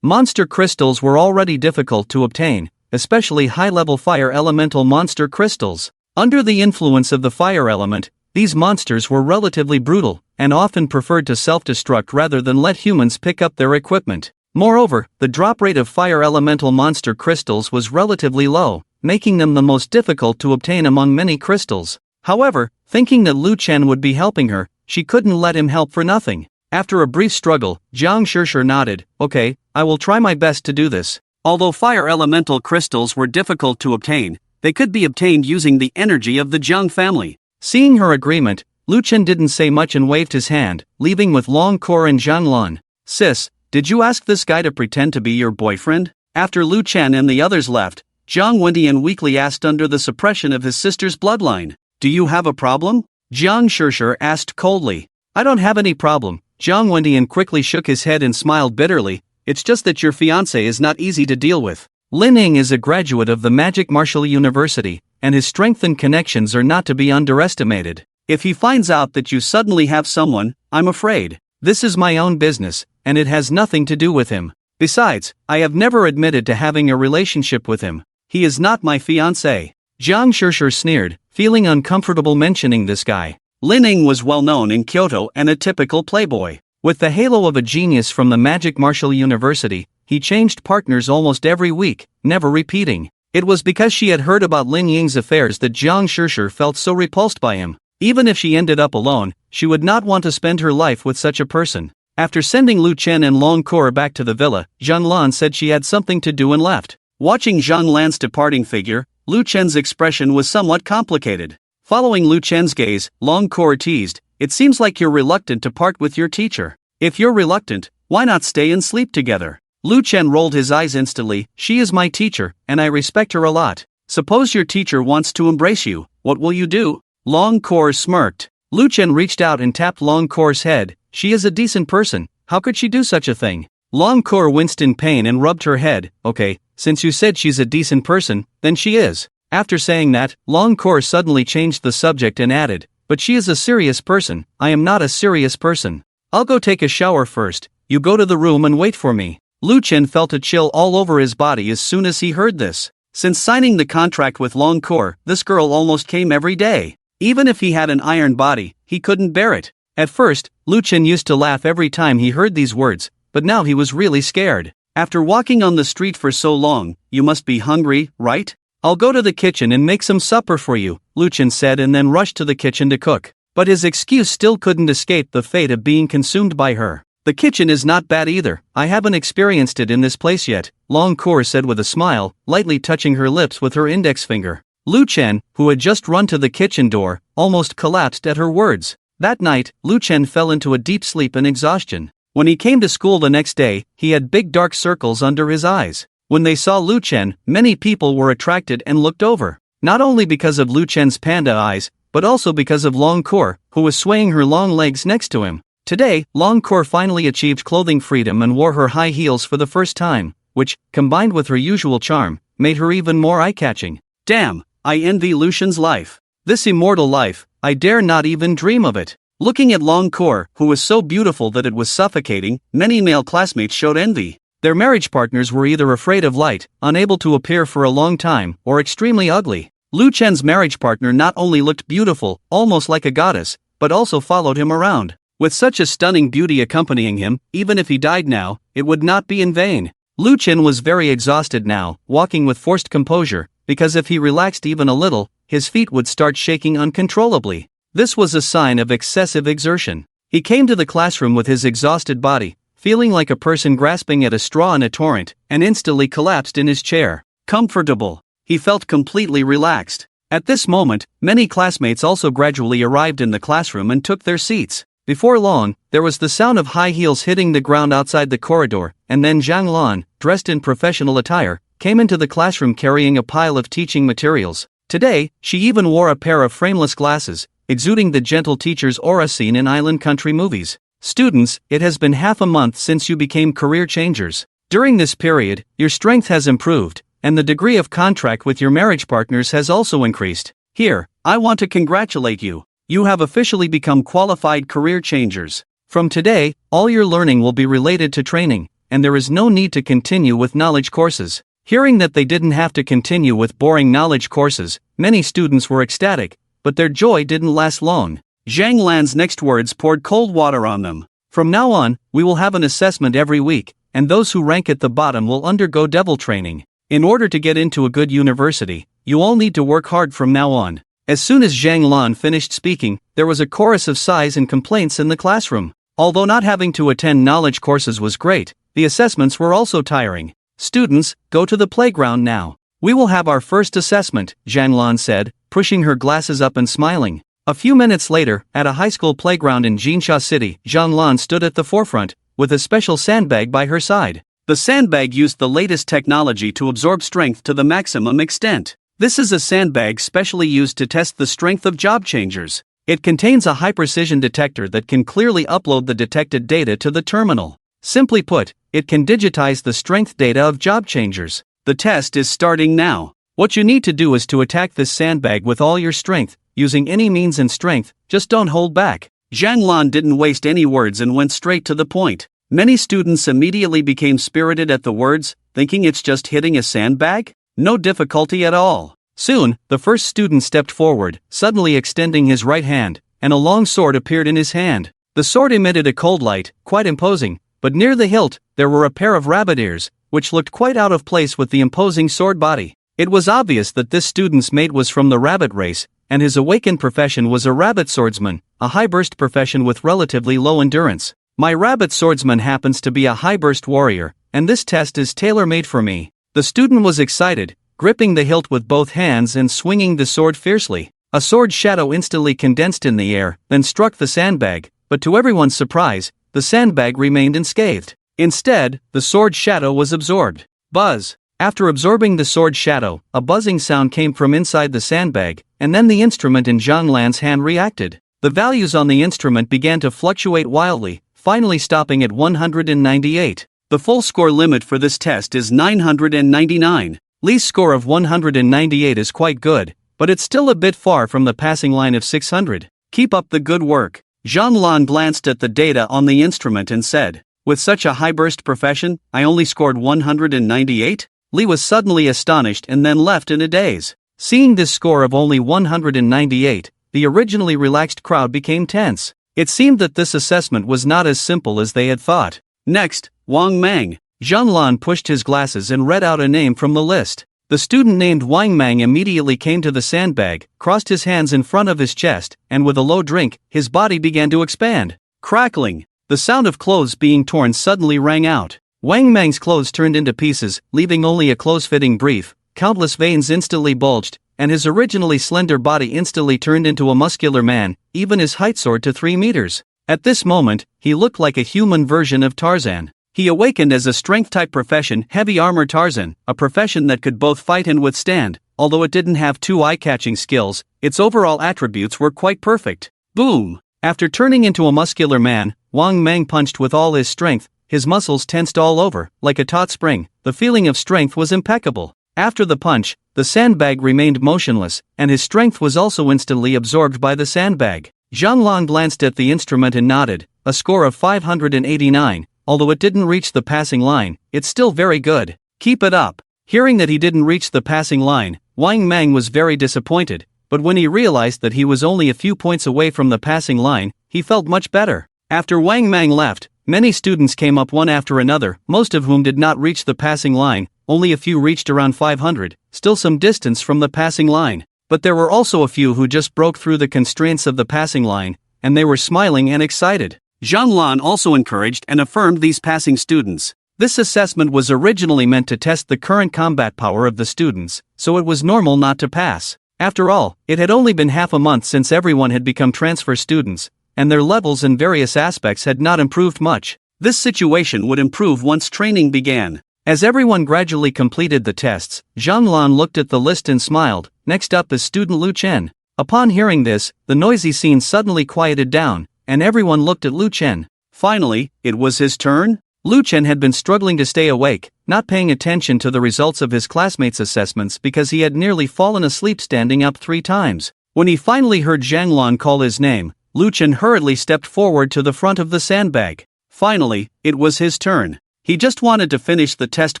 A: Monster crystals were already difficult to obtain, especially high-level fire elemental monster crystals. Under the influence of the fire element, these monsters were relatively brutal, and often preferred to self-destruct rather than let humans pick up their equipment. Moreover, the drop rate of fire elemental monster crystals was relatively low, making them the most difficult to obtain among many crystals. However, thinking that Lu Chen would be helping her, she couldn't let him help for nothing. After a brief struggle, Jiang Shishir nodded, "Okay, I will try my best to do this." Although fire elemental crystals were difficult to obtain, they could be obtained using the energy of the Jiang family. Seeing her agreement, Lu Chen didn't say much and waved his hand, leaving with Long Core and Zhang Lan. "Sis, did you ask this guy to pretend to be your boyfriend?" After Lu Chen and the others left, Jiang Wendian weakly asked under the suppression of his sister's bloodline. "Do you have a problem?" Jiang Shishir asked coldly. "I don't have any problem." Jiang Wendian quickly shook his head and smiled bitterly, "It's just that your fiancé is not easy to deal with." Lin Ying is a graduate of the Magic Martial University, and his strength and connections are not to be underestimated. If he finds out that you suddenly have someone, I'm afraid. This is my own business, and it has nothing to do with him. Besides, I have never admitted to having a relationship with him. He is not my fiancé. Jiang Shishir sneered, feeling uncomfortable mentioning this guy. Lin Ying was well known in Kyoto and a typical playboy. With the halo of a genius from the Magic Martial University, he changed partners almost every week, never repeating. It was because she had heard about Lin Ying's affairs that Jiang Shishir felt so repulsed by him. Even if she ended up alone, she would not want to spend her life with such a person. After sending Lu Chen and Long Core back to the villa, Zhang Lan said she had something to do and left. Watching Zhang Lan's departing figure, Lu Chen's expression was somewhat complicated. Following Lu Chen's gaze, Long Core teased, "It seems like you're reluctant to part with your teacher. If you're reluctant, why not stay and sleep together?" Lu Chen rolled his eyes instantly. "She is my teacher, and I respect her a lot. Suppose your teacher wants to embrace you, what will you do?" Long Core smirked. Lu Chen reached out and tapped Long Core's head. "She is a decent person, how could she do such a thing?" Long Core winced in pain and rubbed her head. "Okay, since you said she's a decent person, then she is." After saying that, Long Core suddenly changed the subject and added, "But she is a serious person, I am not a serious person. I'll go take a shower first, you go to the room and wait for me." Lu Chen felt a chill all over his body as soon as he heard this. Since signing the contract with Long Core, this girl almost came every day. Even if he had an iron body, he couldn't bear it. At first, Lu Chen used to laugh every time he heard these words, but now he was really scared. After walking on the street for so long, "You must be hungry, right? I'll go to the kitchen and make some supper for you," Lu Chen said and then rushed to the kitchen to cook. But his excuse still couldn't escape the fate of being consumed by her. The kitchen is not bad either. I haven't experienced it in this place yet, Long Cour said with a smile, lightly touching her lips with her index finger. Lu Chen, who had just run to the kitchen door, almost collapsed at her words. That night, Lu Chen fell into a deep sleep and exhaustion. When he came to school the next day, he had big dark circles under his eyes. When they saw Lu Chen, many people were attracted and looked over. Not only because of Lu Chen's panda eyes, but also because of Long Cour, who was swaying her long legs next to him. Today, Long Cour finally achieved clothing freedom and wore her high heels for the first time, which, combined with her usual charm, made her even more eye-catching. Damn, I envy Lu Chen's life. This immortal life, I dare not even dream of it. Looking at Long Cour, who was so beautiful that it was suffocating, many male classmates showed envy. Their marriage partners were either afraid of light, unable to appear for a long time, or extremely ugly. Lu Chen's marriage partner not only looked beautiful, almost like a goddess, but also followed him around. With such a stunning beauty accompanying him, even if he died now, it would not be in vain. Lu Chen was very exhausted now, walking with forced composure, because if he relaxed even a little, his feet would start shaking uncontrollably. This was a sign of excessive exertion. He came to the classroom with his exhausted body, feeling like a person grasping at a straw in a torrent, and instantly collapsed in his chair. Comfortable. He felt completely relaxed. At this moment, many classmates also gradually arrived in the classroom and took their seats. Before long, there was the sound of high heels hitting the ground outside the corridor, and then Zhang Lan, dressed in professional attire, came into the classroom carrying a pile of teaching materials. Today, she even wore a pair of frameless glasses, exuding the gentle teacher's aura seen in island country movies. Students, it has been half a month since you became career changers. During this period, your strength has improved, and the degree of contract with your marriage partners has also increased. Here, I want to congratulate you. You have officially become qualified career changers. From today, all your learning will be related to training, and there is no need to continue with knowledge courses. Hearing that they didn't have to continue with boring knowledge courses, many students were ecstatic, but their joy didn't last long. Zhang Lan's next words poured cold water on them. From now on, we will have an assessment every week, and those who rank at the bottom will undergo devil training. In order to get into a good university, you all need to work hard from now on. As soon as Zhang Lan finished speaking, there was a chorus of sighs and complaints in the classroom. Although not having to attend knowledge courses was great, the assessments were also tiring. Students, go to the playground now. We will have our first assessment, Zhang Lan said, pushing her glasses up and smiling. A few minutes later, at a high school playground in Jinsha City, Zhang Lan stood at the forefront, with a special sandbag by her side. The sandbag used the latest technology to absorb strength to the maximum extent. This is a sandbag specially used to test the strength of job changers. It contains a high-precision detector that can clearly upload the detected data to the terminal. Simply put, it can digitize the strength data of job changers. The test is starting now. What you need to do is to attack this sandbag with all your strength, using any means and strength, just don't hold back. Zhang Lan didn't waste any words and went straight to the point. Many students immediately became spirited at the words, thinking it's just hitting a sandbag? No difficulty at all. Soon, the first student stepped forward, suddenly extending his right hand, and a long sword appeared in his hand. The sword emitted a cold light, quite imposing, but near the hilt, there were a pair of rabbit ears, which looked quite out of place with the imposing sword body. It was obvious that this student's mate was from the rabbit race, and his awakened profession was a rabbit swordsman, a high-burst profession with relatively low endurance. My rabbit swordsman happens to be a high-burst warrior, and this test is tailor-made for me. The student was excited, gripping the hilt with both hands and swinging the sword fiercely. A sword shadow instantly condensed in the air, then struck the sandbag, but to everyone's surprise, the sandbag remained unscathed. Instead, the sword shadow was absorbed. Buzz. After absorbing the sword shadow, a buzzing sound came from inside the sandbag, and then the instrument in Zhang Lan's hand reacted. The values on the instrument began to fluctuate wildly, finally stopping at 198. The full score limit for this test is 999. Li's score of 198 is quite good, but it's still a bit far from the passing line of 600. Keep up the good work. Zhang Lan glanced at the data on the instrument and said, with such a high-burst profession, I only scored 198? Li was suddenly astonished and then left in a daze. Seeing this score of only 198, the originally relaxed crowd became tense. It seemed that this assessment was not as simple as they had thought. Next, Wang Mang. Zhang Lan pushed his glasses and read out a name from the list. The student named Wang Mang immediately came to the sandbag, crossed his hands in front of his chest, and with a low drink, his body began to expand. Crackling. the sound of clothes being torn suddenly rang out. Wang Mang's clothes turned into pieces, leaving only a close-fitting brief. Countless veins instantly bulged, and his originally slender body instantly turned into a muscular man, even his height soared to 3 meters. At this moment, he looked like a human version of Tarzan. He awakened as a strength-type profession, heavy armor Tarzan, a profession that could both fight and withstand. Although it didn't have two eye-catching skills, its overall attributes were quite perfect. Boom! After turning into a muscular man, Wang Mang punched with all his strength. His muscles tensed all over, like a taut spring. The feeling of strength was impeccable. After the punch, the sandbag remained motionless, and his strength was also instantly absorbed by the sandbag. Zhang Lan glanced at the instrument and nodded. A score of 589. Although it didn't reach the passing line, it's still very good. Keep it up. Hearing that he didn't reach the passing line, Wang Mang was very disappointed, but when he realized that he was only a few points away from the passing line, he felt much better. After Wang Mang left, many students came up one after another, most of whom did not reach the passing line. Only a few reached around 500, still some distance from the passing line. But there were also a few who just broke through the constraints of the passing line, and they were smiling and excited. Zhang Lan also encouraged and affirmed these passing students. This assessment was originally meant to test the current combat power of the students, so it was normal not to pass. After all, it had only been half a month since everyone had become transfer students, and their levels in various aspects had not improved much. This situation would improve once training began. As everyone gradually completed the tests, Zhang Lan looked at the list and smiled. Next up is student Lu Chen. Upon hearing this, the noisy scene suddenly quieted down, and everyone looked at Lu Chen. Finally, it was his turn? Lu Chen had been struggling to stay awake, not paying attention to the results of his classmates' assessments because he had nearly fallen asleep standing up 3 times. When he finally heard Zhang Lan call his name, Lu Chen hurriedly stepped forward to the front of the sandbag. Finally, it was his turn. He just wanted to finish the test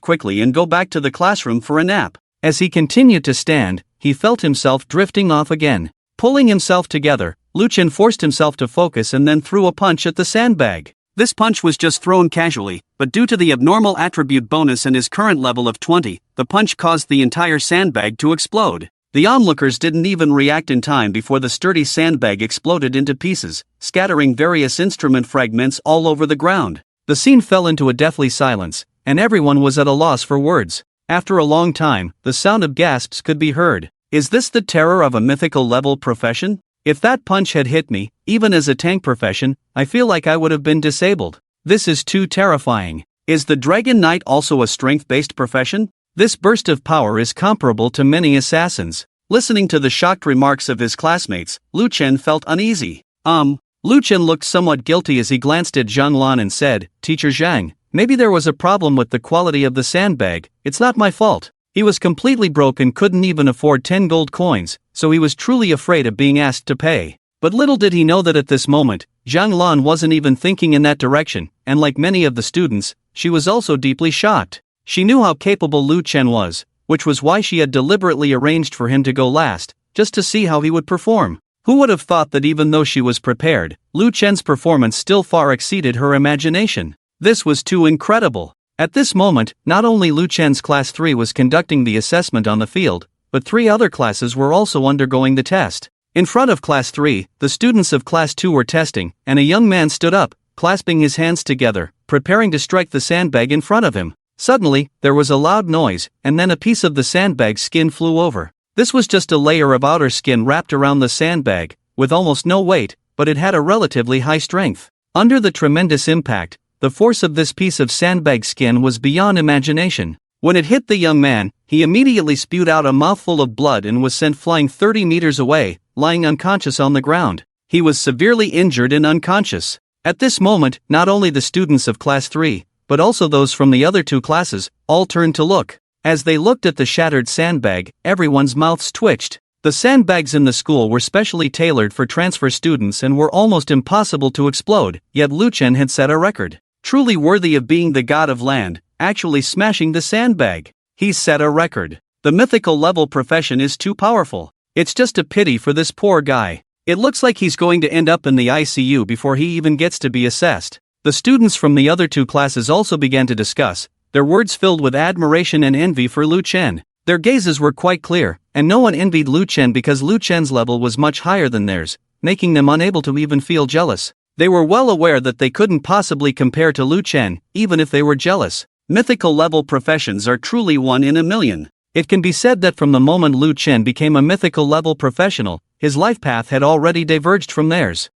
A: quickly and go back to the classroom for a nap. As he continued to stand, he felt himself drifting off again. Pulling himself together, Lu Chen forced himself to focus and then threw a punch at the sandbag. This punch was just thrown casually, but due to the abnormal attribute bonus and his current level of 20, the punch caused the entire sandbag to explode. The onlookers didn't even react in time before the sturdy sandbag exploded into pieces, scattering various instrument fragments all over the ground. The scene fell into a deathly silence, and everyone was at a loss for words. After a long time, the sound of gasps could be heard. Is this the terror of a mythical level profession? If that punch had hit me, even as a tank profession, I feel like I would have been disabled. This is too terrifying. Is the Dragon Knight also a strength-based profession? This burst of power is comparable to many assassins. Listening to the shocked remarks of his classmates, Lu Chen felt uneasy. Lu Chen looked somewhat guilty as he glanced at Zhang Lan and said, "Teacher Zhang, maybe there was a problem with the quality of the sandbag. It's not my fault." He was completely broke and couldn't even afford 10 gold coins, so he was truly afraid of being asked to pay. But little did he know that at this moment, Zhang Lan wasn't even thinking in that direction, and like many of the students, she was also deeply shocked. She knew how capable Lu Chen was, which was why she had deliberately arranged for him to go last, just to see how he would perform. Who would have thought that even though she was prepared, Lu Chen's performance still far exceeded her imagination? This was too incredible. At this moment, not only Lu Chen's Class 3 was conducting the assessment on the field, but 3 other classes were also undergoing the test. In front of Class 3, the students of Class 2 were testing, and a young man stood up, clasping his hands together, preparing to strike the sandbag in front of him. Suddenly, there was a loud noise, and then a piece of the sandbag's skin flew over. This was just a layer of outer skin wrapped around the sandbag, with almost no weight, but it had a relatively high strength. Under the tremendous impact, the force of this piece of sandbag skin was beyond imagination. When it hit the young man, he immediately spewed out a mouthful of blood and was sent flying 30 meters away, lying unconscious on the ground. He was severely injured and unconscious. At this moment, not only the students of Class 3, but also those from the other 2 classes, all turned to look. As they looked at the shattered sandbag, everyone's mouths twitched. The sandbags in the school were specially tailored for transfer students and were almost impossible to explode, yet Lu Chen had set a record. Truly worthy of being the god of land, actually smashing the sandbag. He set a record. The mythical level profession is too powerful. It's just a pity for this poor guy. It looks like he's going to end up in the ICU before he even gets to be assessed. The students from the other 2 classes also began to discuss, their words filled with admiration and envy for Lu Chen. Their gazes were quite clear, and no one envied Lu Chen because Lu Chen's level was much higher than theirs, making them unable to even feel jealous. They were well aware that they couldn't possibly compare to Lu Chen, even if they were jealous. Mythical level professions are truly one in a million. It can be said that from the moment Lu Chen became a mythical level professional, his life path had already diverged from theirs.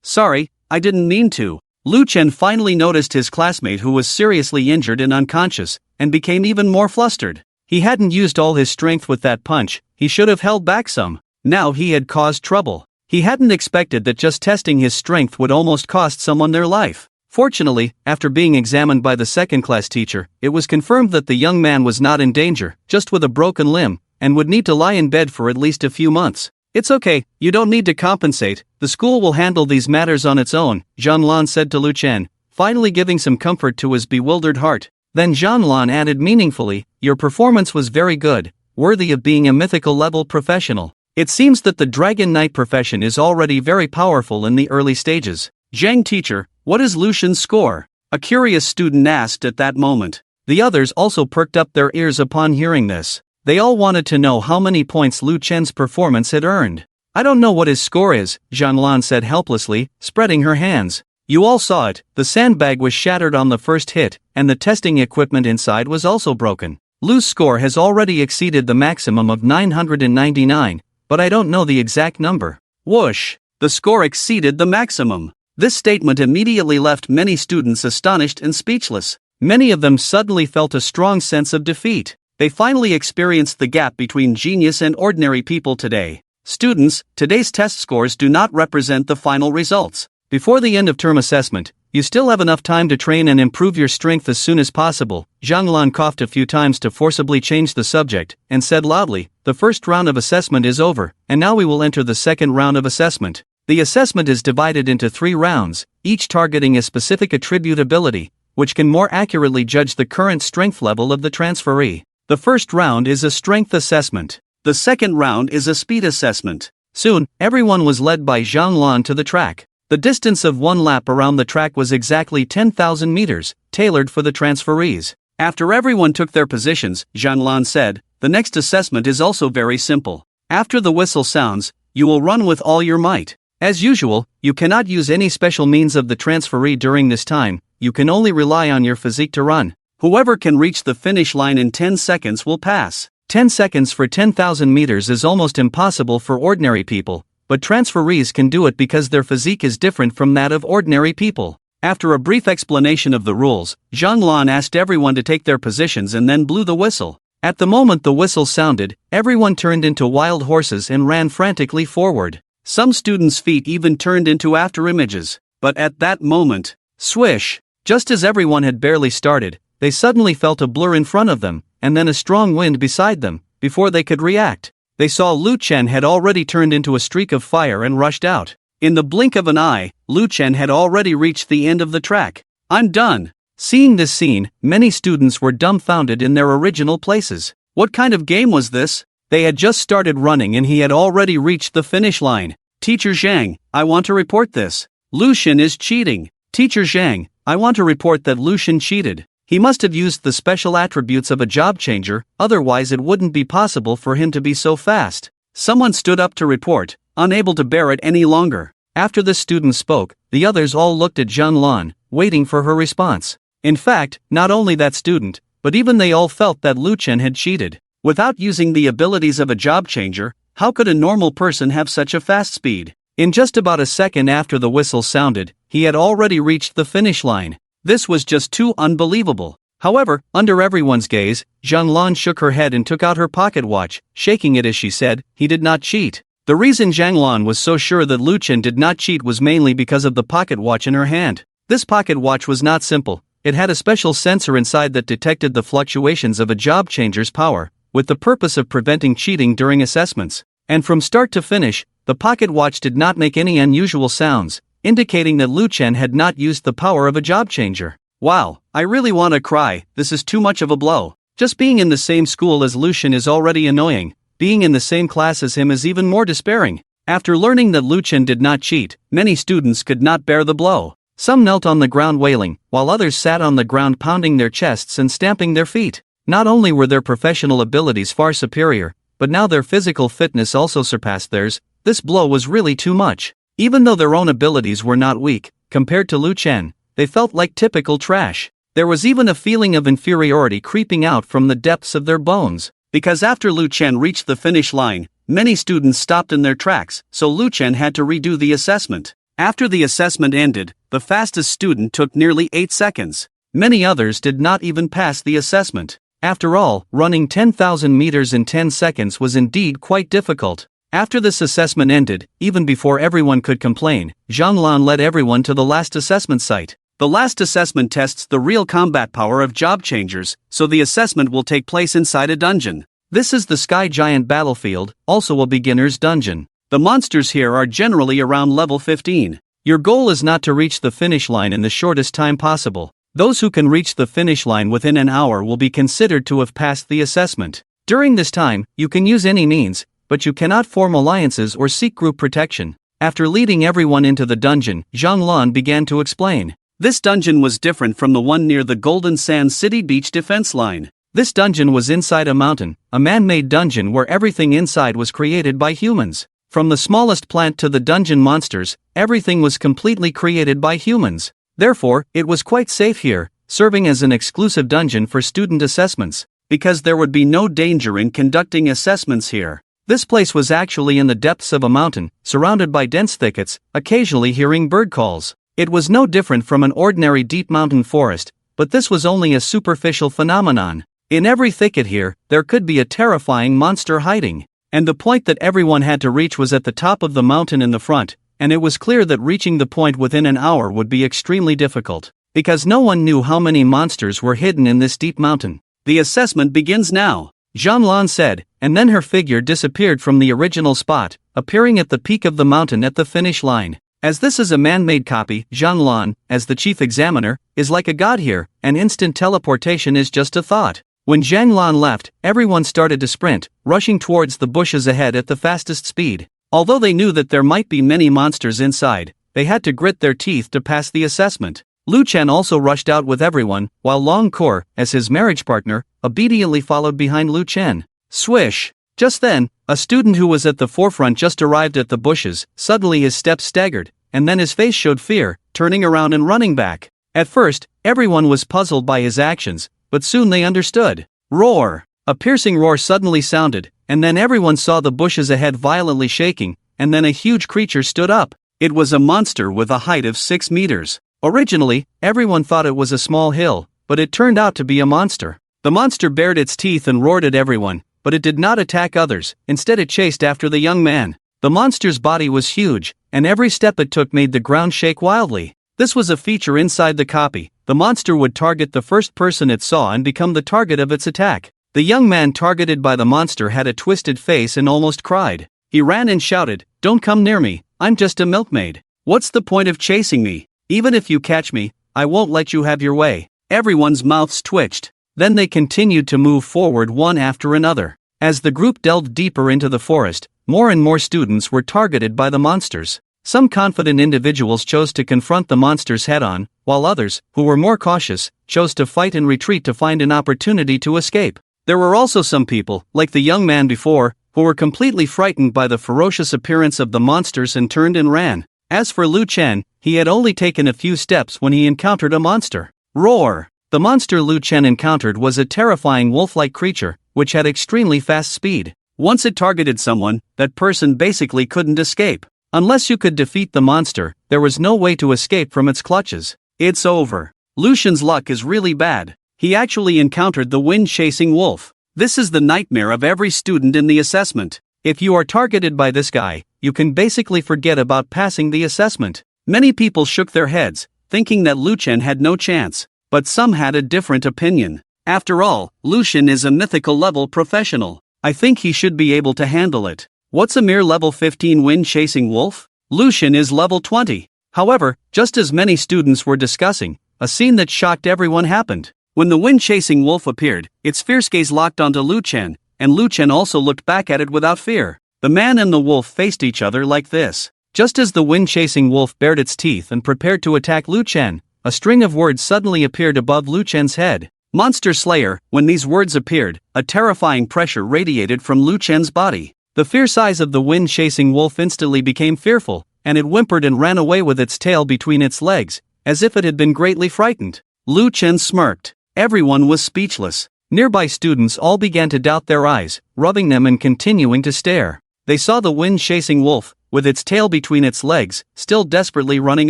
A: Sorry, I didn't mean to. Lu Chen finally noticed his classmate who was seriously injured and unconscious, and became even more flustered. He hadn't used all his strength with that punch, he should have held back some. Now he had caused trouble. He hadn't expected that just testing his strength would almost cost someone their life. Fortunately, after being examined by the second-class teacher, it was confirmed that the young man was not in danger, just with a broken limb, and would need to lie in bed for at least a few months. It's okay, you don't need to compensate, the school will handle these matters on its own, Zhang said to Lu Chen, finally giving some comfort to his bewildered heart. Then Zhang added meaningfully, your performance was very good, worthy of being a mythical level professional. It seems that the Dragon Knight profession is already very powerful in the early stages. Zhang teacher, what is Lu Shen's score? A curious student asked at that moment. The others also perked up their ears upon hearing this. They all wanted to know how many points Lu Chen's performance had earned. I don't know what his score is, Zhang said helplessly, spreading her hands. You all saw it, the sandbag was shattered on the first hit, and the testing equipment inside was also broken. Lu's score has already exceeded the maximum of 999, but I don't know the exact number. Whoosh! The score exceeded the maximum. This statement immediately left many students astonished and speechless. Many of them suddenly felt a strong sense of defeat. They finally experienced the gap between genius and ordinary people today. Students, today's test scores do not represent the final results. Before the end of term assessment, you still have enough time to train and improve your strength as soon as possible. Zhang coughed a few times to forcibly change the subject, and said loudly, the first round of assessment is over, and now we will enter the second round of assessment. The assessment is divided into 3 rounds, each targeting a specific attribute ability, which can more accurately judge the current strength level of the transferee. The first round is a strength assessment. The second round is a speed assessment. Soon, everyone was led by Zhang to the track. The distance of 1 lap around the track was exactly 10,000 meters, tailored for the transferees. After everyone took their positions, Zhang said, the next assessment is also very simple. After the whistle sounds, you will run with all your might. As usual, you cannot use any special means of the transferee during this time, you can only rely on your physique to run. Whoever can reach the finish line in 10 seconds will pass. 10 seconds for 10,000 meters is almost impossible for ordinary people, but transferees can do it because their physique is different from that of ordinary people. After a brief explanation of the rules, Zhang asked everyone to take their positions and then blew the whistle. At the moment the whistle sounded, everyone turned into wild horses and ran frantically forward. Some students' feet even turned into afterimages. But at that moment, swish! Just as everyone had barely started, they suddenly felt a blur in front of them, and then a strong wind beside them. Before they could react, they saw Lu Chen had already turned into a streak of fire and rushed out. In the blink of an eye, Lu Chen had already reached the end of the track. I'm done. Seeing this scene, many students were dumbfounded in their original places. What kind of game was this? They had just started running and he had already reached the finish line. Teacher Zhang, I want to report this. Lu Shen is cheating. Teacher Zhang, I want to report that Lu Shen cheated. He must have used the special attributes of a job changer, otherwise it wouldn't be possible for him to be so fast. Someone stood up to report, unable to bear it any longer. After the student spoke, the others all looked at Zhang, waiting for her response. In fact, not only that student, but even they all felt that Lu Chen had cheated. Without using the abilities of a job changer, how could a normal person have such a fast speed? In just about a second after the whistle sounded, he had already reached the finish line. This was just too unbelievable. However, under everyone's gaze, Zhang shook her head and took out her pocket watch, shaking it as she said, he did not cheat. The reason Zhang was so sure that Lu Chen did not cheat was mainly because of the pocket watch in her hand. This pocket watch was not simple, it had a special sensor inside that detected the fluctuations of a job changer's power, with the purpose of preventing cheating during assessments. And from start to finish, the pocket watch did not make any unusual sounds, indicating that Lu Chen had not used the power of a job changer. Wow, I really want to cry, this is too much of a blow. Just being in the same school as Lu Chen is already annoying, being in the same class as him is even more despairing. After learning that Lu Chen did not cheat, many students could not bear the blow. Some knelt on the ground wailing, while others sat on the ground pounding their chests and stamping their feet. Not only were their professional abilities far superior, but now their physical fitness also surpassed theirs. This blow was really too much. Even though their own abilities were not weak, compared to Lu Chen, they felt like typical trash. There was even a feeling of inferiority creeping out from the depths of their bones. Because after Lu Chen reached the finish line, many students stopped in their tracks, so Lu Chen had to redo the assessment. After the assessment ended, the fastest student took nearly 8 seconds. Many others did not even pass the assessment. After all, running 10,000 meters in 10 seconds was indeed quite difficult. After this assessment ended, even before everyone could complain, Zhang Lan led everyone to the last assessment site. The last assessment tests the real combat power of job changers, so the assessment will take place inside a dungeon. This is the Sky Giant Battlefield, also a beginner's dungeon. The monsters here are generally around level 15. Your goal is not to reach the finish line in the shortest time possible. Those who can reach the finish line within an hour will be considered to have passed the assessment. During this time, you can use any means, but you cannot form alliances or seek group protection. After leading everyone into the dungeon, Zhang Lan began to explain. This dungeon was different from the one near the Golden Sand City beach defense line. This dungeon was inside a mountain, a man-made dungeon where everything inside was created by humans. From the smallest plant to the dungeon monsters, everything was completely created by humans. Therefore, it was quite safe here, serving as an exclusive dungeon for student assessments, because there would be no danger in conducting assessments here. This place was actually in the depths of a mountain, surrounded by dense thickets, occasionally hearing bird calls. It was no different from an ordinary deep mountain forest, but this was only a superficial phenomenon. In every thicket here, there could be a terrifying monster hiding. And the point that everyone had to reach was at the top of the mountain in the front, and it was clear that reaching the point within an hour would be extremely difficult, because no one knew how many monsters were hidden in this deep mountain. The assessment begins now, Zhang Lan said, and then her figure disappeared from the original spot, appearing at the peak of the mountain at the finish line. As this is a man-made copy, Zhang Lan, as the chief examiner, is like a god here, and instant teleportation is just a thought. When Zhang Lan left, everyone started to sprint, rushing towards the bushes ahead at the fastest speed. Although they knew that there might be many monsters inside, they had to grit their teeth to pass the assessment. Lu Chen also rushed out with everyone, while Long Kor, as his marriage partner, obediently followed behind Lu Chen. Swish! Just then, a student who was at the forefront just arrived at the bushes. Suddenly his steps staggered, and then his face showed fear, turning around and running back. At first, everyone was puzzled by his actions, but soon they understood. Roar! A piercing roar suddenly sounded, and then everyone saw the bushes ahead violently shaking, and then a huge creature stood up. It was a monster with a height of 6 meters. Originally, everyone thought it was a small hill, but it turned out to be a monster. The monster bared its teeth and roared at everyone, but it did not attack others. Instead it chased after the young man. The monster's body was huge, and every step it took made the ground shake wildly. This was a feature inside the copy. The monster would target the first person it saw and become the target of its attack. The young man targeted by the monster had a twisted face and almost cried. He ran and shouted, "Don't come near me, I'm just a milkmaid. What's the point of chasing me? Even if you catch me, I won't let you have your way." Everyone's mouths twitched. Then they continued to move forward one after another. As the group delved deeper into the forest, more and more students were targeted by the monsters. Some confident individuals chose to confront the monsters head-on, while others, who were more cautious, chose to fight and retreat to find an opportunity to escape. There were also some people, like the young man before, who were completely frightened by the ferocious appearance of the monsters and turned and ran. As for Lu Chen, he had only taken a few steps when he encountered a monster. Roar! The monster Lu Chen encountered was a terrifying wolf-like creature, which had extremely fast speed. Once it targeted someone, that person basically couldn't escape. Unless you could defeat the monster, there was no way to escape from its clutches. It's over. Lu Shen's luck is really bad. He actually encountered the wind-chasing wolf. This is the nightmare of every student in the assessment. If you are targeted by this guy, you can basically forget about passing the assessment. Many people shook their heads, thinking that Lu Chen had no chance, but some had a different opinion. After all, Lu Chen is a mythical level professional. I think he should be able to handle it. What's a mere level 15 wind-chasing wolf? Lu Chen is level 20. However, just as many students were discussing, a scene that shocked everyone happened. When the wind-chasing wolf appeared, its fierce gaze locked onto Lu Chen, and Lu Chen also looked back at it without fear. The man and the wolf faced each other like this. Just as the wind-chasing wolf bared its teeth and prepared to attack Lu Chen, a string of words suddenly appeared above Lu Chen's head. Monster Slayer. When these words appeared, a terrifying pressure radiated from Lu Chen's body. The fierce eyes of the wind-chasing wolf instantly became fearful, and it whimpered and ran away with its tail between its legs, as if it had been greatly frightened. Lu Chen smirked. Everyone was speechless. Nearby students all began to doubt their eyes, rubbing them and continuing to stare. They saw the wind-chasing wolf, with its tail between its legs, still desperately running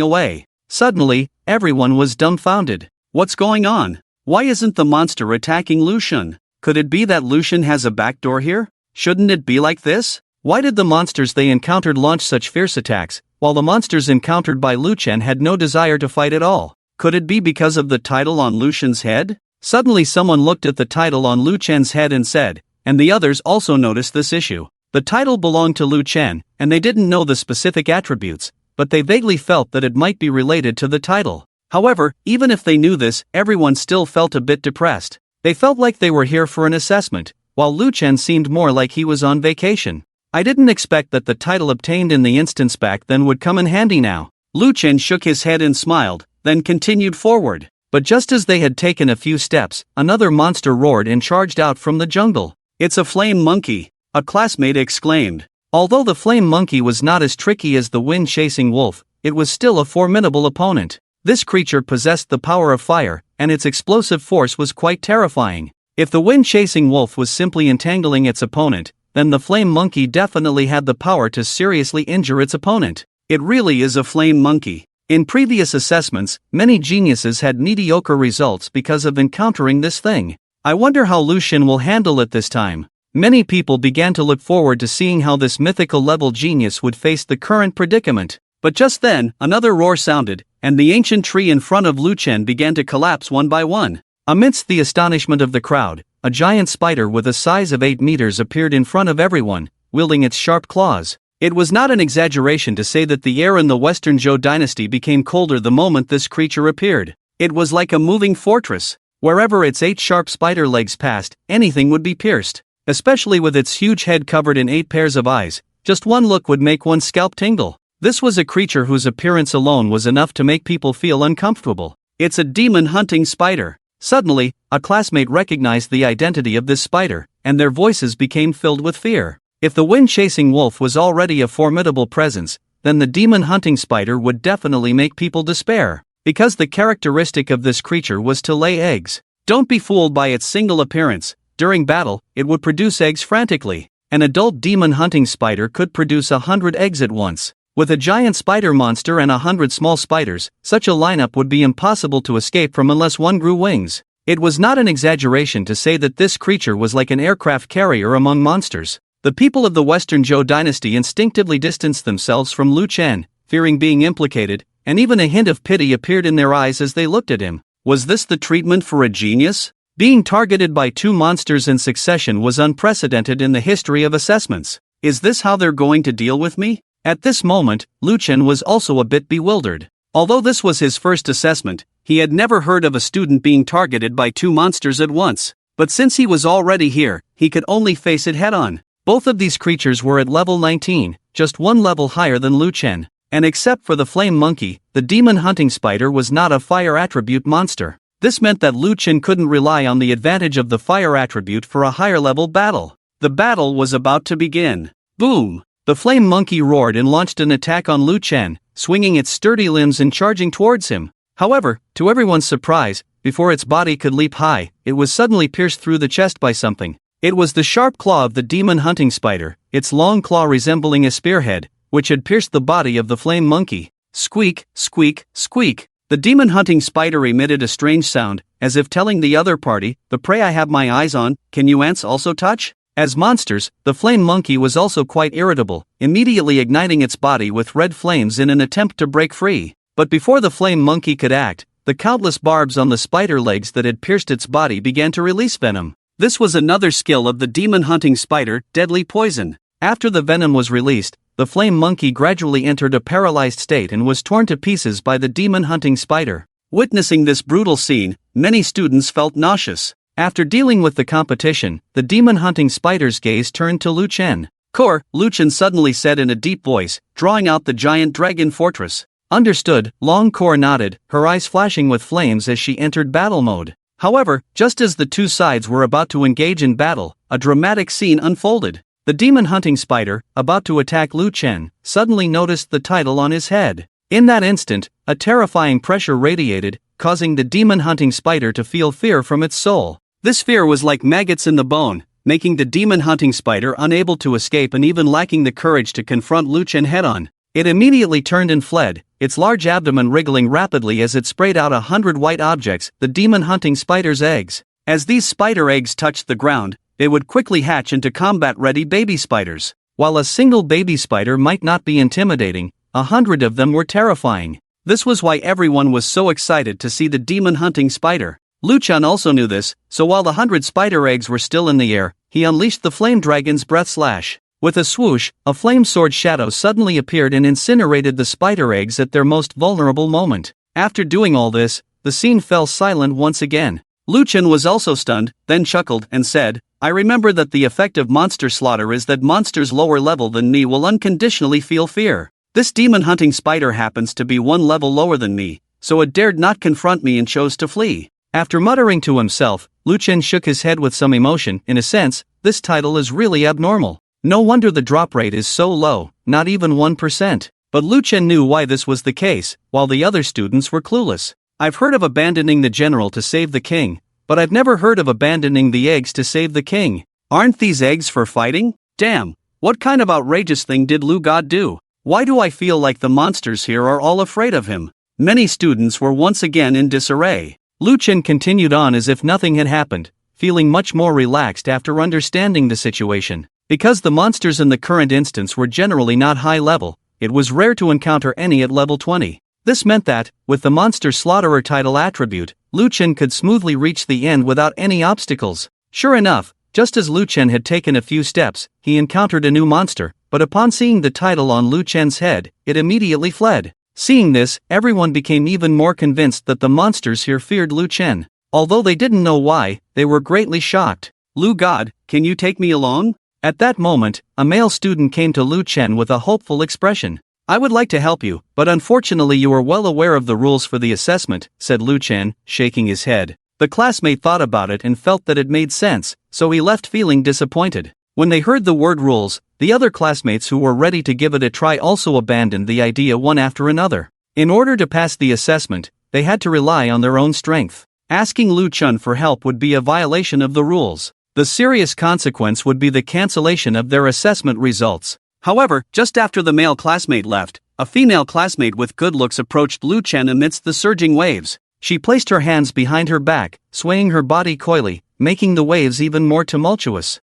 A: away. Suddenly, everyone was dumbfounded. What's going on? Why isn't the monster attacking Lu Shen? Could it be that Lu Shen has a backdoor here? Shouldn't it be like this? Why did the monsters they encountered launch such fierce attacks, while the monsters encountered by Lu Chen had no desire to fight at all? Could it be because of the title on Lu Shen's head? Suddenly someone looked at the title on Lu Chen's head and said, and the others also noticed this issue. The title belonged to Lu Chen, and they didn't know the specific attributes, but they vaguely felt that it might be related to the title. However, even if they knew this, everyone still felt a bit depressed. They felt like they were here for an assessment, while Lu Chen seemed more like he was on vacation. I didn't expect that the title obtained in the instance back then would come in handy now. Lu Chen shook his head and smiled, then continued forward. But just as they had taken a few steps, another monster roared and charged out from the jungle. "It's a flame monkey," a classmate exclaimed. Although the flame monkey was not as tricky as the wind-chasing wolf, it was still a formidable opponent. This creature possessed the power of fire, and its explosive force was quite terrifying. If the wind-chasing wolf was simply entangling its opponent, then the flame monkey definitely had the power to seriously injure its opponent. It really is a flame monkey. In previous assessments, many geniuses had mediocre results because of encountering this thing. I wonder how Lu Shen will handle it this time. Many people began to look forward to seeing how this mythical level genius would face the current predicament. But just then, another roar sounded, and the ancient tree in front of Lu Chen began to collapse one by one. Amidst the astonishment of the crowd, a giant spider with a size of 8 meters appeared in front of everyone, wielding its sharp claws. It was not an exaggeration to say that the air in the Western Zhou dynasty became colder the moment this creature appeared. It was like a moving fortress. Wherever its 8 sharp spider legs passed, anything would be pierced. Especially with its huge head covered in 8 pairs of eyes, just one look would make one's scalp tingle. This was a creature whose appearance alone was enough to make people feel uncomfortable. It's a demon-hunting spider. Suddenly, a classmate recognized the identity of this spider, and their voices became filled with fear. If the wind-chasing wolf was already a formidable presence, then the demon-hunting spider would definitely make people despair, because the characteristic of this creature was to lay eggs. Don't be fooled by its single appearance. During battle, it would produce eggs frantically. An adult demon-hunting spider could produce 100 eggs at once. With a giant spider monster and 100 small spiders, such a lineup would be impossible to escape from unless one grew wings. It was not an exaggeration to say that this creature was like an aircraft carrier among monsters. The people of the Western Zhou dynasty instinctively distanced themselves from Lu Chen, fearing being implicated, and even a hint of pity appeared in their eyes as they looked at him. Was this the treatment for a genius? Being targeted by 2 monsters in succession was unprecedented in the history of assessments. Is this how they're going to deal with me? At this moment, Lu Chen was also a bit bewildered. Although this was his first assessment, he had never heard of a student being targeted by 2 monsters at once. But since he was already here, he could only face it head-on. Both of these creatures were at level 19, just 1 level higher than Lu Chen. And except for the flame monkey, the demon-hunting spider was not a fire attribute monster. This meant that Lu Chen couldn't rely on the advantage of the fire attribute for a higher-level battle. The battle was about to begin. Boom! The flame monkey roared and launched an attack on Lu Chen, swinging its sturdy limbs and charging towards him. However, to everyone's surprise, before its body could leap high, it was suddenly pierced through the chest by something. It was the sharp claw of the demon-hunting spider, its long claw resembling a spearhead, which had pierced the body of the flame monkey. Squeak, squeak, squeak. The demon-hunting spider emitted a strange sound, as if telling the other party, "The prey I have my eyes on, can you ants also touch?" As monsters, the flame monkey was also quite irritable, immediately igniting its body with red flames in an attempt to break free. But before the flame monkey could act, the countless barbs on the spider legs that had pierced its body began to release venom. This was another skill of the demon-hunting spider, deadly poison. After the venom was released, the flame monkey gradually entered a paralyzed state and was torn to pieces by the demon-hunting spider. Witnessing this brutal scene, many students felt nauseous. After dealing with the competition, the demon-hunting spider's gaze turned to Lu Chen. "Core," Lu Chen suddenly said in a deep voice, drawing out the giant dragon fortress. Understood, Long Core nodded, her eyes flashing with flames as she entered battle mode. However, just as the 2 sides were about to engage in battle, a dramatic scene unfolded. The demon-hunting spider, about to attack Lu Chen, suddenly noticed the title on his head. In that instant, a terrifying pressure radiated, causing the demon-hunting spider to feel fear from its soul. This fear was like maggots in the bone, making the demon-hunting spider unable to escape and even lacking the courage to confront Lu Chen head-on. It immediately turned and fled, its large abdomen wriggling rapidly as it sprayed out 100 white objects, the demon-hunting spider's eggs. As these spider eggs touched the ground, they would quickly hatch into combat-ready baby spiders. While a single baby spider might not be intimidating, 100 of them were terrifying. This was why everyone was so excited to see the demon-hunting spider. Lu Chen also knew this, so while the 100 spider eggs were still in the air, he unleashed the flame dragon's breath slash. With a swoosh, a flame sword shadow suddenly appeared and incinerated the spider eggs at their most vulnerable moment. After doing all this, the scene fell silent once again. Lu Chen was also stunned, then chuckled and said, "I remember that the effect of monster slaughter is that monsters lower level than me will unconditionally feel fear. This demon-hunting spider happens to be one level lower than me, so it dared not confront me and chose to flee." After muttering to himself, Lu Chen shook his head with some emotion. In a sense, this title is really abnormal. No wonder the drop rate is so low, not even 1%. But Lu Chen knew why this was the case, while the other students were clueless. "I've heard of abandoning the general to save the king, but I've never heard of abandoning the eggs to save the king. Aren't these eggs for fighting? Damn, what kind of outrageous thing did Lu God do? Why do I feel like the monsters here are all afraid of him?" Many students were once again in disarray. Lu Chen continued on as if nothing had happened, feeling much more relaxed after understanding the situation. Because the monsters in the current instance were generally not high level, it was rare to encounter any at level 20. This meant that, with the Monster Slaughterer title attribute, Lu Chen could smoothly reach the end without any obstacles. Sure enough, just as Lu Chen had taken a few steps, he encountered a new monster, but upon seeing the title on Lu Chen's head, it immediately fled. Seeing this, everyone became even more convinced that the monsters here feared Lu Chen. Although they didn't know why, they were greatly shocked. "Lu God, can you take me along?" At that moment, a male student came to Lu Chen with a hopeful expression. "I would like to help you, but unfortunately you are well aware of the rules for the assessment," said Lu Chen, shaking his head. The classmate thought about it and felt that it made sense, so he left feeling disappointed. When they heard the word rules, the other classmates who were ready to give it a try also abandoned the idea one after another. In order to pass the assessment, they had to rely on their own strength. Asking Lu Chen for help would be a violation of the rules. The serious consequence would be the cancellation of their assessment results. However, just after the male classmate left, a female classmate with good looks approached Lu Chen amidst the surging waves. She placed her hands behind her back, swaying her body coyly, making the waves even more tumultuous.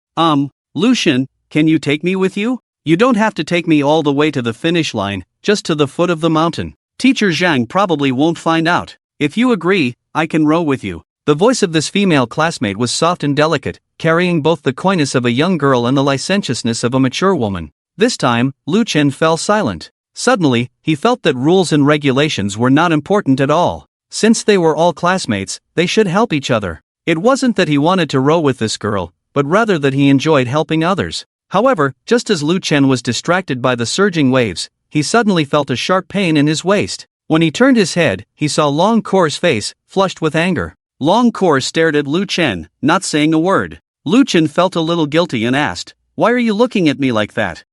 A: Lu Chen, can you take me with you? You don't have to take me all the way to the finish line, just to the foot of the mountain. Teacher Zhang probably won't find out. If you agree, I can row with you." The voice of this female classmate was soft and delicate, carrying both the coyness of a young girl and the licentiousness of a mature woman. This time, Lu Chen fell silent. Suddenly, he felt that rules and regulations were not important at all. Since they were all classmates, they should help each other. It wasn't that he wanted to row with this girl, but rather that he enjoyed helping others. However, just as Lu Chen was distracted by the surging waves, he suddenly felt a sharp pain in his waist. When he turned his head, he saw Long Kor's face, flushed with anger. Long Kor stared at Lu Chen, not saying a word. Lu Chen felt a little guilty and asked, "Why are you looking at me like that?